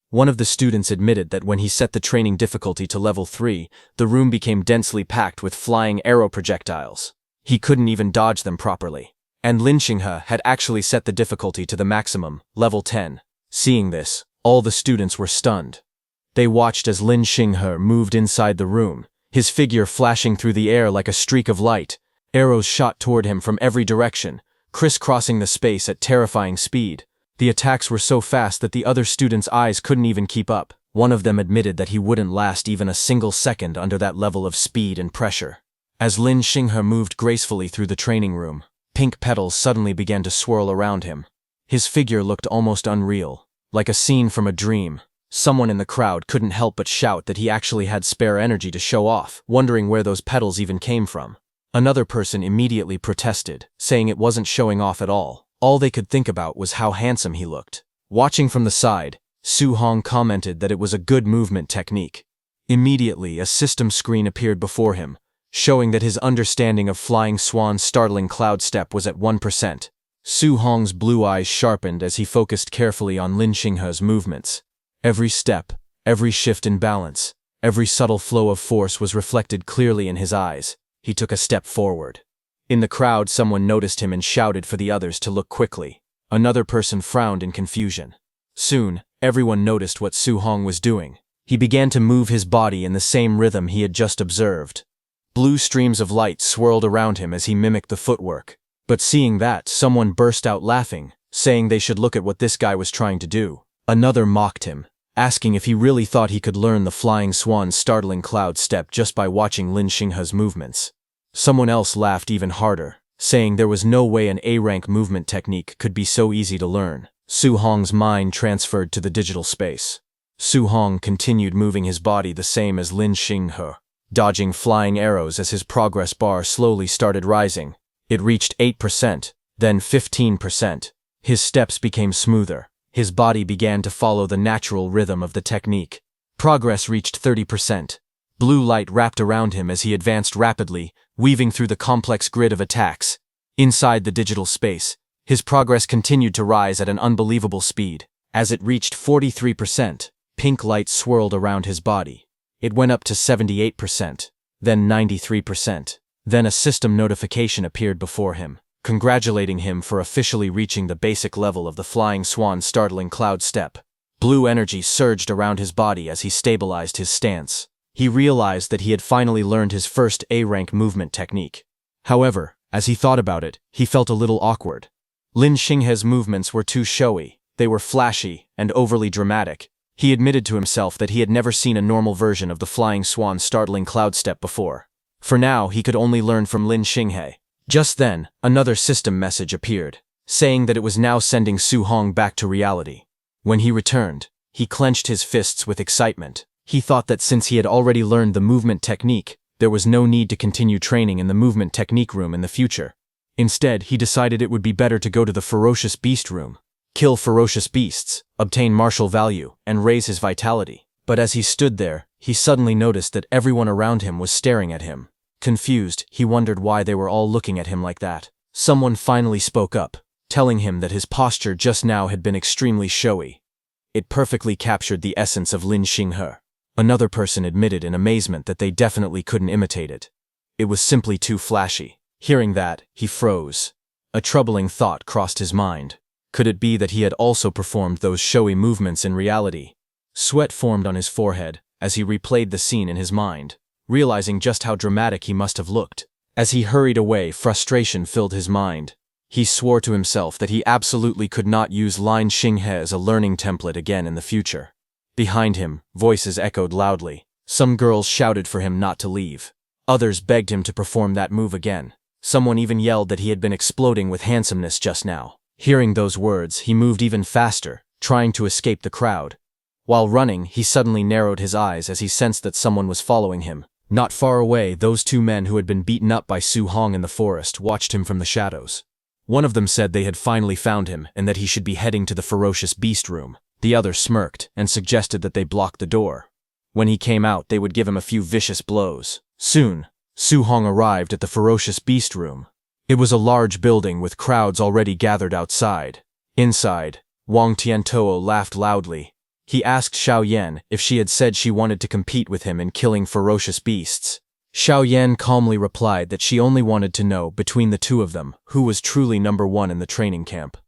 One of the students admitted that when he set the training difficulty to level 3, the room became densely packed with flying arrow projectiles. He couldn't even dodge them properly. And Lin Xinghe had actually set the difficulty to the maximum, level 10. Seeing this, all the students were stunned. They watched as Lin Xinghe moved inside the room, his figure flashing through the air like a streak of light. Arrows shot toward him from every direction, crisscrossing the space at terrifying speed. The attacks were so fast that the other students' eyes couldn't even keep up. One of them admitted that he wouldn't last even a single second under that level of speed and pressure. As Lin Xinghe moved gracefully through the training room, pink petals suddenly began to swirl around him. His figure looked almost unreal, like a scene from a dream. Someone in the crowd couldn't help but shout that he actually had spare energy to show off, wondering where those petals even came from. Another person immediately protested, saying it wasn't showing off at all. All they could think about was how handsome he looked. Watching from the side, Su-hong commented that it was a good movement technique. Immediately, a system screen appeared before him, showing that his understanding of Flying Swan's Startling Cloud Step was at 1%. Su-hong's blue eyes sharpened as he focused carefully on Lin Xinghe's movements. Every step, every shift in balance, every subtle flow of force was reflected clearly in his eyes. He took a step forward. In the crowd, someone noticed him and shouted for the others to look quickly. Another person frowned in confusion. Soon, everyone noticed what Su Hong was doing. He began to move his body in the same rhythm he had just observed. Blue streams of light swirled around him as he mimicked the footwork. But seeing that, someone burst out laughing, saying they should look at what this guy was trying to do. Another mocked him, asking if he really thought he could learn the flying swan's startling cloud step just by watching Lin Xinghe's movements. Someone else laughed even harder, saying there was no way an A-rank movement technique could be so easy to learn. Su Hong's mind transferred to the digital space. Su Hong continued moving his body the same as Lin Xinghe, dodging flying arrows as his progress bar slowly started rising. It reached 8%, then 15%. His steps became smoother. His body began to follow the natural rhythm of the technique. Progress reached 30%. Blue light wrapped around him as he advanced rapidly, weaving through the complex grid of attacks. Inside the digital space, his progress continued to rise at an unbelievable speed. As it reached 43%, pink light swirled around his body. It went up to 78%, then 93%. Then a system notification appeared before him, congratulating him for officially reaching the basic level of the flying swan's startling cloud step. Blue energy surged around his body as he stabilized his stance. He realized that he had finally learned his first A-rank movement technique. However, as he thought about it, he felt a little awkward. Lin Xinghe's movements were too showy, they were flashy and overly dramatic. He admitted to himself that he had never seen a normal version of the flying swan's startling cloud step before. For now, he could only learn from Lin Xinghe. Just then, another system message appeared, saying that it was now sending Su Hong back to reality. When he returned, he clenched his fists with excitement. He thought that since he had already learned the movement technique, there was no need to continue training in the movement technique room in the future. Instead, he decided it would be better to go to the ferocious beast room, kill ferocious beasts, obtain martial value, and raise his vitality. But as he stood there, he suddenly noticed that everyone around him was staring at him. Confused, he wondered why they were all looking at him like that. Someone finally spoke up, telling him that his posture just now had been extremely showy. It perfectly captured the essence of Lin Xinghe. Another person admitted in amazement that they definitely couldn't imitate it. It was simply too flashy. Hearing that, he froze. A troubling thought crossed his mind. Could it be that he had also performed those showy movements in reality? Sweat formed on his forehead as he replayed the scene in his mind, realizing just how dramatic he must have looked. As he hurried away, frustration filled his mind. He swore to himself that he absolutely could not use Lin Xinghe as a learning template again in the future. Behind him, voices echoed loudly. Some girls shouted for him not to leave. Others begged him to perform that move again. Someone even yelled that he had been exploding with handsomeness just now. Hearing those words, he moved even faster, trying to escape the crowd. While running, he suddenly narrowed his eyes as he sensed that someone was following him. Not far away, those two men who had been beaten up by Su Hong in the forest watched him from the shadows. One of them said they had finally found him and that he should be heading to the ferocious beast room. The other smirked and suggested that they block the door. When he came out, they would give him a few vicious blows. Soon, Su Hong arrived at the ferocious beast room. It was a large building with crowds already gathered outside. Inside, Wang Tiantuo laughed loudly. He asked Xiao Yan if she had said she wanted to compete with him in killing ferocious beasts. Xiao Yan calmly replied that she only wanted to know, between the two of them, who was truly number one in the training camp.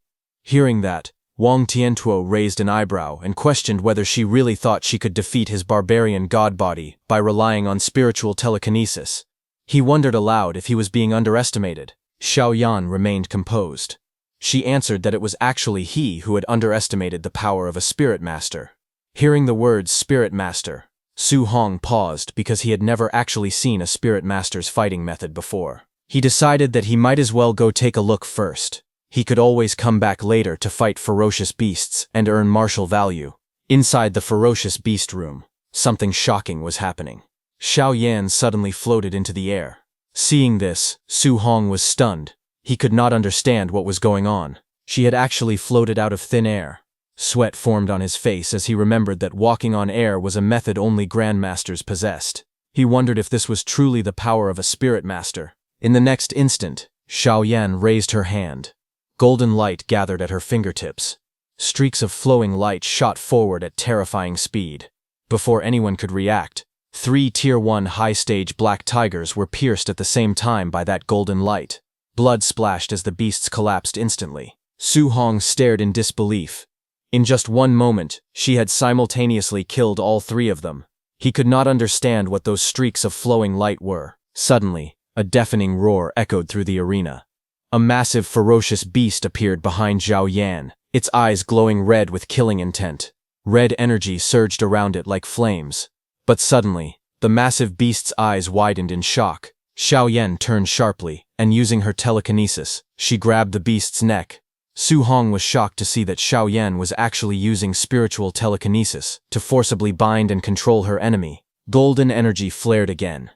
Hearing that, Wang Tiantuo raised an eyebrow and questioned whether she really thought she could defeat his barbarian god body by relying on spiritual telekinesis. He wondered aloud if he was being underestimated. Xiao Yan remained composed. She answered that it was actually he who had underestimated the power of a spirit master. Hearing the words spirit master, Su Hong paused because he had never actually seen a spirit master's fighting method before. He decided that he might as well go take a look first. He could always come back later to fight ferocious beasts and earn martial value. Inside the ferocious beast room, something shocking was happening. Xiao Yan suddenly floated into the air. Seeing this, Su Hong was stunned. He could not understand what was going on. She had actually floated out of thin air. Sweat formed on his face as he remembered that walking on air was a method only grandmasters possessed. He wondered if this was truly the power of a spirit master. In the next instant, Xiao Yan raised her hand. Golden light gathered at her fingertips. Streaks of flowing light shot forward at terrifying speed. Before anyone could react, 3 Tier 1 high-stage black tigers were pierced at the same time by that golden light. Blood splashed as the beasts collapsed instantly. Su Hong stared in disbelief. In just one moment, she had simultaneously killed all three of them. He could not understand what those streaks of flowing light were. Suddenly, a deafening roar echoed through the arena. A massive, ferocious beast appeared behind Zhao Yan, its eyes glowing red with killing intent. Red energy surged around it like flames. But suddenly, the massive beast's eyes widened in shock. Xiao Yan turned sharply, and using her telekinesis, she grabbed the beast's neck. Su Hong was shocked to see that Xiao Yan was actually using spiritual telekinesis to forcibly bind and control her enemy. Golden energy flared again.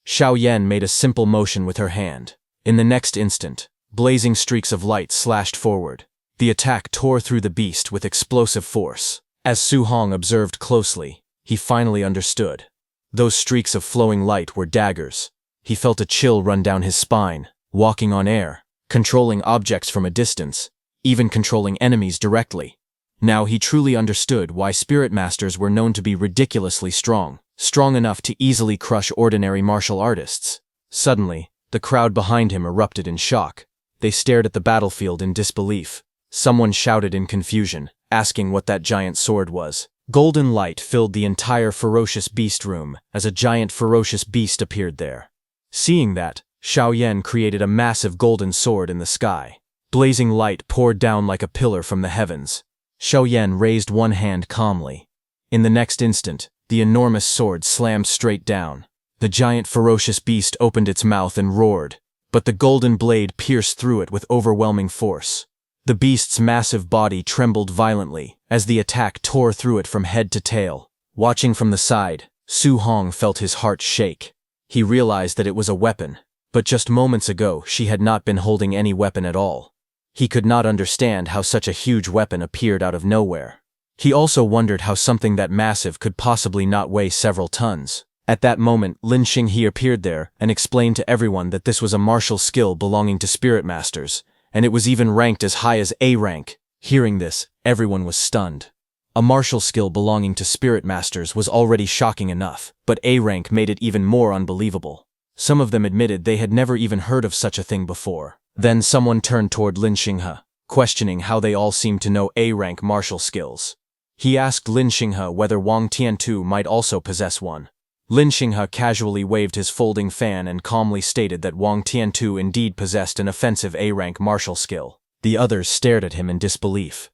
Xiao Yan made a simple motion with her hand. In the next instant, blazing streaks of light slashed forward. The attack tore through the beast with explosive force. As Su Hong observed closely, he finally understood. Those streaks of flowing light were daggers. He felt a chill run down his spine, walking on air, controlling objects from a distance, even controlling enemies directly. Now he truly understood why spirit masters were known to be ridiculously strong enough to easily crush ordinary martial artists. Suddenly, the crowd behind him erupted in shock. They stared at the battlefield in disbelief. Someone shouted in confusion, asking what that giant sword was. Golden light filled the entire ferocious beast room as a giant ferocious beast appeared there. Seeing that, Xiao Yan created a massive golden sword in the sky. Blazing light poured down like a pillar from the heavens. Xiao Yan raised one hand calmly. In the next instant, the enormous sword slammed straight down. The giant ferocious beast opened its mouth and roared, but the golden blade pierced through it with overwhelming force. The beast's massive body trembled violently as the attack tore through it from head to tail. Watching from the side, Su Hong felt his heart shake. He realized that it was a weapon, but just moments ago she had not been holding any weapon at all. He could not understand how such a huge weapon appeared out of nowhere. He also wondered how something that massive could possibly not weigh several tons. At that moment, Lin Xinghe appeared there and explained to everyone that this was a martial skill belonging to spirit masters, and it was even ranked as high as A rank. Hearing this, everyone was stunned. A martial skill belonging to spirit masters was already shocking enough, but A rank made it even more unbelievable. Some of them admitted they had never even heard of such a thing before. Then someone turned toward Lin Xinghe, questioning how they all seemed to know A rank martial skills. He asked Lin Xinghe whether Wang Tiantu might also possess one. Lin Xinghe casually waved his folding fan and calmly stated that Wang Tiantu indeed possessed an offensive A-rank martial skill. The others stared at him in disbelief.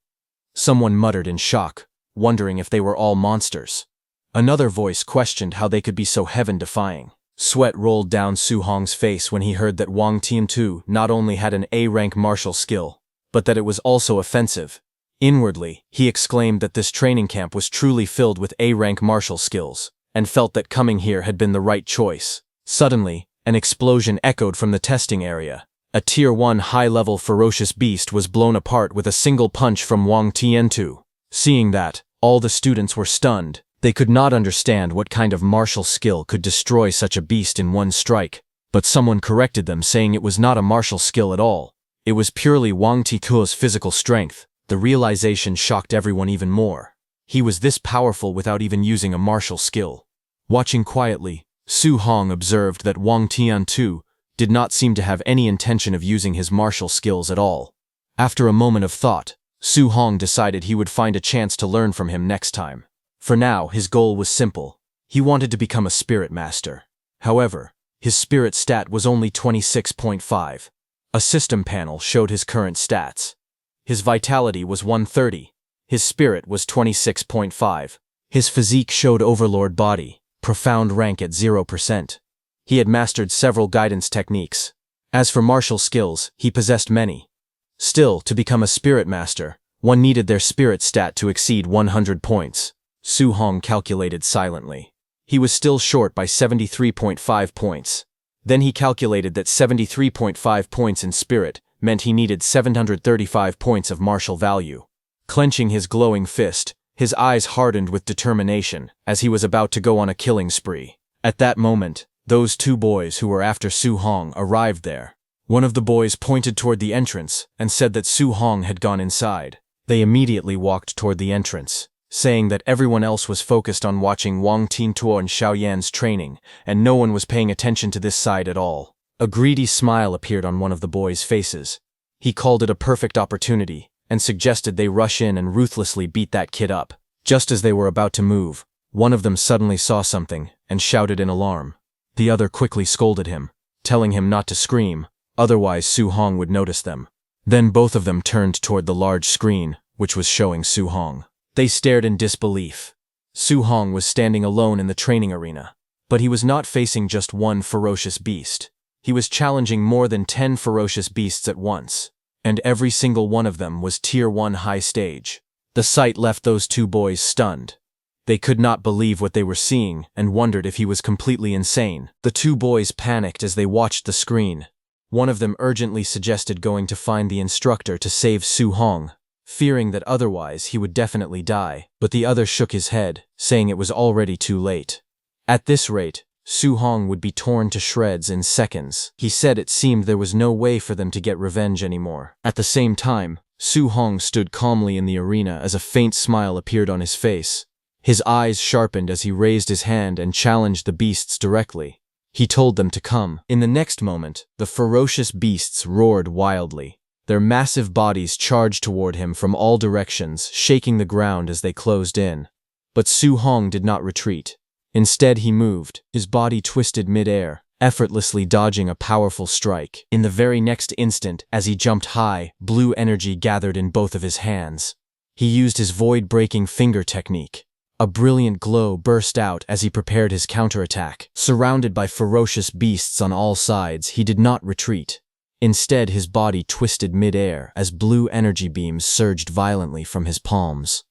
Someone muttered in shock, wondering if they were all monsters. Another voice questioned how they could be so heaven-defying. Sweat rolled down Su Hong's face when he heard that Wang Tiantu not only had an A-rank martial skill, but that it was also offensive. Inwardly, he exclaimed that this training camp was truly filled with A-rank martial skills, and felt that coming here had been the right choice. Suddenly, an explosion echoed from the testing area. A Tier 1 high-level ferocious beast was blown apart with a single punch from Wang Tiantu. Seeing that, all the students were stunned. They could not understand what kind of martial skill could destroy such a beast in one strike, but someone corrected them saying it was not a martial skill at all. It was purely Wang Tiantu's physical strength. The realization shocked everyone even more. He was this powerful without even using a martial skill. Watching quietly, Su Hong observed that Wang Tiantu did not seem to have any intention of using his martial skills at all. After a moment of thought, Su Hong decided he would find a chance to learn from him next time. For now, his goal was simple. He wanted to become a spirit master. However, his spirit stat was only 26.5. A system panel showed his current stats. His vitality was 130. His spirit was 26.5. His physique showed overlord body, profound rank at 0%. He had mastered several guidance techniques. As for martial skills, he possessed many. Still, to become a spirit master, one needed their spirit stat to exceed 100 points. Su Hong calculated silently. He was still short by 73.5 points. Then he calculated that 73.5 points in spirit meant he needed 735 points of martial value. Clenching his glowing fist, his eyes hardened with determination as he was about to go on a killing spree. At that moment, those two boys who were after Su Hong arrived there. One of the boys pointed toward the entrance and said that Su Hong had gone inside. They immediately walked toward the entrance, saying that everyone else was focused on watching Wang Tiantu and Xiao Yan's training, and no one was paying attention to this side at all. A greedy smile appeared on one of the boys' faces. He called it a perfect opportunity and suggested they rush in and ruthlessly beat that kid up. Just as they were about to move, one of them suddenly saw something and shouted in alarm. The other quickly scolded him, telling him not to scream, otherwise Su Hong would notice them. Then both of them turned toward the large screen, which was showing Su Hong. They stared in disbelief. Su Hong was standing alone in the training arena, but he was not facing just one ferocious beast. He was challenging more than 10 ferocious beasts at once, and every single one of them was Tier 1 high stage. The sight left those two boys stunned. They could not believe what they were seeing and wondered if he was completely insane. The two boys panicked as they watched the screen. One of them urgently suggested going to find the instructor to save Su Hong, fearing that otherwise he would definitely die, but the other shook his head, saying it was already too late. At this rate, Su Hong would be torn to shreds in seconds. He said it seemed there was no way for them to get revenge anymore. At the same time, Su Hong stood calmly in the arena as a faint smile appeared on his face. His eyes sharpened as he raised his hand and challenged the beasts directly. He told them to come. In the next moment, the ferocious beasts roared wildly. Their massive bodies charged toward him from all directions, shaking the ground as they closed in. But Su Hong did not retreat. Instead, he moved, his body twisted mid-air, effortlessly dodging a powerful strike. In the very next instant, as he jumped high, blue energy gathered in both of his hands. He used his void-breaking finger technique. A brilliant glow burst out as he prepared his counterattack. Surrounded by ferocious beasts on all sides, he did not retreat. Instead, his body twisted mid-air as blue energy beams surged violently from his palms.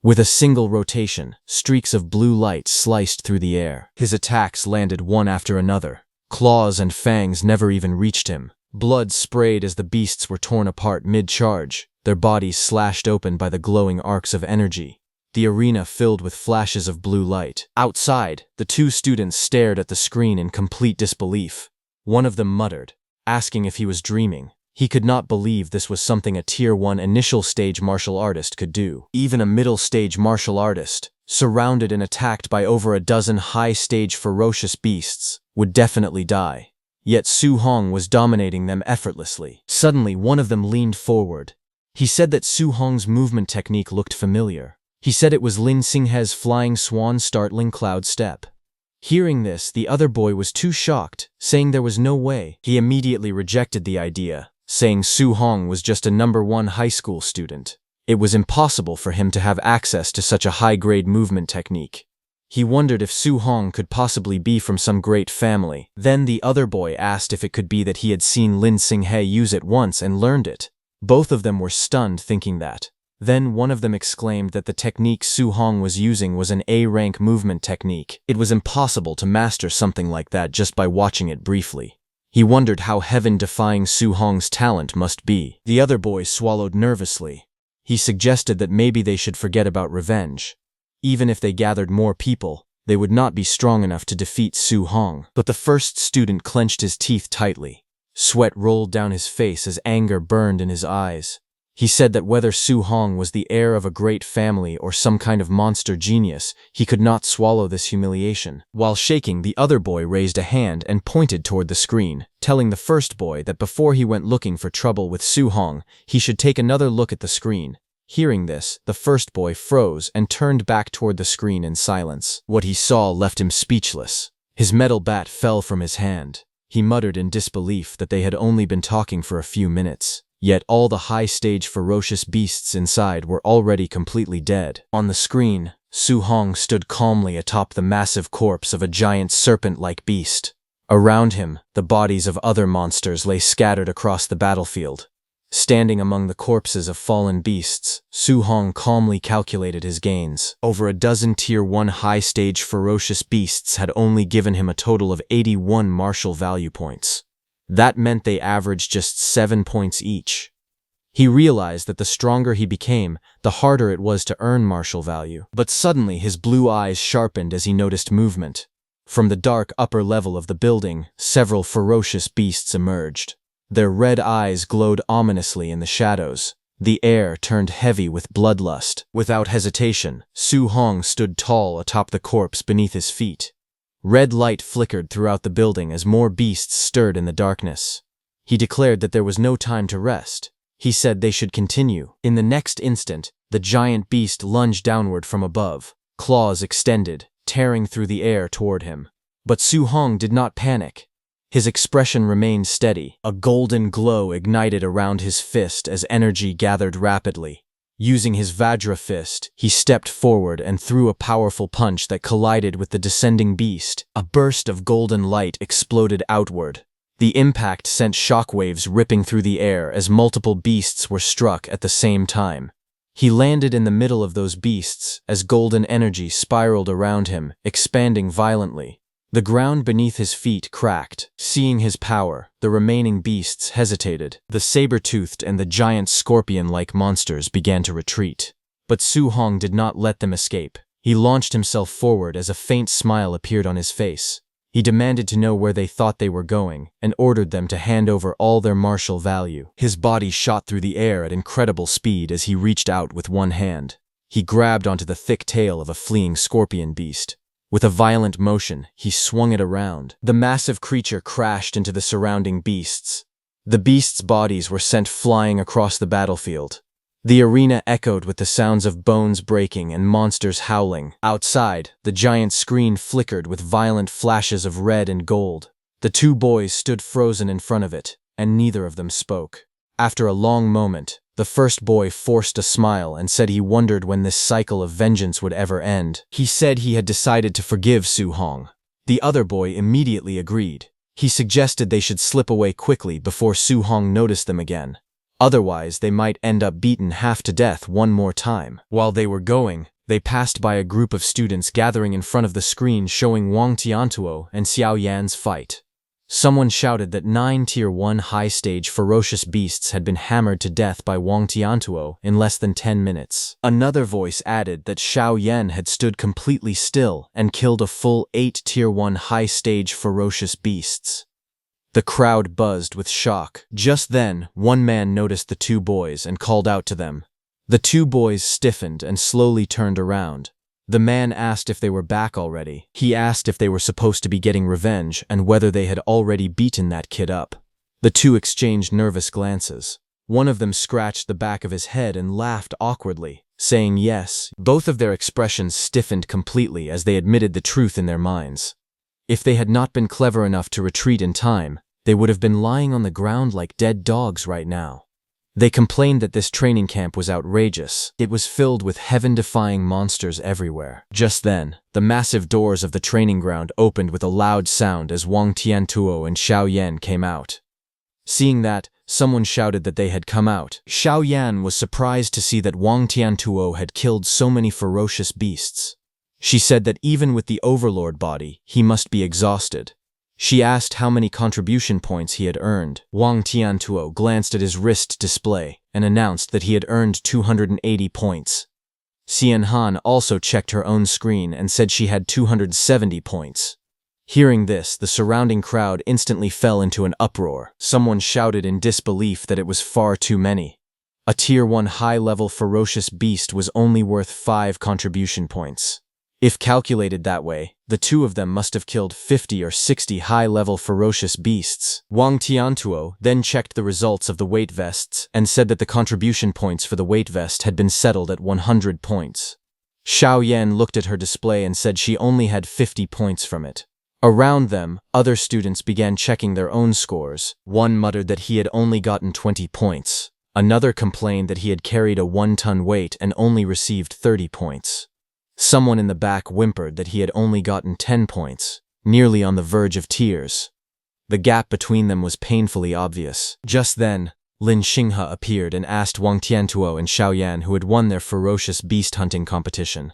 With a single rotation, streaks of blue light sliced through the air. His attacks landed one after another. Claws and fangs never even reached him. Blood sprayed as the beasts were torn apart mid-charge, their bodies slashed open by the glowing arcs of energy. The arena filled with flashes of blue light. Outside, the two students stared at the screen in complete disbelief. One of them muttered, asking if he was dreaming. He could not believe this was something a Tier 1 initial stage martial artist could do. Even a middle stage martial artist, surrounded and attacked by over a dozen high stage ferocious beasts, would definitely die. Yet Su Hong was dominating them effortlessly. Suddenly, one of them leaned forward. He said that Su Hong's movement technique looked familiar. He said it was Lin Xinghe's flying swan startling cloud step. Hearing this, the other boy was too shocked, saying there was no way. He immediately rejected the idea, saying Su Hong was just a number 1 high school student. It was impossible for him to have access to such a high-grade movement technique. He wondered if Su Hong could possibly be from some great family. Then the other boy asked if it could be that he had seen Lin Xinghe use it once and learned it. Both of them were stunned thinking that. Then one of them exclaimed that the technique Su Hong was using was an A-rank movement technique. It was impossible to master something like that just by watching it briefly. He wondered how heaven-defying Su Hong's talent must be. The other boy swallowed nervously. He suggested that maybe they should forget about revenge. Even if they gathered more people, they would not be strong enough to defeat Su Hong. But the first student clenched his teeth tightly. Sweat rolled down his face as anger burned in his eyes. He said that whether Su Hong was the heir of a great family or some kind of monster genius, he could not swallow this humiliation. While shaking, the other boy raised a hand and pointed toward the screen, telling the first boy that before he went looking for trouble with Su Hong, he should take another look at the screen. Hearing this, the first boy froze and turned back toward the screen in silence. What he saw left him speechless. His metal bat fell from his hand. He muttered in disbelief that they had only been talking for a few minutes. Yet all the high-stage ferocious beasts inside were already completely dead. On the screen, Su Hong stood calmly atop the massive corpse of a giant serpent-like beast. Around him, the bodies of other monsters lay scattered across the battlefield. Standing among the corpses of fallen beasts, Su Hong calmly calculated his gains. Over a dozen Tier 1 high-stage ferocious beasts had only given him a total of 81 martial value points. That meant they averaged just 7 points each. He realized that the stronger he became, the harder it was to earn martial value. But suddenly his blue eyes sharpened as he noticed movement. From the dark upper level of the building, several ferocious beasts emerged. Their red eyes glowed ominously in the shadows. The air turned heavy with bloodlust. Without hesitation, Su Hong stood tall atop the corpse beneath his feet. Red light flickered throughout the building as more beasts stirred in the darkness. He declared that there was no time to rest. He said they should continue. In the next instant, the giant beast lunged downward from above, claws extended, tearing through the air toward him. But Su Hong did not panic. His expression remained steady. A golden glow ignited around his fist as energy gathered rapidly. Using his Vajra fist, he stepped forward and threw a powerful punch that collided with the descending beast. A burst of golden light exploded outward. The impact sent shockwaves ripping through the air as multiple beasts were struck at the same time. He landed in the middle of those beasts as golden energy spiraled around him, expanding violently. The ground beneath his feet cracked. Seeing his power, the remaining beasts hesitated. The saber-toothed and the giant scorpion-like monsters began to retreat. But Su Hong did not let them escape. He launched himself forward as a faint smile appeared on his face. He demanded to know where they thought they were going, and ordered them to hand over all their martial value. His body shot through the air at incredible speed as he reached out with one hand. He grabbed onto the thick tail of a fleeing scorpion beast. With a violent motion, he swung it around. The massive creature crashed into the surrounding beasts. The beasts' bodies were sent flying across the battlefield. The arena echoed with the sounds of bones breaking and monsters howling. Outside, the giant screen flickered with violent flashes of red and gold. The two boys stood frozen in front of it, and neither of them spoke. After a long moment, the first boy forced a smile and said he wondered when this cycle of vengeance would ever end. He said he had decided to forgive Su Hong. The other boy immediately agreed. He suggested they should slip away quickly before Su Hong noticed them again. Otherwise, they might end up beaten half to death one more time. While they were going, they passed by a group of students gathering in front of the screen showing Wang Tiantuo and Xiao Yan's fight. Someone shouted that 9 Tier 1 high-stage ferocious beasts had been hammered to death by Wang Tiantuo in less than 10 minutes. Another voice added that Xiao Yan had stood completely still and killed a full 8 Tier 1 high-stage ferocious beasts. The crowd buzzed with shock. Just then, one man noticed the two boys and called out to them. The two boys stiffened and slowly turned around. The man asked if they were back already. He asked if they were supposed to be getting revenge and whether they had already beaten that kid up. The two exchanged nervous glances. One of them scratched the back of his head and laughed awkwardly, saying yes. Both of their expressions stiffened completely as they admitted the truth in their minds. If they had not been clever enough to retreat in time, they would have been lying on the ground like dead dogs right now. They complained that this training camp was outrageous. It was filled with heaven-defying monsters everywhere. Just then, the massive doors of the training ground opened with a loud sound as Wang Tiantuo and Xiao Yan came out. Seeing that, someone shouted that they had come out. Xiao Yan was surprised to see that Wang Tiantuo had killed so many ferocious beasts. She said that even with the overlord body, he must be exhausted. She asked how many contribution points he had earned. Wang Tiantuo glanced at his wrist display and announced that he had earned 280 points. Xian Han also checked her own screen and said she had 270 points. Hearing this, the surrounding crowd instantly fell into an uproar. Someone shouted in disbelief that it was far too many. A Tier 1 high-level ferocious beast was only worth 5 contribution points. If calculated that way, the two of them must have killed 50 or 60 high-level ferocious beasts. Wang Tiantuo then checked the results of the weight vests and said that the contribution points for the weight vest had been settled at 100 points. Xiao Yan looked at her display and said she only had 50 points from it. Around them, other students began checking their own scores. One muttered that he had only gotten 20 points. Another complained that he had carried a 1-ton weight and only received 30 points. Someone in the back whimpered that he had only gotten 10 points, nearly on the verge of tears. The gap between them was painfully obvious. Just then, Lin Xinghe appeared and asked Wang Tiantuo and Xiao Yan who had won their ferocious beast hunting competition.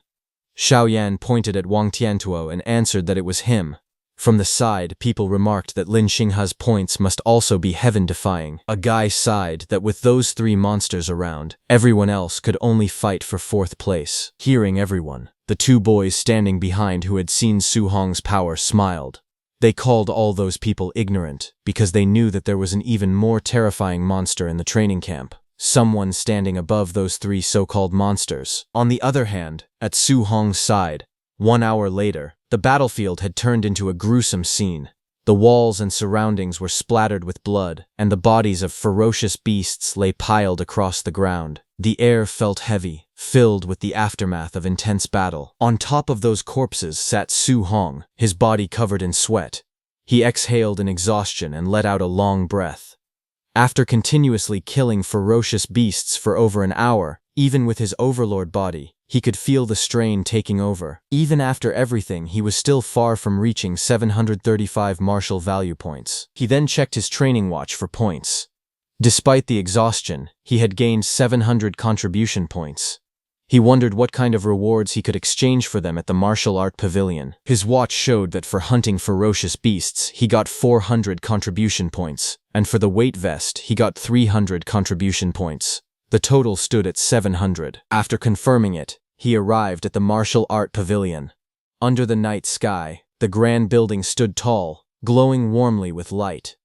Xiao Yan pointed at Wang Tiantuo and answered that it was him. From the side, people remarked that Lin Xinghe's points must also be heaven-defying. A guy sighed that with those 3 monsters around, everyone else could only fight for 4th place. Hearing everyone, the 2 boys standing behind who had seen Su Hong's power smiled. They called all those people ignorant because they knew that there was an even more terrifying monster in the training camp. Someone standing above those 3 so-called monsters. On the other hand, at Su Hong's side, 1 hour later, The battlefield had turned into a gruesome scene. The walls and surroundings were splattered with blood, and the bodies of ferocious beasts lay piled across the ground. The air felt heavy, filled with the aftermath of intense battle. On top of those corpses sat Su Hong, his body covered in sweat. He exhaled in exhaustion and let out a long breath. After continuously killing ferocious beasts for over an hour, even with his overlord body, he could feel the strain taking over. Even after everything, he was still far from reaching 735 martial value points. He then checked his training watch for points. Despite the exhaustion, he had gained 700 contribution points. He wondered what kind of rewards he could exchange for them at the martial art pavilion. His watch showed that for hunting ferocious beasts, he got 400 contribution points, and for the weight vest, he got 300 contribution points. The total stood at 700. After confirming it, he arrived at the martial art pavilion. Under the night sky, the grand building stood tall, glowing warmly with light.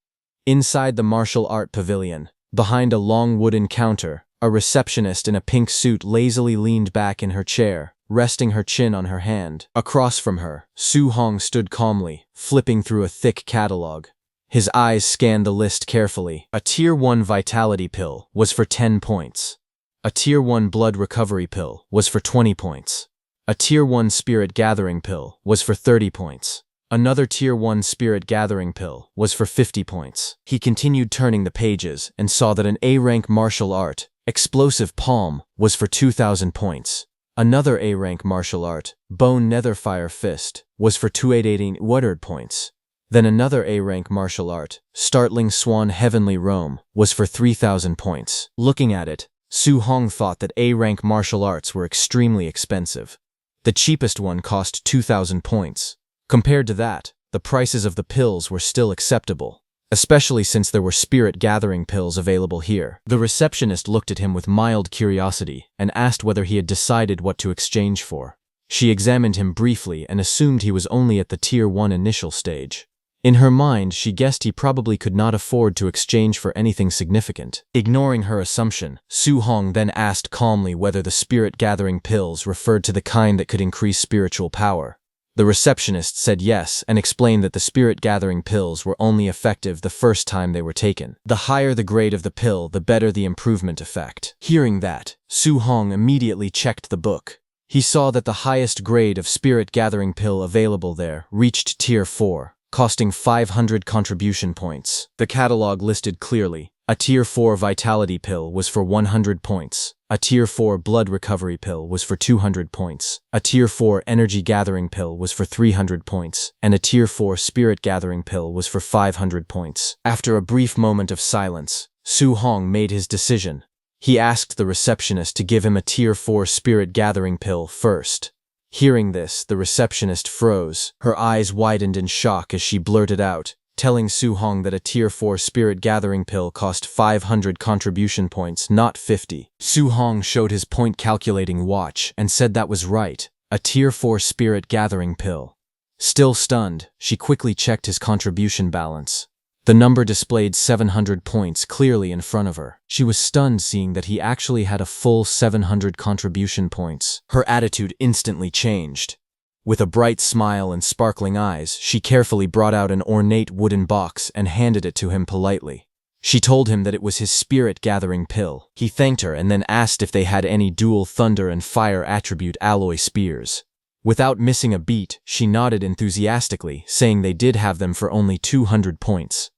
Inside the martial art pavilion, behind a long wooden counter, a receptionist in a pink suit lazily leaned back in her chair, resting her chin on her hand. Across from her, Su Hong stood calmly, flipping through a thick catalog. His eyes scanned the list carefully. A Tier 1 Vitality pill was for 10 points. A Tier 1 Blood Recovery pill was for 20 points. A Tier 1 Spirit Gathering pill was for 30 points. Another Tier 1 Spirit Gathering pill was for 50 points. He continued turning the pages and saw that an A-rank martial art, Explosive Palm, was for 2,000 points. Another A-rank martial art, Bone Netherfire Fist, was for 2,880 points. Then another A-rank martial art, Startling Swan Heavenly Roam, was for 3,000 points. Looking at it, Su Hong thought that A-rank martial arts were extremely expensive. The cheapest one cost 2,000 points. Compared to that, the prices of the pills were still acceptable, especially since there were spirit gathering pills available here. The receptionist looked at him with mild curiosity and asked whether he had decided what to exchange for. She examined him briefly and assumed he was only at the Tier 1 initial stage. In her mind, she guessed he probably could not afford to exchange for anything significant. Ignoring her assumption, Su Hong then asked calmly whether the spirit-gathering pills referred to the kind that could increase spiritual power. The receptionist said yes and explained that the spirit-gathering pills were only effective the first time they were taken. The higher the grade of the pill, the better the improvement effect. Hearing that, Su Hong immediately checked the book. He saw that the highest grade of spirit-gathering pill available there reached Tier 4. Costing 500 contribution points. The catalog listed clearly. A Tier 4 Vitality pill was for 100 points. A Tier 4 Blood Recovery pill was for 200 points. A Tier 4 Energy Gathering pill was for 300 points. And a Tier 4 Spirit Gathering pill was for 500 points. After a brief moment of silence, Su Hong made his decision. He asked the receptionist to give him a Tier 4 Spirit Gathering pill first. Hearing this, the receptionist froze. Her eyes widened in shock as she blurted out, telling Su Hong that a Tier 4 Spirit Gathering pill cost 500 contribution points, not 50. Su Hong showed his point-calculating watch and said that was right, a Tier 4 Spirit Gathering pill. Still stunned, she quickly checked his contribution balance. The number displayed 700 points clearly in front of her. She was stunned seeing that he actually had a full 700 contribution points. Her attitude instantly changed. With a bright smile and sparkling eyes, she carefully brought out an ornate wooden box and handed it to him politely. She told him that it was his spirit-gathering pill. He thanked her and then asked if they had any dual thunder and fire attribute alloy spears. Without missing a beat, she nodded enthusiastically, saying they did have them for only 200 points.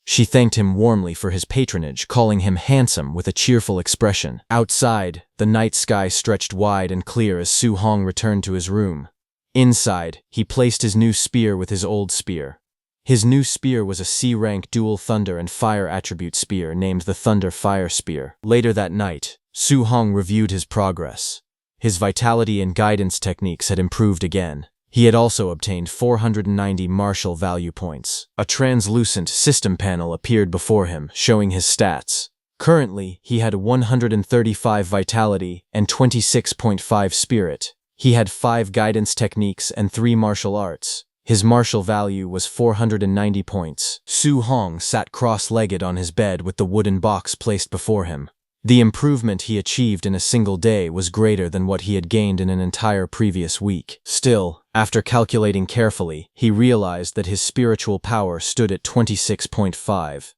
She thanked him warmly for his patronage, calling him handsome with a cheerful expression. Outside, the night sky stretched wide and clear as Su Hong returned to his room. Inside, he placed his new spear with his old spear. His new spear was a C-rank dual thunder and fire attribute spear named the Thunder Fire Spear. Later that night, Su Hong reviewed his progress. His vitality and guidance techniques had improved again. He had also obtained 490 martial value points. A translucent system panel appeared before him, showing his stats. Currently, he had 135 vitality and 26.5 spirit. He had 5 guidance techniques and 3 martial arts. His martial value was 490 points. Su Hong sat cross-legged on his bed with the wooden box placed before him. The improvement he achieved in a single day was greater than what he had gained in an entire previous week. Still, after calculating carefully, he realized that his spiritual power stood at 26.5.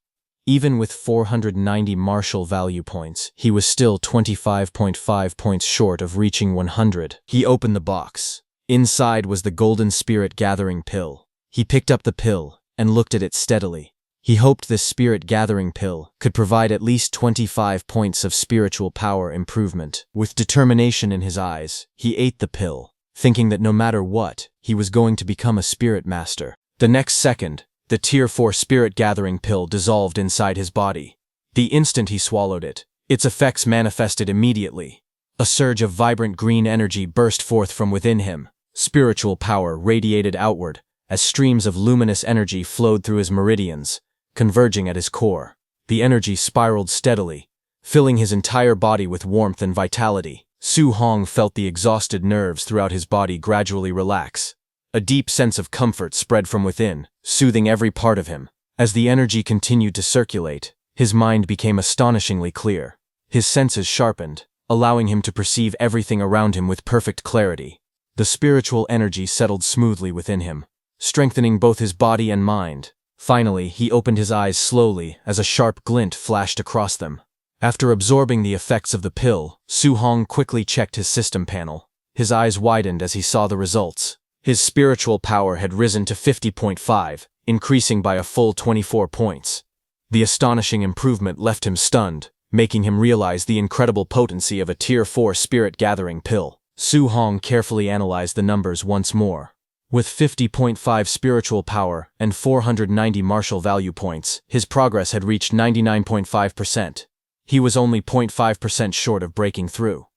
Even with 490 martial value points, he was still 25.5 points short of reaching 100. He opened the box. Inside was the golden spirit gathering pill. He picked up the pill and looked at it steadily. He hoped this spirit gathering pill could provide at least 25 points of spiritual power improvement. With determination in his eyes, he ate the pill, thinking that no matter what, he was going to become a spirit master. The next second, the Tier 4 spirit gathering pill dissolved inside his body. The instant he swallowed it, its effects manifested immediately. A surge of vibrant green energy burst forth from within him. Spiritual power radiated outward as streams of luminous energy flowed through his meridians, converging at his core. The energy spiraled steadily, filling his entire body with warmth and vitality. Su Hong felt the exhausted nerves throughout his body gradually relax. A deep sense of comfort spread from within, soothing every part of him. As the energy continued to circulate, his mind became astonishingly clear. His senses sharpened, allowing him to perceive everything around him with perfect clarity. The spiritual energy settled smoothly within him, strengthening both his body and mind. Finally, he opened his eyes slowly as a sharp glint flashed across them. After absorbing the effects of the pill, Su Hong quickly checked his system panel. His eyes widened as he saw the results. His spiritual power had risen to 50.5, increasing by a full 24 points. The astonishing improvement left him stunned, making him realize the incredible potency of a Tier 4 spirit gathering pill. Su Hong carefully analyzed the numbers once more. With 50.5 spiritual power and 490 martial value points, his progress had reached 99.5%. He was only 0.5% short of breaking through.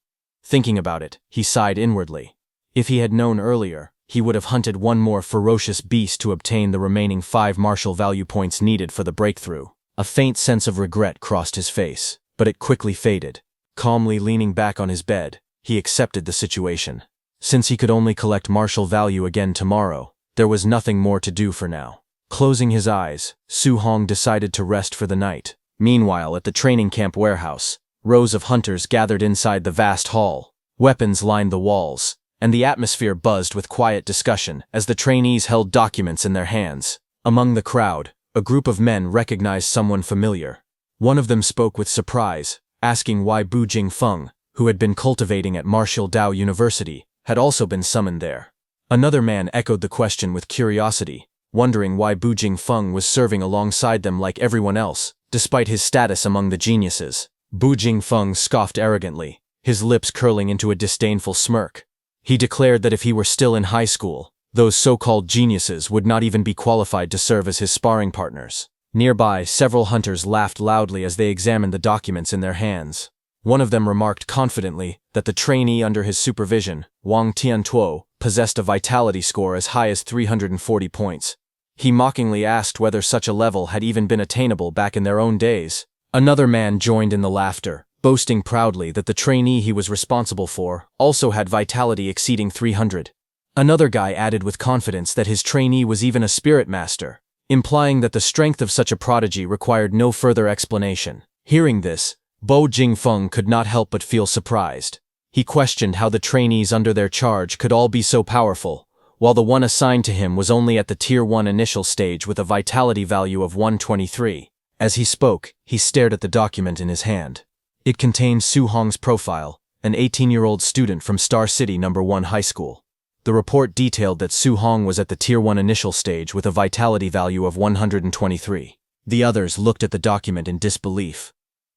Thinking about it, he sighed inwardly. If he had known earlier, he would have hunted one more ferocious beast to obtain the remaining 5 martial value points needed for the breakthrough. A faint sense of regret crossed his face, but it quickly faded. Calmly leaning back on his bed, he accepted the situation. Since he could only collect martial value again tomorrow, there was nothing more to do for now. Closing his eyes, Su Hong decided to rest for the night. Meanwhile, at the training camp warehouse, rows of hunters gathered inside the vast hall. Weapons lined the walls, and the atmosphere buzzed with quiet discussion as the trainees held documents in their hands. Among the crowd, a group of men recognized someone familiar. One of them spoke with surprise, asking why Bu Jingfeng, who had been cultivating at Martial Dao University, had also been summoned there. Another man echoed the question with curiosity, wondering why Bu Jingfeng was serving alongside them like everyone else, despite his status among the geniuses. Bu Jingfeng scoffed arrogantly, his lips curling into a disdainful smirk. He declared that if he were still in high school, those so-called geniuses would not even be qualified to serve as his sparring partners. Nearby, several hunters laughed loudly as they examined the documents in their hands. One of them remarked confidently that the trainee under his supervision, Wang Tiantuo, possessed a vitality score as high as 340 points. He mockingly asked whether such a level had even been attainable back in their own days. Another man joined in the laughter, boasting proudly that the trainee he was responsible for also had vitality exceeding 300. Another guy added with confidence that his trainee was even a spirit master, implying that the strength of such a prodigy required no further explanation. Hearing this, Bu Jingfeng could not help but feel surprised. He questioned how the trainees under their charge could all be so powerful, while the one assigned to him was only at the Tier 1 initial stage with a vitality value of 123. As he spoke, he stared at the document in his hand. It contained Su Hong's profile, an 18-year-old student from Star City No. 1 High School. The report detailed that Su Hong was at the Tier 1 initial stage with a vitality value of 123. The others looked at the document in disbelief.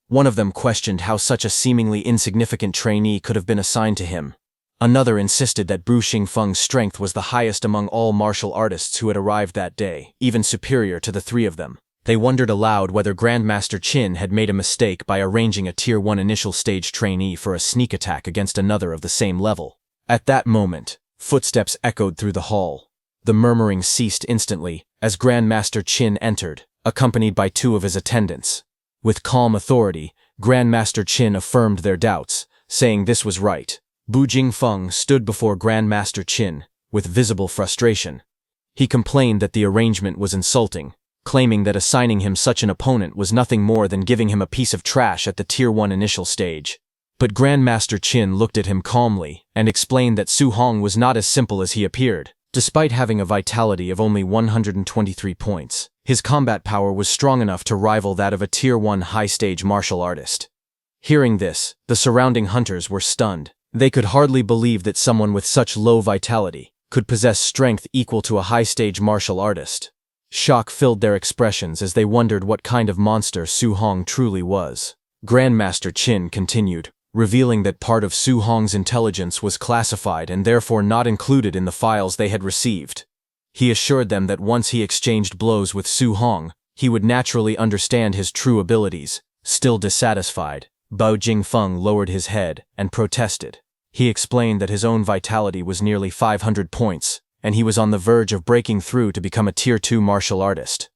One of them questioned how such a seemingly insignificant trainee could have been assigned to him. Another insisted that Bu Jingfeng's strength was the highest among all martial artists who had arrived that day, even superior to the three of them. They wondered aloud whether Grandmaster Qin had made a mistake by arranging a Tier 1 initial stage trainee for a sneak attack against another of the same level. At that moment, footsteps echoed through the hall. The murmuring ceased instantly as Grandmaster Qin entered, accompanied by 2 of his attendants. With calm authority, Grandmaster Qin affirmed their doubts, saying this was right. Bu Jingfeng stood before Grandmaster Qin, with visible frustration. He complained that the arrangement was insulting, claiming that assigning him such an opponent was nothing more than giving him a piece of trash at the Tier 1 initial stage. But Grandmaster Qin looked at him calmly and explained that Su Hong was not as simple as he appeared. Despite having a vitality of only 123 points, his combat power was strong enough to rival that of a Tier 1 high-stage martial artist. Hearing this, the surrounding hunters were stunned. They could hardly believe that someone with such low vitality could possess strength equal to a high-stage martial artist. Shock filled their expressions as they wondered what kind of monster Su Hong truly was. Grandmaster Qin continued, revealing that part of Su Hong's intelligence was classified and therefore not included in the files they had received. He assured them that once he exchanged blows with Su Hong, he would naturally understand his true abilities. Still dissatisfied, Bao Jingfeng lowered his head and protested. He explained that his own vitality was nearly 500 points, and he was on the verge of breaking through to become a Tier 2 martial artist.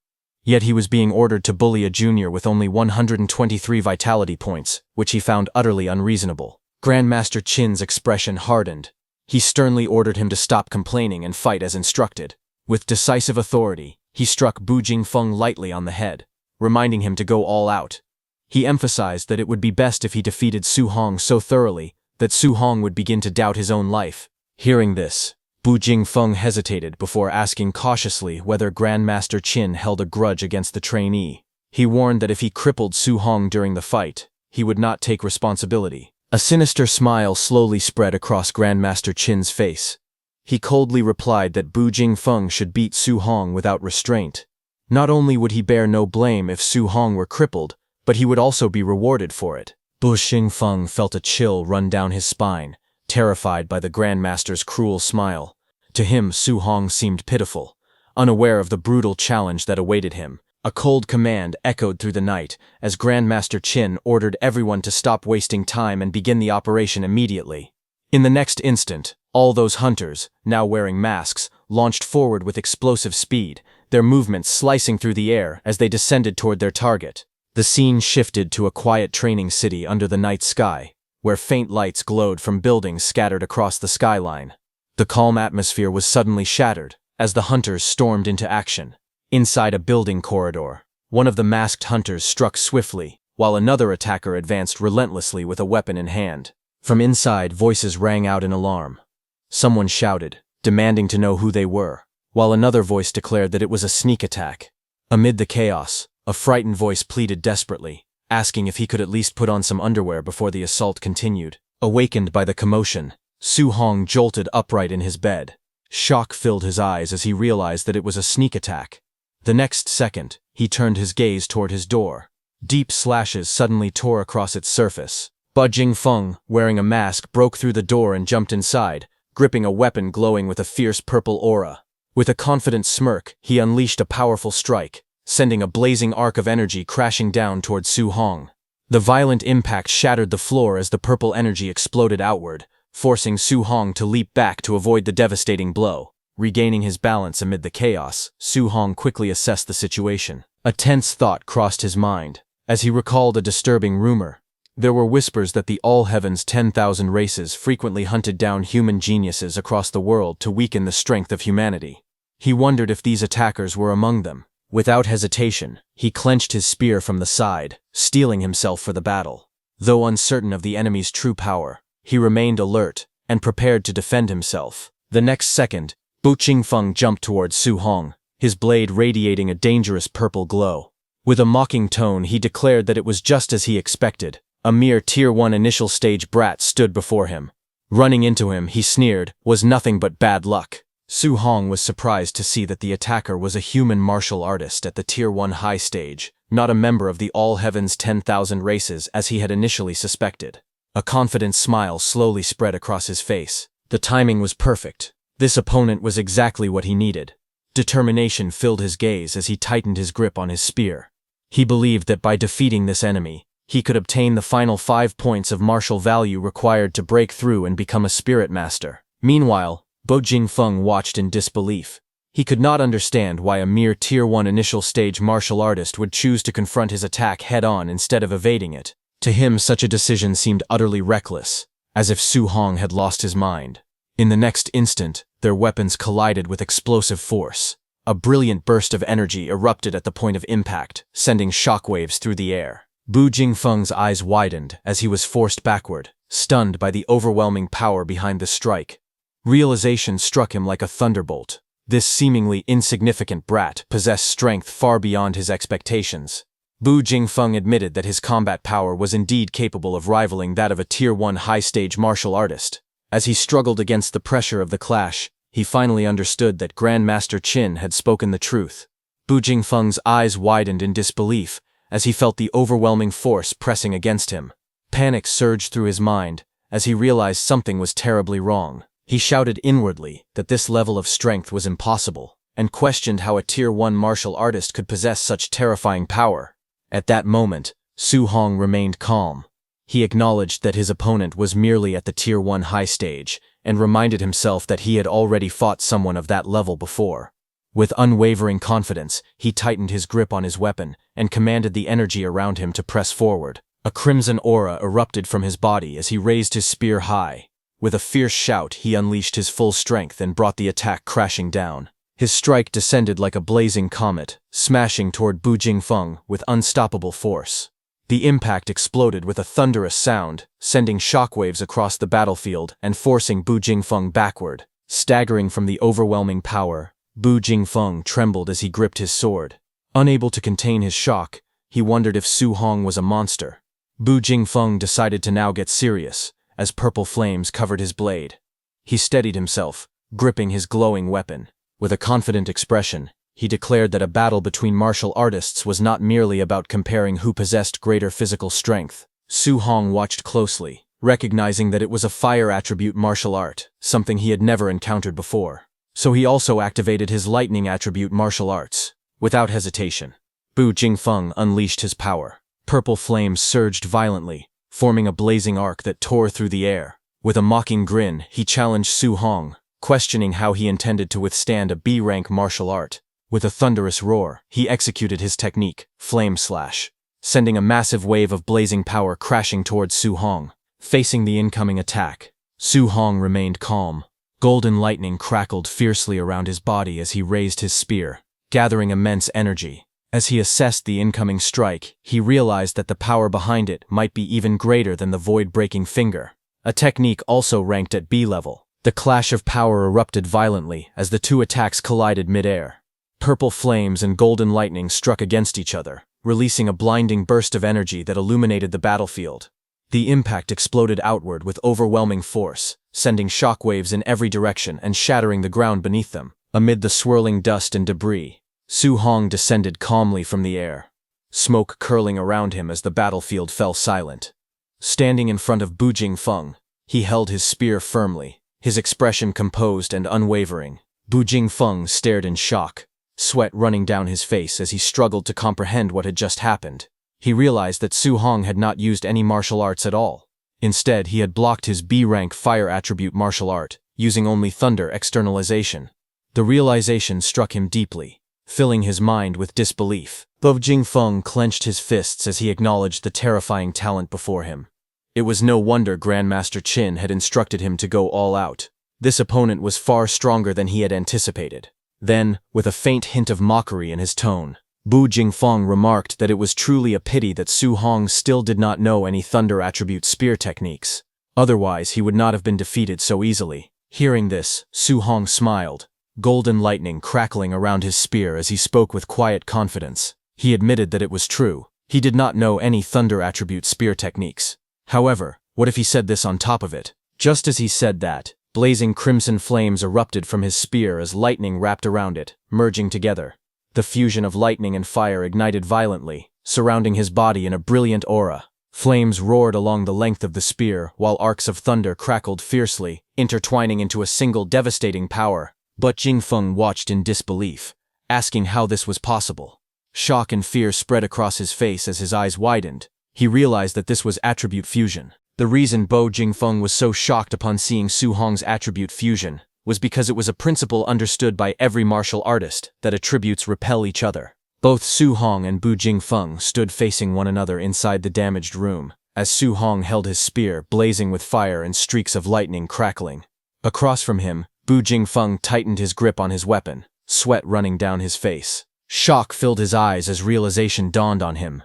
Yet he was being ordered to bully a junior with only 123 vitality points, which he found utterly unreasonable. Grandmaster Qin's expression hardened. He sternly ordered him to stop complaining and fight as instructed. With decisive authority, he struck Bu Jingfeng lightly on the head, reminding him to go all out. He emphasized that it would be best if he defeated Su Hong so thoroughly that Su Hong would begin to doubt his own life. Hearing this, Bu Jingfeng hesitated before asking cautiously whether Grandmaster Qin held a grudge against the trainee. He warned that if he crippled Su Hong during the fight, he would not take responsibility. A sinister smile slowly spread across Grandmaster Qin's face. He coldly replied that Bu Jingfeng should beat Su Hong without restraint. Not only would he bear no blame if Su Hong were crippled, but he would also be rewarded for it. Bu Jingfeng felt a chill run down his spine, terrified by the Grandmaster's cruel smile. To him, Su Hong seemed pitiful, unaware of the brutal challenge that awaited him. A cold command echoed through the night as Grandmaster Qin ordered everyone to stop wasting time and begin the operation immediately. In the next instant, all those hunters, now wearing masks, launched forward with explosive speed, their movements slicing through the air as they descended toward their target. The scene shifted to a quiet training city under the night sky, where faint lights glowed from buildings scattered across the skyline. The calm atmosphere was suddenly shattered as the hunters stormed into action. Inside a building corridor, one of the masked hunters struck swiftly, while another attacker advanced relentlessly with a weapon in hand. From inside, voices rang out in alarm. Someone shouted, demanding to know who they were, while another voice declared that it was a sneak attack. Amid the chaos, a frightened voice pleaded desperately, asking if he could at least put on some underwear before the assault continued. Awakened by the commotion, Su Hong jolted upright in his bed. Shock filled his eyes as he realized that it was a sneak attack. The next second, he turned his gaze toward his door. Deep slashes suddenly tore across its surface. Bu Jingfeng, wearing a mask, broke through the door and jumped inside, gripping a weapon glowing with a fierce purple aura. With a confident smirk, he unleashed a powerful strike, sending a blazing arc of energy crashing down toward Su Hong. The violent impact shattered the floor as the purple energy exploded outward, forcing Su Hong to leap back to avoid the devastating blow. Regaining his balance amid the chaos, Su Hong quickly assessed the situation. A tense thought crossed his mind, as he recalled a disturbing rumor. There were whispers that the All Heaven's 10,000 races frequently hunted down human geniuses across the world to weaken the strength of humanity. He wondered if these attackers were among them. Without hesitation, he clenched his spear from the side, steeling himself for the battle. Though uncertain of the enemy's true power, he remained alert and prepared to defend himself. The next second, Bu Jingfeng jumped towards Su Hong, his blade radiating a dangerous purple glow. With a mocking tone, he declared that it was just as he expected. A mere Tier 1 initial stage brat stood before him. Running into him, he sneered, was nothing but bad luck. Su Hong was surprised to see that the attacker was a human martial artist at the Tier 1 high stage, not a member of the All Heaven's 10,000 races as he had initially suspected. A confident smile slowly spread across his face. The timing was perfect. This opponent was exactly what he needed. Determination filled his gaze as he tightened his grip on his spear. He believed that by defeating this enemy, he could obtain the final 5 points of martial value required to break through and become a spirit master. Meanwhile, Bu Jingfeng watched in disbelief. He could not understand why a mere Tier 1 initial stage martial artist would choose to confront his attack head-on instead of evading it. To him, such a decision seemed utterly reckless, as if Su Hong had lost his mind. In the next instant, their weapons collided with explosive force. A brilliant burst of energy erupted at the point of impact, sending shockwaves through the air. Bu Jingfeng's eyes widened as he was forced backward, stunned by the overwhelming power behind the strike. Realization struck him like a thunderbolt. This seemingly insignificant brat possessed strength far beyond his expectations. Bu Jingfeng admitted that his combat power was indeed capable of rivaling that of a Tier 1 high-stage martial artist. As he struggled against the pressure of the clash, he finally understood that Grandmaster Qin had spoken the truth. Bu Jingfeng's eyes widened in disbelief as he felt the overwhelming force pressing against him. Panic surged through his mind as he realized something was terribly wrong. He shouted inwardly that this level of strength was impossible, and questioned how a Tier 1 martial artist could possess such terrifying power. At that moment, Su Hong remained calm. He acknowledged that his opponent was merely at the Tier 1 high stage, and reminded himself that he had already fought someone of that level before. With unwavering confidence, he tightened his grip on his weapon and commanded the energy around him to press forward. A crimson aura erupted from his body as he raised his spear high. With a fierce shout, he unleashed his full strength and brought the attack crashing down. His strike descended like a blazing comet, smashing toward Bu Jingfeng with unstoppable force. The impact exploded with a thunderous sound, sending shockwaves across the battlefield and forcing Bu Jingfeng backward. Staggering from the overwhelming power, Bu Jingfeng trembled as he gripped his sword. Unable to contain his shock, he wondered if Su Hong was a monster. Bu Jingfeng decided to now get serious, as purple flames covered his blade. He steadied himself, gripping his glowing weapon. With a confident expression, he declared that a battle between martial artists was not merely about comparing who possessed greater physical strength. Su Hong watched closely, recognizing that it was a fire attribute martial art, something he had never encountered before. So he also activated his lightning attribute martial arts. Without hesitation, Bu Jingfeng unleashed his power. Purple flames surged violently, forming a blazing arc that tore through the air. With a mocking grin, he challenged Su Hong, questioning how he intended to withstand a B-rank martial art. With a thunderous roar, he executed his technique, Flame Slash, sending a massive wave of blazing power crashing towards Su Hong. Facing the incoming attack, Su Hong remained calm. Golden lightning crackled fiercely around his body as he raised his spear, gathering immense energy. As he assessed the incoming strike, he realized that the power behind it might be even greater than the void-breaking finger. A technique also ranked at B level. The clash of power erupted violently as the two attacks collided mid-air. Purple flames and golden lightning struck against each other, releasing a blinding burst of energy that illuminated the battlefield. The impact exploded outward with overwhelming force, sending shockwaves in every direction and shattering the ground beneath them. Amid the swirling dust and debris, Su Hong descended calmly from the air, smoke curling around him as the battlefield fell silent. Standing in front of Bu Jingfeng, he held his spear firmly, his expression composed and unwavering. Bu Jingfeng stared in shock, sweat running down his face as he struggled to comprehend what had just happened. He realized that Su Hong had not used any martial arts at all. Instead, he had blocked his B-rank fire attribute martial art, using only thunder externalization. The realization struck him deeply, filling his mind with disbelief. Bu Jingfeng clenched his fists as he acknowledged the terrifying talent before him. It was no wonder Grandmaster Qin had instructed him to go all out. This opponent was far stronger than he had anticipated. Then, with a faint hint of mockery in his tone, Bu Jingfeng remarked that it was truly a pity that Su Hong still did not know any thunder attribute spear techniques. Otherwise, he would not have been defeated so easily. Hearing this, Su Hong smiled, golden lightning crackling around his spear as he spoke with quiet confidence. He admitted that it was true. He did not know any thunder attribute spear techniques. However, what if he said this on top of it? Just as he said that, blazing crimson flames erupted from his spear as lightning wrapped around it, merging together. The fusion of lightning and fire ignited violently, surrounding his body in a brilliant aura. Flames roared along the length of the spear, while arcs of thunder crackled fiercely, intertwining into a single devastating power. But Jingfeng watched in disbelief, asking how this was possible. Shock and fear spread across his face as his eyes widened. He realized that this was attribute fusion. The reason Bu Jingfeng was so shocked upon seeing Su Hong's attribute fusion was because it was a principle understood by every martial artist that attributes repel each other. Both Su Hong and Bu Jingfeng stood facing one another inside the damaged room, as Su Hong held his spear blazing with fire and streaks of lightning crackling. Across from him, Bu Jingfeng tightened his grip on his weapon, sweat running down his face. Shock filled his eyes as realization dawned on him.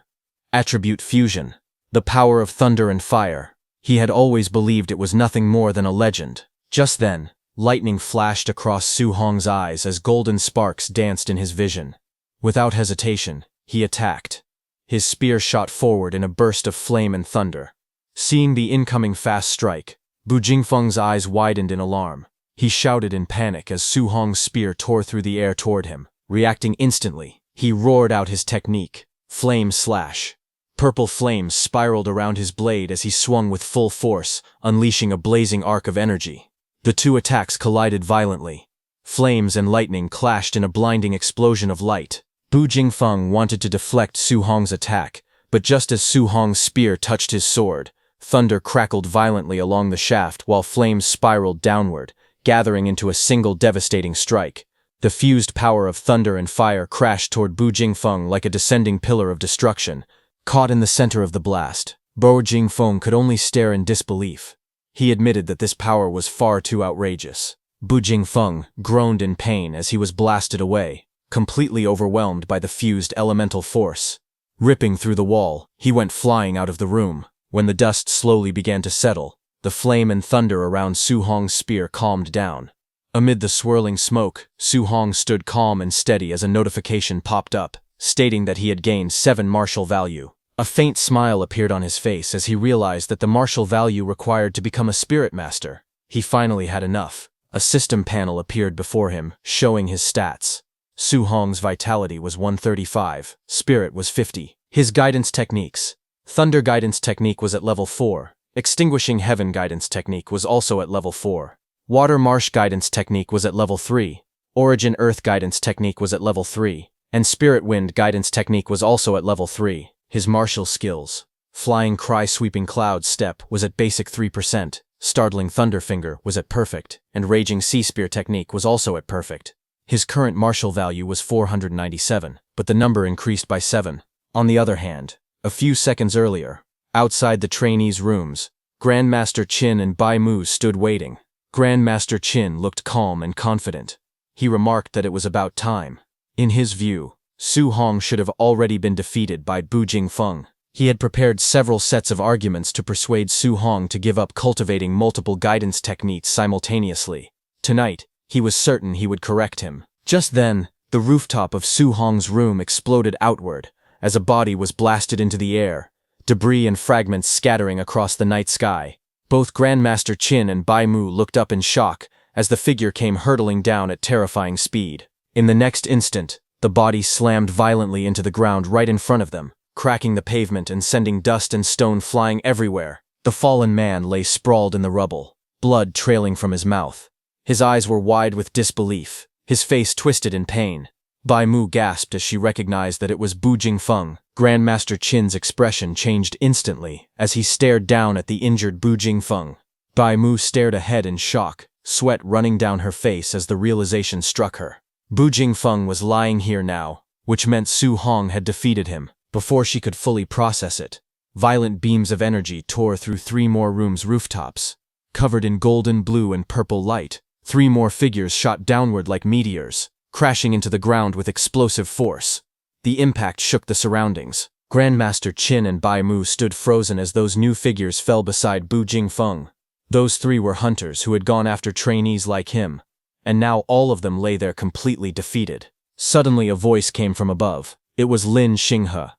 Attribute fusion. The power of thunder and fire. He had always believed it was nothing more than a legend. Just then, lightning flashed across Su Hong's eyes as golden sparks danced in his vision. Without hesitation, he attacked. His spear shot forward in a burst of flame and thunder. Seeing the incoming fast strike, Bu Jingfeng's eyes widened in alarm. He shouted in panic as Su Hong's spear tore through the air toward him. Reacting instantly, he roared out his technique, Flame Slash. Purple flames spiraled around his blade as he swung with full force, unleashing a blazing arc of energy. The two attacks collided violently. Flames and lightning clashed in a blinding explosion of light. Bu Jingfeng wanted to deflect Su Hong's attack, but just as Su Hong's spear touched his sword, thunder crackled violently along the shaft while flames spiraled downward, gathering into a single devastating strike. The fused power of thunder and fire crashed toward Bu Jingfeng like a descending pillar of destruction. Caught in the center of the blast, Bu Jingfeng could only stare in disbelief. He admitted that this power was far too outrageous. Bu Jingfeng groaned in pain as he was blasted away, completely overwhelmed by the fused elemental force. Ripping through the wall, he went flying out of the room. When the dust slowly began to settle, the flame and thunder around Su Hong's spear calmed down. Amid the swirling smoke, Su Hong stood calm and steady as a notification popped up, stating that he had gained 7 martial value. A faint smile appeared on his face as he realized that the martial value required to become a spirit master. He finally had enough. A system panel appeared before him, showing his stats. Su Hong's vitality was 135, spirit was 50. His guidance techniques. Thunder guidance technique was at level 4. Extinguishing heaven guidance technique was also at level 4. Water marsh guidance technique was at level 3. Origin earth guidance technique was at level 3. And spirit wind guidance technique was also at level 3. His martial skills. Flying cry sweeping cloud step was at basic 3%. Startling thunderfinger was at perfect, and raging sea spear technique was also at perfect. His current martial value was 497, but the number increased by 7. On the other hand, a few seconds earlier, outside the trainees' rooms, Grandmaster Qin and Bai Mu stood waiting. Grandmaster Qin looked calm and confident. He remarked that it was about time. In his view, Su Hong should have already been defeated by Bu Jingfeng. He had prepared several sets of arguments to persuade Su Hong to give up cultivating multiple guidance techniques simultaneously. Tonight, he was certain he would correct him. Just then, the rooftop of Su Hong's room exploded outward, as a body was blasted into the air, debris and fragments scattering across the night sky. Both Grandmaster Qin and Bai Mu looked up in shock as the figure came hurtling down at terrifying speed. In the next instant, the body slammed violently into the ground right in front of them, cracking the pavement and sending dust and stone flying everywhere. The fallen man lay sprawled in the rubble, blood trailing from his mouth. His eyes were wide with disbelief, his face twisted in pain. Bai Mu gasped as she recognized that it was Bu Jingfeng. Grandmaster Qin's expression changed instantly as he stared down at the injured Bu Jingfeng. Bai Mu stared ahead in shock, sweat running down her face as the realization struck her. Bu Jingfeng was lying here now, which meant Su Hong had defeated him. Before she could fully process it, violent beams of energy tore through 3 more rooms' rooftops. Covered in golden, blue, and purple light, 3 more figures shot downward like meteors, crashing into the ground with explosive force. The impact shook the surroundings. Grandmaster Qin and Bai Mu stood frozen as those new figures fell beside Bu Jingfeng. Those 3 were hunters who had gone after trainees like him, and now all of them lay there completely defeated. Suddenly a voice came from above. It was Lin Xinghe.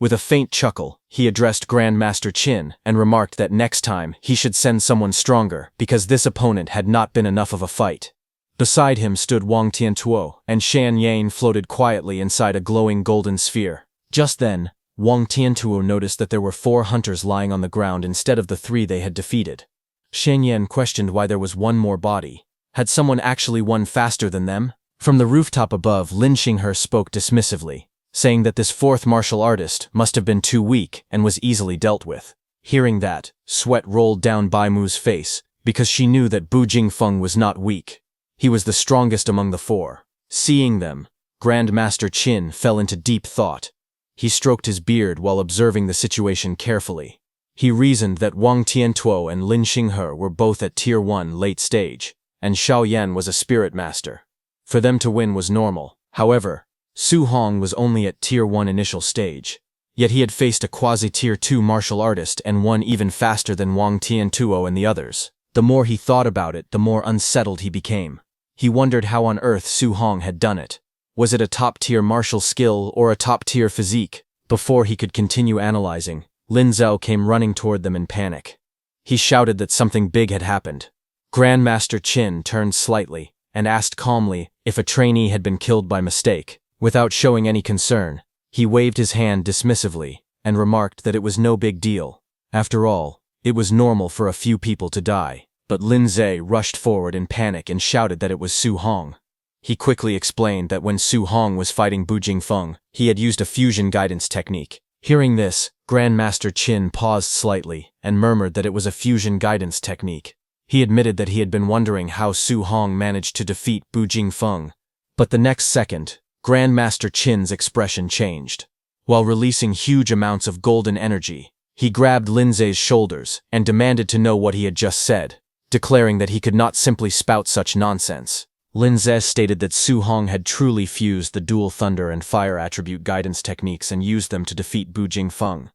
With a faint chuckle, he addressed Grandmaster Qin and remarked that next time he should send someone stronger because this opponent had not been enough of a fight. Beside him stood Wang Tiantuo, and Shan Yan floated quietly inside a glowing golden sphere. Just then, Wang Tiantuo noticed that there were 4 hunters lying on the ground instead of the 3 they had defeated. Shan Yan questioned why there was 1 more body. Had someone actually won faster than them? From the rooftop above, Lin Xinghe spoke dismissively, saying that this 4th martial artist must have been too weak and was easily dealt with. Hearing that, sweat rolled down Bai Mu's face, because she knew that Bu Jingfeng was not weak. He was the strongest among the 4. Seeing them, Grandmaster Qin fell into deep thought. He stroked his beard while observing the situation carefully. He reasoned that Wang Tiantuo and Lin Xinghe were both at Tier 1 late stage, and Xiao Yan was a spirit master. For them to win was normal. However, Su Hong was only at Tier 1 initial stage. Yet he had faced a quasi-Tier 2 martial artist and won even faster than Wang Tiantuo and the others. The more he thought about it, the more unsettled he became. He wondered how on earth Su Hong had done it. Was it a top-tier martial skill or a top-tier physique? Before he could continue analyzing, Lin Zhao came running toward them in panic. He shouted that something big had happened. Grandmaster Qin turned slightly and asked calmly if a trainee had been killed by mistake. Without showing any concern, he waved his hand dismissively and remarked that it was no big deal. After all, it was normal for a few people to die. But Lin Zhao rushed forward in panic and shouted that it was Su Hong. He quickly explained that when Su Hong was fighting Bu Jingfeng, he had used a fusion guidance technique. Hearing this, Grandmaster Qin paused slightly and murmured that it was a fusion guidance technique. He admitted that he had been wondering how Su Hong managed to defeat Bu Jingfeng. But the next second, Grandmaster Qin's expression changed. While releasing huge amounts of golden energy, he grabbed Lin Zhau's shoulders and demanded to know what he had just said, declaring that he could not simply spout such nonsense. Lin Zhao stated that Su Hong had truly fused the dual thunder and fire attribute guidance techniques and used them to defeat Bu Jingfeng.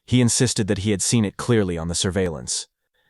He insisted that he had seen it clearly on the surveillance.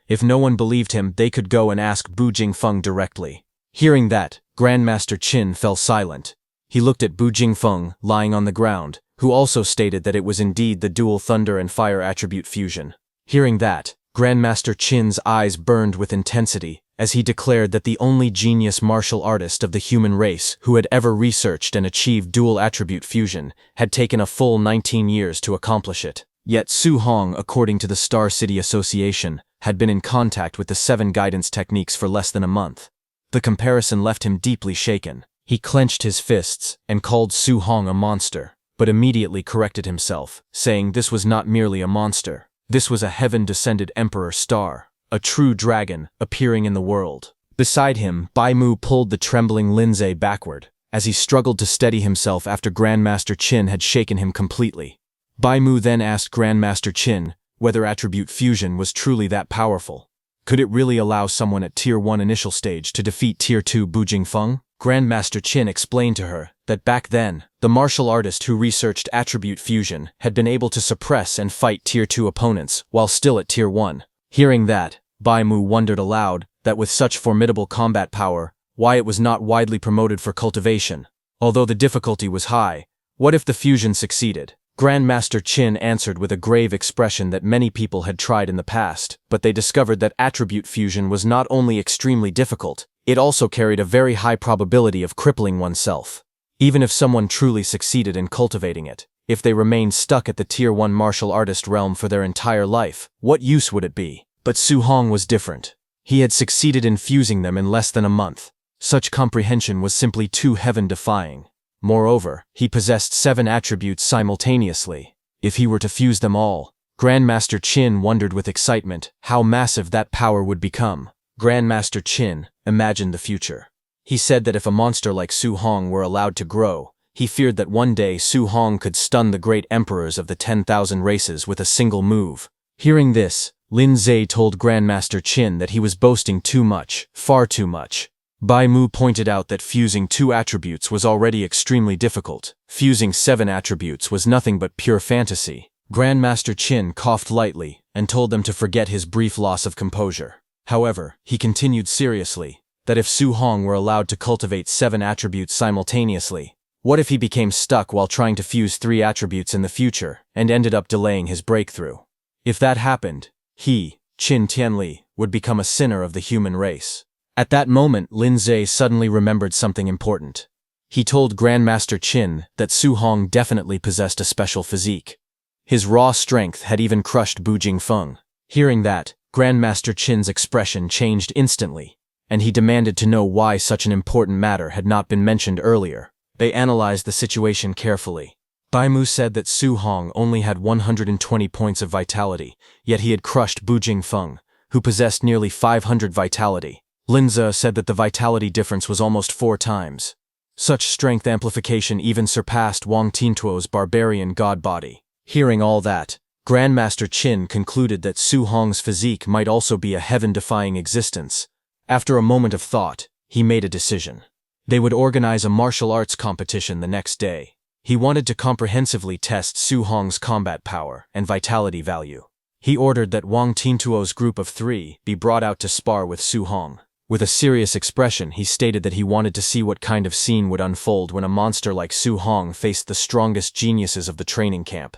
If no one believed him, they could go and ask Bu Jingfeng directly. Hearing that, Grandmaster Qin fell silent. He looked at Bu Jingfeng, lying on the ground, who also stated that it was indeed the dual thunder and fire attribute fusion. Hearing that, Grandmaster Qin's eyes burned with intensity as he declared that the only genius martial artist of the human race who had ever researched and achieved dual attribute fusion had taken a full 19 years to accomplish it. Yet Su Hong, according to the Star City Association, had been in contact with the 7 guidance techniques for less than a month. The comparison left him deeply shaken. He clenched his fists and called Su Hong a monster, but immediately corrected himself, saying this was not merely a monster. This was a heaven-descended Emperor Star, a true dragon appearing in the world. Beside him, Bai Mu pulled the trembling Lin Zhao backward, as he struggled to steady himself after Grandmaster Qin had shaken him completely. Bai Mu then asked Grandmaster Qin whether attribute fusion was truly that powerful. Could it really allow someone at Tier 1 initial stage to defeat Tier 2 Bu Jingfeng? Grandmaster Qin explained to her that back then, the martial artist who researched attribute fusion had been able to suppress and fight Tier 2 opponents while still at Tier 1. Hearing that, Bai Mu wondered aloud that with such formidable combat power, why it was not widely promoted for cultivation. Although the difficulty was high, what if the fusion succeeded? Grandmaster Qin answered with a grave expression that many people had tried in the past, but they discovered that attribute fusion was not only extremely difficult, it also carried a very high probability of crippling oneself. Even if someone truly succeeded in cultivating it, if they remained stuck at the Tier 1 martial artist realm for their entire life, what use would it be? But Su Hong was different. He had succeeded in fusing them in less than a month. Such comprehension was simply too heaven-defying. Moreover, he possessed 7 attributes simultaneously. If he were to fuse them all, Grandmaster Qin wondered with excitement how massive that power would become. Grandmaster Qin imagined the future. He said that if a monster like Su Hong were allowed to grow, he feared that one day Su Hong could stun the great emperors of the 10,000 races with a single move. Hearing this, Lin Zhao told Grandmaster Qin that he was boasting too much, far too much. Bai Mu pointed out that fusing 2 attributes was already extremely difficult. Fusing 7 attributes was nothing but pure fantasy. Grandmaster Qin coughed lightly and told them to forget his brief loss of composure. However, he continued seriously that if Su Hong were allowed to cultivate 7 attributes simultaneously, what if he became stuck while trying to fuse 3 attributes in the future and ended up delaying his breakthrough? If that happened, he, Qin Tianli, would become a sinner of the human race. At that moment, Lin Zhao suddenly remembered something important. He told Grandmaster Qin that Su Hong definitely possessed a special physique. His raw strength had even crushed Bu Jingfeng. Hearing that, Grandmaster Qin's expression changed instantly, and he demanded to know why such an important matter had not been mentioned earlier. They analyzed the situation carefully. Bai Mu said that Su Hong only had 120 points of vitality, yet he had crushed Bu Jingfeng, who possessed nearly 500 vitality. Lin Zhao said that the vitality difference was almost 4 times. Such strength amplification even surpassed Wang Tiantuo's barbarian god body. Hearing all that, Grandmaster Qin concluded that Su Hong's physique might also be a heaven-defying existence. After a moment of thought, he made a decision. They would organize a martial arts competition the next day. He wanted to comprehensively test Su Hong's combat power and vitality value. He ordered that Wang Tintuo's group of 3 be brought out to spar with Su Hong. With a serious expression, he stated that he wanted to see what kind of scene would unfold when a monster like Su Hong faced the strongest geniuses of the training camp.